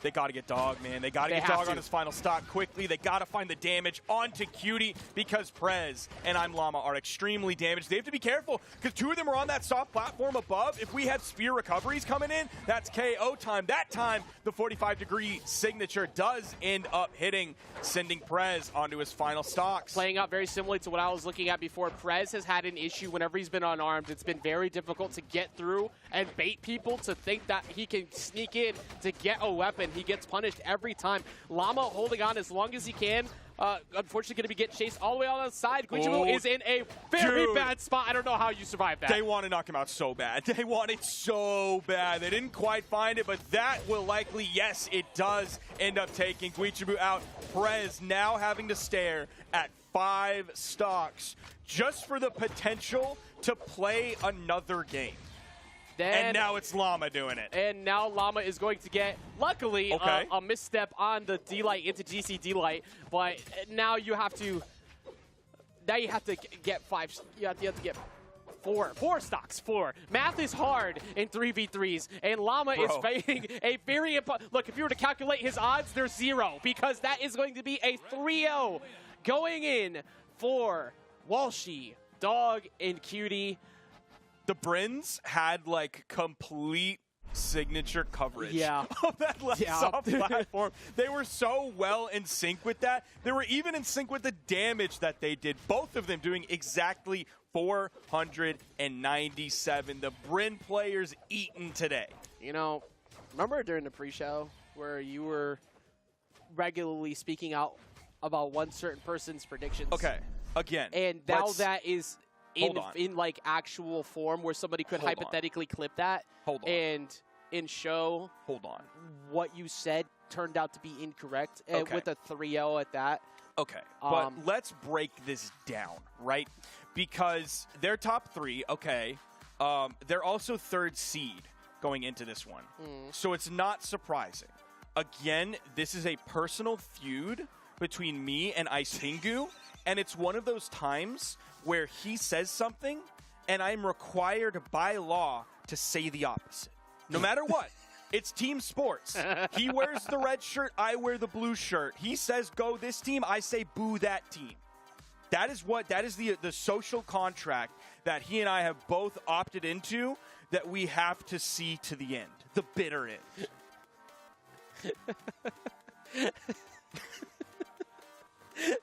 S4: They got to get Dog, man. They got to
S6: They
S4: get
S6: have
S4: Dog
S6: to.
S4: on his final stock quickly. They got to find the damage onto Cutie because Prez and I'm Llama are extremely damaged. They have to be careful because 2 of them are on that soft platform above. If we have spear recoveries coming in, that's KO time. That time, the 45-degree signature does end up hitting, sending Prez onto his final stocks.
S6: Playing out very similarly to what I was looking at before. Prez has had an issue whenever he's been unarmed. It's been very difficult to get through and bait people to think that he can sneak in to get a weapon. He gets punished every time. Llama holding on as long as he can. Unfortunately, going to be getting chased all the way on the side. Guichibu is in a very
S4: dude.
S6: bad spot. I don't know how you survived that.
S4: They want to knock him out so bad. They want it so bad. They didn't quite find it, but that will likely, yes, it does end up taking Guichibu out. Prez now having to stare at 5 stocks just for the potential to play another game. And now it's Llama doing it.
S6: And now Llama is going to get, luckily,
S4: Okay.
S6: a misstep on the D-Light into GC D-Light. But now you have to, get 5, you have to get 4 stocks. 4. Math is hard in 3v3s, and Llama is fighting a very look, if you were to calculate his odds, they're 0, because that is going to be a 3-0 going in for Walshy, Dog, and Cutie.
S4: The Brins had like complete signature coverage
S6: Yeah.
S4: of that left
S6: Yeah.
S4: soft platform. They were so well in sync with that. They were even in sync with the damage that they did. Both of them doing exactly 497. The Brin players eaten today.
S6: You know, remember during the pre-show where you were regularly speaking out about one certain person's predictions?
S4: Okay, again.
S6: And now
S4: let's-
S6: that is
S4: Hold on.
S6: in like actual form where somebody could
S4: Hold on.
S6: hypothetically clip that
S4: Hold on.
S6: and show
S4: Hold on.
S6: what you said turned out to be incorrect
S4: Okay.
S6: with a 3-0 at that.
S4: Okay, but
S6: Um,
S4: let's break this down, right? Because they're top 3, okay. They're also 3rd seed going into this one. So it's not surprising. Again, this is a personal feud between me and Ice Pingu, and it's one of those times where he says something, and I'm required by law to say the opposite. No matter what. It's team sports. He wears the red shirt, I wear the blue shirt. He says go this team, I say boo that team. That is the social contract that he and I have both opted into that we have to see to the end. The bitter end.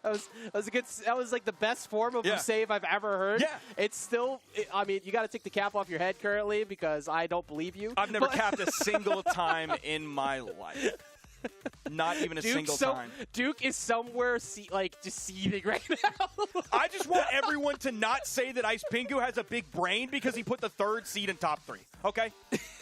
S6: That was like the best form of
S4: Yeah.
S6: a save I've ever heard.
S4: Yeah.
S6: It's still, I mean, you got to take the cap off your head currently because I don't believe you.
S4: I've never
S6: But-
S4: capped a single time in my life. Not even a single time.
S6: Duke is somewhere just seething right now.
S4: I just want everyone to not say that Ice Pingu has a big brain because he put the 3rd seed in top 3. Okay?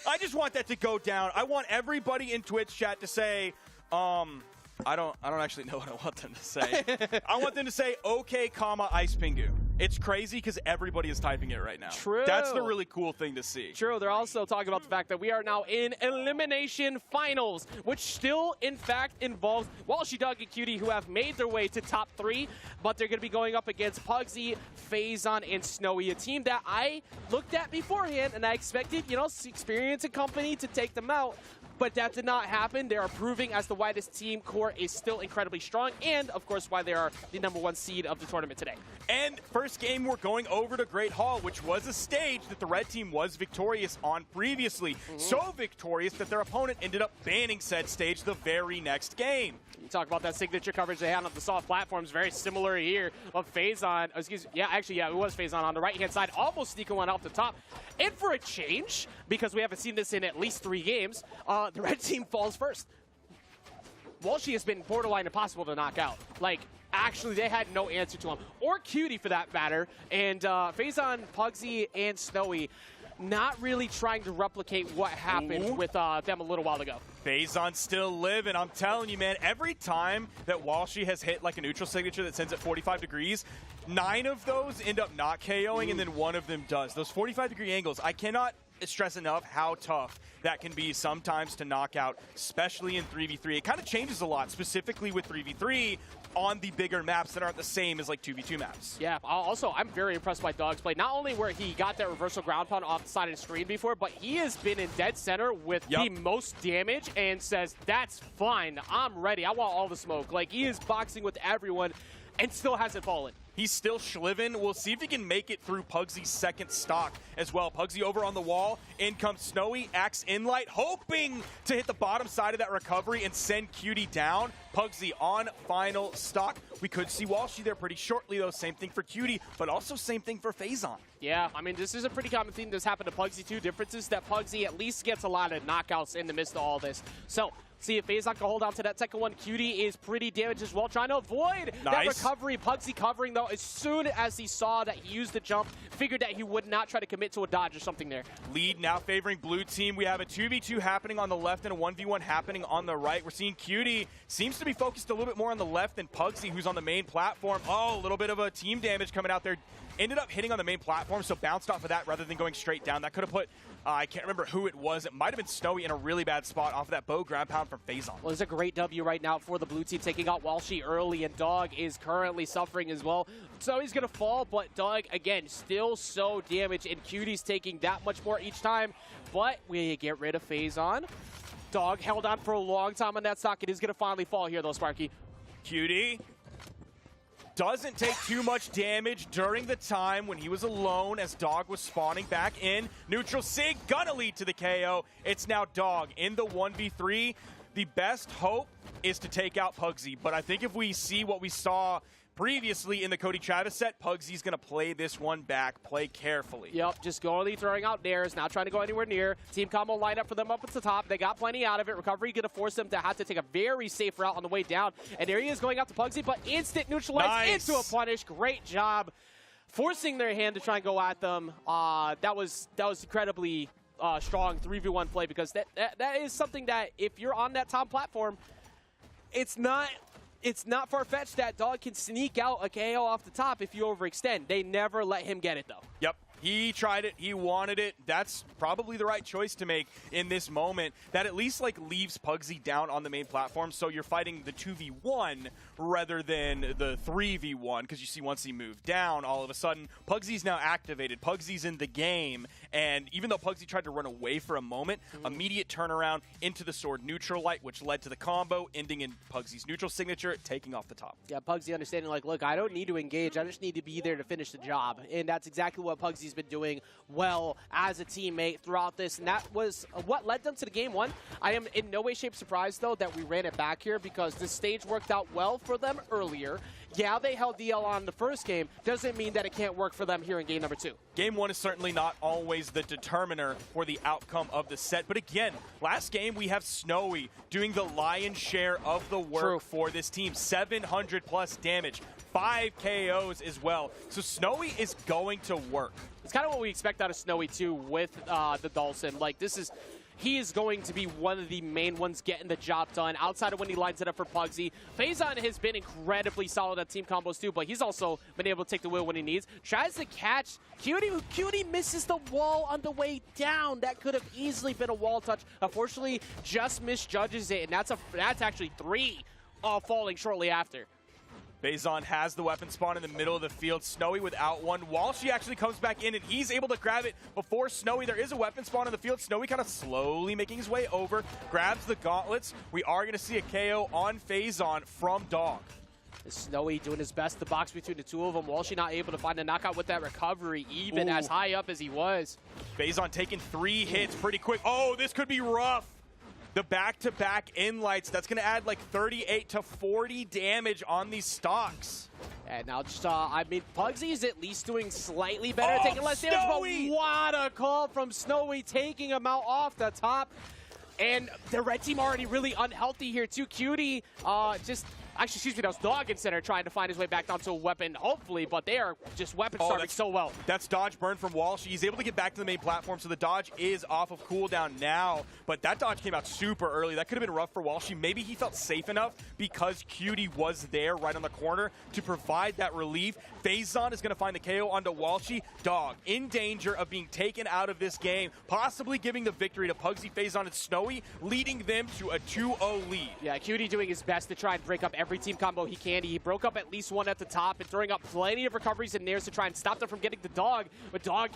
S4: I just want that to go down. I want everybody in Twitch chat to say, I don't actually know what I want them to say. I want them to say, okay, comma, Ice Pingu. It's crazy because everybody is typing it right now.
S6: True.
S4: That's the really cool thing to see.
S6: True. They're also talking about the fact that we are now in Elimination Finals, which still, in fact, involves Walshy, Dog, and Cutie, who have made their way to top 3, but they're going to be going up against Pugsy, Phazon, and Snowy, a team that I looked at beforehand, and I expected, Experience and company to take them out. But that did not happen. They are proving as the widest team core is still incredibly strong, and of course why they are the #1 seed of the tournament today.
S4: And first game, we're going over to Great Hall, which was a stage that the red team was victorious on previously. So victorious that their opponent ended up banning said stage the very next game.
S6: You talk about that signature coverage they had on the soft platforms, very similar here of Phazon. It was Phazon on the right-hand side, almost sneaking one off the top. And for a change, because we haven't seen this in at least 3 games, the red team falls first. Walshy has been borderline impossible to knock out. Actually, they had no answer to him. Or Cutie, for that matter. And Phazon, Pugsy, and Snowy not really trying to replicate what happened with them a little while ago.
S4: Phazon still living. I'm telling you, man, every time that Walshy has hit like a neutral signature that sends at 45 degrees, 9 of those end up not KOing, and then 1 of them does. Those 45-degree angles, I cannot stress enough how tough that can be sometimes to knock out, especially in 3v3. It kind of changes a lot, specifically with 3v3 on the bigger maps that aren't the same as like 2v2 maps.
S6: Yeah, also, I'm very impressed by Dog's play. Not only where he got that reversal ground pound off the side of the screen before, but he has been in dead center with the most damage and says, that's fine, I'm ready, I want all the smoke. He is boxing with everyone and still hasn't fallen.
S4: He's still Schlivin. We'll see if he can make it through Pugsy's second stock as well. Pugsy over on the wall. In comes Snowy. Axe Inlight, hoping to hit the bottom side of that recovery and send Cutie down. Pugsy on final stock. We could see Walshy there pretty shortly, though. Same thing for Cutie, but also same thing for Phazon.
S6: Yeah, I mean, this is a pretty common theme that's happened to Pugsy, too. Difference is that Pugsy at least gets a lot of knockouts in the midst of all this. So, see if Phazon can hold on to that second one. Cutie is pretty damaged as well, trying to avoid that recovery. Pugsy covering, though, as soon as he saw that he used the jump, figured that he would not try to commit to a dodge or something there.
S4: Lead now favoring blue team. We have a 2v2 happening on the left and a 1v1 happening on the right. We're seeing Cutie seems to be focused a little bit more on the left than Pugsy, who's on the main platform. Oh, a little bit of a team damage coming out there. Ended up hitting on the main platform, so bounced off of that rather than going straight down. That could have put, I can't remember who it was. It might have been Snowy in a really bad spot off of that bow ground pound from Phazon.
S6: Well, it's a great W right now for the blue team, taking out Walshy early, and Dog is currently suffering as well. So he's going to fall, but Dog, again, still so damaged, and Cutie's taking that much more each time. But we get rid of Phazon. Dog held on for a long time on that stock. It is going to finally fall here, though, Sparky.
S4: Cutie doesn't take too much damage during the time when he was alone as Dog was spawning back in. Neutral Sig gonna lead to the KO. It's now Dog in the 1v3. The best hope is to take out Pugsy, but I think if we see what we saw previously in the Cody Travis set, Pugsy's going to play this one back, play carefully.
S6: Yep, just only throwing out dares, not trying to go anywhere near. Team combo line up for them up at the top. They got plenty out of it. Recovery going to force them to have to take a very safe route on the way down. And there he is going out to Pugsy, but instant neutralize into a punish. Great job forcing their hand to try and go at them. That was incredibly strong 3v1 play, because that is something that if you're on that top platform, it's not far-fetched that Dog can sneak out a KO off the top if you overextend. They never let him get it, though.
S4: Yep. He tried it. He wanted it. That's probably the right choice to make in this moment. That at least leaves Pugsy down on the main platform, so you're fighting the 2v1 rather than the 3v1, because you see once he moved down, all of a sudden, Pugsy's now activated. Pugsy's in the game, and even though Pugsy tried to run away for a moment, immediate turnaround into the sword neutral light, which led to the combo, ending in Pugsy's neutral signature, taking off the top.
S6: Yeah, Pugsy understanding, look, I don't need to engage. I just need to be there to finish the job, and that's exactly what Pugsy's Pugsy's been doing well as a teammate throughout this, and that was what led them to the game one. I am in no way, shape, surprised, though, that we ran it back here because this stage worked out well for them earlier. Yeah, they held DL on the first game. Doesn't mean that it can't work for them here in game number 2.
S4: Game 1 is certainly not always the determiner for the outcome of the set. But again, last game we have Snowy doing the lion's share of the work for this team. 700 plus damage, 5 KOs as well. So Snowy is going to work.
S6: It's kind of what we expect out of Snowy, too, with the Dhalsim. Like, he is going to be one of the main ones getting the job done outside of when he lines it up for Pugsy. Phazon has been incredibly solid at team combos too, but he's also been able to take the wheel when he needs. Tries to catch Cutie. Cutie misses the wall on the way down. That could have easily been a wall touch. Unfortunately, just misjudges it, and that's actually 3 falling shortly after.
S4: Phazon has the weapon spawn in the middle of the field. Snowy without one. Walshy actually comes back in, and he's able to grab it before Snowy. There is a weapon spawn in the field. Snowy kind of slowly making his way over, grabs the gauntlets. We are going to see a KO on Phazon from Dog.
S6: Snowy doing his best to box between the two of them. Walshy not able to find a knockout with that recovery, even as high up as he was.
S4: Phazon taking 3 hits pretty quick. Oh, this could be rough. The back-to-back inlights, that's going to add like 38 to 40 damage on these stocks.
S6: And now just, I mean, Pugsy's at least doing slightly better, taking less damage, but what a call from Snowy, taking him out off the top. And the red team already really unhealthy here too. Cutie actually, excuse me, that was Dog in center trying to find his way back down to a weapon, hopefully, but they are just weapon starving so well.
S4: That's dodge burn from Walsh. He's able to get back to the main platform, so the dodge is off of cooldown now, but that dodge came out super early. That could have been rough for Walshy. Maybe he felt safe enough because Cutie was there right on the corner to provide that relief. Phazon is going to find the KO onto Walshy. Dog in danger of being taken out of this game, possibly giving the victory to Pugsy, Phazon, and Snowy, leading them to a 2-0 lead.
S6: Yeah, Cutie doing his best to try and break up every team combo he can. He broke up at least one at the top and throwing up plenty of recoveries and nairs to try and stop them from getting the Dog. But Dog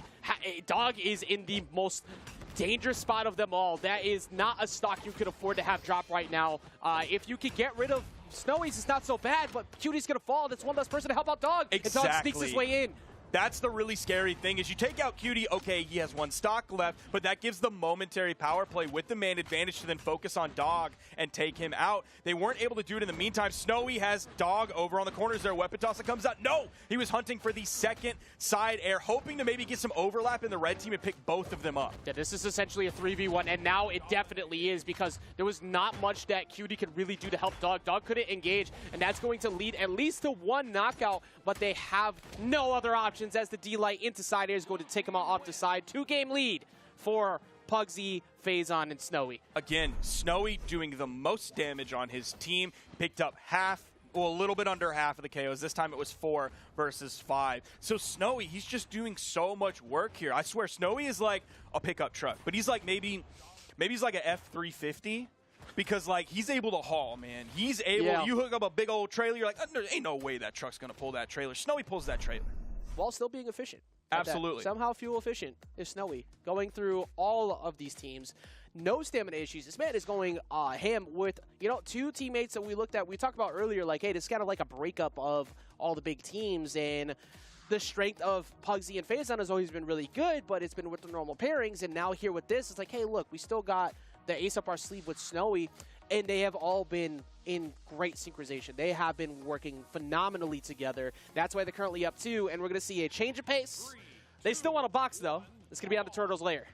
S6: is in the most dangerous spot of them all. That is not a stock you could afford to have drop right now. If you could get rid of Snowy's, it's not so bad, but Cutie's going to fall. That's one less person to help out Dog.
S4: Exactly.
S6: And Dog sneaks his way in.
S4: That's the really scary thing, is you take out Cutie, okay, he has 1 stock left, but that gives the momentary power play with the man advantage to then focus on Dog and take him out. They weren't able to do it in the meantime. Snowy has Dog over on the corners there. Weapon toss that comes out. No! He was hunting for the second side air, hoping to maybe get some overlap in the red team and pick both of them up.
S6: Yeah, this is essentially a 3v1, and now it definitely is because there was not much that Cutie could really do to help Dog. Dog couldn't engage, and that's going to lead at least to 1 knockout, but they have no other options as the D-Light into side air is going to take him out off the side. 2-game lead for Pugsy, Phazon, and Snowy.
S4: Again, Snowy doing the most damage on his team. Picked up half, well, a little bit under half of the KOs. This time it was 4 versus 5. So Snowy, he's just doing so much work here. I swear, Snowy is like a pickup truck, but he's like maybe he's like a F-350. Because, like, he's able to haul, man. He's able, you hook up a big old trailer, you're like, there ain't no way that truck's going to pull that trailer. Snowy pulls that trailer.
S6: While still being efficient.
S4: Absolutely.
S6: Somehow fuel efficient is Snowy. Going through all of these teams. No stamina issues. This man is going ham with, 2 teammates that we looked at. We talked about earlier, like, hey, this is kind of like a breakup of all the big teams. And the strength of Pugsy and Phazon has always been really good, but it's been with the normal pairings. And now here with this, it's like, hey, look, we still got the ace up our sleeve with Snowy. And they have all been in great synchronization. They have been working phenomenally together. That's why they're currently up 2, and we're going to see a change of pace. They still want a box, though. It's going to be on the Turtles' lair.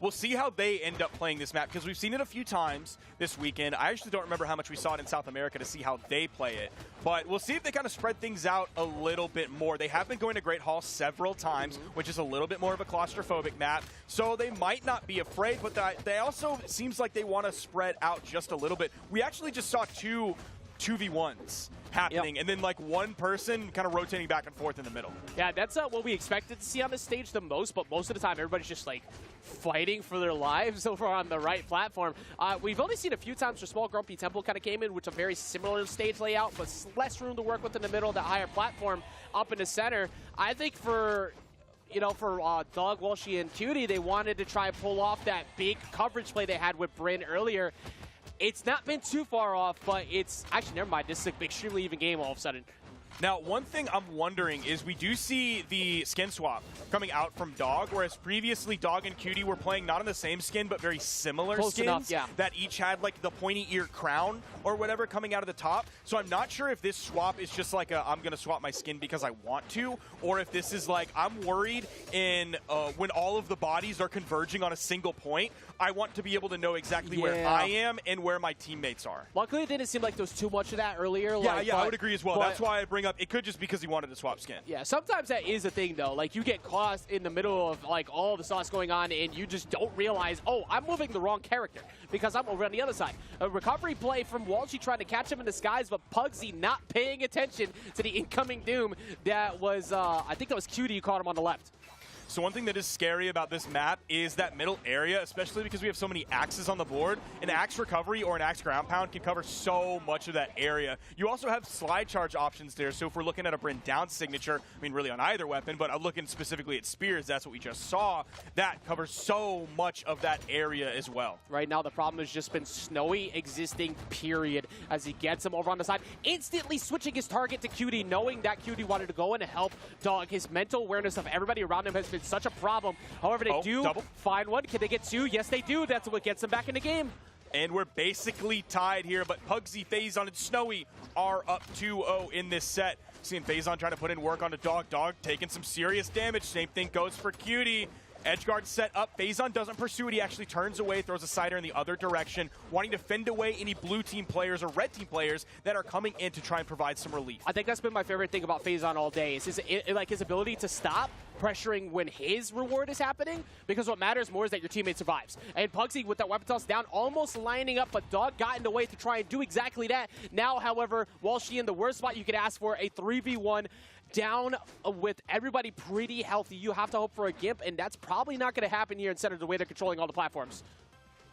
S4: We'll see how they end up playing this map, because we've seen it a few times this weekend. I actually don't remember how much we saw it in South America to see how they play it. But we'll see if they kind of spread things out a little bit more. They have been going to Great Hall several times, which is a little bit more of a claustrophobic map. So they might not be afraid, but they also seems like they want to spread out just a little bit. We actually just saw 2v1s happening, and then like 1 person kind of rotating back and forth in the middle.
S6: Yeah, that's what we expected to see on the stage the most, but most of the time everybody's just like fighting for their lives over on the right platform. We've only seen a few times where Small Grumpy Temple kind of came in, which is a very similar stage layout, but less room to work with in the middle, that higher platform up in the center. I think for Dog, Walshy, and Cutie, they wanted to try and pull off that big coverage play they had with Bryn earlier. It's not been too far off, but it's actually, never mind. This is an extremely even game all of a sudden.
S4: Now, one thing I'm wondering is we do see the skin swap coming out from Dog, whereas previously Dog and Cutie were playing not on the same skin, but very similar
S6: Close
S4: skins
S6: enough, yeah.
S4: that each had like the pointy ear crown or whatever coming out of the top. So I'm not sure if this swap is just like I'm going to swap my skin because I want to, or if this is like I'm worried in when all of the bodies are converging on a single point, I want to be able to know exactly where
S6: Yeah.
S4: I am and where my teammates are.
S6: Luckily, it didn't seem like there was too much of that earlier.
S4: Yeah,
S6: like,
S4: yeah, I
S6: but-
S4: would agree as well.
S6: but-
S4: That's why I bring up it could just because he wanted to swap skin.
S6: Yeah, sometimes that is a thing, though. Like, you get caught in the middle of, like, all the sauce going on, and you just don't realize, oh, I'm moving the wrong character because I'm over on the other side. A recovery play from Walshy trying to catch him in disguise, but Pugsy not paying attention to the incoming Doom. That was, I think that was Cutie who caught him on the left.
S4: So one thing that is scary about this map is that middle area, especially because we have so many axes on the board. An axe recovery or an axe ground pound can cover so much of that area. You also have slide charge options there, so if we're looking at a Bryn down signature, I mean really on either weapon, but I'm looking specifically at spears, that's what we just saw, that covers so much of that area as well.
S6: Right now, the problem has just been Snowy existing, period, as he gets him over on the side. Instantly switching his target to Cutie, knowing that Cutie wanted to go in and help Dog. His mental awareness of everybody around him has been such a problem. However, they do
S4: double.
S6: find one. Can they get two? Yes, they do. That's what gets them back in the game.
S4: And we're basically tied here, but Pugsy, Phazon, and Snowy are up 2-0 in this set. Seeing Phazon trying to put in work on the Dog. Dog taking some serious damage. Same thing goes for Cutie. Edgeguard set up. Phazon doesn't pursue it. He actually turns away, throws a sider in the other direction, wanting to fend away any blue team players or red team players that are coming in to try and provide some relief.
S6: I think that's been my favorite thing about Phazon all day is his ability to stop pressuring when his reward is happening, because what matters more is that your teammate survives. And Pugsy with that weapon toss down, almost lining up, but Dog got in the way to try and do exactly that. Now, however, Walshy in the worst spot you could ask for, a 3v1 down with everybody pretty healthy. You have to hope for a Gimp, and that's probably not going to happen here instead of the way they're controlling all the platforms.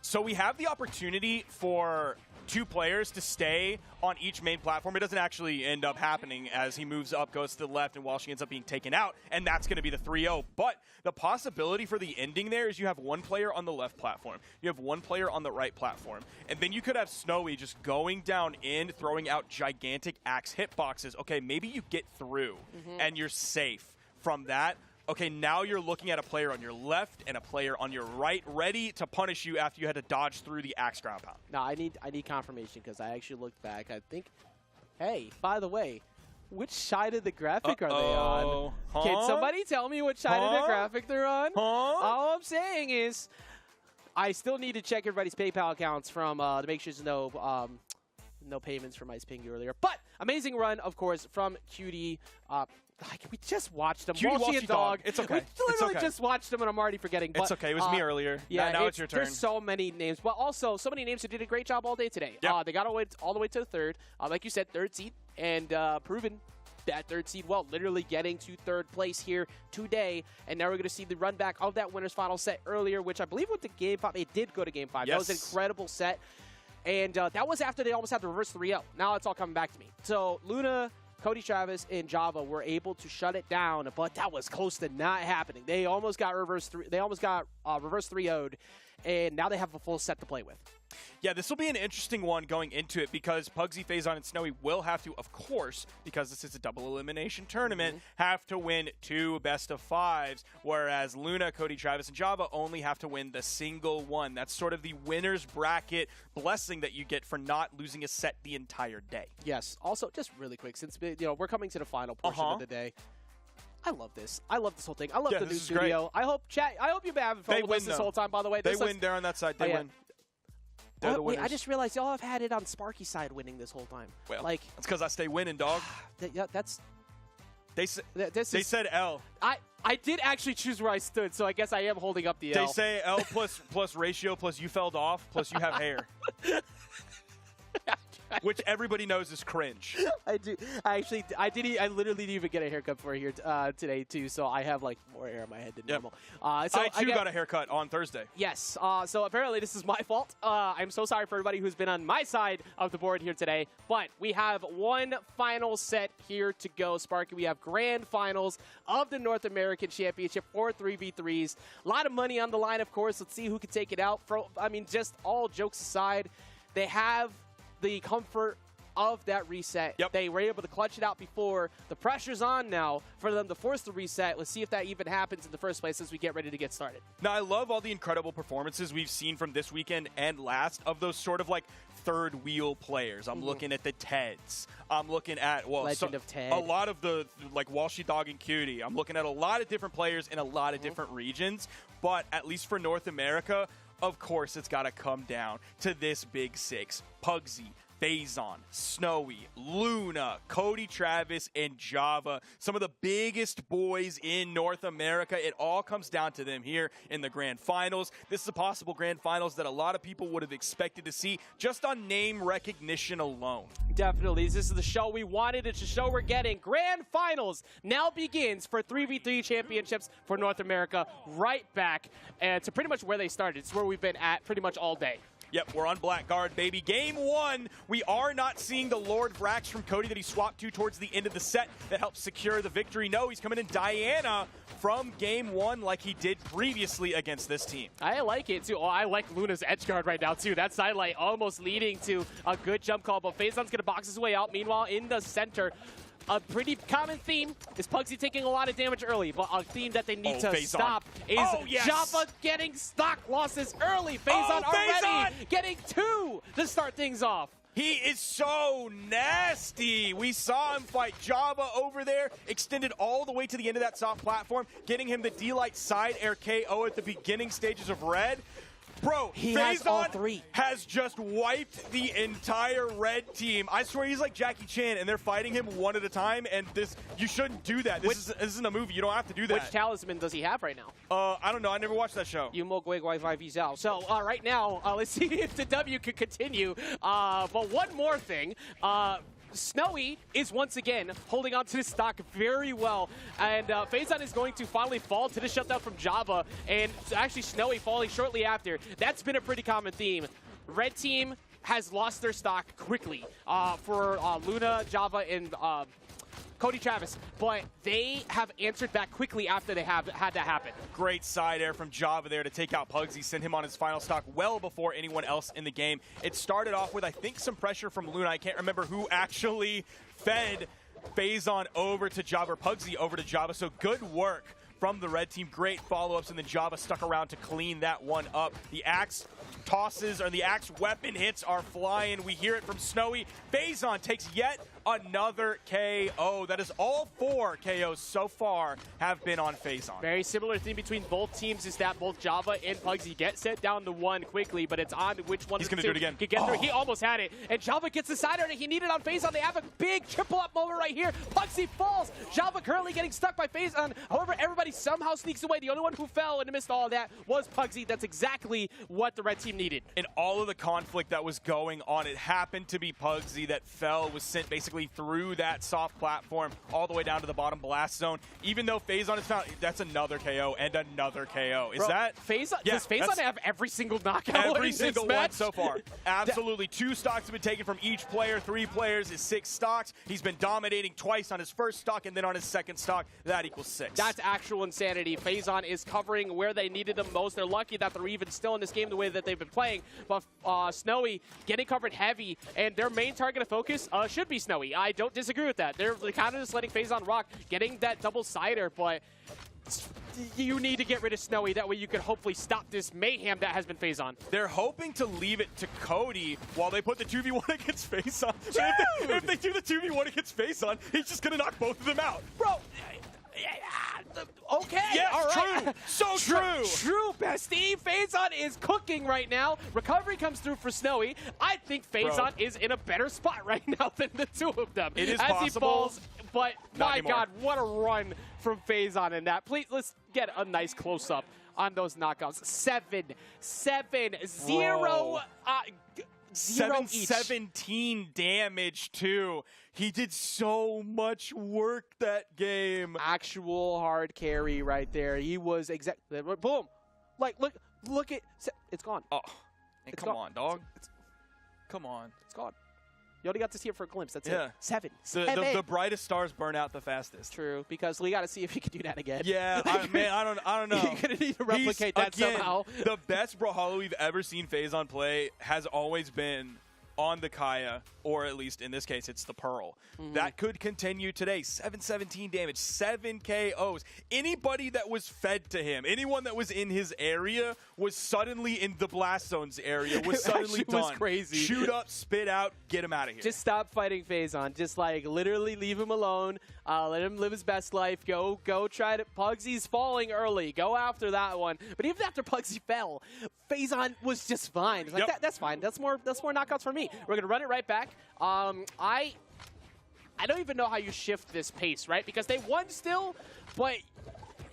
S4: So we have the opportunity for two players to stay on each main platform. It doesn't actually end up happening as he moves up, goes to the left, and Walshy ends up being taken out, and that's going to be the 3-0. But the possibility for the ending there is you have one player on the left platform, you have one player on the right platform, and then you could have Snowy just going down in, throwing out gigantic axe hitboxes. Okay, maybe you get through, and you're safe from that. Okay, now you're looking at a player on your left and a player on your right ready to punish you after you had to dodge through the axe ground pound.
S6: Now, I need confirmation because I actually looked back. I think, hey, by the way, which side of the graphic are they on?
S4: Huh?
S6: Can somebody tell me which side of the graphic they're on?
S4: Huh?
S6: All I'm saying is I still need to check everybody's PayPal accounts from to make sure there's no payments from Ice Ping earlier. But amazing run, of course, from Cutie. We just watched them.
S4: Cutie,
S6: Walshy
S4: Walshy,
S6: and Dog.
S4: It's okay.
S6: We
S4: It's
S6: literally
S4: okay.
S6: just watched them, and I'm already forgetting.
S4: It's
S6: But,
S4: okay. It was me earlier.
S6: Yeah,
S4: now it's your turn.
S6: There's so many names, but also so many names who did a great job all day today.
S4: Yeah.
S6: They got all the way to the third. Like you said, third seed, and proven that third seed well, literally getting to third place here today. And now we're going to see the run back of that winner's final set earlier, which I believe went to Game 5. It did go to Game 5. That was an
S4: Yes.
S6: incredible set. And that was after they almost had the reverse 3-0. Now it's all coming back to me. So Luna, Cody Travis, and Java were able to shut it down, but that was close to not happening. They almost got reverse 3-0'd, and now they have a full set to play with.
S4: Yeah, this will be an interesting one going into it because Pugsy, Phazon, and Snowy will have to, of course, because this is a double elimination tournament, have to win 2 best-of-5s, whereas Luna, Cody, Travis, and Java only have to win the single one. That's sort of the winner's bracket blessing that you get for not losing a set the entire day.
S6: Yes. Also, just really quick, since we're coming to the final portion of the day. I love this. I love this whole thing. I love
S4: Yeah,
S6: the new
S4: this is great.
S6: studio. I hope you've been having fun
S4: They
S6: with
S4: win,
S6: us this
S4: though.
S6: whole time. By the way,
S4: They
S6: this
S4: win
S6: looks-
S4: there on that side. They
S6: yeah.
S4: win. They're the
S6: Wait, I
S4: winners.
S6: just realized y'all have had it on Sparky's side winning this whole time.
S4: Well,
S6: like
S4: it's because I stay winning, dog.
S6: that's
S4: They
S6: this
S4: said L.
S6: I did actually choose where I stood, so I guess I am holding up the
S4: They
S6: L.
S4: say L plus ratio plus you fell off plus you have hair. Which everybody knows is cringe.
S6: I do. I literally didn't even get a haircut for here today too, so I have like more hair on my head than
S4: Yep.
S6: normal.
S4: So I too got a haircut on Thursday.
S6: Yes. So apparently this is my fault. I'm so sorry for everybody who's been on my side of the board here today. But we have one final set here to go, Sparky. We have grand finals of the North American Championship for 3v3s. A lot of money on the line, of course. Let's see who can take it out. Just all jokes aside, they have the comfort of that reset.
S4: Yep.
S6: They were able to clutch it out before. The pressure's on now for them to force the reset. Let's see if that even happens in the first place as we get ready to get started.
S4: Now, I love all the incredible performances we've seen from this weekend and last of those sort of like third wheel players. I'm looking at the Teds. I'm looking at,
S6: Legend of Ted.
S4: a lot of the like Walshy Dog and Cutie. I'm looking at a lot of different players in a lot of different regions. But at least for North America, of course, it's got to come down to this big six. Pugsy, Phazon, Snowy, Luna, Cody Travis, and Java. Some of the biggest boys in North America. It all comes down to them here in the Grand Finals. This is a possible Grand Finals that a lot of people would have expected to see just on name recognition alone.
S6: Definitely. This is the show we wanted. It's the show we're getting. Grand Finals now begins for 3v3 championships for North America. Right back to pretty much where they started. It's where we've been at pretty much all day.
S4: Yep, we're on Blackguard, baby. Game one, we are not seeing the Lord Vrax from Cody that he swapped to towards the end of the set that helps secure the victory. No, he's coming in Diana from game one like he did previously against this team.
S6: I like it, too. Oh, I like Luna's edge guard right now, too. That sidelight almost leading to a good jump call, but Phazon's going to box his way out. Meanwhile, in the center, a pretty common theme is Pugsy taking a lot of damage early, but a theme that they need to
S4: Phazon.
S6: stop is Java getting stock losses early. Phazon already getting 2 to start things off.
S4: He is so nasty. We saw him fight Java over there, extended all the way to the end of that soft platform, getting him the D-Light side air KO at the beginning stages of Red. Bro,
S6: He has all
S4: Phazon
S6: 3.
S4: has just wiped the entire red team. I swear he's like Jackie Chan, and they're fighting him one at a time, and you shouldn't do that. This isn't a movie. You don't have to do that.
S6: Which talisman does he have right now?
S4: I don't know. I never watched that show.
S6: Yumo Guigui Vizal. So right now, let's see if the W can continue. But one more thing. Snowy is once again holding on to his stock very well, and Phazon is going to finally fall to the shutdown from Java, and actually Snowy falling shortly after. That's been a pretty common theme. Red team has lost their stock quickly for Luna, Java, and Cody Travis, but they have answered back quickly after they have had that happen.
S4: Great side air from Java there to take out Pugsy, send him on his final stock well before anyone else in the game. It started off with, I think, some pressure from Luna. I can't remember who actually fed Phazon over to Java, or Pugsy over to Java, so good work from the red team. Great follow-ups, and then Java stuck around to clean that one up. The axe tosses, or the axe weapon hits are flying. We hear it from Snowy. Phazon takes yet another KO. That is all 4 KOs so far have been on Phazon.
S6: Very similar thing between both teams is that both Java and Pugsy get set down to 1 quickly, but it's on which one
S4: He's
S6: of the
S4: gonna
S6: two
S4: do it again.
S6: can get through. He almost had it, and Java gets the side air that he needed on Phazon. They have a big triple-up moment right here. Pugsy falls. Java currently getting stuck by Phazon. However, everybody somehow sneaks away. The only one who fell and missed all of that was Pugsy. That's exactly what the red team needed.
S4: In all of the conflict that was going on, it happened to be Pugsy that fell, was sent basically through that soft platform all the way down to the bottom blast zone. Even though Phazon is found, that's another KO and another KO. Is
S6: Bro,
S4: that
S6: Phazon?
S4: Yeah,
S6: does Phazon
S4: that's
S6: have every single knockout?
S4: every
S6: in
S4: single
S6: this
S4: one
S6: match?
S4: so far? Absolutely. 2 stocks have been taken from each player. 3 players is 6 stocks. He's been dominating twice on his first stock and then on his second stock. That equals 6.
S6: That's actual insanity. Phazon is covering where they needed them most. They're lucky that they're even still in this game the way that they've been playing. But Snowy getting covered heavy, and their main target of focus should be Snowy. I don't disagree with that. They're kind of just letting Phazon rock, getting that double sider, but you need to get rid of Snowy. That way you can hopefully stop this mayhem that has been Phazon.
S4: They're hoping to leave it to Cody while they put the 2v1 against Phazon. If they do the 2v1 against Phazon, he's just going to knock both of them out.
S6: Bro, okay.
S4: Yes,
S6: all right.
S4: true. So true.
S6: True, bestie. Phazon is cooking right now. Recovery comes through for Snowy. I think Phazon is in a better spot right now than the 2 of them.
S4: It is
S6: as
S4: possible.
S6: He falls, but
S4: Not
S6: my
S4: anymore.
S6: God, what a run from Phazon in that. Please, let's get a nice close-up on those knockouts. 7-0. 0 each.
S4: 717 damage, too. He did so much work that game.
S6: Actual hard carry right there. He was exactly boom. Like look at it's gone.
S4: Oh, and
S6: It's
S4: come
S6: gone.
S4: on, dog. Come on.
S6: It's gone. You only got to see it for a glimpse. That's
S4: Yeah.
S6: it. 7.
S4: The brightest stars burn out the fastest.
S6: True, because we got to see if he can do that again.
S4: Yeah, I don't know.
S6: You're gonna need to replicate that
S4: Again,
S6: somehow.
S4: The best Brawlhalla we've ever seen Phazon play has always been on the Kaya, or at least in this case, it's the Pearl. That could continue today. 717 damage, 7 KOs. Anybody that was fed to him, anyone that was in his area was suddenly in the Blast Zone's area, was suddenly
S6: actually was
S4: done.
S6: crazy.
S4: Shoot up, spit out, get him out of here.
S6: Just stop fighting Phazon. Just like literally leave him alone. Let him live his best life. Go try to. Pugsy's falling early. Go after that one. But even after Pugsy fell, Phazon was just fine. It's like that's fine. That's more knockouts for me. We're gonna run it right back. I don't even know how you shift this pace, right? Because they won still, but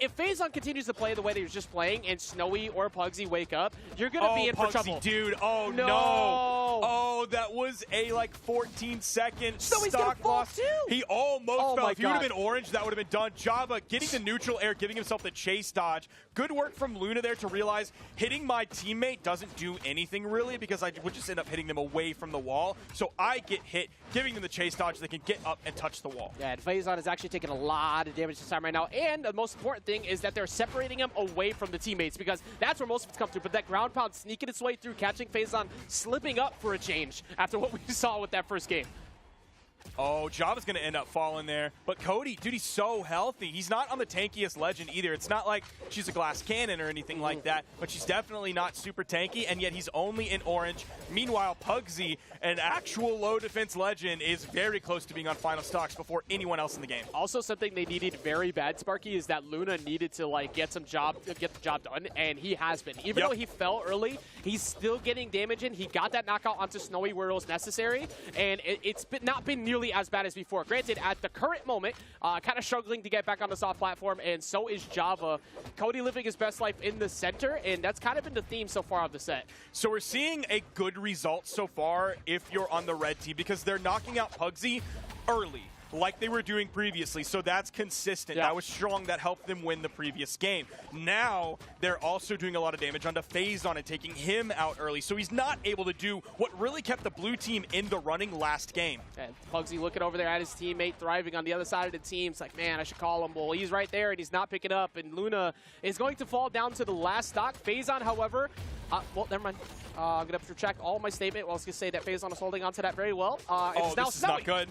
S6: if Phazon continues to play the way that he was just playing and Snowy or Pugsy wake up, you're going to be in for trouble.
S4: Dude. Oh, no. Oh, that was a, 14-second
S6: Snowy's
S4: stock
S6: gonna fall
S4: loss.
S6: too.
S4: He almost
S6: Oh
S4: fell.
S6: my
S4: If he would have
S6: God.
S4: been orange, that would have been done. Java getting the neutral air, giving himself the chase dodge. Good work from Luna there to realize hitting my teammate doesn't do anything really because I would just end up hitting them away from the wall. So I get hit, giving them the chase dodge. They can get up and touch the wall.
S6: Yeah, and Phazon is actually taking a lot of damage this time right now. And the most important thing is that they're separating him away from the teammates because that's where most of it's come through. But that ground pound sneaking its way through, catching Phazon, slipping up for a change after what we saw with that first game.
S4: Oh, Java's going to end up falling there. But Cody, dude, he's so healthy. He's not on the tankiest legend either. It's not like she's a glass cannon or anything like that, but she's definitely not super tanky, and yet he's only in orange. Meanwhile, Pugsy, an actual low defense legend, is very close to being on final stocks before anyone else in the game.
S6: Also, something they needed very bad, Sparky, is that Luna needed to get the job done, and he has been. Even though he fell early, he's still getting damage in. He got that knockout onto Snowy where it was necessary, and it's not been nearly as bad as before. Granted, at the current moment, kind of struggling to get back on the soft platform, and so is Java. Cody living his best life in the center, and that's kind of been the theme so far of the set.
S4: So we're seeing a good result so far if you're on the red team because they're knocking out Pugsy early, like they were doing previously, so that's consistent.
S6: Yeah.
S4: That was strong. That helped them win the previous game. Now, they're also doing a lot of damage onto Phazon and taking him out early, so he's not able to do what really kept the blue team in the running last game.
S6: And Pugsy looking over there at his teammate thriving on the other side of the team. It's like, man, I should call him. Well, he's right there, and he's not picking up, and Luna is going to fall down to the last stock. Phazon, however, well, never mind. I'm going to retract all my statement. Well, I was going to say that Phazon is holding on to that very well. It's now
S4: this is
S6: Snowy.
S4: not good.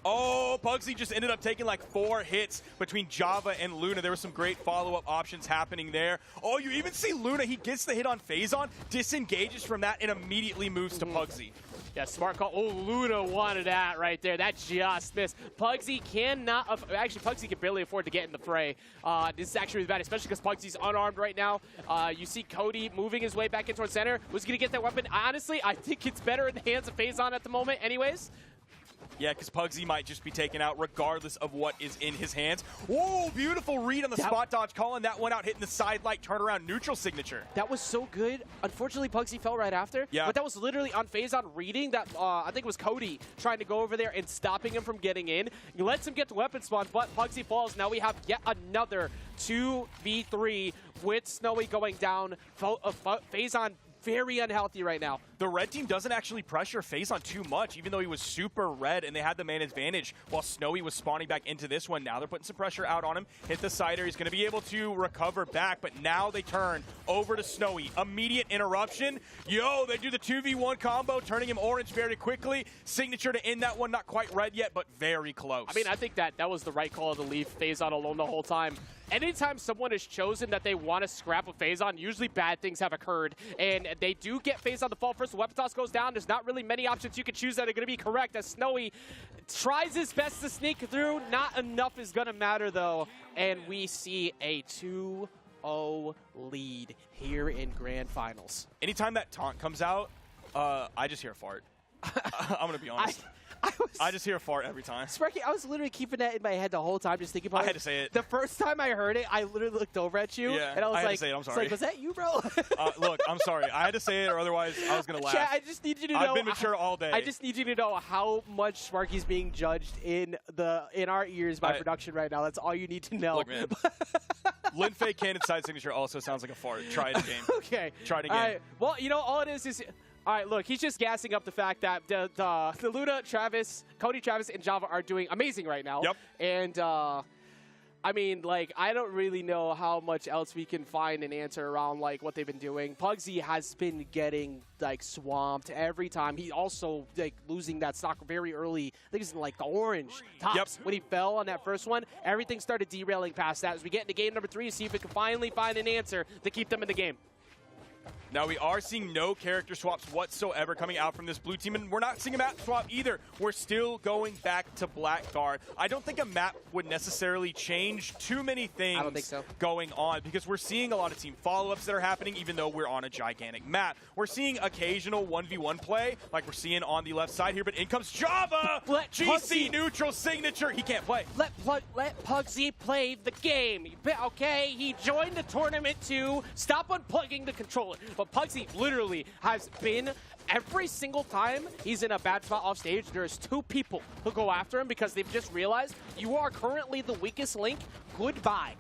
S4: Oh, Pugsy just ended up taking 4 hits between Java and Luna. There were some great follow-up options happening there. Oh, you even see Luna. He gets the hit on Phazon, disengages from that, and immediately moves to Pugsy.
S6: Yeah, smart call. Oh, Luna wanted that right there. That just missed. Pugsy cannot, actually, Pugsy can barely afford to get in the fray. This is actually really bad, especially because Pugsy's unarmed right now. You see Cody moving his way back in towards center. Who's going to get that weapon? Honestly, I think it's better in the hands of Phazon at the moment anyways.
S4: Yeah, because Pugsy might just be taken out regardless of what is in his hands. Whoa, beautiful read on the spot dodge, calling that one out, hitting the side light turnaround neutral signature.
S6: That was so good. Unfortunately, Pugsy fell right after.
S4: Yeah.
S6: But that was literally on Phazon reading that, I think it was Cody trying to go over there and stopping him from getting in. He lets him get the weapon spawn, but Pugsy falls. Now we have yet another 2v3 with Snowy going down. Phazon very unhealthy right now.
S4: The red team doesn't actually pressure Phazon too much, even though he was super red and they had the man advantage while Snowy was spawning back into this one. Now they're putting some pressure out on him. Hit the cider. He's going to be able to recover back, but now they turn over to Snowy. Immediate interruption. Yo, they do the 2v1 combo, turning him orange very quickly. Signature to end that one. Not quite red yet, but very close.
S6: I mean, I think that was the right call to leave Phazon alone the whole time. Anytime someone has chosen that they want to scrap with Phazon, usually bad things have occurred. And they do get Phazon to fall first. The weapon toss goes down. There's not really many options you can choose that are going to be correct as Snowy tries his best to sneak through. Not enough is going to matter, though. And we see a 2-0 lead here in Grand Finals.
S4: Anytime that taunt comes out, I just hear a fart. I'm going to be honest. I just hear a fart every time.
S6: Sparky, I was literally keeping that in my head the whole time, just thinking about it.
S4: I had to say it.
S6: The first time I heard it, I literally looked over at you,
S4: Yeah,
S6: and I was
S4: I had to
S6: like,
S4: say it. I'm
S6: it's
S4: sorry.
S6: like, was that you, bro?
S4: Look, I'm sorry. I had to say it, or otherwise I was going to laugh.
S6: Chat, I just need you to know.
S4: I've been mature all day.
S6: I just need you to know how much Sparky's being judged in our ears by production right now. That's all you need to know.
S4: Look, man. Lin Fei Cannon side signature also sounds like a fart. Try it again.
S6: Okay.
S4: Try it again.
S6: All right. Well, you know, all it is all right, look, he's just gassing up the fact that the Luna, Travis, Cody, Travis, and Java are doing amazing right now.
S4: Yep.
S6: And I mean, like, I don't really know how much else we can find and answer around, like, what they've been doing. Pugsy has been getting, like, swamped every time. He also, like, losing that stock very early. I think it's in, like, the orange tops. When he fell on that first one, everything started derailing past that. As we get into game number 3, see if we can finally find an answer to keep them in the game.
S4: Now, we are seeing no character swaps whatsoever coming out from this blue team, and we're not seeing a map swap either. We're still going back to Blackguard. I don't think a map would necessarily change too many things
S6: I don't think so.
S4: going on, because we're seeing a lot of team follow-ups that are happening, even though we're on a gigantic map. We're seeing occasional 1v1 play, like we're seeing on the left side here, but in comes Java!
S6: Let
S4: GC
S6: Pugsy-
S4: neutral signature. He can't play.
S6: Let Pugsy play the game, okay? He joined the tournament to stop unplugging the controller. But Pugsy literally has been, every single time he's in a bad spot off stage, there's 2 people who go after him because they've just realized you are currently the weakest link. Goodbye.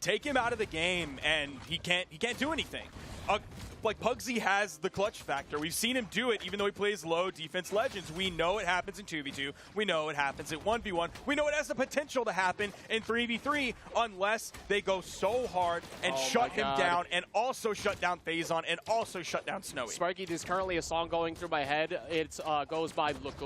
S4: Take him out of the game, and he can't do anything. Like, Pugsy has the clutch factor. We've seen him do it, even though he plays low defense Legends. We know it happens in 2v2. We know it happens in 1v1. We know it has the potential to happen in 3v3 unless they go so hard and shut him down, and also shut down Phazon, and also shut down Snowy.
S6: Sparky, there's currently a song going through my head. It goes by Look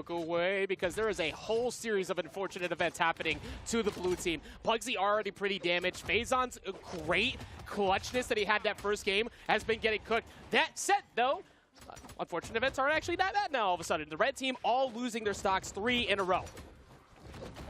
S6: Away, because there is a whole series of unfortunate events happening to the blue team. Pugsy already pretty damaged. Phazon's great clutchness that he had that first game has been getting cooked. That said, though, unfortunate events aren't actually that bad now all of a sudden. The red team all losing their stocks 3 in a row.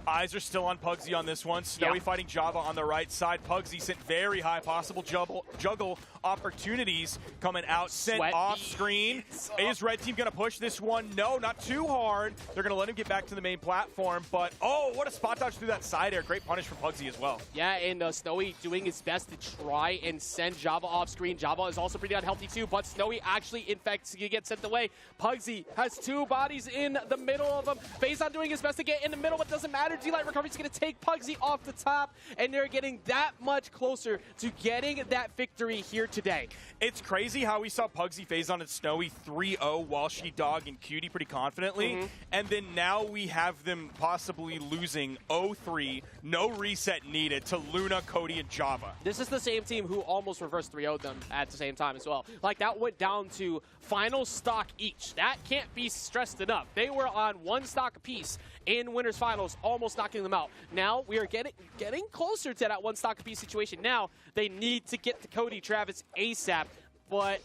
S4: Eyes are still on Pugsy on this one. Snowy fighting Java on the right side. Pugsy sent very high possible juggle opportunities coming out. Sent off screen. Is red team going to push this one? No, not too hard. They're going to let him get back to the main platform. But, oh, what a spot dodge through that side air. Great punish from Pugsy as well.
S6: Yeah, and Snowy doing his best to try and send Java off screen. Java is also pretty unhealthy too, but Snowy actually, in fact, gets sent away. Pugsy has 2 bodies in the middle of him. Phazon doing his best to get in the middle, but doesn't matter. D-Light Recovery is going to take Pugsy off the top, and they're getting that much closer to getting that victory here today.
S4: It's crazy how we saw Pugsy Phazon and Snowy 3-0 while she Dog and Cutie pretty confidently, and then now we have them possibly losing 0-3, no reset needed, to Luna, Cody, and Java.
S6: This is the same team who almost reverse 3-0'd them at the same time as well. Like, that went down to final stock each. That can't be stressed enough. They were on 1 stock apiece in winners finals, almost knocking them out. Now we are getting closer to that 1 stock apiece situation. Now they need to get to Cody Travis ASAP, but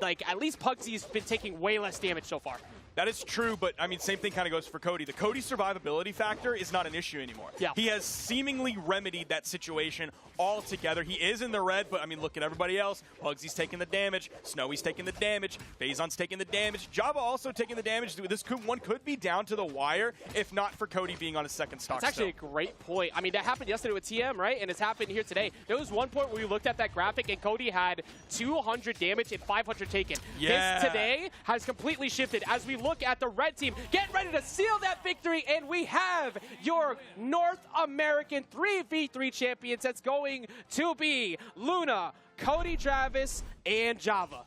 S6: like, at least Pugsy's been taking way less damage so far.
S4: That is true, but I mean, same thing kind of goes for Cody. The Cody survivability factor is not an issue anymore.
S6: Yeah.
S4: He has seemingly remedied that situation altogether. He is in the red, but I mean, look at everybody else. Pugsy's taking the damage. Snowy's taking the damage. Phazon's taking the damage. Java also taking the damage. This one could be down to the wire if not for Cody being on his second stock.
S6: That's actually a great point. I mean, that happened yesterday with TM, right? And it's happened here today. There was one point where we looked at that graphic and Cody had 200 damage and 500 taken.
S4: Yeah.
S6: This today has completely shifted as we look at the red team getting ready to seal that victory, and we have your North American 3v3 champions. That's going to be Luna, Cody Travis, and Java.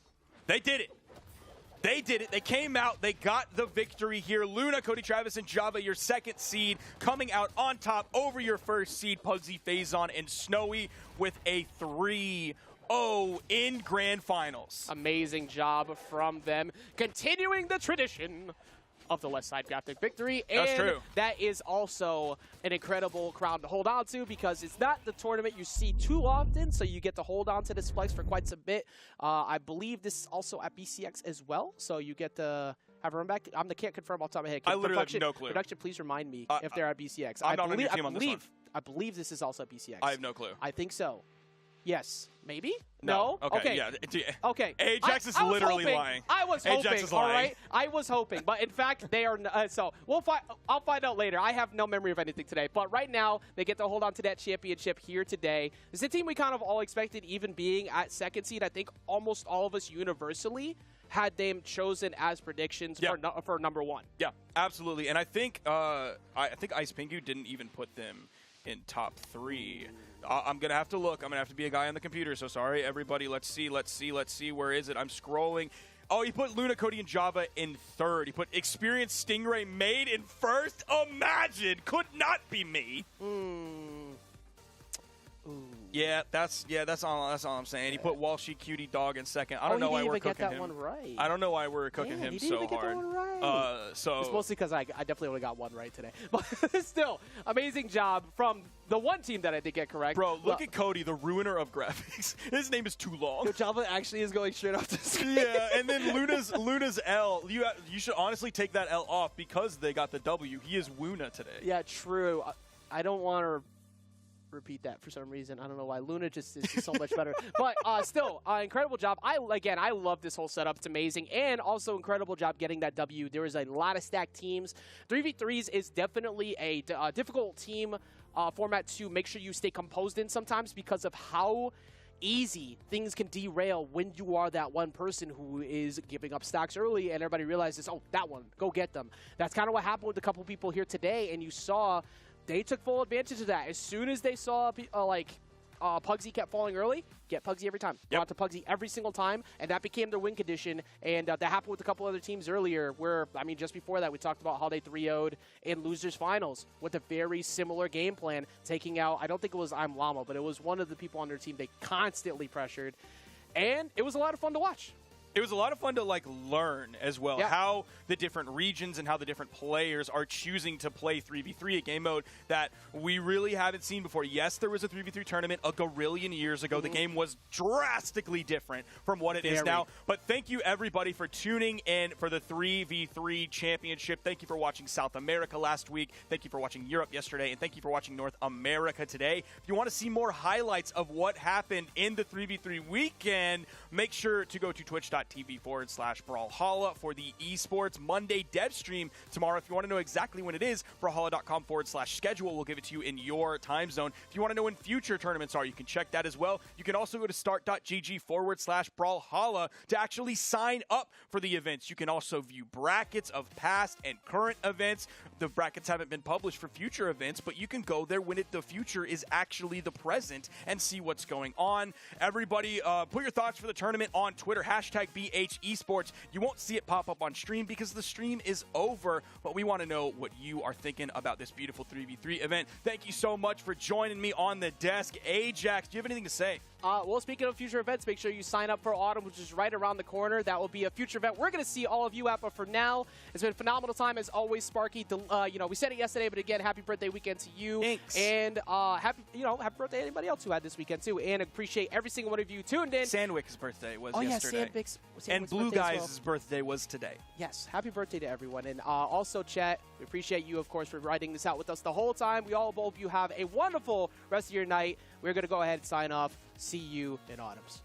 S4: They did it. They did it. They came out. They got the victory here. Luna, Cody Travis, and Java, your second seed, coming out on top over your first seed, Pugsy, Phazon, and Snowy with a 3-0 in grand finals.
S6: Amazing job from them, continuing the tradition of the left side graphic victory. And
S4: that's true.
S6: That is also an incredible crown to hold on to, because it's not the tournament you see too often, so you get to hold on to this flex for quite some bit. I believe this is also at BCX as well, so you get to have a run back. I can't confirm off the top of my head.
S4: I literally have no clue.
S6: Production, please remind me if they're at BCX.
S4: I'm not on your team on this one.
S6: I believe this is also at BCX.
S4: I have no clue.
S6: I think so. Yes. Maybe?
S4: No.
S6: Okay.
S4: Yeah.
S6: Okay.
S4: Ajax is literally lying.
S6: I was hoping.
S4: Ajax is
S6: all
S4: lying.
S6: right. I was hoping, but in fact, they are. So I'll find out later. I have no memory of anything today, but right now they get to hold on to that championship here today. This is a team we kind of all expected, even being at second seed. I think almost all of us universally had them chosen as predictions for number 1.
S4: Yeah, absolutely. And I think Ice Pingu didn't even put them in top 3. I'm going to have to look. I'm going to have to be a guy on the computer, so sorry, everybody. Let's see. Where is it? I'm scrolling. Oh, he put Luna, Cody, and Java in third. He put Experienced Stingray Made in first. Imagine. Could not be me. Yeah, that's all I'm saying. He put Walshy Cutie Dog in second. I don't know why we're cooking
S6: get that
S4: him.
S6: one right.
S4: I don't know why we're cooking him
S6: he didn't
S4: so
S6: even get
S4: hard.
S6: that one right. It's mostly because I definitely only got one right today. But still, amazing job from the one team that I did get correct.
S4: Bro, look at Cody, the ruiner of graphics. His name is too long.
S6: Java actually is going straight off the screen.
S4: Yeah, and then Luna's L. You should honestly take that L off because they got the W. He is Wuna today.
S6: Yeah, true. I don't want to repeat that for some reason. I don't know why. Luna just is so much better. But still, incredible job. I love this whole setup. It's amazing. And also incredible job getting that W. There was a lot of stacked teams. 3v3s is definitely a difficult team format to make sure you stay composed in sometimes because of how easy things can derail when you are that one person who is giving up stocks early and everybody realizes, oh, that one, go get them. That's kind of what happened with a couple people here today, and you saw they took full advantage of that. As soon as they saw Pugsy kept falling early, get Pugsy every time.
S4: Yep.
S6: Got to Pugsy every single time, and that became their win condition. And that happened with a couple other teams earlier where, I mean, just before that, we talked about how they 3-0'd in Losers Finals with a very similar game plan, taking out, I don't think it was I'm Llama, but it was one of the people on their team they constantly pressured. And it was a lot of fun to watch.
S4: It was a lot of fun to learn as well how the different regions and how the different players are choosing to play 3v3, a game mode that we really haven't seen before. Yes, there was a 3v3 tournament a gorillion years ago. The game was drastically different from what it is now. But thank you everybody for tuning in for the 3v3 championship. Thank you for watching South America last week. Thank you for watching Europe yesterday, and thank you for watching North America today. If you want to see more highlights of what happened in the 3v3 weekend, make sure to go to twitch.tv/Brawlhalla for the esports Monday dev stream tomorrow. If you want to know exactly when it is, brawlhalla.com/schedule. We'll give it to you in your time zone. If you want to know when future tournaments are, you can check that as well. You can also go to start.gg/Brawlhalla to actually sign up for the events. You can also view brackets of past and current events. The brackets haven't been published for future events, but you can go there when the future is actually the present and see what's going on. Everybody, put your thoughts for the tournament on Twitter, #BH Esports. You won't see it pop up on stream because the stream is over, but we want to know what you are thinking about this beautiful 3v3 event. Thank you so much for joining me on the desk. Ajax, do you have anything to say?
S6: Well, speaking of future events, make sure you sign up for Autumn, which is right around the corner. That will be a future event we're going to see all of you at, but for now, it's been a phenomenal time as always, Sparky. We said it yesterday, but again, happy birthday weekend to you.
S4: Thanks.
S6: And happy birthday to anybody else who had this weekend too. And appreciate every single one of you tuned in.
S4: Sandwick's birthday was yesterday.
S6: Yeah, Sandwick's
S4: and Blue
S6: birthday as
S4: Guys' birthday was today.
S6: Yes, happy birthday to everyone. And also, chat, we appreciate you, of course, for writing this out with us the whole time. We all hope you have a wonderful rest of your night. We're going to go ahead and sign off. See you in Autumns.